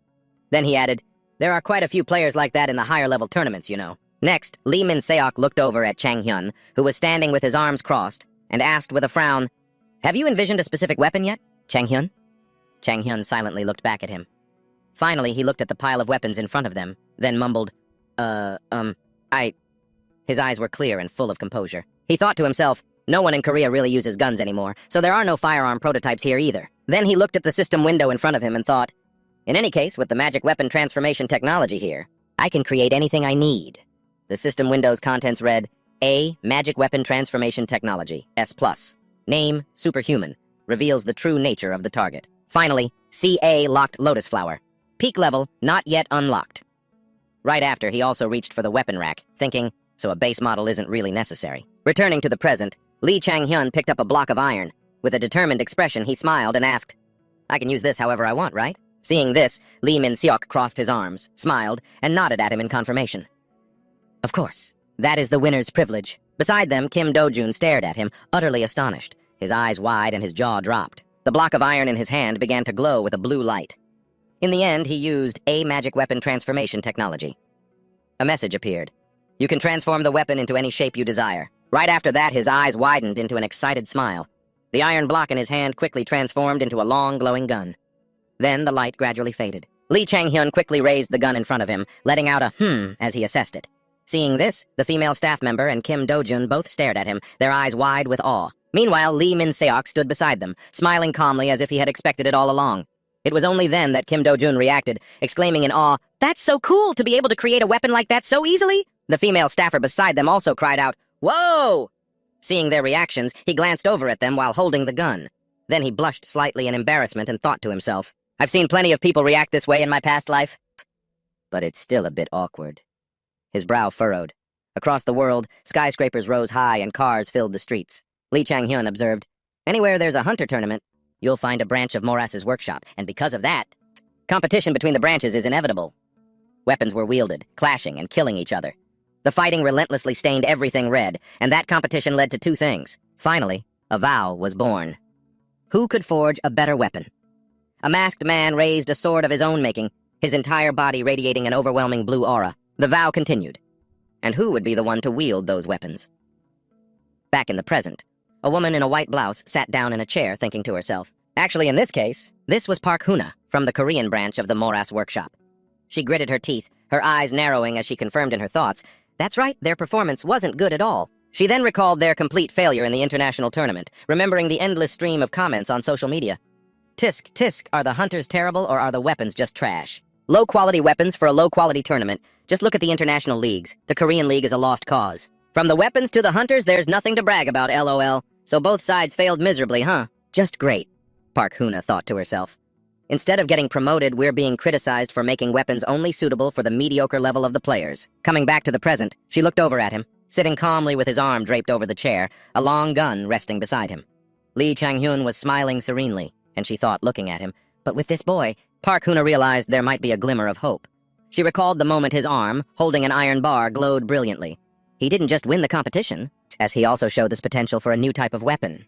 Then he added, "There are quite a few players like that in the higher-level tournaments, you know." Next, Lee Min-seok looked over at Chang-hyun, who was standing with his arms crossed, and asked with a frown, "Have you envisioned a specific weapon yet, Chang-hyun?" Chang-hyun silently looked back at him. Finally, he looked at the pile of weapons in front of them, then mumbled, His eyes were clear and full of composure. He thought to himself, no one in Korea really uses guns anymore, so there are no firearm prototypes here either. Then he looked at the system window in front of him and thought, in any case, with the magic weapon transformation technology here, I can create anything I need. The system window's contents read, A. Magic Weapon Transformation Technology, S+. Name, Superhuman. Reveals the true nature of the target. Finally, CA Locked Lotus Flower. Peak level, not yet unlocked. Right after, he also reached for the weapon rack, thinking, so a base model isn't really necessary. Returning to the present, Lee Chang-hyun picked up a block of iron. With a determined expression, he smiled and asked, I can use this however I want, right? Seeing this, Lee Min-seok crossed his arms, smiled, and nodded at him in confirmation. Of course, that is the winner's privilege. Beside them, Kim Do-jun stared at him, utterly astonished, his eyes wide and his jaw dropped. The block of iron in his hand began to glow with a blue light. In the end, he used A Magic Weapon Transformation Technology. A message appeared. You can transform the weapon into any shape you desire. Right after that, his eyes widened into an excited smile. The iron block in his hand quickly transformed into a long, glowing gun. Then the light gradually faded. Lee Chang-hyun quickly raised the gun in front of him, letting out a as he assessed it. Seeing this, the female staff member and Kim Do-jun both stared at him, their eyes wide with awe. Meanwhile, Lee Min-seok stood beside them, smiling calmly as if he had expected it all along. It was only then that Kim Do-jun reacted, exclaiming in awe, That's so cool to be able to create a weapon like that so easily! The female staffer beside them also cried out, Whoa! Seeing their reactions, he glanced over at them while holding the gun. Then he blushed slightly in embarrassment and thought to himself, I've seen plenty of people react this way in my past life. But it's still a bit awkward. His brow furrowed. Across the world, skyscrapers rose high and cars filled the streets. Lee Chang-hyun observed, Anywhere there's a hunter tournament, you'll find a branch of Moras's workshop, and because of that, competition between the branches is inevitable. Weapons were wielded, clashing and killing each other. The fighting relentlessly stained everything red, and that competition led to two things. Finally, a vow was born. Who could forge a better weapon? A masked man raised a sword of his own making, his entire body radiating an overwhelming blue aura. The vow continued. And who would be the one to wield those weapons? Back in the present, a woman in a white blouse sat down in a chair thinking to herself. Actually, in this case, this was Park Hoona from the Korean branch of the Moras workshop. She gritted her teeth, her eyes narrowing as she confirmed in her thoughts, That's right, their performance wasn't good at all. She then recalled their complete failure in the international tournament, remembering the endless stream of comments on social media. Tisk, tisk, are the hunters terrible or are the weapons just trash? Low-quality weapons for a low-quality tournament. Just look at the international leagues. The Korean League is a lost cause. From the weapons to the hunters, there's nothing to brag about, LOL. So both sides failed miserably, huh? Just great, Park Hoona thought to herself. Instead of getting promoted, we're being criticized for making weapons only suitable for the mediocre level of the players. Coming back to the present, she looked over at him, sitting calmly with his arm draped over the chair, a long gun resting beside him. Lee Chang-hyun was smiling serenely, and she thought, looking at him. But with this boy, Park Huna realized there might be a glimmer of hope. She recalled the moment his arm, holding an iron bar, glowed brilliantly. He didn't just win the competition, as he also showed this potential for a new type of weapon.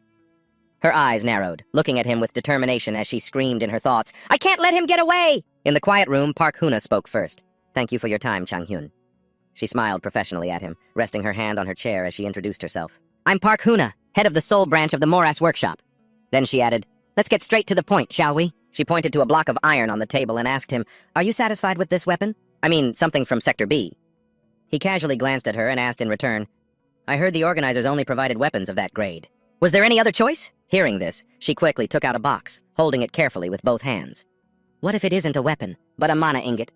Her eyes narrowed, looking at him with determination as she screamed in her thoughts, "I can't let him get away!" In the quiet room, Park Huna spoke first. "Thank you for your time, Chang-hyun." She smiled professionally at him, resting her hand on her chair as she introduced herself. "I'm Park Huna, head of the Seoul branch of the Moras workshop." Then she added, "Let's get straight to the point, shall we?" She pointed to a block of iron on the table and asked him, "Are you satisfied with this weapon? I mean, something from Sector B." He casually glanced at her and asked in return, "I heard the organizers only provided weapons of that grade. Was there any other choice?" Hearing this, she quickly took out a box, holding it carefully with both hands. "What if it isn't a weapon, but a mana ingot?"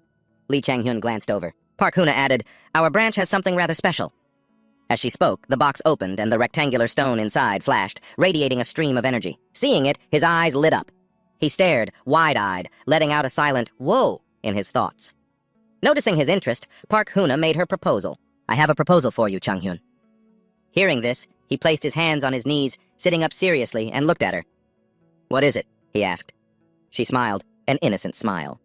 Lee Chang-hyun glanced over. Park Huna added, "Our branch has something rather special." As she spoke, the box opened and the rectangular stone inside flashed, radiating a stream of energy. Seeing it, his eyes lit up. He stared, wide-eyed, letting out a silent "whoa" in his thoughts. Noticing his interest, Park Huna made her proposal. "I have a proposal for you, Chang-hyun." Hearing this, he placed his hands on his knees, sitting up seriously, and looked at her. "What is it?" he asked. She smiled, an innocent smile.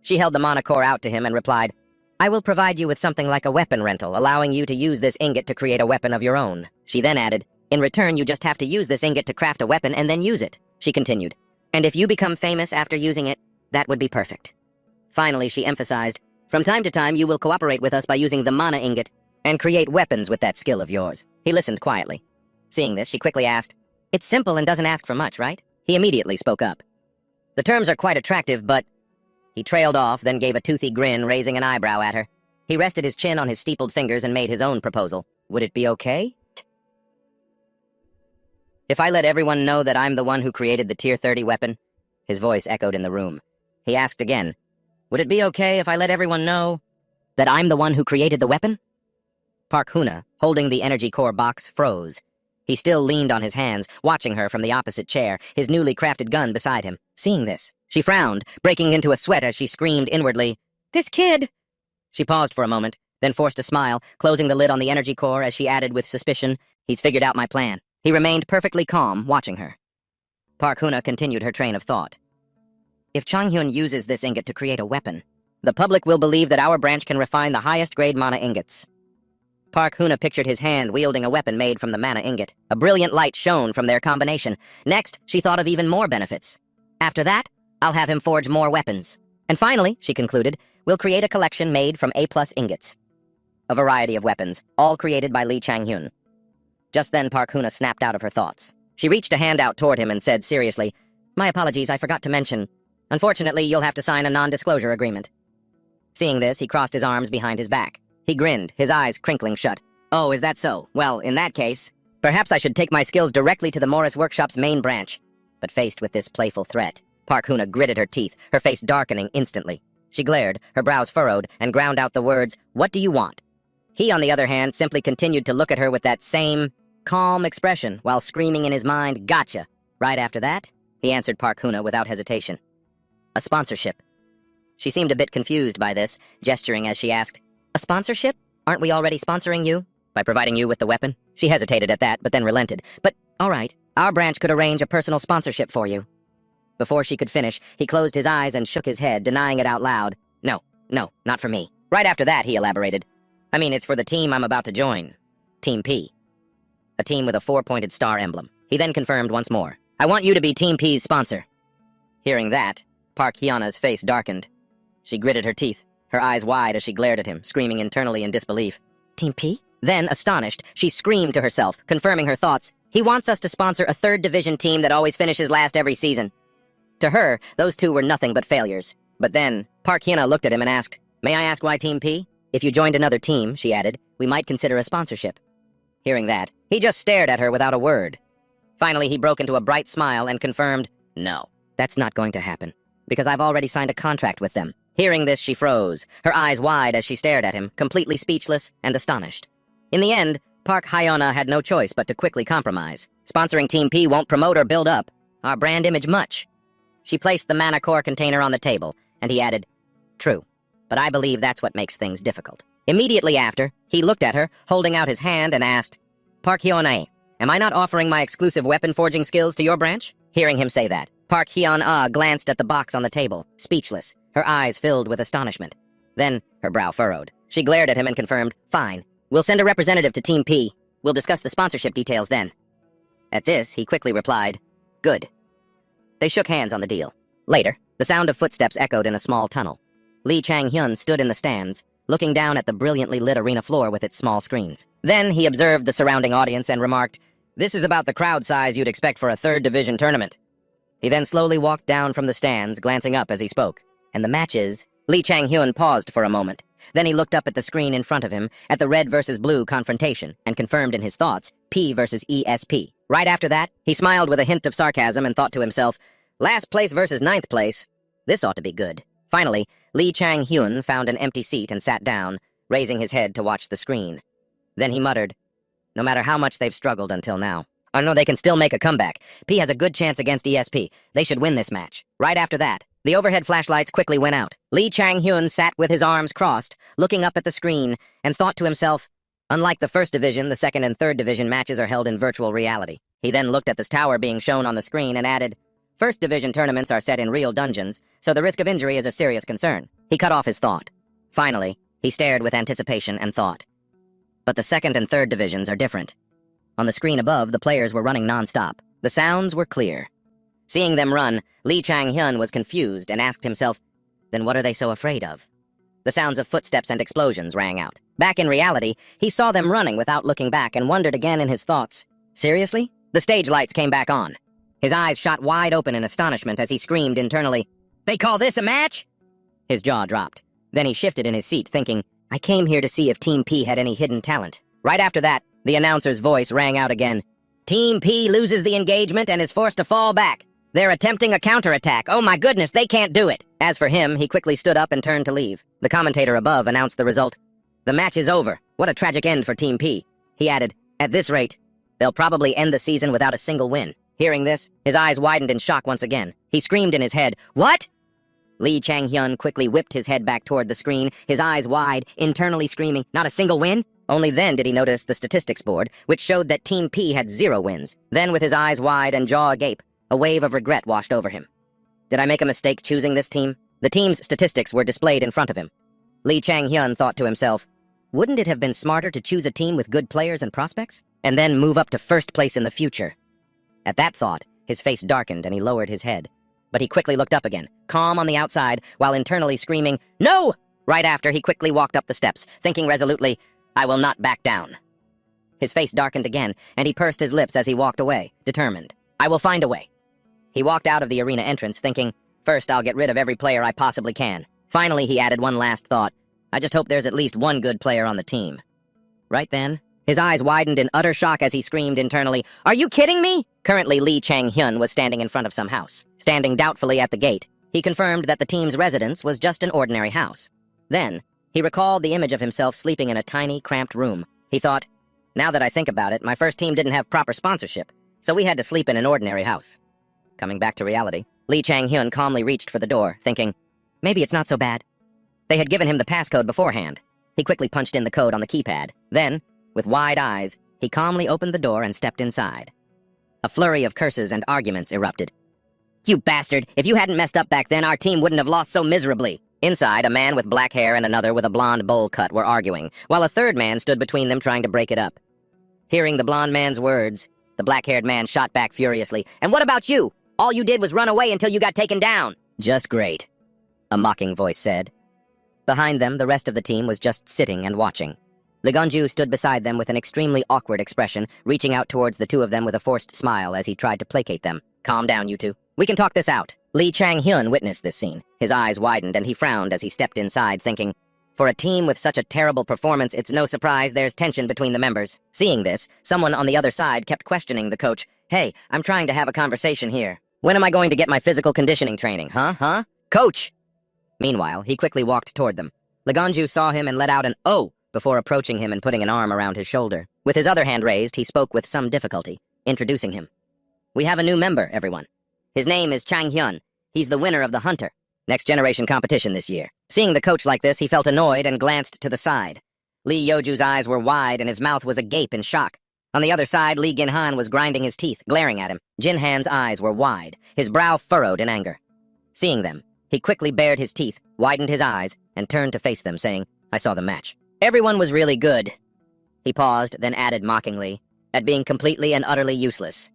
She held the mana core out to him and replied, "I will provide you with something like a weapon rental, allowing you to use this ingot to create a weapon of your own." She then added, "In return, you just have to use this ingot to craft a weapon and then use it." She continued, "And if you become famous after using it, that would be perfect." Finally, she emphasized, "From time to time, you will cooperate with us by using the mana ingot and create weapons with that skill of yours." He listened quietly. Seeing this, she quickly asked, "It's simple and doesn't ask for much, right?" He immediately spoke up. "The terms are quite attractive, but—" He trailed off, then gave a toothy grin, raising an eyebrow at her. He rested his chin on his steepled fingers and made his own proposal. "Would it be okay? If I let everyone know that I'm the one who created the Tier 30 weapon?" His voice echoed in the room. He asked again, "Would it be okay if I let everyone know that I'm the one who created the weapon?" Park Huna, holding the energy core box, froze. He still leaned on his hands, watching her from the opposite chair, his newly crafted gun beside him. Seeing this, she frowned, breaking into a sweat as she screamed inwardly, "This kid!" She paused for a moment, then forced a smile, closing the lid on the energy core as she added with suspicion, "He's figured out my plan." He remained perfectly calm, watching her. Park Huna continued her train of thought. "If Chang-hyun uses this ingot to create a weapon, the public will believe that our branch can refine the highest grade mana ingots." Park Huna pictured his hand wielding a weapon made from the mana ingot. A brilliant light shone from their combination. Next, she thought of even more benefits. "After that, I'll have him forge more weapons. And finally," she concluded, "we'll create a collection made from A+ ingots. A variety of weapons, all created by Lee Chang-hyun." Just then, Park Huna snapped out of her thoughts. She reached a hand out toward him and said seriously, "My apologies, I forgot to mention. Unfortunately, you'll have to sign a non-disclosure agreement." Seeing this, he crossed his arms behind his back. He grinned, his eyes crinkling shut. "Oh, is that so? Well, in that case, perhaps I should take my skills directly to the Morris Workshop's main branch." But faced with this playful threat, Park Huna gritted her teeth, her face darkening instantly. She glared, her brows furrowed, and ground out the words, "What do you want?" He, on the other hand, simply continued to look at her with that same calm expression while screaming in his mind, "Gotcha!" Right after that, he answered Park Huna without hesitation. "A sponsorship." She seemed a bit confused by this, gesturing as she asked, "A sponsorship? Aren't we already sponsoring you? By providing you with the weapon?" She hesitated at that, but then relented. "But, all right, our branch could arrange a personal sponsorship for you." Before she could finish, he closed his eyes and shook his head, denying it out loud. No, not for me." Right after that, he elaborated, "I mean, it's for the team I'm about to join. Team P. A team with a 4-pointed star emblem." He then confirmed once more, "I want you to be Team P's sponsor." Hearing that, Park Hyana's face darkened. She gritted her teeth, her eyes wide as she glared at him, screaming internally in disbelief. "Team P?" Then, astonished, she screamed to herself, confirming her thoughts. "He wants us to sponsor a 3rd division team that always finishes last every season." To her, those two were nothing but failures. But then, Park Hyuna looked at him and asked, "May I ask why Team P?" "If you joined another team," she added, "we might consider a sponsorship." Hearing that, he just stared at her without a word. Finally, he broke into a bright smile and confirmed, "No, that's not going to happen, because I've already signed a contract with them." Hearing this, she froze, her eyes wide as she stared at him, completely speechless and astonished. In the end, Park Hyuna had no choice but to quickly compromise. Sponsoring Team P won't promote or build up our brand image much. She placed the mana core container on the table, and he added, "True, but I believe that's what makes things difficult." Immediately after, he looked at her, holding out his hand, and asked, "Park Hyuna, am I not offering my exclusive weapon forging skills to your branch?" Hearing him say that, Park Hyun-ah glanced at the box on the table, speechless, her eyes filled with astonishment. Then, her brow furrowed. She glared at him and confirmed, "Fine. We'll send a representative to Team P. We'll discuss the sponsorship details then." At this, he quickly replied, "Good." They shook hands on the deal. Later, the sound of footsteps echoed in a small tunnel. Lee Chang-hyun stood in the stands, looking down at the brilliantly lit arena floor with its small screens. Then he observed the surrounding audience and remarked, "This is about the crowd size you'd expect for a third division tournament." He then slowly walked down from the stands, glancing up as he spoke. And the matches... Lee Chang-hyun paused for a moment. Then he looked up at the screen in front of him, at the red versus blue confrontation, and confirmed in his thoughts, P versus ESP. Right after that, he smiled with a hint of sarcasm and thought to himself, "Last place versus ninth place. This ought to be good." Finally, Lee Chang-hyun found an empty seat and sat down, raising his head to watch the screen. Then he muttered, "No matter how much they've struggled until now, I know they can still make a comeback. P has a good chance against ESP. They should win this match." Right after that, the overhead flashlights quickly went out. Lee Chang-hyun sat with his arms crossed, looking up at the screen, and thought to himself, unlike the first division, the second and third division matches are held in virtual reality. He then looked at this tower being shown on the screen and added, "First division tournaments are set in real dungeons, so the risk of injury is a serious concern." He cut off his thought. Finally, he stared with anticipation and thought, "But the second and third divisions are different." On the screen above, the players were running non-stop. The sounds were clear. Seeing them run, Lee Chang-hyun was confused and asked himself, then what are they so afraid of? The sounds of footsteps and explosions rang out. Back in reality, he saw them running without looking back and wondered again in his thoughts, seriously? The stage lights came back on. His eyes shot wide open in astonishment as he screamed internally, "They call this a match?" His jaw dropped. Then he shifted in his seat, thinking, "I came here to see if Team P had any hidden talent." Right after that, the announcer's voice rang out again. "Team P loses the engagement and is forced to fall back. They're attempting a counterattack. Oh my goodness, they can't do it." As for him, he quickly stood up and turned to leave. The commentator above announced the result. "The match is over. What a tragic end for Team P." He added, "At this rate, they'll probably end the season without a single win." Hearing this, his eyes widened in shock once again. He screamed in his head, "What?" Lee Chang-hyun quickly whipped his head back toward the screen, his eyes wide, internally screaming, "Not a single win?" Only then did he notice the statistics board, which showed that Team P had 0 wins. Then, with his eyes wide and jaw agape, a wave of regret washed over him. Did I make a mistake choosing this team? The team's statistics were displayed in front of him. Lee Chang-hyun thought to himself, wouldn't it have been smarter to choose a team with good players and prospects? And then move up to first place in the future? At that thought, his face darkened and he lowered his head. But he quickly looked up again, calm on the outside, while internally screaming, "No!" Right after, he quickly walked up the steps, thinking resolutely, "I will not back down." His face darkened again, and he pursed his lips as he walked away, determined. "I will find a way." He walked out of the arena entrance, thinking, "First, I'll get rid of every player I possibly can." Finally, he added one last thought. "I just hope there's at least one good player on the team." Right then, his eyes widened in utter shock as he screamed internally, "Are you kidding me?" Currently, Lee Chang-hyun was standing in front of some house. Standing doubtfully at the gate, he confirmed that the team's residence was just an ordinary house. Then, he recalled the image of himself sleeping in a tiny, cramped room. He thought, now that I think about it, my first team didn't have proper sponsorship, so we had to sleep in an ordinary house. Coming back to reality, Lee Chang-hyun calmly reached for the door, thinking, maybe it's not so bad. They had given him the passcode beforehand. He quickly punched in the code on the keypad. Then, with wide eyes, he calmly opened the door and stepped inside. A flurry of curses and arguments erupted. "You bastard! If you hadn't messed up back then, our team wouldn't have lost so miserably." Inside, a man with black hair and another with a blonde bowl cut were arguing, while a third man stood between them trying to break it up. Hearing the blonde man's words, the black-haired man shot back furiously. "And what about you? All you did was run away until you got taken down." "Just great," a mocking voice said. Behind them, the rest of the team was just sitting and watching. Ligonju stood beside them with an extremely awkward expression, reaching out towards the two of them with a forced smile as he tried to placate them. "Calm down, you two. We can talk this out." Lee Chang-hyun witnessed this scene. His eyes widened and he frowned as he stepped inside, thinking, for a team with such a terrible performance, it's no surprise there's tension between the members. Seeing this, someone on the other side kept questioning the coach. "Hey, I'm trying to have a conversation here. When am I going to get my physical conditioning training, huh? Coach!" Meanwhile, he quickly walked toward them. Ligonju saw him and let out an "oh" before approaching him and putting an arm around his shoulder. With his other hand raised, he spoke with some difficulty, introducing him. "We have a new member, everyone. His name is Chang-hyun. He's the winner of the Hunter Next Generation competition this year." Seeing the coach like this, he felt annoyed and glanced to the side. Lee Yoju's eyes were wide and his mouth was agape in shock. On the other side, Lee Gin-han was grinding his teeth, glaring at him. Jin-han's eyes were wide, his brow furrowed in anger. Seeing them, he quickly bared his teeth, widened his eyes, and turned to face them, saying, "I saw the match. Everyone was really good." He paused, then added mockingly, "at being completely and utterly useless."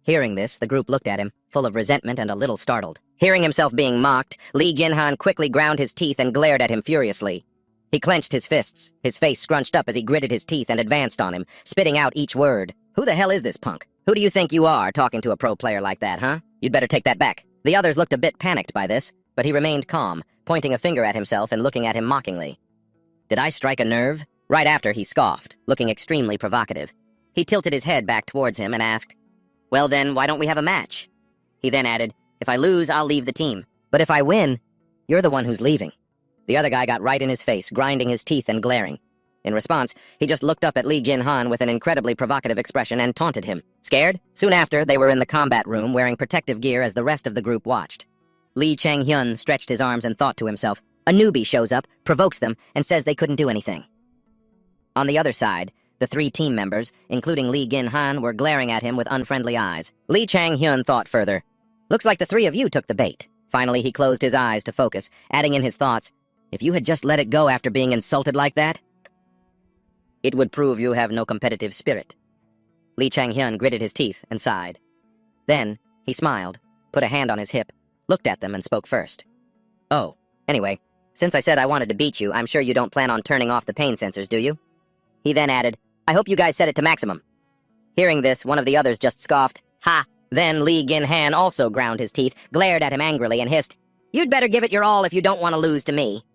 Hearing this, the group looked at him, full of resentment and a little startled. Hearing himself being mocked, Lee Gin-han quickly ground his teeth and glared at him furiously. He clenched his fists, his face scrunched up as he gritted his teeth and advanced on him, spitting out each word. "Who the hell is this punk? Who do you think you are, talking to a pro player like that, huh? You'd better take that back." The others looked a bit panicked by this, but he remained calm, pointing a finger at himself and looking at him mockingly. "Did I strike a nerve?" Right after, he scoffed, looking extremely provocative. He tilted his head back towards him and asked, "Well then, why don't we have a match?" He then added, "If I lose, I'll leave the team. But if I win, you're the one who's leaving." The other guy got right in his face, grinding his teeth and glaring. In response, he just looked up at Lee Gin-han with an incredibly provocative expression and taunted him. Scared? Soon after, they were in the combat room wearing protective gear as the rest of the group watched. Lee Chang-hyun stretched his arms and thought to himself, a newbie shows up, provokes them, and says they couldn't do anything. On the other side, the 3 team members, including Lee Gin-han, were glaring at him with unfriendly eyes. Lee Chang-hyun thought further. "Looks like the 3 of you took the bait." Finally, he closed his eyes to focus, adding in his thoughts, "If you had just let it go after being insulted like that, it would prove you have no competitive spirit." Lee Chang-hyun gritted his teeth and sighed. Then, he smiled, put a hand on his hip, looked at them and spoke first. "Oh, anyway, since I said I wanted to beat you, I'm sure you don't plan on turning off the pain sensors, do you?" He then added, "I hope you guys set it to maximum." Hearing this, one of the others just scoffed, "Ha!" Then Lee Gin-han also ground his teeth, glared at him angrily, and hissed, "You'd better give it your all if you don't want to lose to me."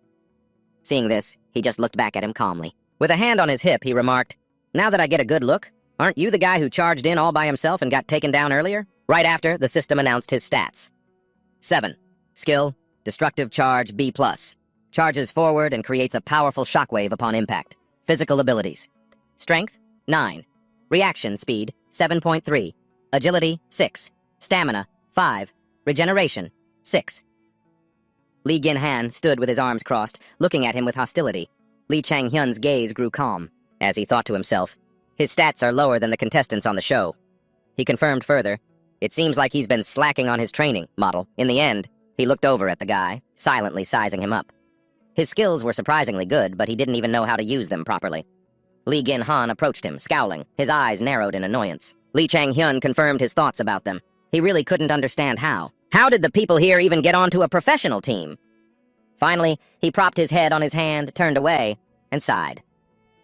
Seeing this, he just looked back at him calmly. With a hand on his hip, he remarked, "Now that I get a good look, aren't you the guy who charged in all by himself and got taken down earlier?" Right after, the system announced his stats. 7. Skill, Destructive Charge B+. Charges forward and creates a powerful shockwave upon impact. Physical abilities. Strength, 9. Reaction speed, 7.3. Agility, 6. Stamina, 5. Regeneration, 6. Lee Gin-han stood with his arms crossed, looking at him with hostility. Lee Chang-hyun's gaze grew calm, as he thought to himself, his stats are lower than the contestants on the show. He confirmed further, it seems like he's been slacking on his training model. In the end, he looked over at the guy, silently sizing him up. His skills were surprisingly good, but he didn't even know how to use them properly. Lee Gin-han approached him, scowling, his eyes narrowed in annoyance. Lee Chang-hyun confirmed his thoughts about them. He really couldn't understand how. How did the people here even get onto a professional team? Finally, he propped his head on his hand, turned away, and sighed.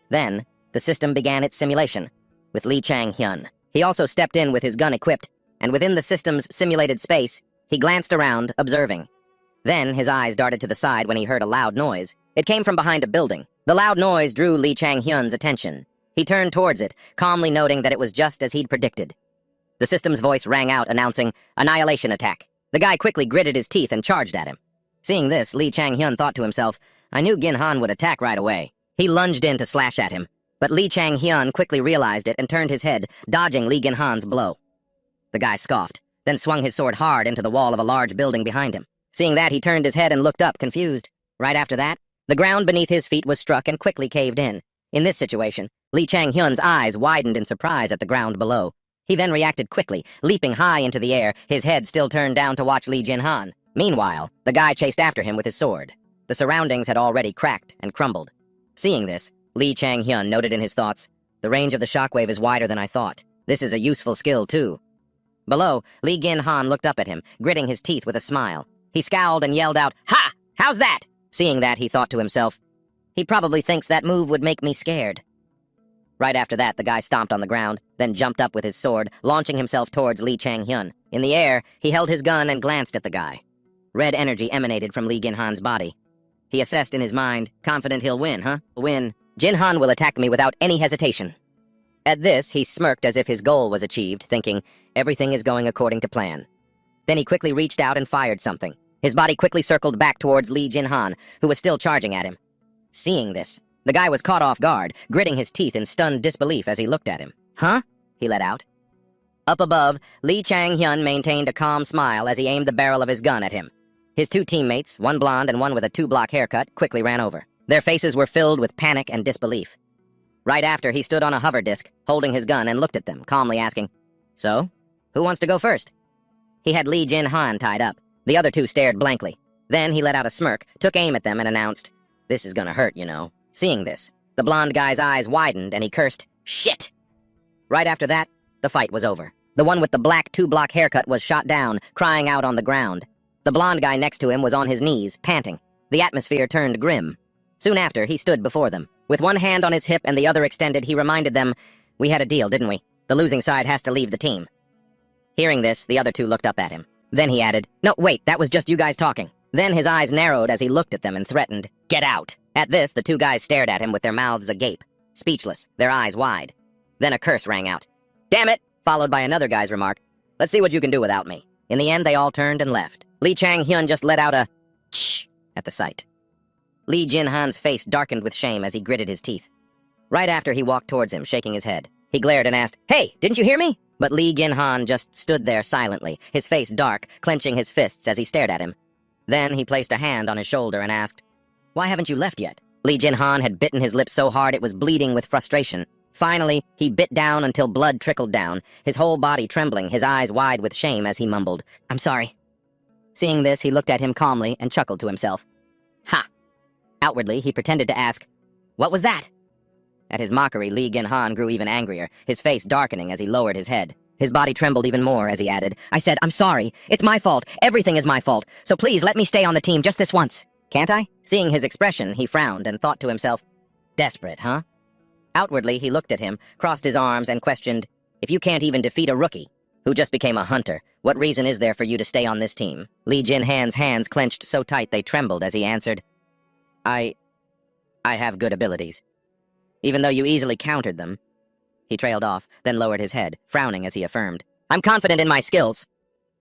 Then, the system began its simulation, with Lee Chang-hyun. He also stepped in with his gun equipped, and within the system's simulated space, he glanced around, observing. Then, his eyes darted to the side when he heard a loud noise. It came from behind a building. The loud noise drew Lee Chang-hyun's attention. He turned towards it, calmly noting that it was just as he'd predicted. The system's voice rang out, announcing, "Annihilation attack." The guy quickly gritted his teeth and charged at him. Seeing this, Lee Chang-hyun thought to himself, I knew Gin-han would attack right away. He lunged in to slash at him, but Lee Chang-hyun quickly realized it and turned his head, dodging Lee Gin-han's blow. The guy scoffed, then swung his sword hard into the wall of a large building behind him. Seeing that, he turned his head and looked up, confused. Right after that, the ground beneath his feet was struck and quickly caved in. In this situation, Lee Chang-hyun's eyes widened in surprise at the ground below. He then reacted quickly, leaping high into the air, his head still turned down to watch Lee Gin-han. Meanwhile, the guy chased after him with his sword. The surroundings had already cracked and crumbled. Seeing this, Lee Chang-hyun noted in his thoughts, the range of the shockwave is wider than I thought. This is a useful skill, too. Below, Lee Gin-han looked up at him, gritting his teeth with a smile. He scowled and yelled out, "Ha! How's that?" Seeing that, he thought to himself, he probably thinks that move would make me scared. Right after that, the guy stomped on the ground, then jumped up with his sword, launching himself towards Lee Chang-hyun. In the air, he held his gun and glanced at the guy. Red energy emanated from Lee Gin-han's body. He assessed in his mind, confident he'll win, huh? Win. Gin-han will attack me without any hesitation. At this, he smirked as if his goal was achieved, thinking, everything is going according to plan. Then he quickly reached out and fired something. His body quickly circled back towards Lee Gin-han, who was still charging at him. Seeing this, the guy was caught off guard, gritting his teeth in stunned disbelief as he looked at him. Huh? He let out. Up above, Lee Chang-hyun maintained a calm smile as he aimed the barrel of his gun at him. His two teammates, one blonde and one with a 2-block haircut, quickly ran over. Their faces were filled with panic and disbelief. Right after, he stood on a hover disc, holding his gun, and looked at them, calmly asking, "So, who wants to go first?" He had Lee Jin-han tied up. The other two stared blankly. Then he let out a smirk, took aim at them, and announced, "This is gonna hurt, you know." Seeing this, the blonde guy's eyes widened, and he cursed, "Shit!" Right after that, the fight was over. The one with the black two-block haircut was shot down, crying out on the ground. The blonde guy next to him was on his knees, panting. The atmosphere turned grim. Soon after, he stood before them. With one hand on his hip and the other extended, he reminded them, "We had a deal, didn't we? The losing side has to leave the team." Hearing this, the other two looked up at him. Then he added, "No, wait, that was just you guys talking." Then his eyes narrowed as he looked at them and threatened, "Get out." At this, the two guys stared at him with their mouths agape, speechless, their eyes wide. Then a curse rang out. "Damn it!" followed by another guy's remark, "Let's see what you can do without me." In the end, they all turned and left. Lee Chang-hyun just let out a "Shh" at the sight. Lee Jin-han's face darkened with shame as he gritted his teeth. Right after, he walked towards him, shaking his head. He glared and asked, "Hey, didn't you hear me?" But Lee Jin-han just stood there silently, his face dark, clenching his fists as he stared at him. Then he placed a hand on his shoulder and asked, "Why haven't you left yet?" Lee Jin-han had bitten his lip so hard it was bleeding with frustration. Finally, he bit down until blood trickled down, his whole body trembling, his eyes wide with shame as he mumbled, "I'm sorry." Seeing this, he looked at him calmly and chuckled to himself. "Ha!" Outwardly, he pretended to ask, "What was that?" At his mockery, Lee Jin-han grew even angrier, his face darkening as he lowered his head. His body trembled even more as he added, "I said, I'm sorry. It's my fault. Everything is my fault. So please let me stay on the team just this once. Can't I?" Seeing his expression, he frowned and thought to himself, "Desperate, huh?" Outwardly, he looked at him, crossed his arms, and questioned, "If you can't even defeat a rookie who just became a hunter, what reason is there for you to stay on this team?" Lee Jin-han's hands clenched so tight they trembled as he answered, I have good abilities. Even though you easily countered them." He trailed off, then lowered his head, frowning as he affirmed, "I'm confident in my skills."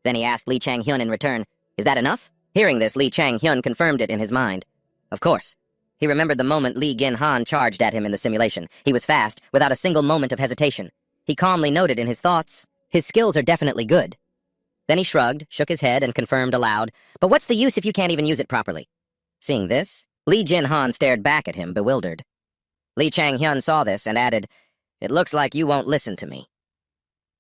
Then he asked Lee Chang-hyun in return, "Is that enough?" Hearing this, Lee Chang-hyun confirmed it in his mind. Of course. He remembered the moment Lee Jin-han charged at him in the simulation. He was fast, without a single moment of hesitation. He calmly noted in his thoughts, "His skills are definitely good." Then he shrugged, shook his head, and confirmed aloud, "But what's the use if you can't even use it properly?" Seeing this, Lee Jin-han stared back at him, bewildered. Lee Chang-hyun saw this and added, "It looks like you won't listen to me."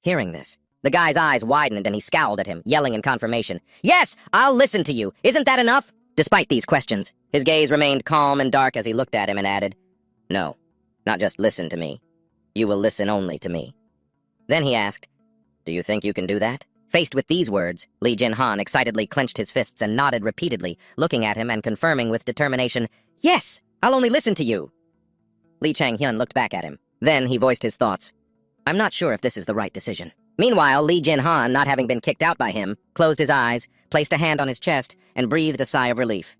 Hearing this, the guy's eyes widened and he scowled at him, yelling in confirmation, "Yes, I'll listen to you. Isn't that enough?" Despite these questions, his gaze remained calm and dark as he looked at him and added, "No, not just listen to me. You will listen only to me." Then he asked, "Do you think you can do that?" Faced with these words, Lee Jin-han excitedly clenched his fists and nodded repeatedly, looking at him and confirming with determination, "Yes, I'll only listen to you." Lee Chang-hyun looked back at him. Then he voiced his thoughts. "I'm not sure if this is the right decision." Meanwhile, Lee Jin-han, not having been kicked out by him, closed his eyes, placed a hand on his chest, and breathed a sigh of relief.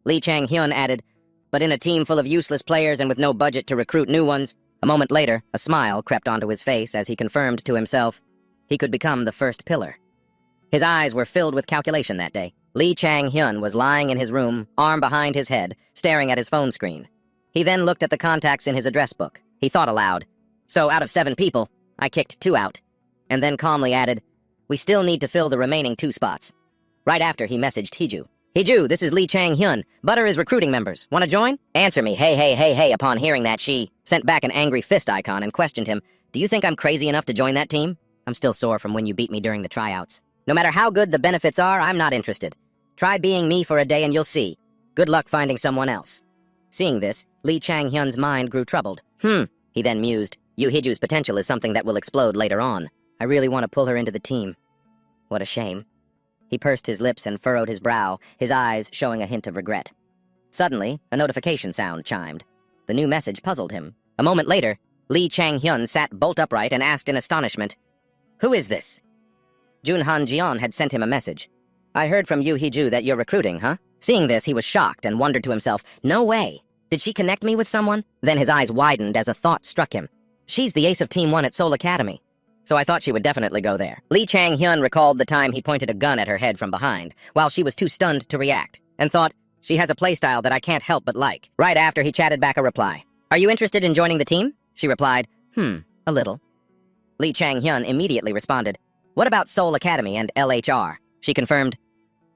Lee Chang-hyun added, "But in a team full of useless players and with no budget to recruit new ones," a moment later, a smile crept onto his face as he confirmed to himself, he could become the first pillar. His eyes were filled with calculation that day. Lee Chang-hyun was lying in his room, arm behind his head, staring at his phone screen. He then looked at the contacts in his address book. He thought aloud, "So out of 7 people, I kicked 2 out." And then calmly added, "We still need to fill the remaining 2 spots." Right after, he messaged Hiju. "Hiju, this is Lee Chang-hyun. Butter is recruiting members. Want to join?" "Answer me, hey, hey, hey, hey." Upon hearing that, she sent back an angry fist icon and questioned him, "Do you think I'm crazy enough to join that team? I'm still sore from when you beat me during the tryouts. No matter how good the benefits are, I'm not interested. Try being me for a day and you'll see. Good luck finding someone else." Seeing this, Lee Chang-hyun's mind grew troubled. He then mused, Yoo Hiju's potential is something that will explode later on. I really want to pull her into the team. What a shame. He pursed his lips and furrowed his brow, his eyes showing a hint of regret. Suddenly, a notification sound chimed. The new message puzzled him. A moment later, Lee Chang-hyun sat bolt upright and asked in astonishment, "Who is this?" Junhan Jion had sent him a message. "I heard from Yoo Hiju that you're recruiting, huh?" Seeing this, he was shocked and wondered to himself, "No way. Did she connect me with someone?" Then his eyes widened as a thought struck him. "She's the ace of Team 1 at Seoul Academy. So I thought she would definitely go there." Lee Chang-hyun recalled the time he pointed a gun at her head from behind, while she was too stunned to react, and thought, "She has a playstyle that I can't help but like." Right after, he chatted back a reply. "Are you interested in joining the team?" She replied, a little." Lee Chang-hyun immediately responded, "What about Seoul Academy and LHR?" She confirmed,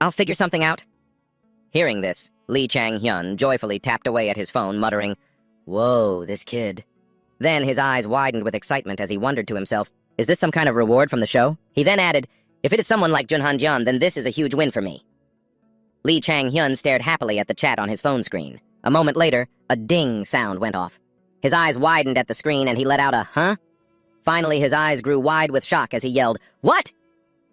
"I'll figure something out." Hearing this, Lee Chang-hyun joyfully tapped away at his phone, muttering, "Whoa, this kid." Then his eyes widened with excitement as he wondered to himself, is this some kind of reward from the show? He then added, if it is someone like Jun Han-jian, then this is a huge win for me. Lee Chang-hyun stared happily at the chat on his phone screen. A moment later, a ding sound went off. His eyes widened at the screen and he let out a huh? Finally, his eyes grew wide with shock as he yelled, what?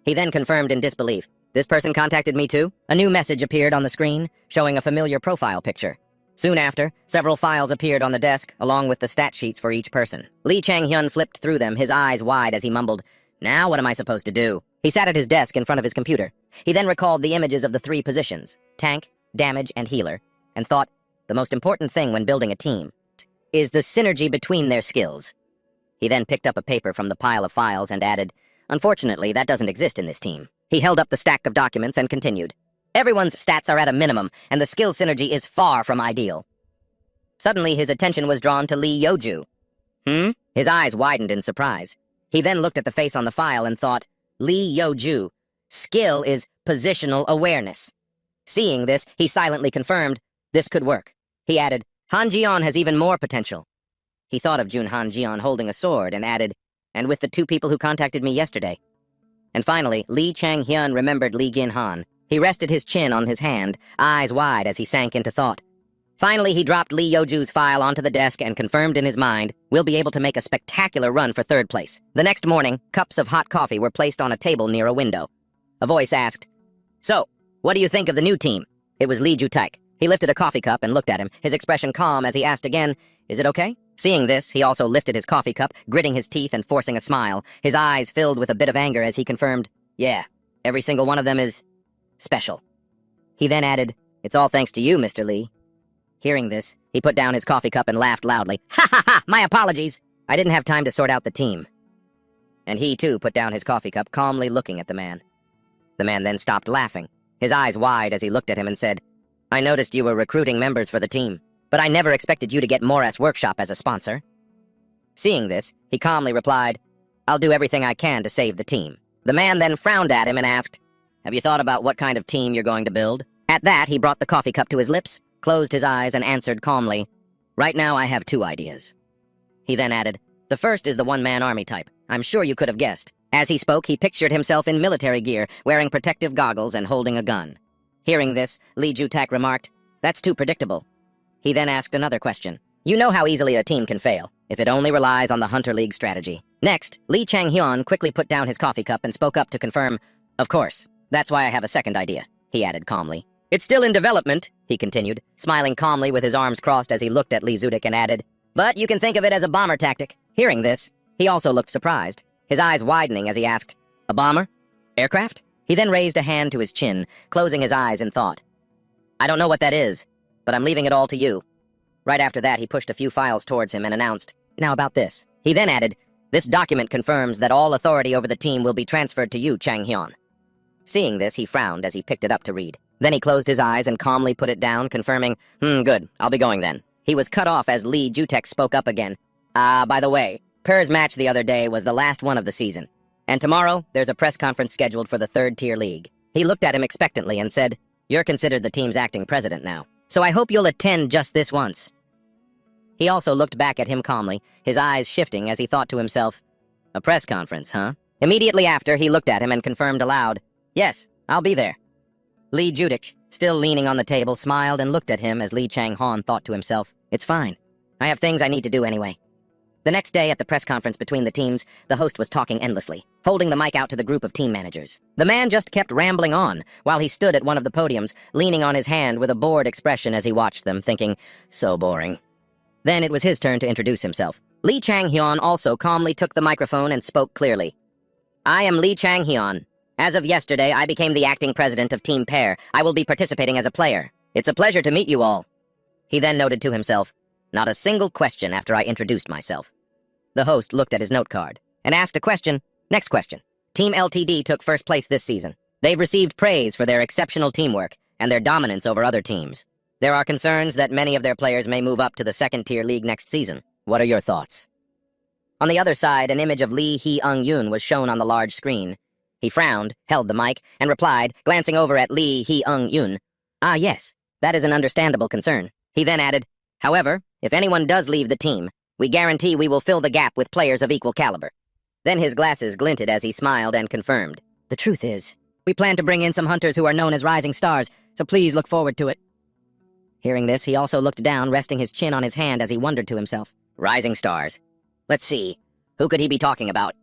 He then confirmed in disbelief, this person contacted me too? A new message appeared on the screen, showing a familiar profile picture. Soon after, several files appeared on the desk, along with the stat sheets for each person. Lee Chang-hyun flipped through them, his eyes wide as he mumbled, now what am I supposed to do? He sat at his desk in front of his computer. He then recalled the images of the 3 positions, tank, damage, and healer, and thought, the most important thing when building a team is the synergy between their skills. He then picked up a paper from the pile of files and added, unfortunately, that doesn't exist in this team. He held up the stack of documents and continued, everyone's stats are at a minimum, and the skill synergy is far from ideal. Suddenly, his attention was drawn to Lee Yeoju. His eyes widened in surprise. He then looked at the face on the file and thought, Lee Yeoju, skill is positional awareness. Seeing this, he silently confirmed, this could work. He added, Han-jian has even more potential. He thought of Jun Han-jian holding a sword and added, and with the 2 people who contacted me yesterday. And finally, Lee Chang-hyun remembered Lee Jin-han. He rested his chin on his hand, eyes wide as he sank into thought. Finally, he dropped Lee Yeoju's file onto the desk and confirmed in his mind, we'll be able to make a spectacular run for 3rd place. The next morning, cups of hot coffee were placed on a table near a window. A voice asked, so, what do you think of the new team? It was Lee Ju-taek. He lifted a coffee cup and looked at him, his expression calm as he asked again, is it okay? Seeing this, he also lifted his coffee cup, gritting his teeth and forcing a smile, his eyes filled with a bit of anger as he confirmed, yeah, every single one of them is special. He then added, it's all thanks to you, Mr. Lee. Hearing this, he put down his coffee cup and laughed loudly. Ha ha ha! My apologies! I didn't have time to sort out the team. And he, too, put down his coffee cup, calmly looking at the man. The man then stopped laughing, his eyes wide as he looked at him and said, I noticed you were recruiting members for the team, but I never expected you to get Morris Workshop as a sponsor. Seeing this, he calmly replied, I'll do everything I can to save the team. The man then frowned at him and asked, have you thought about what kind of team you're going to build? At that, he brought the coffee cup to his lips, closed his eyes, and answered calmly, right now I have 2 ideas. He then added, the first is the one-man army type. I'm sure you could have guessed. As he spoke, he pictured himself in military gear, wearing protective goggles and holding a gun. Hearing this, Lee Ju-taek remarked, that's too predictable. He then asked another question. You know how easily a team can fail, if it only relies on the Hunter League strategy. Next, Lee Chang-hyun quickly put down his coffee cup and spoke up to confirm, of course, that's why I have a second idea, he added calmly. It's still in development, he continued, smiling calmly with his arms crossed as he looked at Lee Zudik and added, but you can think of it as a bomber tactic. Hearing this, he also looked surprised, his eyes widening as he asked, a bomber? Aircraft? He then raised a hand to his chin, closing his eyes in thought. I don't know what that is, but I'm leaving it all to you. Right after that, he pushed a few files towards him and announced, now about this. He then added, this document confirms that all authority over the team will be transferred to you, Chang-hyun. Seeing this, he frowned as he picked it up to read. Then he closed his eyes and calmly put it down, confirming, good, I'll be going then. He was cut off as Lee Ju-taek spoke up again. By the way, Per's match the other day was the last one of the season. And tomorrow, there's a press conference scheduled for the 3rd-tier league. He looked at him expectantly and said, you're considered the team's acting president now, so I hope you'll attend just this once. He also looked back at him calmly, his eyes shifting as he thought to himself, a press conference, huh? Immediately after, he looked at him and confirmed aloud, yes, I'll be there. Lee Judik, still leaning on the table, smiled and looked at him as Lee Chang-han thought to himself, it's fine. I have things I need to do anyway. The next day at the press conference between the teams, the host was talking endlessly, holding the mic out to the group of team managers. The man just kept rambling on, while he stood at one of the podiums, leaning on his hand with a bored expression as he watched them, thinking, so boring. Then it was his turn to introduce himself. Lee Chang-hyun also calmly took the microphone and spoke clearly. I am Lee Chang-hyun. As of yesterday, I became the acting president of Team Pair. I will be participating as a player. It's a pleasure to meet you all. He then noted to himself, not a single question after I introduced myself. The host looked at his note card and asked a question. Next question. Team LTD took first place this season. They've received praise for their exceptional teamwork and their dominance over other teams. There are concerns that many of their players may move up to the 2nd-tier league next season. What are your thoughts? On the other side, an image of Lee Hee-eung-yoon was shown on the large screen. He frowned, held the mic, and replied, glancing over at Lee Hee-eung-yoon, ah, yes, that is an understandable concern. He then added, however, if anyone does leave the team, We guarantee we will fill the gap with players of equal caliber. Then his glasses glinted as he smiled and confirmed. The truth is, we plan to bring in some hunters who are known as rising stars, so please look forward to it. Hearing this, he also looked down, resting his chin on his hand as he wondered to himself. Rising stars. Let's see. Who could he be talking about?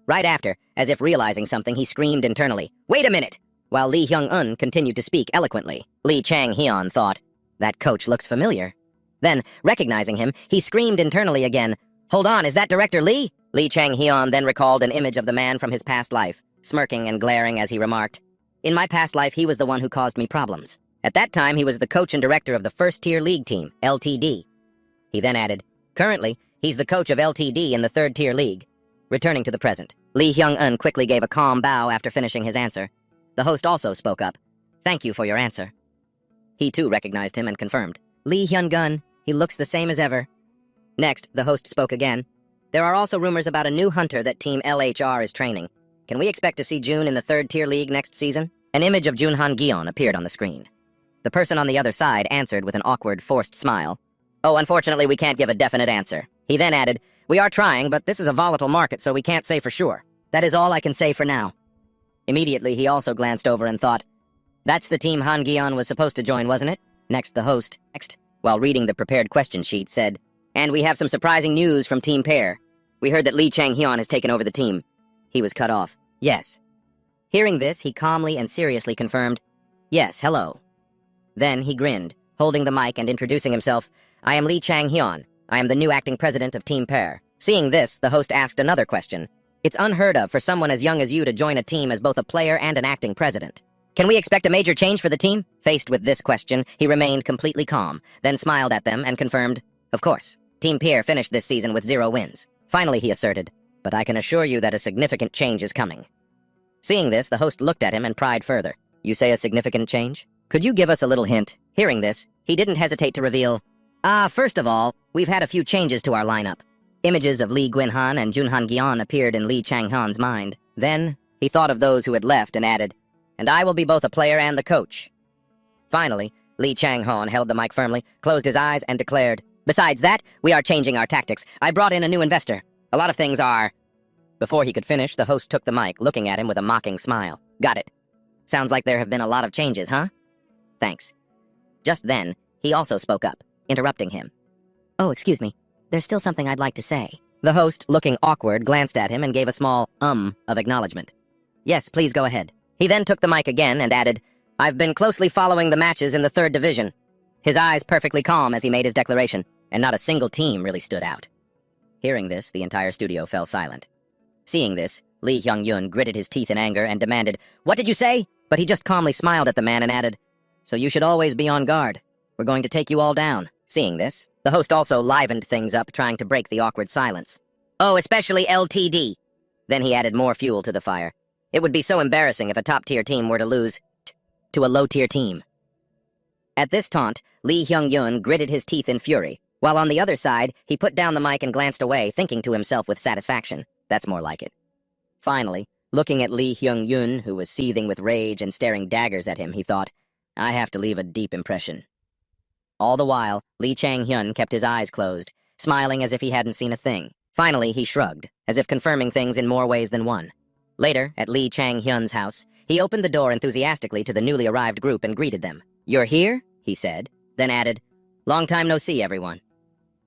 Right after, as if realizing something, he screamed internally, "Wait a minute!" While Lee Hyung-un continued to speak eloquently. Lee Chang-hyun thought, that coach looks familiar. Then, recognizing him, he screamed internally again, "Hold on, is that Director Lee?" Lee Chang-hyun then recalled an image of the man from his past life, smirking and glaring as he remarked, "In my past life, he was the one who caused me problems. At that time, he was the coach and director of the first-tier league team, LTD. He then added, "Currently, he's the coach of LTD in the third-tier league." Returning to the present, Lee Hyung-un quickly gave a calm bow after finishing his answer. The host also spoke up. "Thank you for your answer." He too recognized him and confirmed. "Lee Hyung-gun, he looks the same as ever." Next, the host spoke again. "There are also rumors about a new hunter that Team LHR is training. Can we expect to see June in the third-tier league next season?" An image of Junhan Gyeon appeared on the screen. The person on the other side answered with an awkward, forced smile. "Oh, unfortunately, we can't give a definite answer." He then added, "We are trying, but this is a volatile market, so we can't say for sure. That is all I can say for now." Immediately, he also glanced over and thought, "That's the team Han Gyeon was supposed to join, wasn't it?" Next, the host, while reading the prepared question sheet, said, "And we have some surprising news from Team Pair. We heard that Lee Chang-hyun has taken over the team." He was cut off. "Yes." Hearing this, he calmly and seriously confirmed, "Yes, hello." Then he grinned, holding the mic and introducing himself. "I am Lee Chang-hyun. I am the new acting president of Team Pair." Seeing this, the host asked another question. "It's unheard of for someone as young as you to join a team as both a player and an acting president. Can we expect a major change for the team?" Faced with this question, he remained completely calm, then smiled at them and confirmed, "Of course. Team Pair finished this season with 0 wins. Finally, he asserted, "But I can assure you that a significant change is coming." Seeing this, the host looked at him and pried further. "You say a significant change? Could you give us a little hint?" Hearing this, he didn't hesitate to reveal, First of all, we've had a few changes to our lineup." Images of Lee Gwynhan and Junhan Gyeon appeared in Lee Chang-hyun's mind. Then, he thought of those who had left and added, "And I will be both a player and the coach." Finally, Lee Chang-hyun held the mic firmly, closed his eyes, and declared, "Besides that, we are changing our tactics. I brought in a new investor. A lot of things are—" Before he could finish, the host took the mic, looking at him with a mocking smile. "Got it. Sounds like there have been a lot of changes, huh? Thanks." Just then, he also spoke up, interrupting him. "Oh, excuse me. There's still something I'd like to say." The host, looking awkward, glanced at him and gave a small of acknowledgement. "Yes, please go ahead." He then took the mic again and added, "I've been closely following the matches in the 3rd division." His eyes perfectly calm as he made his declaration, and not a single team really stood out. Hearing this, the entire studio fell silent. Seeing this, Lee Hyung-yun gritted his teeth in anger and demanded, "What did you say?" But he just calmly smiled at the man and added, "So you should always be on guard. We're going to take you all down." Seeing this, the host also livened things up, trying to break the awkward silence. "Oh, especially LTD." Then he added more fuel to the fire. "It would be so embarrassing if a top-tier team were to lose to a low-tier team." At this taunt, Lee Hyung-yun gritted his teeth in fury, while on the other side, he put down the mic and glanced away, thinking to himself with satisfaction, "That's more like it." Finally, looking at Lee Hyung-yun, who was seething with rage and staring daggers at him, he thought, "I have to leave a deep impression." All the while, Lee Chang-hyun kept his eyes closed, smiling as if he hadn't seen a thing. Finally, he shrugged, as if confirming things in more ways than one. Later, at Lee Chang-hyun's house, he opened the door enthusiastically to the newly arrived group and greeted them. "You're here?" he said, then added, "Long time no see, everyone."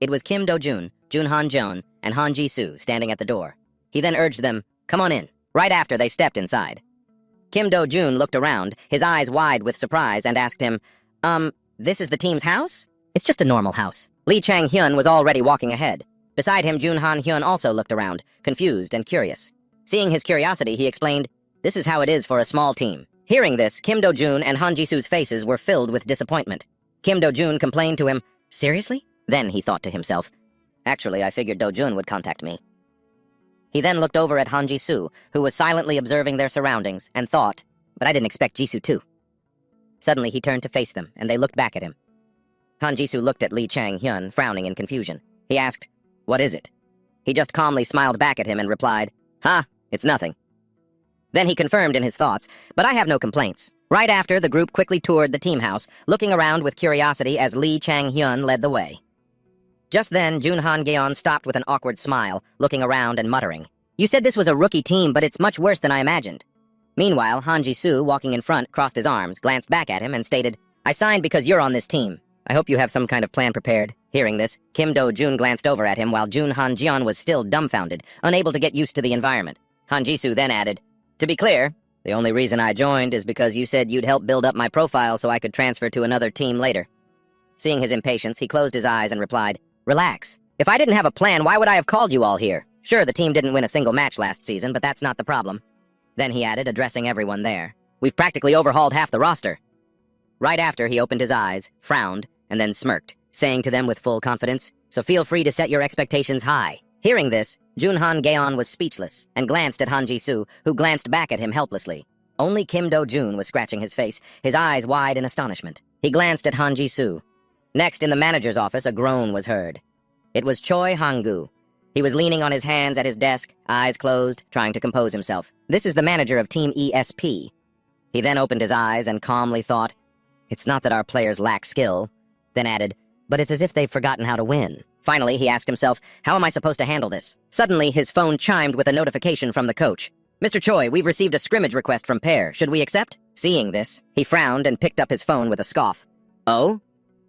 It was Kim Do-jun, Junhan Jeon, and Han Ji-soo standing at the door. He then urged them, "Come on in," right after they stepped inside. Kim Do-jun looked around, his eyes wide with surprise, and asked him, This is the team's house?" "It's just a normal house." Lee Chang-hyun was already walking ahead. Beside him, Junhan Hyun also looked around, confused and curious. Seeing his curiosity, he explained, "This is how it is for a small team." Hearing this, Kim Do-jun and Han Ji-soo's faces were filled with disappointment. Kim Do-jun complained to him, "Seriously?" Then he thought to himself, "Actually, I figured Do-jun would contact me." He then looked over at Han Ji-soo, who was silently observing their surroundings, and thought, "But I didn't expect Jisoo too." Suddenly, he turned to face them, and they looked back at him. Han Ji-soo looked at Lee Chang-hyun, frowning in confusion. He asked, "What is it?" He just calmly smiled back at him and replied, It's nothing." Then he confirmed in his thoughts, "But I have no complaints." Right after, the group quickly toured the team house, looking around with curiosity as Lee Chang-hyun led the way. Just then, Junhan Gaeon stopped with an awkward smile, looking around and muttering, "You said this was a rookie team, but it's much worse than I imagined." Meanwhile, Han Ji-soo, walking in front, crossed his arms, glanced back at him, and stated, "I signed because you're on this team. I hope you have some kind of plan prepared." Hearing this, Kim Do-jun glanced over at him while Jun Han-jeon was still dumbfounded, unable to get used to the environment. Han Ji-soo then added, "To be clear, the only reason I joined is because you said you'd help build up my profile so I could transfer to another team later." Seeing his impatience, he closed his eyes and replied, "Relax. If I didn't have a plan, why would I have called you all here? Sure, the team didn't win a single match last season, but that's not the problem." Then he added, addressing everyone there, "We've practically overhauled half the roster." Right after, he opened his eyes, frowned, and then smirked, saying to them with full confidence, "So feel free to set your expectations high." Hearing this, Junhan Gaeon was speechless and glanced at Han Ji-soo, who glanced back at him helplessly. Only Kim Do-jun was scratching his face, his eyes wide in astonishment. He glanced at Han Ji-soo. Next, in the manager's office, a groan was heard. It was Choi Hang-gu. He was leaning on his hands at his desk, eyes closed, trying to compose himself. This is the manager of Team ESP. He then opened his eyes and calmly thought, "It's not that our players lack skill," then added, "but it's as if they've forgotten how to win." Finally, he asked himself, "How am I supposed to handle this?" Suddenly, his phone chimed with a notification from the coach. "Mr. Choi, we've received a scrimmage request from Pair. Should we accept?" Seeing this, he frowned and picked up his phone with a scoff. "Oh?"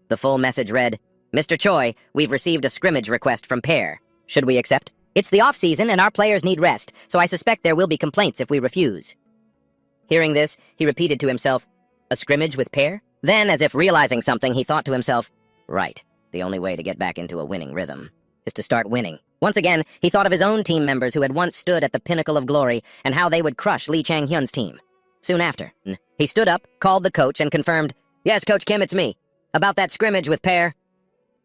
The full message read, "Mr. Choi, we've received a scrimmage request from Pair. Should we accept? It's the off-season and our players need rest, so I suspect there will be complaints if we refuse." Hearing this, he repeated to himself, "A scrimmage with Pair?" Then, as if realizing something, he thought to himself, "Right, the only way to get back into a winning rhythm is to start winning." Once again, he thought of his own team members who had once stood at the pinnacle of glory and how they would crush Lee Chang-hyun's team. Soon after, he stood up, called the coach, and confirmed, "Yes, Coach Kim, it's me. About that scrimmage with Pair."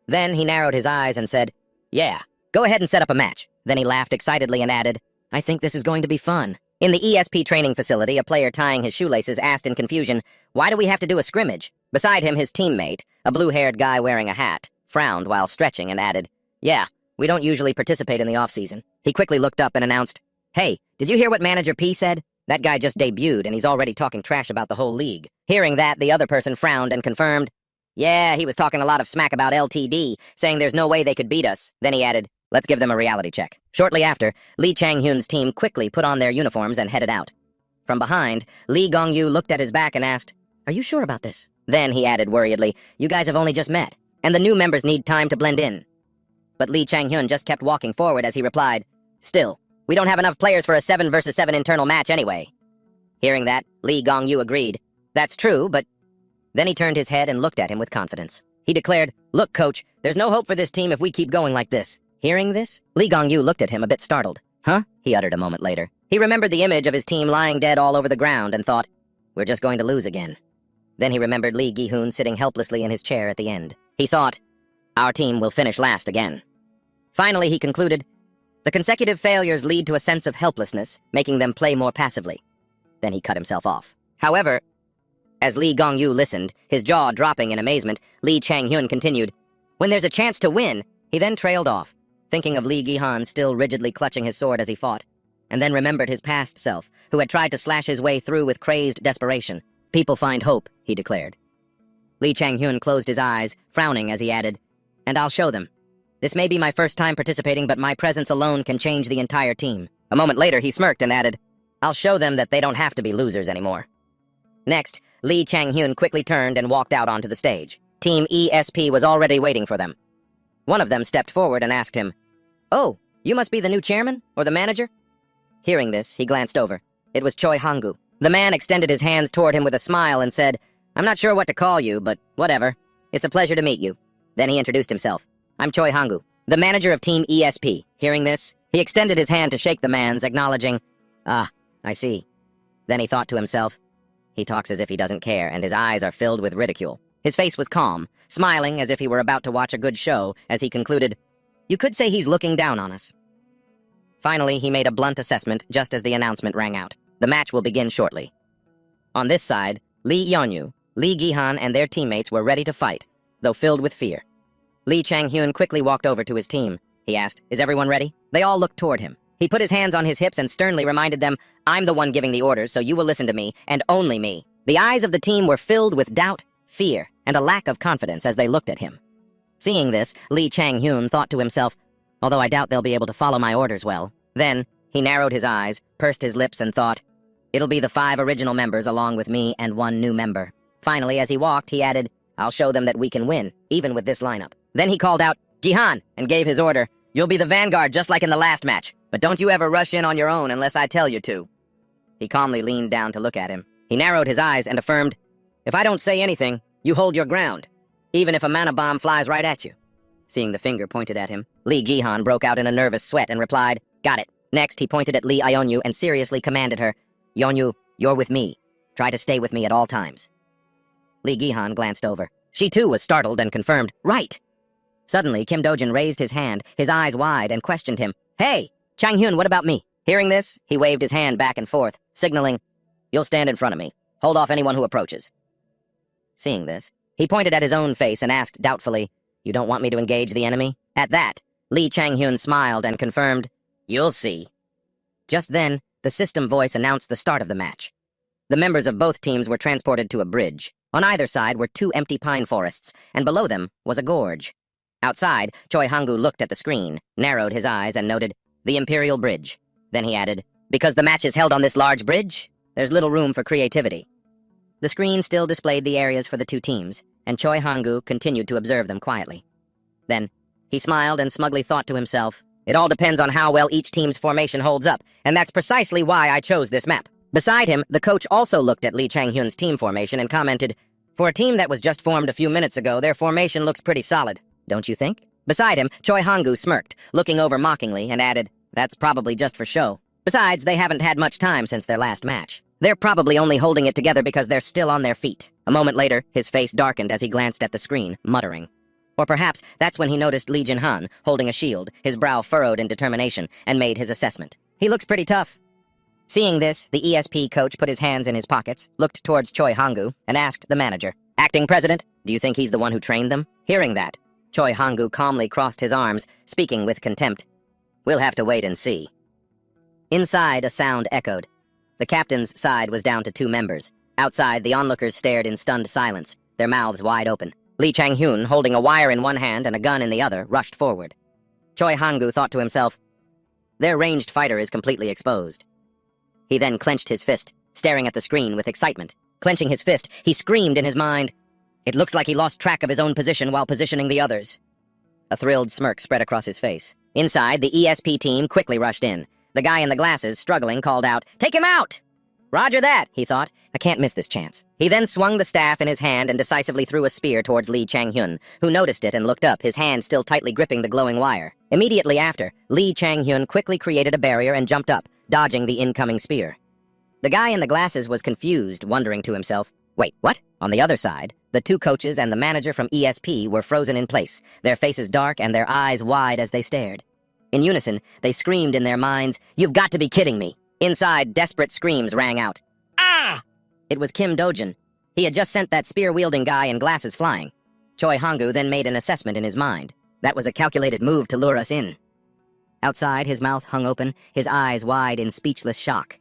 Then he narrowed his eyes and said, "Yeah, go ahead and set up a match." Then he laughed excitedly and added, "I think this is going to be fun." In the ESP training facility, a player tying his shoelaces asked in confusion, "Why do we have to do a scrimmage?" Beside him, his teammate, a blue-haired guy wearing a hat, frowned while stretching and added, "Yeah, we don't usually participate in the off-season." He quickly looked up and announced, "Hey, did you hear what Manager P said? That guy just debuted and he's already talking trash about the whole league." Hearing that, the other person frowned and confirmed, "Yeah, he was talking a lot of smack about LTD, saying there's no way they could beat us." Then he added, "Let's give them a reality check." Shortly after, Lee Chang-hyun's team quickly put on their uniforms and headed out. From behind, Lee Gong-yu looked at his back and asked, "Are you sure about this?" Then he added worriedly, "You guys have only just met, and the new members need time to blend in." But Lee Chang-hyun just kept walking forward as he replied, "Still, we don't have enough players for a 7-versus-7 internal match anyway." Hearing that, Lee Gong-yu agreed, "That's true, but..." Then he turned his head and looked at him with confidence. He declared, "Look, coach, there's no hope for this team if we keep going like this." Hearing this, Lee Gong-yu looked at him a bit startled. "Huh?" he uttered a moment later. He remembered the image of his team lying dead all over the ground and thought, "We're just going to lose again." Then he remembered Lee Gi-hoon sitting helplessly in his chair at the end. He thought, "Our team will finish last again." Finally, he concluded, "The consecutive failures lead to a sense of helplessness, making them play more passively." Then he cut himself off. However, as Lee Gong-yu listened, his jaw dropping in amazement, Lee Chang-hyun continued, "When there's a chance to win," he then trailed off, thinking of Lee Gi-han still rigidly clutching his sword as he fought, and then remembered his past self, who had tried to slash his way through with crazed desperation. "People find hope," he declared. Lee Chang-hyun closed his eyes, frowning as he added, "And I'll show them. This may be my first time participating, but my presence alone can change the entire team." A moment later, he smirked and added, "I'll show them that they don't have to be losers anymore." Next, Lee Chang-hyun quickly turned and walked out onto the stage. Team ESP was already waiting for them. One of them stepped forward and asked him, "Oh, you must be the new chairman, or the manager?" Hearing this, he glanced over. It was Choi Hang-gu. The man extended his hands toward him with a smile and said, "I'm not sure what to call you, but whatever. It's a pleasure to meet you." Then he introduced himself. "I'm Choi Hang-gu, the manager of Team ESP." Hearing this, he extended his hand to shake the man's, acknowledging, "Ah, I see." Then he thought to himself, "He talks as if he doesn't care, and his eyes are filled with ridicule." His face was calm, smiling as if he were about to watch a good show, as he concluded, "You could say he's looking down on us." Finally, he made a blunt assessment just as the announcement rang out. The match will begin shortly. On this side, Lee Yeonyu, Lee Gi-han, and their teammates were ready to fight, though filled with fear. Lee Chang-hyun quickly walked over to his team. He asked, "Is everyone ready?" They all looked toward him. He put his hands on his hips and sternly reminded them, "I'm the one giving the orders, so you will listen to me, and only me." The eyes of the team were filled with doubt, fear, and a lack of confidence as they looked at him. Seeing this, Lee Chang-hyun thought to himself, although I doubt they'll be able to follow my orders well. Then, he narrowed his eyes, pursed his lips, and thought, it'll be the 5 original members along with me and 1 new member. Finally, as he walked, he added, I'll show them that we can win, even with this lineup. Then he called out, Jihan, and gave his order, you'll be the vanguard just like in the last match, but don't you ever rush in on your own unless I tell you to. He calmly leaned down to look at him. He narrowed his eyes and affirmed, if I don't say anything, you hold your ground, even if a mana bomb flies right at you. Seeing the finger pointed at him, Lee Jihan broke out in a nervous sweat and replied, got it. Next, he pointed at Lee Ionyu and seriously commanded her, Yeonyu, you're with me. Try to stay with me at all times. Lee Jihan glanced over. She too was startled and confirmed, right. Suddenly, Kim Dojin raised his hand, his eyes wide, and questioned him, hey, Chang-hyun, what about me? Hearing this, he waved his hand back and forth, signaling, you'll stand in front of me. Hold off anyone who approaches. Seeing this, he pointed at his own face and asked doubtfully, you don't want me to engage the enemy? At that, Lee Chang-hyun smiled and confirmed, you'll see. Just then, the system voice announced the start of the match. The members of both teams were transported to a bridge. On either side were 2 empty pine forests, and below them was a gorge. Outside, Choi Hangu looked at the screen, narrowed his eyes, and noted, the Imperial Bridge. Then he added, because the match is held on this large bridge, there's little room for creativity. The screen still displayed the areas for the 2 teams, and Choi Hangu continued to observe them quietly. Then, he smiled and smugly thought to himself, it all depends on how well each team's formation holds up, and that's precisely why I chose this map. Beside him, the coach also looked at Lee Chang-hyun's team formation and commented, for a team that was just formed a few minutes ago, their formation looks pretty solid, don't you think? Beside him, Choi Hangu smirked, looking over mockingly, and added, that's probably just for show. Besides, they haven't had much time since their last match. They're probably only holding it together because they're still on their feet. A moment later, his face darkened as he glanced at the screen, muttering. Or perhaps that's when he noticed Lee Jin-han holding a shield, his brow furrowed in determination, and made his assessment. He looks pretty tough. Seeing this, the ESP coach put his hands in his pockets, looked towards Choi Hangu, and asked the manager, acting president, do you think he's the one who trained them? Hearing that, Choi Hangu calmly crossed his arms, speaking with contempt. We'll have to wait and see. Inside, a sound echoed. The captain's side was down to 2 members. Outside, the onlookers stared in stunned silence, their mouths wide open. Lee Chang-hyun, holding a wire in one hand and a gun in the other, rushed forward. Choi Hangu thought to himself, their ranged fighter is completely exposed. He then clenched his fist, staring at the screen with excitement. Clenching his fist, he screamed in his mind, it looks like he lost track of his own position while positioning the others. A thrilled smirk spread across his face. Inside, the ESP team quickly rushed in. The guy in the glasses, struggling, called out, take him out! Roger that, he thought. I can't miss this chance. He then swung the staff in his hand and decisively threw a spear towards Lee Chang-hyun, who noticed it and looked up, his hand still tightly gripping the glowing wire. Immediately after, Lee Chang-hyun quickly created a barrier and jumped up, dodging the incoming spear. The guy in the glasses was confused, wondering to himself, wait, what? On the other side, the 2 coaches and the manager from ESP were frozen in place, their faces dark and their eyes wide as they stared. In unison, they screamed in their minds, you've got to be kidding me. Inside, desperate screams rang out. Ah! It was Kim Dojin. He had just sent that spear-wielding guy in glasses flying. Choi Hangu then made an assessment in his mind. That was a calculated move to lure us in. Outside, his mouth hung open, his eyes wide in speechless shock.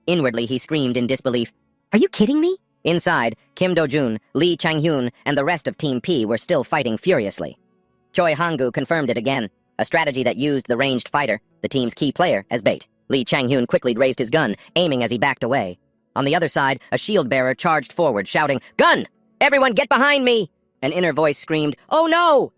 Inwardly, he screamed in disbelief, are you kidding me? Inside, Kim Do-jun, Lee Chang-hyun, and the rest of Team P were still fighting furiously. Choi Hangu confirmed it again, a strategy that used the ranged fighter, the team's key player, as bait. Lee Chang-hyun quickly raised his gun, aiming as he backed away. On the other side, a shield-bearer charged forward, shouting, gun! Everyone get behind me! An inner voice screamed, oh no!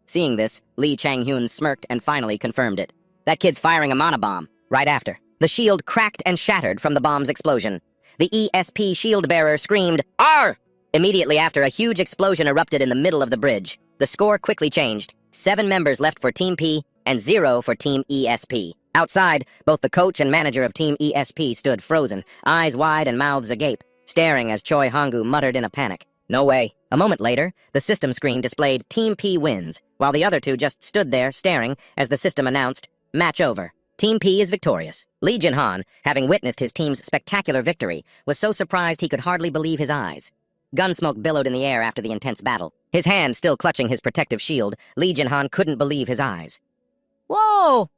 Seeing this, Lee Chang-hyun smirked and finally confirmed it. That kid's firing a monobomb. Right after, the shield cracked and shattered from the bomb's explosion. The ESP shield-bearer screamed, "Arr!" Immediately after, a huge explosion erupted in the middle of the bridge. The score quickly changed. 7 members left for Team P and 0 for Team ESP. Outside, both the coach and manager of Team ESP stood frozen, eyes wide and mouths agape, staring as Choi Hangu muttered in a panic, "No way." A moment later, the system screen displayed Team P wins, while the other 2 just stood there staring as the system announced, "Match over. Team P is victorious." Lee Jin-han, having witnessed his team's spectacular victory, was so surprised he could hardly believe his eyes. Gunsmoke billowed in the air after the intense battle. His hand still clutching his protective shield, Lee Jin-han couldn't believe his eyes. Whoa!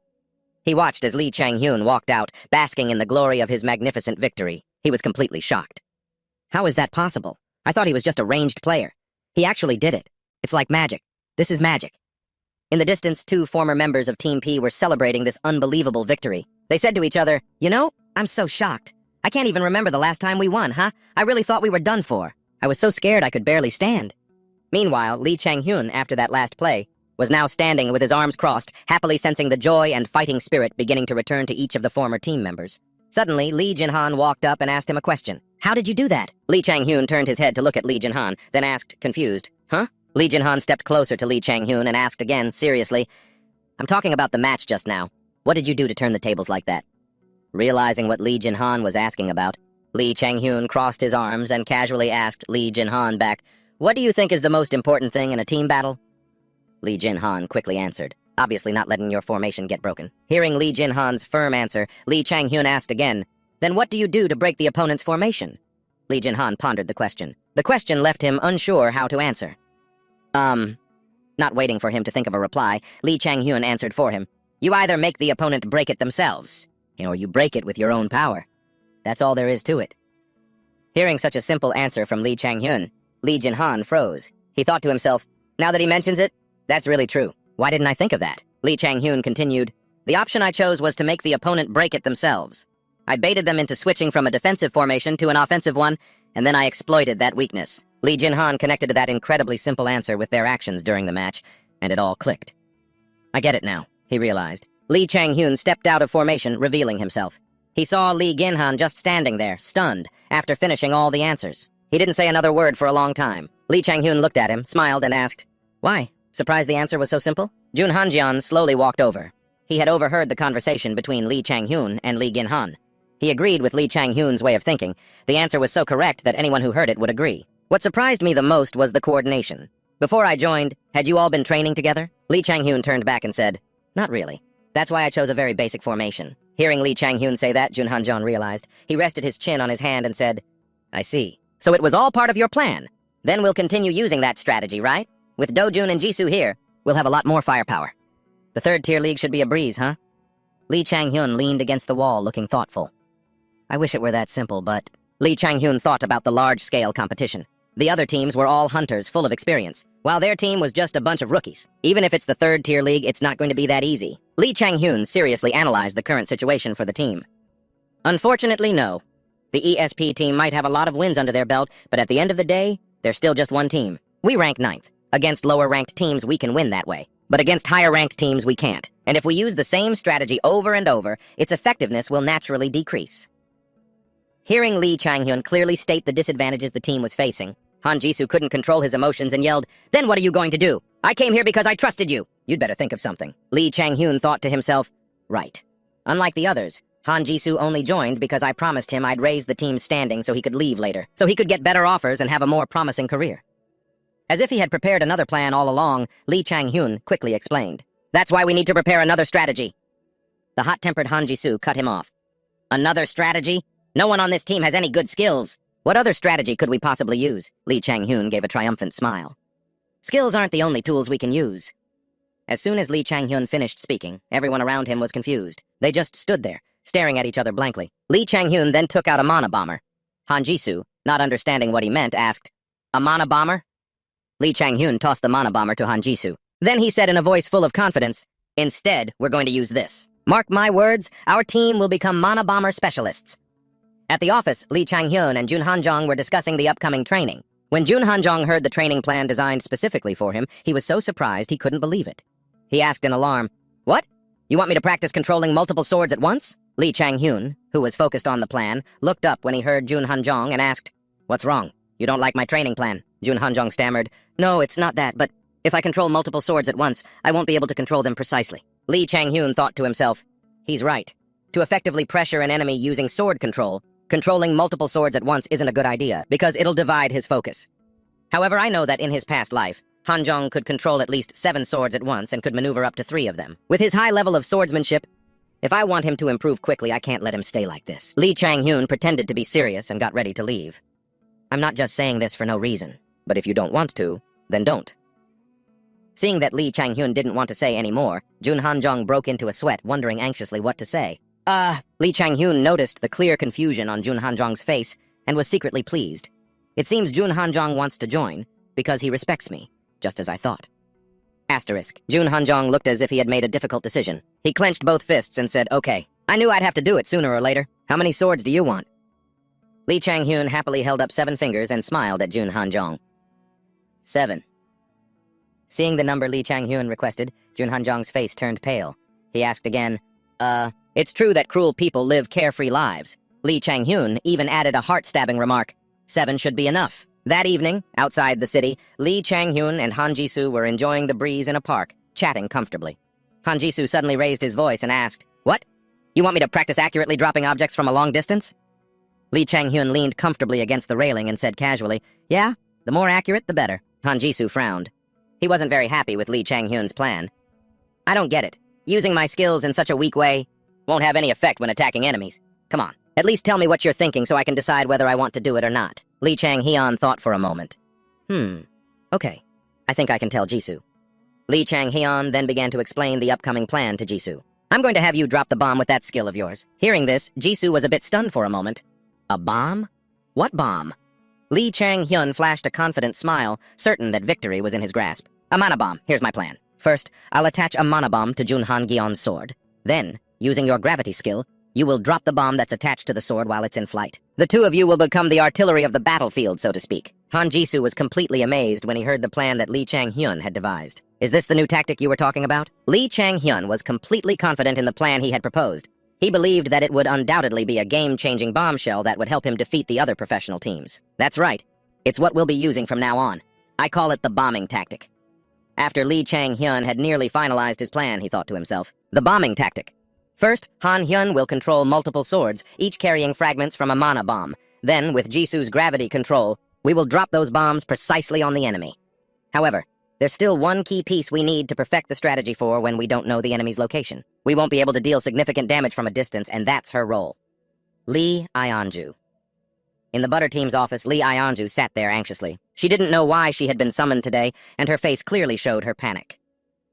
He watched as Lee Chang-hyun walked out, basking in the glory of his magnificent victory. He was completely shocked. How is that possible? I thought he was just a ranged player. He actually did it. It's like magic. This is magic. In the distance, two former members of Team P were celebrating this unbelievable victory. They said to each other, "You know, I'm so shocked. I can't even remember the last time we won, huh? I really thought we were done for. I was so scared I could barely stand." Meanwhile, Lee Chang-hyun, after that last play, was now standing with his arms crossed, happily sensing the joy and fighting spirit beginning to return to each of the former team members. Suddenly, Lee Jin-han walked up and asked him a question. "How did you do that?" Lee Chang-hyun turned his head to look at Lee Jin-han, then asked, confused, "Huh?" Lee Jin-han stepped closer to Lee Chang-hyun and asked again, seriously, "I'm talking about the match just now. What did you do to turn the tables like that?" Realizing what Lee Jin-han was asking about, Lee Chang-hyun crossed his arms and casually asked Lee Jin-han back, "What do you think is the most important thing in a team battle?" Lee Jin-han quickly answered, obviously not letting your formation get broken. Hearing Lee Jin-han's firm answer, Lee Chang-hyun asked again, "Then what do you do to break the opponent's formation?" Lee Jin-han pondered the question. The question left him unsure how to answer. Not waiting for him to think of a reply, Lee Chang-hyun answered for him, "You either make the opponent break it themselves, or you break it with your own power. That's all there is to it." Hearing such a simple answer from Lee Chang-hyun, Lee Jin-han froze. He thought to himself, now that he mentions it, that's really true. Why didn't I think of that? Lee Chang-hyun continued, "The option I chose was to make the opponent break it themselves. I baited them into switching from a defensive formation to an offensive one, and then I exploited that weakness." Lee Jin-han connected to that incredibly simple answer with their actions during the match, and it all clicked. "I get it now," he realized. Lee Chang-hyun stepped out of formation, revealing himself. He saw Lee Jin-han just standing there, stunned, after finishing all the answers. He didn't say another word for a long time. Lee Chang-hyun looked at him, smiled, and asked, "Why? Surprised the answer was so simple?" Jun Han-jian slowly walked over. He had overheard the conversation between Lee Chang-hyun and Lee Jin-han. He agreed with Lee Chang-hyun's way of thinking. The answer was so correct that anyone who heard it would agree. What surprised me the most was the coordination. Before I joined, had you all been training together? Lee Chang-hyun turned back and said, "Not really. That's why I chose a very basic formation." Hearing Lee Chang-hyun say that, Jun Han-jian realized. He rested his chin on his hand and said, "I see. So it was all part of your plan. Then we'll continue using that strategy, right? With Do-jun and Jisoo here, we'll have a lot more firepower. The third-tier league should be a breeze, huh?" Lee Chang-hyun leaned against the wall, looking thoughtful. "I wish it were that simple, but..." Lee Chang-hyun thought about the large-scale competition. The other teams were all hunters full of experience, while their team was just a bunch of rookies. Even if it's the third-tier league, it's not going to be that easy. Lee Chang-hyun seriously analyzed the current situation for the team. "Unfortunately, no. The ESP team might have a lot of wins under their belt, but at the end of the day, they're still just one team. We rank 9th. Against lower-ranked teams, we can win that way. But against higher-ranked teams, we can't. And if we use the same strategy over and over, its effectiveness will naturally decrease." Hearing Lee Chang-hyun clearly state the disadvantages the team was facing, Han Jisoo couldn't control his emotions and yelled, "Then what are you going to do? I came here because I trusted you. You'd better think of something." Lee Chang-hyun thought to himself, right. Unlike the others, Han Jisoo only joined because I promised him I'd raise the team's standing so he could leave later, so he could get better offers and have a more promising career. As if he had prepared another plan all along, Lee Chang-hyun quickly explained, "That's why we need to prepare another strategy." The hot-tempered Han Jisoo cut him off. "Another strategy? No one on this team has any good skills. What other strategy could we possibly use?" Lee Chang-hyun gave a triumphant smile. "Skills aren't the only tools we can use." As soon as Lee Chang-hyun finished speaking, everyone around him was confused. They just stood there, staring at each other blankly. Lee Chang-hyun then took out a mana bomber. Han Jisoo, not understanding what he meant, asked, "A mana bomber?" Lee Chang-hyun tossed the mana bomber to Han Jisoo. Then he said in a voice full of confidence, "Instead, we're going to use this. Mark my words, our team will become mana bomber specialists." At the office, Lee Chang-hyun and Jun Han-jong were discussing the upcoming training. When Jun Han-jong heard the training plan designed specifically for him, he was so surprised he couldn't believe it. He asked in alarm, "What? You want me to practice controlling multiple swords at once?" Lee Chang-hyun, who was focused on the plan, looked up when he heard Jun Han-jong and asked, "What's wrong? You don't like my training plan?" Jun Han-jong stammered, "No, it's not that, but if I control multiple swords at once, I won't be able to control them precisely." Lee Chang-hyun thought to himself, he's right. To effectively pressure an enemy using sword control, controlling multiple swords at once isn't a good idea, because it'll divide his focus. However, I know that in his past life, Han-jong could control at least 7 swords at once and could maneuver up to 3 of them. With his high level of swordsmanship, if I want him to improve quickly, I can't let him stay like this. Lee Chang-hyun pretended to be serious and got ready to leave. "I'm not just saying this for no reason, but if you don't want to, then don't." Seeing that Lee Chang-hyun didn't want to say any more, Jun Han-jong broke into a sweat, wondering anxiously what to say. Lee Chang-hyun noticed the clear confusion on Jun Han-jong's face and was secretly pleased. It seems Jun Han-jong wants to join because he respects me, just as I thought. Asterisk. Jun Hanjong looked as if he had made a difficult decision. He clenched both fists and said, "Okay. I knew I'd have to do it sooner or later. How many swords do you want?" Lee Chang-hyun happily held up 7 fingers and smiled at Jun Hanjong. 7. Seeing the number Lee Chang-hyun requested, Jun Hanjong's face turned pale. He asked again, It's true that cruel people live carefree lives." Lee Chang-hyun even added a heart-stabbing remark. 7 should be enough. That evening, outside the city, Lee Chang-hyun and Han Ji-soo were enjoying the breeze in a park, chatting comfortably. Han Ji-soo suddenly raised his voice and asked, "What? You want me to practice accurately dropping objects from a long distance?" Lee Chang-hyun leaned comfortably against the railing and said casually, "Yeah, the more accurate, the better." Han Ji-soo frowned. He wasn't very happy with Lee Chang-hyun's plan. "I don't get it. Using my skills in such a weak way won't have any effect when attacking enemies. Come on, at least tell me what you're thinking so I can decide whether I want to do it or not." Lee Chang-hyun thought for a moment. Okay. I think I can tell Jisoo." Lee Chang-hyun then began to explain the upcoming plan to Jisoo. "I'm going to have you drop the bomb with that skill of yours." Hearing this, Jisoo was a bit stunned for a moment. "A bomb? What bomb?" Lee Chang-hyun flashed a confident smile, certain that victory was in his grasp. "A mana bomb. Here's my plan. First, I'll attach a mana bomb to Jun Han-gyeon's sword. Then, using your gravity skill, you will drop the bomb that's attached to the sword while it's in flight. The two of you will become the artillery of the battlefield, so to speak." Han Jisoo was completely amazed when he heard the plan that Lee Chang-hyun had devised. "Is this the new tactic you were talking about?" Lee Chang-hyun was completely confident in the plan he had proposed. He believed that it would undoubtedly be a game-changing bombshell that would help him defeat the other professional teams. "That's right. It's what we'll be using from now on. I call it the bombing tactic." After Lee Chang-hyun had nearly finalized his plan, he thought to himself, "The bombing tactic. First, Han Hyun will control multiple swords, each carrying fragments from a mana bomb. Then, with Jisoo's gravity control, we will drop those bombs precisely on the enemy. However, there's still one key piece we need to perfect the strategy for when we don't know the enemy's location. We won't be able to deal significant damage from a distance, and that's her role." Lee Ionju. In the Butter team's office, Lee Ionju sat there anxiously. She didn't know why she had been summoned today, and her face clearly showed her panic.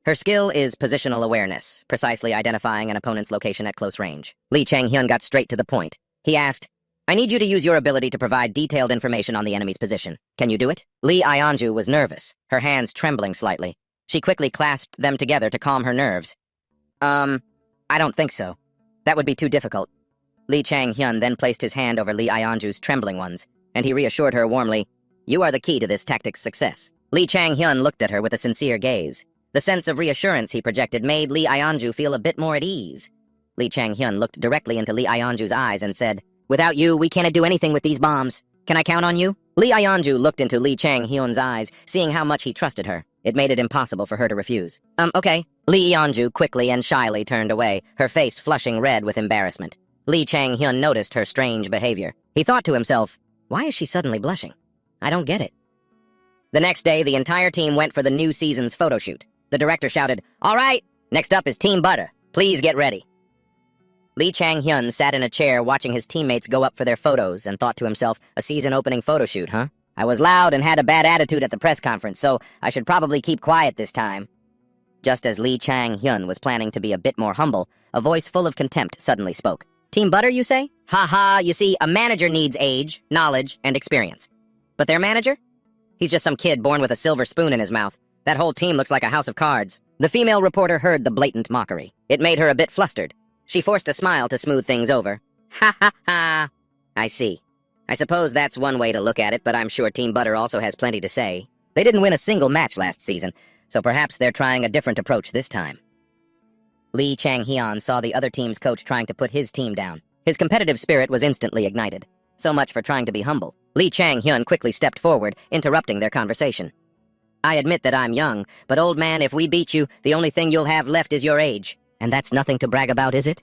Her skill is positional awareness, precisely identifying an opponent's location at close range. Lee Chang-hyun got straight to the point. He asked, "I need you to use your ability to provide detailed information on the enemy's position. Can you do it?" Lee Ionju was nervous, her hands trembling slightly. She quickly clasped them together to calm her nerves. I don't think so. That would be too difficult." Lee Chang-hyun then placed his hand over Lee Ionju's trembling ones, and he reassured her warmly, "You are the key to this tactic's success." Lee Chang-hyun looked at her with a sincere gaze. The sense of reassurance he projected made Lee Ionju feel a bit more at ease. Lee Chang-hyun looked directly into Lee Ionju's eyes and said, "Without you, we can't do anything with these bombs. Can I count on you?" Lee Ionju looked into Lee Chang-hyun's eyes, seeing how much he trusted her. It made it impossible for her to refuse. Okay." Lee Ionju quickly and shyly turned away, her face flushing red with embarrassment. Lee Chang-hyun noticed her strange behavior. He thought to himself, "Why is she suddenly blushing? I don't get it." The next day, the entire team went for the new season's photo shoot. The director shouted, "All right, next up is Team Butter. Please get ready." Lee Chang-hyun sat in a chair watching his teammates go up for their photos and thought to himself, "A season-opening photo shoot, huh? I was loud and had a bad attitude at the press conference, so I should probably keep quiet this time." Just as Lee Chang-hyun was planning to be a bit more humble, a voice full of contempt suddenly spoke. "Team Butter, you say? Ha ha, you see, a manager needs age, knowledge, and experience. But their manager? He's just some kid born with a silver spoon in his mouth. That whole team looks like a house of cards." The female reporter heard the blatant mockery. It made her a bit flustered. She forced a smile to smooth things over. "Ha ha ha. I see. I suppose that's one way to look at it, but I'm sure Team Butter also has plenty to say. They didn't win a single match last season, so perhaps they're trying a different approach this time." Lee Chang-hyun saw the other team's coach trying to put his team down. His competitive spirit was instantly ignited. So much for trying to be humble. Lee Chang-hyun quickly stepped forward, interrupting their conversation. "I admit that I'm young, but old man, if we beat you, the only thing you'll have left is your age. And that's nothing to brag about, is it?"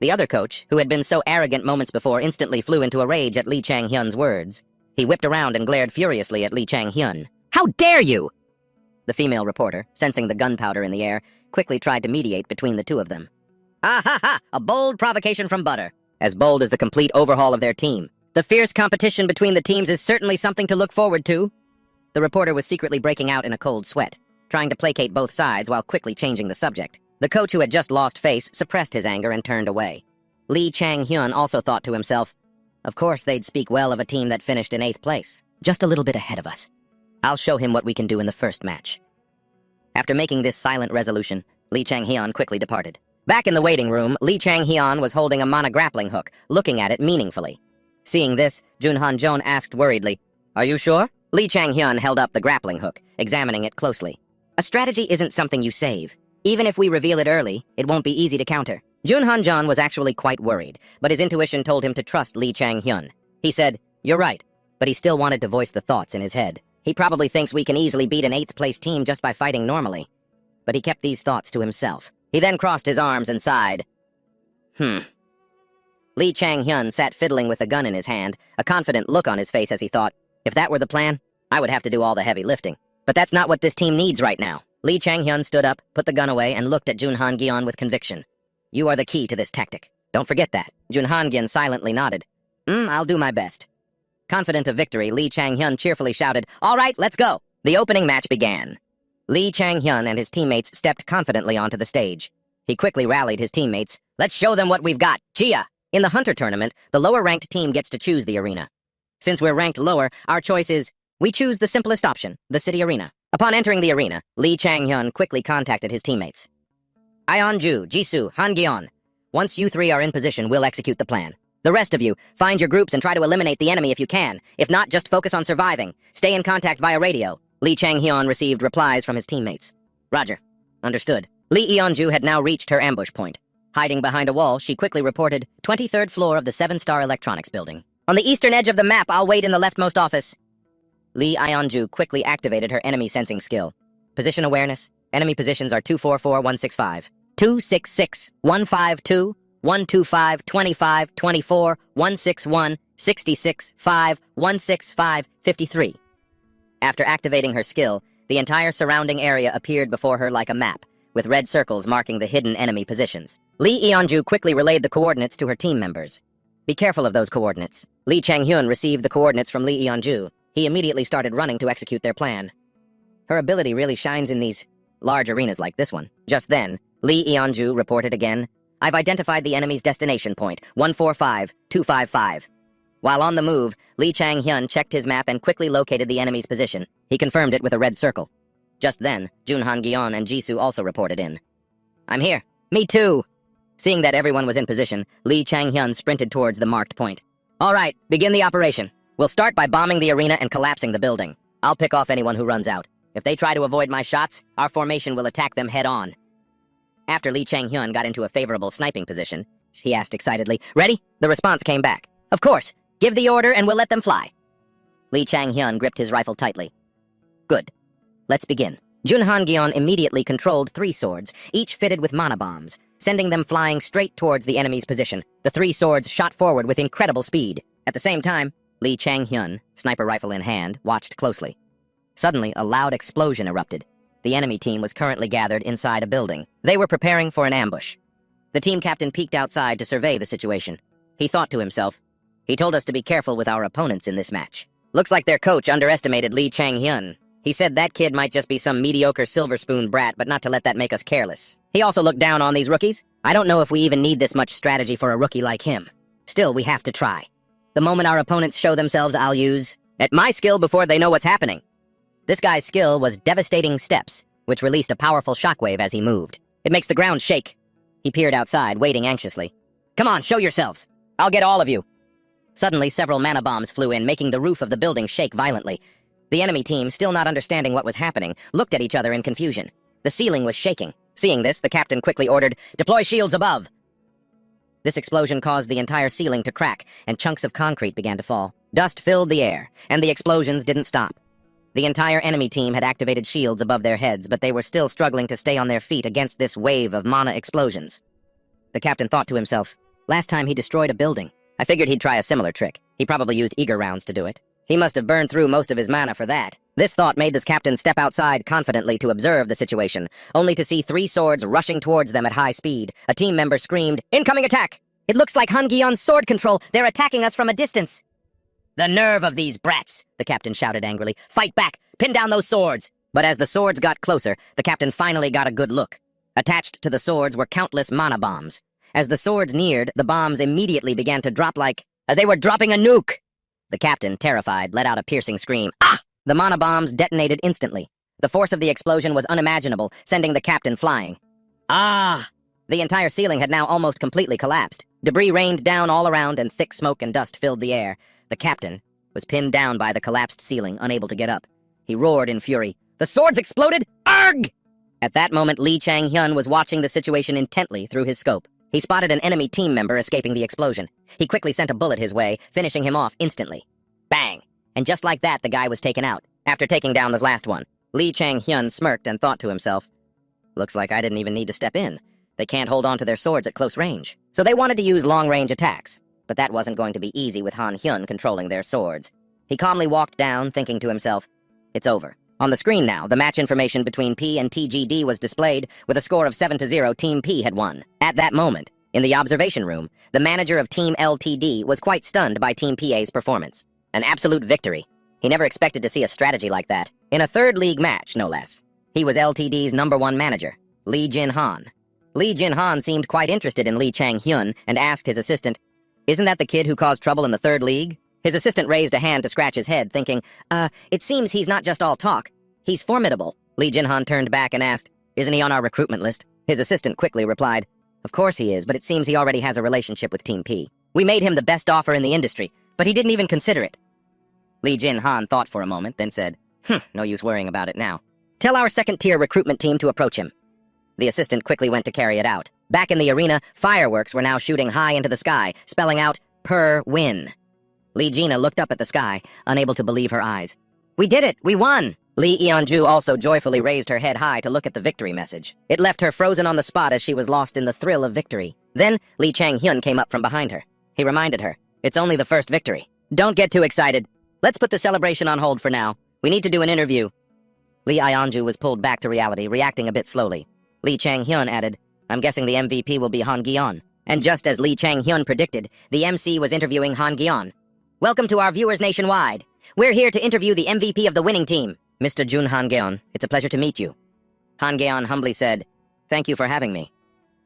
The other coach, who had been so arrogant moments before, instantly flew into a rage at Lee Chang-hyun's words. He whipped around and glared furiously at Lee Chang-hyun. "How dare you!" The female reporter, sensing the gunpowder in the air, quickly tried to mediate between the two of them. "Ah ha ha! A bold provocation from Butter. As bold as the complete overhaul of their team. The fierce competition between the teams is certainly something to look forward to." The reporter was secretly breaking out in a cold sweat, trying to placate both sides while quickly changing the subject. The coach, who had just lost face, suppressed his anger and turned away. Lee Chang-hyun also thought to himself, "Of course they'd speak well of a team that finished in 8th place, just a little bit ahead of us. I'll show him what we can do in the first match." After making this silent resolution, Lee Chang-hyun quickly departed. Back in the waiting room, Lee Chang-hyun was holding a mana grappling hook, looking at it meaningfully. Seeing this, Jun Han-jeon asked worriedly, "Are you sure?" Lee Chang-hyun held up the grappling hook, examining it closely. "A strategy isn't something you save. Even if we reveal it early, it won't be easy to counter." Jun Han-jeon was actually quite worried, but his intuition told him to trust Lee Chang-hyun. He said, "You're right," but he still wanted to voice the thoughts in his head. He probably thinks we can easily beat an 8th-place team just by fighting normally. But he kept these thoughts to himself. He then crossed his arms and sighed. Lee Chang-hyun sat fiddling with a gun in his hand, a confident look on his face as he thought, if that were the plan, I would have to do all the heavy lifting. But that's not what this team needs right now. Lee Chang-hyun stood up, put the gun away, and looked at Jun Han-gyeon with conviction. "You are the key to this tactic. Don't forget that." Jun Han-gyeon silently nodded. I'll do my best." Confident of victory, Lee Chang-hyun cheerfully shouted, "All right, let's go!" The opening match began. Lee Chang-hyun and his teammates stepped confidently onto the stage. He quickly rallied his teammates. "Let's show them what we've got. Chia!" In the Hunter tournament, the lower-ranked team gets to choose the arena. Since we're ranked lower, our choice is, we choose the simplest option, the city arena. Upon entering the arena, Lee Chang-hyun quickly contacted his teammates. "Ionju, Jisoo, Han-gyeon. Once you three are in position, we'll execute the plan. The rest of you, find your groups and try to eliminate the enemy if you can. If not, just focus on surviving. Stay in contact via radio." Lee Chang-hyun received replies from his teammates. "Roger. Understood." Lee Eonju had now reached her ambush point. Hiding behind a wall, she quickly reported, 23rd floor of the 7-star electronics building. "On the eastern edge of the map, I'll wait in the leftmost office." Lee Eonju quickly activated her enemy sensing skill. Position awareness. Enemy positions are 244-165. 266-152, 125, 25, 24, 161, 66, 5, 165, 53. After activating her skill, the entire surrounding area appeared before her like a map, with red circles marking the hidden enemy positions. Lee Eonju quickly relayed the coordinates to her team members. "Be careful of those coordinates." Lee Chang-hyun received the coordinates from Lee Eonju. He immediately started running to execute their plan. Her ability really shines in these large arenas like this one. Just then, Lee Eonju reported again, "I've identified the enemy's destination point, 145-255. While on the move, Lee Chang-hyun checked his map and quickly located the enemy's position. He confirmed it with a red circle. Just then, Jun Han-gyeon and Jisoo also reported in. "I'm here." "Me too." Seeing that everyone was in position, Lee Chang-hyun sprinted towards the marked point. "All right, begin the operation. We'll start by bombing the arena and collapsing the building. I'll pick off anyone who runs out. If they try to avoid my shots, our formation will attack them head-on." After Lee Chang-hyun got into a favorable sniping position, he asked excitedly, "Ready?" The response came back. "Of course. Give the order and we'll let them fly." Lee Chang-hyun gripped his rifle tightly. "Good. Let's begin." Jun Han-gyeon immediately controlled 3 swords, each fitted with mana bombs, sending them flying straight towards the enemy's position. The 3 swords shot forward with incredible speed. At the same time, Lee Chang-hyun, sniper rifle in hand, watched closely. Suddenly, a loud explosion erupted. The enemy team was currently gathered inside a building. They were preparing for an ambush. The team captain peeked outside to survey the situation. He thought to himself, "He told us to be careful with our opponents in this match. Looks like their coach underestimated Lee Chang-hyun. He said that kid might just be some mediocre silver spoon brat, but not to let that make us careless. He also looked down on these rookies. I don't know if we even need this much strategy for a rookie like him. Still, we have to try. The moment our opponents show themselves, I'll use at my skill before they know what's happening." This guy's skill was Devastating Steps, which released a powerful shockwave as he moved. It makes the ground shake. He peered outside, waiting anxiously. "Come on, show yourselves. I'll get all of you." Suddenly, several mana bombs flew in, making the roof of the building shake violently. The enemy team, still not understanding what was happening, looked at each other in confusion. The ceiling was shaking. Seeing this, the captain quickly ordered, "Deploy shields above." This explosion caused the entire ceiling to crack, and chunks of concrete began to fall. Dust filled the air, and the explosions didn't stop. The entire enemy team had activated shields above their heads, but they were still struggling to stay on their feet against this wave of mana explosions. The captain thought to himself, "Last time he destroyed a building. I figured he'd try a similar trick. He probably used eager rounds to do it. He must have burned through most of his mana for that." This thought made this captain step outside confidently to observe the situation, only to see 3 swords rushing towards them at high speed. A team member screamed, "Incoming attack! It looks like Han-gyeon's sword control. They're attacking us from a distance." "The nerve of these brats!" the captain shouted angrily. "Fight back! Pin down those swords!" But as the swords got closer, the captain finally got a good look. Attached to the swords were countless mana bombs. As the swords neared, the bombs immediately began to drop like they were dropping a nuke. The captain, terrified, let out a piercing scream. "Ah!" The mana bombs detonated instantly. The force of the explosion was unimaginable, sending the captain flying. Ah! The entire ceiling had now almost completely collapsed. Debris rained down all around, and thick smoke and dust filled the air. The captain was pinned down by the collapsed ceiling, unable to get up. He roared in fury. The swords exploded? Arg! At that moment, Lee Chang-hyun was watching the situation intently through his scope. He spotted an enemy team member escaping the explosion. He quickly sent a bullet his way, finishing him off instantly. Bang! And just like that, the guy was taken out. After taking down the last one, Lee Chang-hyun smirked and thought to himself, looks like I didn't even need to step in. They can't hold on to their swords at close range. So they wanted to use long-range attacks. But that wasn't going to be easy with Han-hyun controlling their swords. He calmly walked down, thinking to himself, it's over. On the screen now, the match information between P and TGD was displayed. With a score of 7-0, Team P had won. At that moment, in the observation room, the manager of Team LTD was quite stunned by Team PA's performance. An absolute victory. He never expected to see a strategy like that. In a third league match, no less. He was LTD's #1 manager, Lee Jin-han. Lee Jin-han seemed quite interested in Lee Chang-hyun and asked his assistant, isn't that the kid who caused trouble in the third league? His assistant raised a hand to scratch his head, thinking, it seems he's not just all talk. He's formidable. Lee Jin-han turned back and asked, isn't he on our recruitment list? His assistant quickly replied, of course he is, but it seems he already has a relationship with Team P. We made him the best offer in the industry, but he didn't even consider it. Lee Jin-han thought for a moment, then said, no use worrying about it now. Tell our second-tier recruitment team to approach him. The assistant quickly went to carry it out. Back in the arena, fireworks were now shooting high into the sky, spelling out, per win. Lee Gina looked up at the sky, unable to believe her eyes. We did it! We won! Lee Eonju also joyfully raised her head high to look at the victory message. It left her frozen on the spot as she was lost in the thrill of victory. Then, Lee Chang-hyun came up from behind her. He reminded her, it's only the first victory. Don't get too excited. Let's put the celebration on hold for now. We need to do an interview. Lee Eonju was pulled back to reality, reacting a bit slowly. Lee Chang-hyun added, I'm guessing the MVP will be Han Gyeon. And just as Lee Chang-hyun predicted, the MC was interviewing Han Gyeon. Welcome to our viewers nationwide. We're here to interview the MVP of the winning team. Mr. Jun Han Gyeon, it's a pleasure to meet you. Han Gyeon humbly said, thank you for having me.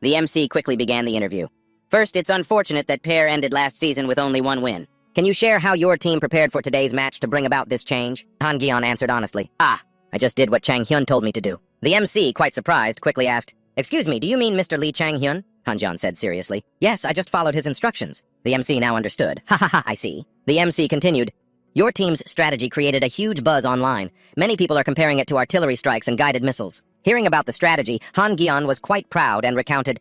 The MC quickly began the interview. First, it's unfortunate that Pair ended last season with only one win. Can you share how your team prepared for today's match to bring about this change? Han Gyeon answered honestly, I just did what Chang-hyun told me to do. The MC, quite surprised, quickly asked, excuse me, do you mean Mr. Lee Chang-hyun? Han Gyeon said seriously. Yes, I just followed his instructions. The MC now understood. Ha, I see. The MC continued, your team's strategy created a huge buzz online. Many people are comparing it to artillery strikes and guided missiles. Hearing about the strategy, Han Gyeon was quite proud and recounted,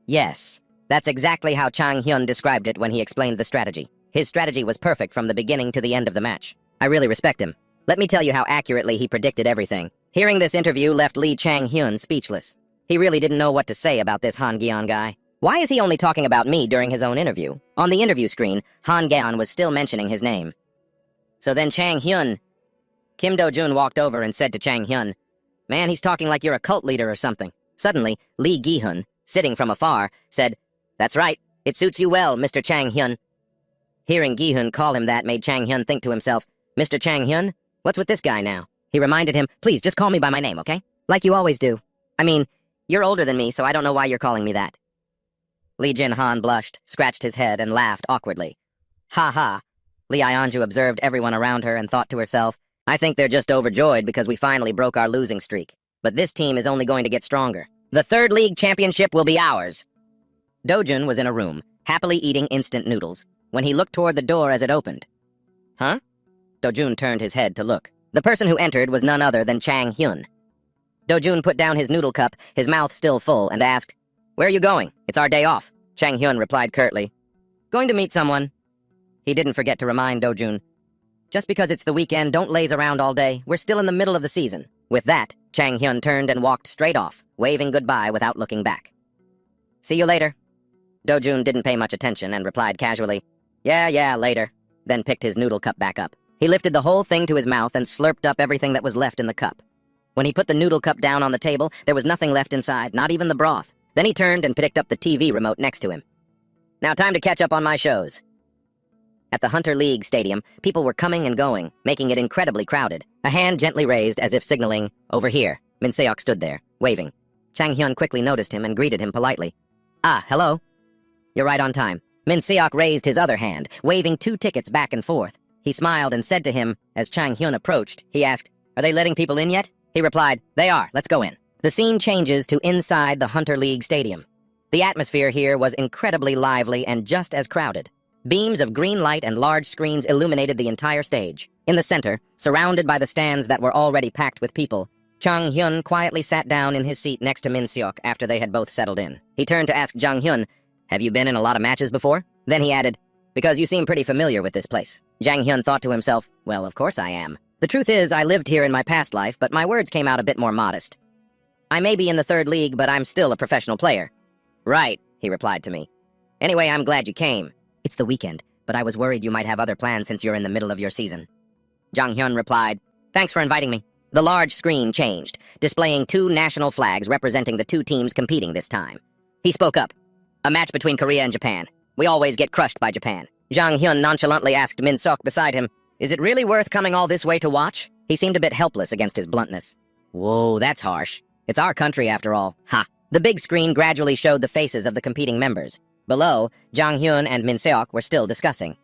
yes, that's exactly how Chang-hyun described it when he explained the strategy. His strategy was perfect from the beginning to the end of the match. I really respect him. Let me tell you how accurately he predicted everything. Hearing this interview left Lee Chang-hyun speechless. He really didn't know what to say about this Han Gyeon guy. Why is he only talking about me during his own interview? On the interview screen, Han Gyeon was still mentioning his name. So then Chang-hyun... Kim Do-jun walked over and said to Chang-hyun, man, he's talking like you're a cult leader or something. Suddenly, Lee Gi-hun, sitting from afar, said, that's right, it suits you well, Mr. Chang-hyun. Hearing Gi-hun call him that made Chang-hyun think to himself, Mr. Chang-hyun, what's with this guy now? He reminded him, please, just call me by my name, okay? Like you always do. I mean, you're older than me, so I don't know why you're calling me that. Lee Jin-han blushed, scratched his head, and laughed awkwardly. Ha ha. Lee Eonju observed everyone around her and thought to herself, I think they're just overjoyed because we finally broke our losing streak. But this team is only going to get stronger. The third league championship will be ours. Do-jun was in a room, happily eating instant noodles, when he looked toward the door as it opened. Huh? Do-jun turned his head to look. The person who entered was none other than Chang-hyun. Do-jun put down his noodle cup, his mouth still full, and asked, where are you going? It's our day off. Chang-hyun replied curtly, going to meet someone. He didn't forget to remind Do-jun, just because it's the weekend, don't laze around all day. We're still in the middle of the season. With that, Chang-hyun turned and walked straight off, waving goodbye without looking back. See you later. Do-jun didn't pay much attention and replied casually, yeah, later, then picked his noodle cup back up. He lifted the whole thing to his mouth and slurped up everything that was left in the cup. When he put the noodle cup down on the table, there was nothing left inside, not even the broth. Then he turned and picked up the TV remote next to him. Now time to catch up on my shows. At the Hunter League Stadium, people were coming and going, making it incredibly crowded. A hand gently raised as if signaling, over here. Min Seok stood there, waving. Chang-hyun quickly noticed him and greeted him politely. Hello. You're right on time. Min Seok raised his other hand, waving 2 tickets back and forth. He smiled and said to him, as Chang-hyun approached, he asked, are they letting people in yet? He replied, "They are. Let's go in." The scene changes to inside the Hunter League Stadium. The atmosphere here was incredibly lively and just as crowded. Beams of green light and large screens illuminated the entire stage. In the center, surrounded by the stands that were already packed with people, Jang Hyun quietly sat down in his seat next to Min Seok after they had both settled in. He turned to ask Jang Hyun, "Have you been in a lot of matches before?" Then he added, "Because you seem pretty familiar with this place." Jang Hyun thought to himself, "Well, of course I am. The truth is, I lived here in my past life, but my words came out a bit more modest. I may be in the third league, but I'm still a professional player." "Right," he replied to me. "Anyway, I'm glad you came. It's the weekend, but I was worried you might have other plans since you're in the middle of your season." Jang Hyun replied, "Thanks for inviting me." The large screen changed, displaying 2 national flags representing the 2 teams competing this time. He spoke up. "A match between Korea and Japan. We always get crushed by Japan." Jang Hyun nonchalantly asked Min Seok beside him, "Is it really worth coming all this way to watch?" He seemed a bit helpless against his bluntness. "Whoa, that's harsh. It's our country after all." Ha! The big screen gradually showed the faces of the competing members. Below, Jang Hyun and Min Seok were still discussing.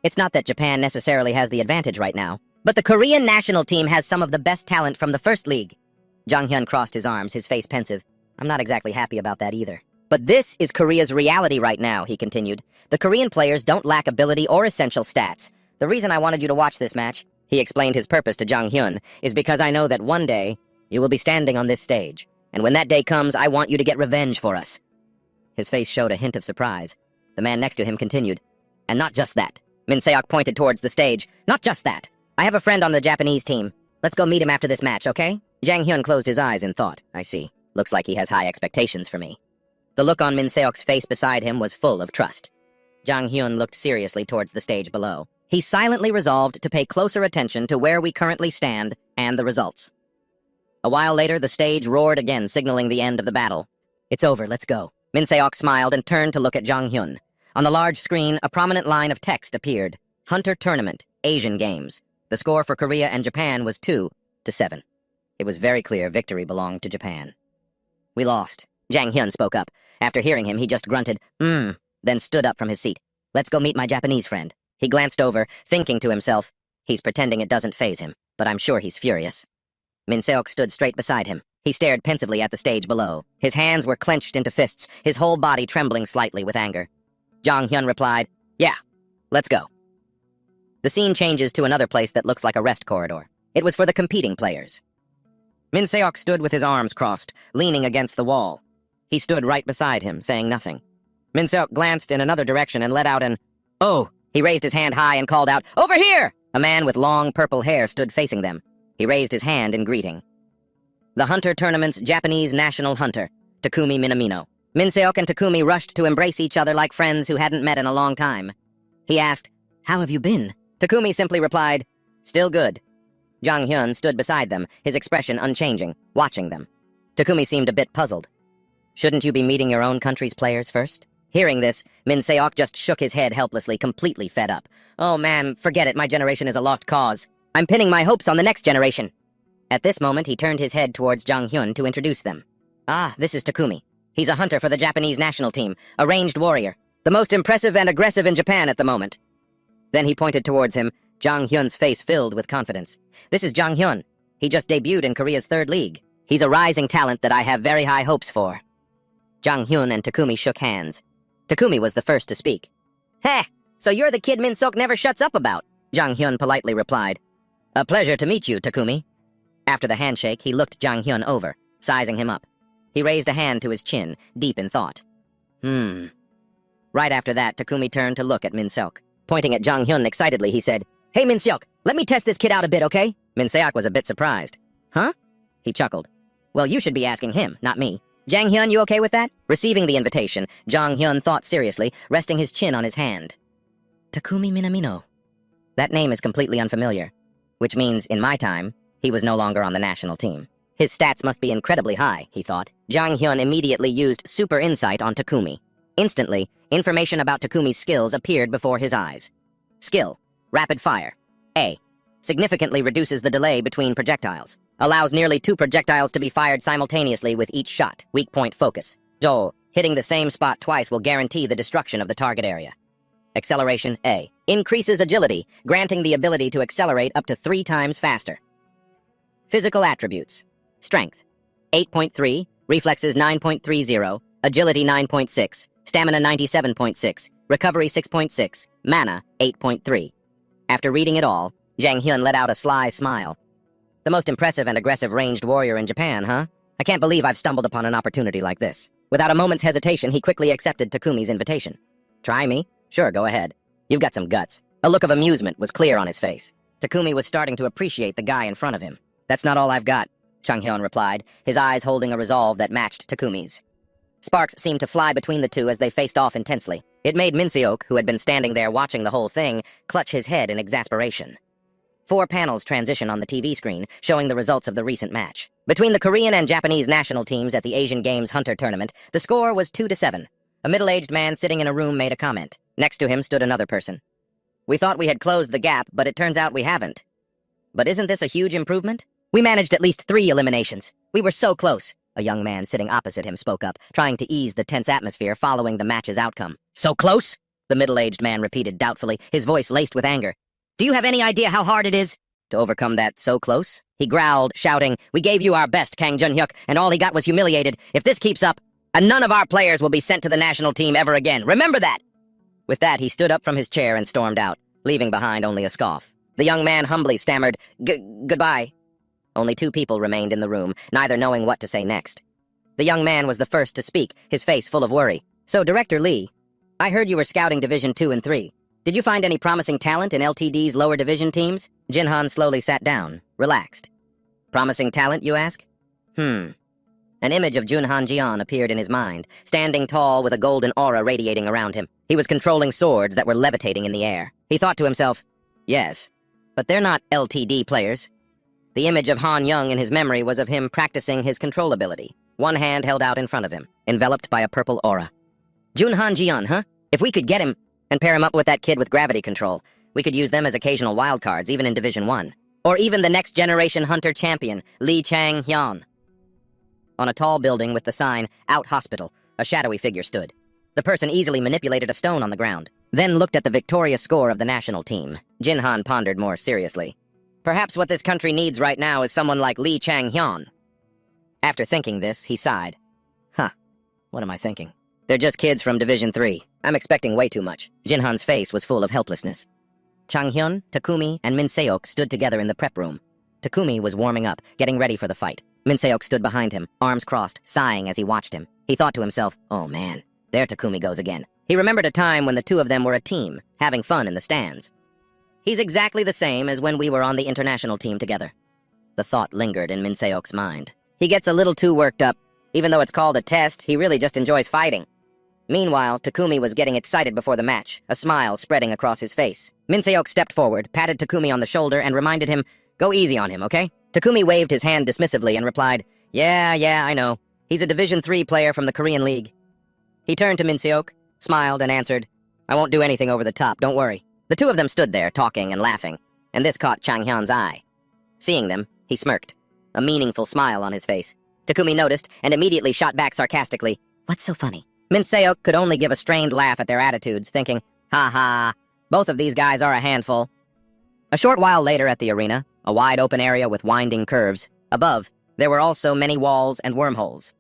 "It's not that Japan necessarily has the advantage right now, but the Korean national team has some of the best talent from the first league." Jang Hyun crossed his arms, his face pensive. "I'm not exactly happy about that either. But this is Korea's reality right now," he continued. "The Korean players don't lack ability or essential stats. The reason I wanted you to watch this match," he explained his purpose to Jang Hyun, "is because I know that one day you will be standing on this stage. And when that day comes, I want you to get revenge for us." His face showed a hint of surprise. The man next to him continued, "And not just that." Min Seok pointed towards the stage. "Not just that. I have a friend on the Japanese team. Let's go meet him after this match, okay?" Jang Hyun closed his eyes in thought. "I see. Looks like he has high expectations for me." The look on Min Seok's face beside him was full of trust. Jang Hyun looked seriously towards the stage below. He silently resolved to pay closer attention to where we currently stand and the results. A while later, the stage roared again, signaling the end of the battle. "It's over, let's go." Min Seok smiled and turned to look at Jang Hyun. On the large screen, a prominent line of text appeared. Hunter Tournament, Asian Games. The score for Korea and Japan was 2-7. It was very clear victory belonged to Japan. "We lost." Jang Hyun spoke up. After hearing him, he just grunted, then stood up from his seat. "Let's go meet my Japanese friend." He glanced over, thinking to himself, "He's pretending it doesn't faze him, but I'm sure he's furious." Min Seok stood straight beside him. He stared pensively at the stage below. His hands were clenched into fists, his whole body trembling slightly with anger. Jang Hyun replied, "Yeah, let's go." The scene changes to another place that looks like a rest corridor. It was for the competing players. Min Seok stood with his arms crossed, leaning against the wall. He stood right beside him, saying nothing. Min Seok glanced in another direction and let out an, "Oh!" He raised his hand high and called out, "Over here!" A man with long purple hair stood facing them. He raised his hand in greeting. The Hunter Tournament's Japanese national hunter, Takumi Minamino. Min Seok and Takumi rushed to embrace each other like friends who hadn't met in a long time. He asked, "How have you been?" Takumi simply replied, "Still good." Jang Hyun stood beside them, his expression unchanging, watching them. Takumi seemed a bit puzzled. "Shouldn't you be meeting your own country's players first?" Hearing this, Min Seok just shook his head helplessly, completely fed up. "Oh, ma'am, forget it. My generation is a lost cause. I'm pinning my hopes on the next generation." At this moment, he turned his head towards Jang Hyun to introduce them. "Ah, this is Takumi. He's a hunter for the Japanese national team, a ranged warrior, the most impressive and aggressive in Japan at the moment." Then he pointed towards him. Jang Hyun's face filled with confidence. "This is Jang Hyun. He just debuted in Korea's third league. He's a rising talent that I have very high hopes for." Jang Hyun and Takumi shook hands. Takumi was the first to speak. "Heh, so you're the kid Min Seok never shuts up about," Jang Hyun politely replied. "A pleasure to meet you, Takumi." After the handshake, he looked Jang Hyun over, sizing him up. He raised a hand to his chin, deep in thought. Right after that, Takumi turned to look at Min Seok. Pointing at Jang Hyun excitedly, he said, "Hey, Min Seok, let me test this kid out a bit, okay?" Min Seok was a bit surprised. "Huh?" He chuckled. "Well, you should be asking him, not me. Jang Hyun, you okay with that?" Receiving the invitation, Jang Hyun thought seriously, resting his chin on his hand. Takumi Minamino. That name is completely unfamiliar, which means, in my time, he was no longer on the national team. His stats must be incredibly high, he thought. Jang Hyun immediately used super insight on Takumi. Instantly, information about Takumi's skills appeared before his eyes. Skill: Rapid Fire. A. Significantly reduces the delay between projectiles. Allows nearly 2 projectiles to be fired simultaneously with each shot. Weak point focus. Do. Hitting the same spot twice will guarantee the destruction of the target area. Acceleration A. Increases agility, granting the ability to accelerate up to 3 times faster. Physical attributes. Strength 8.3, Reflexes 9.30, Agility 9.6, Stamina 97.6, Recovery 6.6, Mana 8.3. After reading it all, Jang Hyun let out a sly smile. The most impressive and aggressive ranged warrior in Japan, huh? I can't believe I've stumbled upon an opportunity like this. Without a moment's hesitation, he quickly accepted Takumi's invitation. Try me? Sure, go ahead. You've got some guts. A look of amusement was clear on his face. Takumi was starting to appreciate the guy in front of him. That's not all I've got, Chung Hyun replied, his eyes holding a resolve that matched Takumi's. Sparks seemed to fly between the two as they faced off intensely. It made Min-seok, who had been standing there watching the whole thing, clutch his head in exasperation. 4 panels transition on the TV screen, showing the results of the recent match. Between the Korean and Japanese national teams at the Asian Games Hunter Tournament, the score was 2-7. A middle-aged man sitting in a room made a comment. Next to him stood another person. We thought we had closed the gap, but it turns out we haven't. But isn't this a huge improvement? We managed at least 3 eliminations. We were so close. A young man sitting opposite him spoke up, trying to ease the tense atmosphere following the match's outcome. So close? The middle-aged man repeated doubtfully, his voice laced with anger. Do you have any idea how hard it is to overcome that so close? He growled, shouting, We gave you our best, Kang Jun-hyuk, and all he got was humiliated. If this keeps up, none of our players will be sent to the national team ever again. Remember that! With that, he stood up from his chair and stormed out, leaving behind only a scoff. The young man humbly stammered, Goodbye. Only 2 people remained in the room, neither knowing what to say next. The young man was the first to speak, his face full of worry. So, Director Lee, I heard you were scouting Division 2 and 3. Did you find any promising talent in LTD's lower division teams? Jinhan slowly sat down, relaxed. Promising talent, you ask? An image of Junhan Jian appeared in his mind, standing tall with a golden aura radiating around him. He was controlling swords that were levitating in the air. He thought to himself, yes, but they're not LTD players. The image of Han Young in his memory was of him practicing his control ability, one hand held out in front of him, enveloped by a purple aura. Junhan Jian, huh? If we could get him and pair him up with that kid with gravity control, we could use them as occasional wildcards, even in Division 1. Or even the next generation hunter champion, Lee Chang-hyun. On a tall building with the sign, Out Hospital, a shadowy figure stood. The person easily manipulated a stone on the ground, then looked at the victorious score of the national team. Jinhan pondered more seriously. Perhaps what this country needs right now is someone like Lee Chang-hyun. After thinking this, he sighed. What am I thinking? They're just kids from Division 3. I'm expecting way too much. Jinhan's face was full of helplessness. Chang-hyun, Takumi, and Min-seok stood together in the prep room. Takumi was warming up, getting ready for the fight. Min-seok stood behind him, arms crossed, sighing as he watched him. He thought to himself, oh man, there Takumi goes again. He remembered a time when the two of them were a team, having fun in the stands. He's exactly the same as when we were on the international team together. The thought lingered in Min-seok's mind. He gets a little too worked up. Even though it's called a test, he really just enjoys fighting. Meanwhile, Takumi was getting excited before the match, a smile spreading across his face. Min-seok stepped forward, patted Takumi on the shoulder, and reminded him, go easy on him, okay? Takumi waved his hand dismissively and replied, Yeah, I know. He's a Division 3 player from the Korean League. He turned to Min-seok, smiled, and answered, I won't do anything over the top, don't worry. The two of them stood there, talking and laughing, and this caught Chang-hyun's eye. Seeing them, he smirked, a meaningful smile on his face. Takumi noticed and immediately shot back sarcastically, What's so funny? Min-seok could only give a strained laugh at their attitudes, thinking, Ha ha, both of these guys are a handful. A short while later at the arena, a wide open area with winding curves. Above, there were also many walls and wormholes.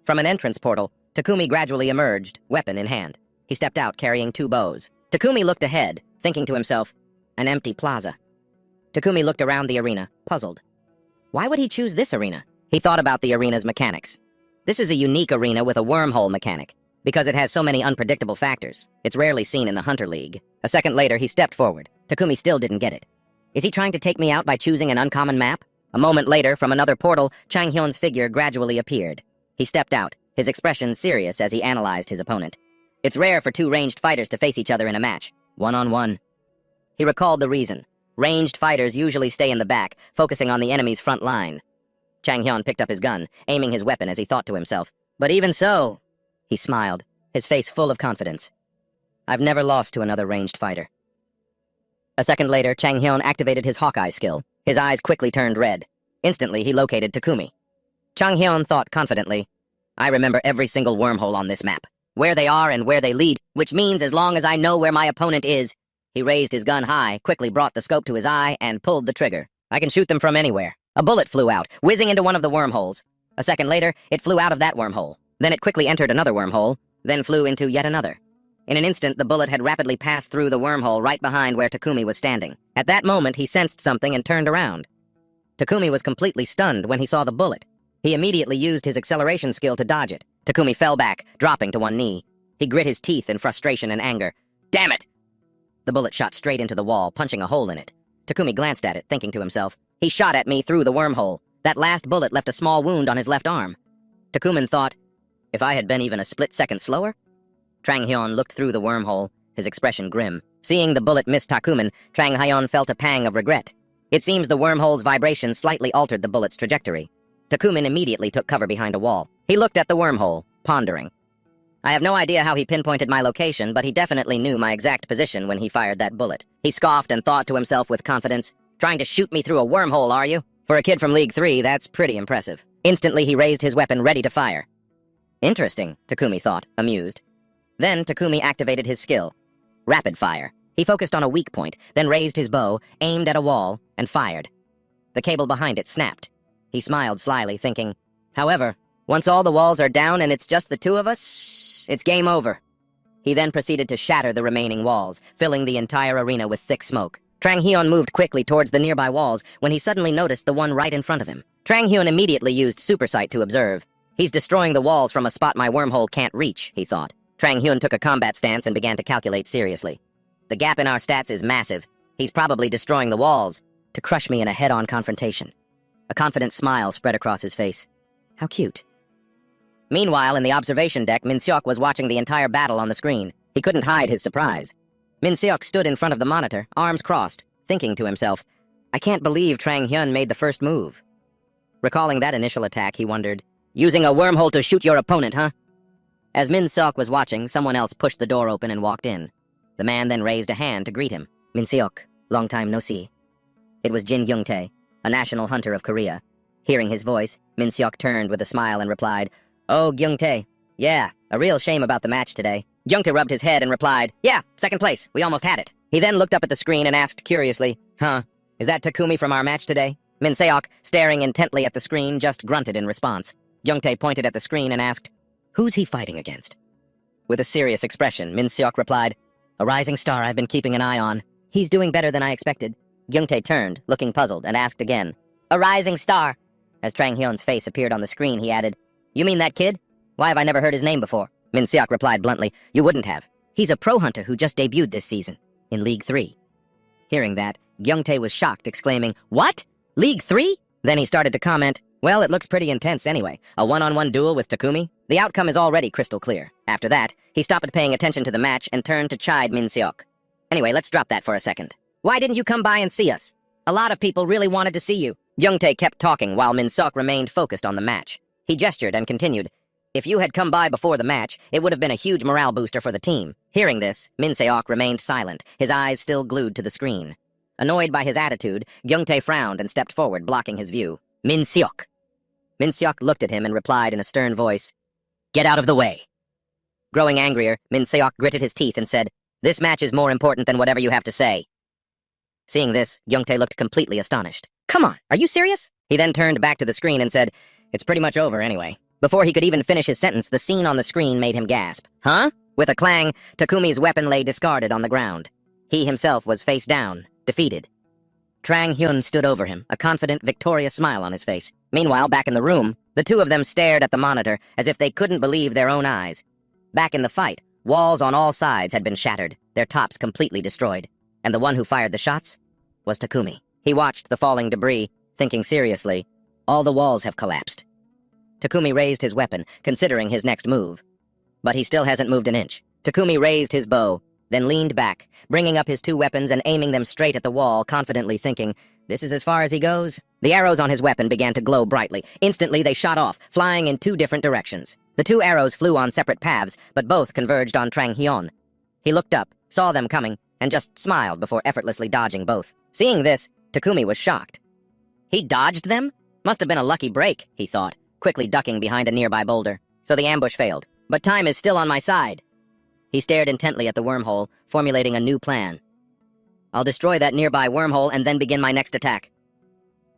From an entrance portal, Takumi gradually emerged, weapon in hand. He stepped out carrying 2 bows. Takumi looked ahead, thinking to himself, an empty plaza. Takumi looked around the arena, puzzled. Why would he choose this arena? He thought about the arena's mechanics. This is a unique arena with a wormhole mechanic. Because it has so many unpredictable factors, it's rarely seen in the Hunter League. A second later, he stepped forward. Takumi still didn't get it. Is he trying to take me out by choosing an uncommon map? A moment later, from another portal, Chang-hyun's figure gradually appeared. He stepped out, his expression serious as he analyzed his opponent. It's rare for 2 ranged fighters to face each other in a match, one-on-one. He recalled the reason. Ranged fighters usually stay in the back, focusing on the enemy's front line. Chang-hyun picked up his gun, aiming his weapon as he thought to himself. But even so, he smiled, his face full of confidence. I've never lost to another ranged fighter. A second later, Chang-hyun activated his Hawkeye skill. His eyes quickly turned red. Instantly, he located Takumi. Chang-hyun thought confidently, I remember every single wormhole on this map, where they are and where they lead, which means as long as I know where my opponent is. He raised his gun high, quickly brought the scope to his eye, and pulled the trigger. I can shoot them from anywhere. A bullet flew out, whizzing into one of the wormholes. A second later, it flew out of that wormhole. Then it quickly entered another wormhole, then flew into yet another. In an instant, the bullet had rapidly passed through the wormhole right behind where Takumi was standing. At that moment, he sensed something and turned around. Takumi was completely stunned when he saw the bullet. He immediately used his acceleration skill to dodge it. Takumi fell back, dropping to one knee. He grit his teeth in frustration and anger. Damn it! The bullet shot straight into the wall, punching a hole in it. Takumi glanced at it, thinking to himself, he shot at me through the wormhole. That last bullet left a small wound on his left arm. Takumin thought, if I had been even a split second slower? Trang Hyun looked through the wormhole, his expression grim. Seeing the bullet miss Takumin, Trang Hyun felt a pang of regret. It seems the wormhole's vibration slightly altered the bullet's trajectory. Takumin immediately took cover behind a wall. He looked at the wormhole, pondering. I have no idea how he pinpointed my location, but he definitely knew my exact position when he fired that bullet. He scoffed and thought to himself with confidence, trying to shoot me through a wormhole, are you? For a kid from League 3, that's pretty impressive. Instantly, he raised his weapon ready to fire. Interesting, Takumi thought, amused. Then Takumi activated his skill. Rapid fire. He focused on a weak point, then raised his bow, aimed at a wall, and fired. The cable behind it snapped. He smiled slyly, thinking, however, once all the walls are down and it's just the two of us, it's game over. He then proceeded to shatter the remaining walls, filling the entire arena with thick smoke. Trang Hyun moved quickly towards the nearby walls when he suddenly noticed the one right in front of him. Trang Hyun immediately used super sight to observe. He's destroying the walls from a spot my wormhole can't reach, he thought. Trang Hyun took a combat stance and began to calculate seriously. The gap in our stats is massive. He's probably destroying the walls to crush me in a head-on confrontation. A confident smile spread across his face. How cute. Meanwhile, in the observation deck, Min Seok was watching the entire battle on the screen. He couldn't hide his surprise. Min Seok stood in front of the monitor, arms crossed, thinking to himself, I can't believe Trang Hyun made the first move. Recalling that initial attack, he wondered, using a wormhole to shoot your opponent, huh? As Min Seok was watching, someone else pushed the door open and walked in. The man then raised a hand to greet him. Min Seok, long time no see. It was Jin Gyung-tae, a national hunter of Korea. Hearing his voice, Min Seok turned with a smile and replied, Oh, Gyung-tae. Yeah, a real shame about the match today. Gyung-tae rubbed his head and replied, Yeah, second place. We almost had it. He then looked up at the screen and asked curiously, Huh, is that Takumi from our match today? Min Seok, staring intently at the screen, just grunted in response. Gyung-tae pointed at the screen and asked, Who's he fighting against? With a serious expression, Min Seok replied, A rising star I've been keeping an eye on. He's doing better than I expected. Gyung-tae turned, looking puzzled, and asked again, A rising star? As Trang Hyun's face appeared on the screen, he added, You mean that kid? Why have I never heard his name before? Min Seok replied bluntly, You wouldn't have. He's a pro hunter who just debuted this season, in League 3. Hearing that, Gyung-tae was shocked, exclaiming, What? League 3? Then he started to comment, Well, it looks pretty intense anyway. A one-on-one duel with Takumi? The outcome is already crystal clear. After that, he stopped paying attention to the match and turned to chide Min Seok. Anyway, let's drop that for a second. Why didn't you come by and see us? A lot of people really wanted to see you. Gyung-tae kept talking while Min Seok remained focused on the match. He gestured and continued, If you had come by before the match, it would have been a huge morale booster for the team. Hearing this, Min Seok remained silent, his eyes still glued to the screen. Annoyed by his attitude, Gyung-tae frowned and stepped forward, blocking his view. Min Seok. Min Seok looked at him and replied in a stern voice, Get out of the way. Growing angrier, Min Seok gritted his teeth and said, This match is more important than whatever you have to say. Seeing this, Gyung-tae looked completely astonished. Come on, are you serious? He then turned back to the screen and said, It's pretty much over anyway. Before he could even finish his sentence, the scene on the screen made him gasp. Huh? With a clang, Takumi's weapon lay discarded on the ground. He himself was face down, defeated. Trang Hyun stood over him, a confident, victorious smile on his face. Meanwhile, back in the room, the two of them stared at the monitor as if they couldn't believe their own eyes. Back in the fight, walls on all sides had been shattered, their tops completely destroyed. And the one who fired the shots was Takumi. He watched the falling debris, thinking seriously, All the walls have collapsed. Takumi raised his weapon, considering his next move. But he still hasn't moved an inch. Takumi raised his bow, then leaned back, bringing up his two weapons and aiming them straight at the wall, confidently thinking, This is as far as he goes. The arrows on his weapon began to glow brightly. Instantly, they shot off, flying in two different directions. The two arrows flew on separate paths, but both converged on Trang Hyun. He looked up, saw them coming, and just smiled before effortlessly dodging both. Seeing this, Takumi was shocked. He dodged them? Must have been a lucky break, he thought, quickly ducking behind a nearby boulder. So the ambush failed. But time is still on my side. He stared intently at the wormhole, formulating a new plan. I'll destroy that nearby wormhole and then begin my next attack.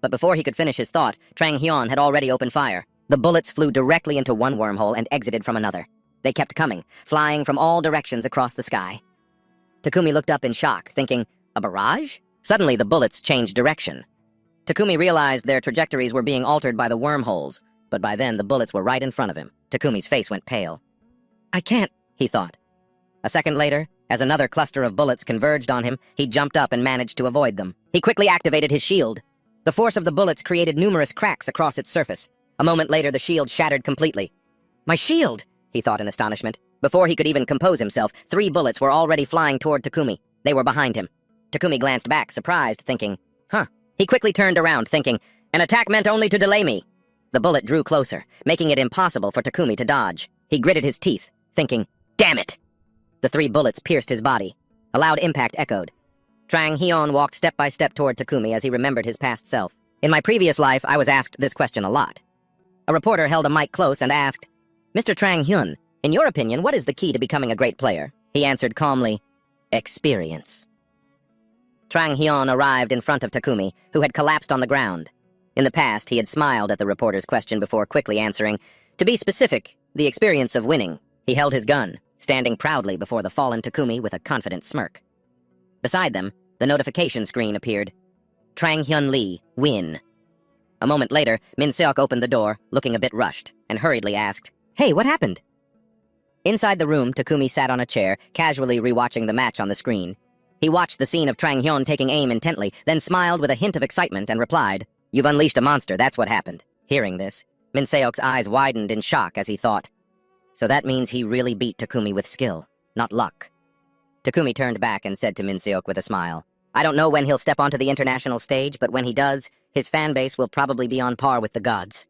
But before he could finish his thought, Trang Hyun had already opened fire. The bullets flew directly into one wormhole and exited from another. They kept coming, flying from all directions across the sky. Takumi looked up in shock, thinking, a barrage? Suddenly, the bullets changed direction. Takumi realized their trajectories were being altered by the wormholes, but by then the bullets were right in front of him. Takumi's face went pale. I can't, he thought. A second later, as another cluster of bullets converged on him, he jumped up and managed to avoid them. He quickly activated his shield. The force of the bullets created numerous cracks across its surface. A moment later, the shield shattered completely. My shield, he thought in astonishment. Before he could even compose himself, 3 bullets were already flying toward Takumi. They were behind him. Takumi glanced back, surprised, thinking, huh. He quickly turned around, thinking, an attack meant only to delay me. The bullet drew closer, making it impossible for Takumi to dodge. He gritted his teeth, thinking, damn it! The 3 bullets pierced his body. A loud impact echoed. Trang Hyun walked step by step toward Takumi as he remembered his past self. In my previous life, I was asked this question a lot. A reporter held a mic close and asked, Mr. Trang Hyun, in your opinion, what is the key to becoming a great player? He answered calmly, experience. Trang Hyun arrived in front of Takumi, who had collapsed on the ground. In the past, he had smiled at the reporter's question before quickly answering, to be specific, the experience of winning. He held his gun, standing proudly before the fallen Takumi with a confident smirk. Beside them, the notification screen appeared. Trang Hyun Lee, win. A moment later, Min Seok opened the door, looking a bit rushed, and hurriedly asked, hey, what happened? Inside the room, Takumi sat on a chair, casually rewatching the match on the screen. He watched the scene of Trang Hyun taking aim intently, then smiled with a hint of excitement and replied, you've unleashed a monster, that's what happened. Hearing this, Min Seok's eyes widened in shock as he thought, so that means he really beat Takumi with skill, not luck. Takumi turned back and said to Min Seok with a smile, I don't know when he'll step onto the international stage, but when he does, his fan base will probably be on par with the gods.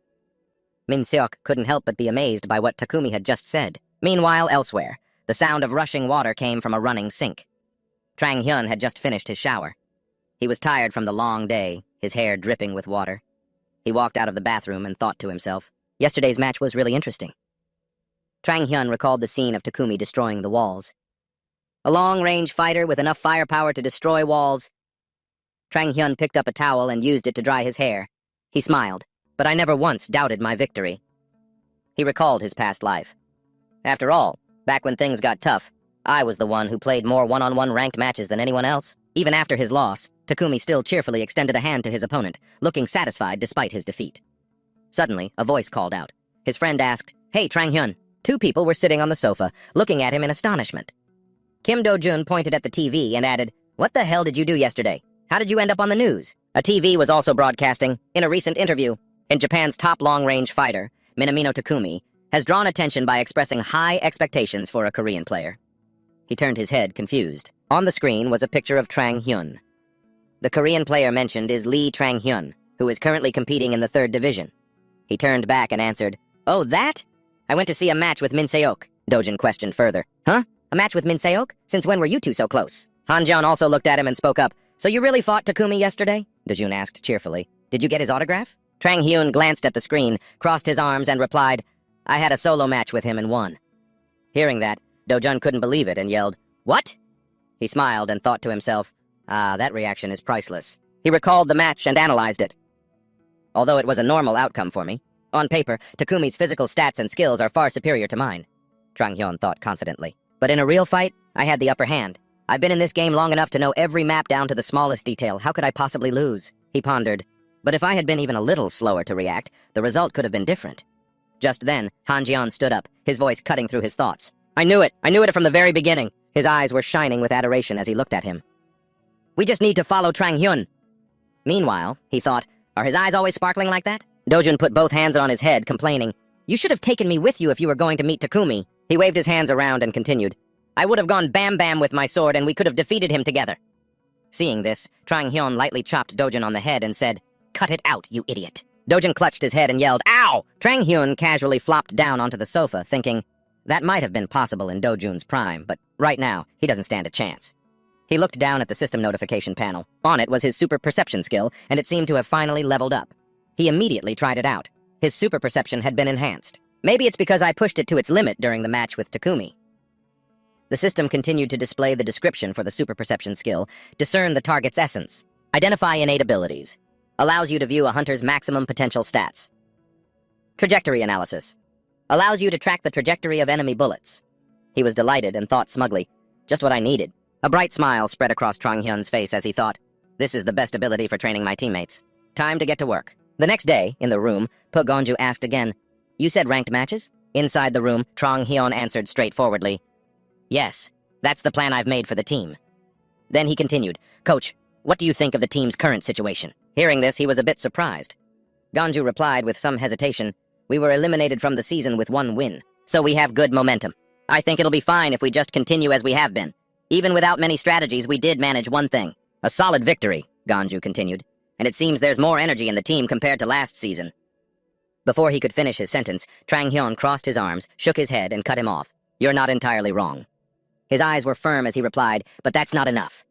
Min Seok couldn't help but be amazed by what Takumi had just said. Meanwhile, elsewhere, the sound of rushing water came from a running sink. Trang Hyun had just finished his shower. He was tired from the long day, his hair dripping with water. He walked out of the bathroom and thought to himself, yesterday's match was really interesting. Trang Hyun recalled the scene of Takumi destroying the walls. A long-range fighter with enough firepower to destroy walls. Trang Hyun picked up a towel and used it to dry his hair. He smiled, but I never once doubted my victory. He recalled his past life. After all, back when things got tough, I was the one who played more one-on-one ranked matches than anyone else. Even after his loss, Takumi still cheerfully extended a hand to his opponent, looking satisfied despite his defeat. Suddenly, a voice called out. His friend asked, hey, Trang Hyun. 2 people were sitting on the sofa, looking at him in astonishment. Kim Do-jun pointed at the TV and added, what the hell did you do yesterday? How did you end up on the news? A TV was also broadcasting, in a recent interview, in Japan's top long-range fighter, Minamino Takumi, has drawn attention by expressing high expectations for a Korean player. He turned his head, confused. On the screen was a picture of Trang Hyun. The Korean player mentioned is Lee Trang Hyun, who is currently competing in the 3rd division. He turned back and answered, oh, that? I went to see a match with Min Seok. Dojin questioned further. Huh? A match with Min Seok? Since when were you 2 so close? Hanjeon also looked at him and spoke up. So you really fought Takumi yesterday? Dojun asked cheerfully. Did you get his autograph? Trang Hyun glanced at the screen, crossed his arms, and replied, I had a solo match with him and won. Hearing that, Dojun couldn't believe it and yelled, what? He smiled and thought to himself, that reaction is priceless. He recalled the match and analyzed it. Although it was a normal outcome for me, on paper, Takumi's physical stats and skills are far superior to mine, Trang Hyun thought confidently. But in a real fight, I had the upper hand. I've been in this game long enough to know every map down to the smallest detail. How could I possibly lose? He pondered. But if I had been even a little slower to react, the result could have been different. Just then, Hanjeon stood up, his voice cutting through his thoughts. I knew it from the very beginning. His eyes were shining with adoration as he looked at him. We just need to follow Trang Hyun. Meanwhile, he thought, are his eyes always sparkling like that? Dojun put both hands on his head, complaining, you should have taken me with you if you were going to meet Takumi. He waved his hands around and continued, I would have gone bam-bam with my sword and we could have defeated him together. Seeing this, Trang Hyun lightly chopped Dojun on the head and said, cut it out, you idiot. Dojun clutched his head and yelled, ow! Trang Hyun casually flopped down onto the sofa, thinking, that might have been possible in Dojun's prime, but right now, he doesn't stand a chance. He looked down at the system notification panel. On it was his super perception skill, and it seemed to have finally leveled up. He immediately tried it out. His super perception had been enhanced. Maybe it's because I pushed it to its limit during the match with Takumi. The system continued to display the description for the super perception skill, discern the target's essence, identify innate abilities. Allows you to view a hunter's maximum potential stats. Trajectory analysis. Allows you to track the trajectory of enemy bullets. He was delighted and thought smugly, just what I needed. A bright smile spread across Trong Hyun's face as he thought, this is the best ability for training my teammates. Time to get to work. The next day, in the room, Puk Gonju asked again, you said ranked matches? Inside the room, Trong Hyun answered straightforwardly, yes, that's the plan I've made for the team. Then he continued, Coach, what do you think of the team's current situation? Hearing this, he was a bit surprised. Gonju replied with some hesitation, we were eliminated from the season with 1 win, so we have good momentum. I think it'll be fine if we just continue as we have been. Even without many strategies, we did manage one thing. A solid victory, Gonju continued, and it seems there's more energy in the team compared to last season. Before he could finish his sentence, Trong Hyun crossed his arms, shook his head, and cut him off. You're not entirely wrong. His eyes were firm as he replied, but that's not enough.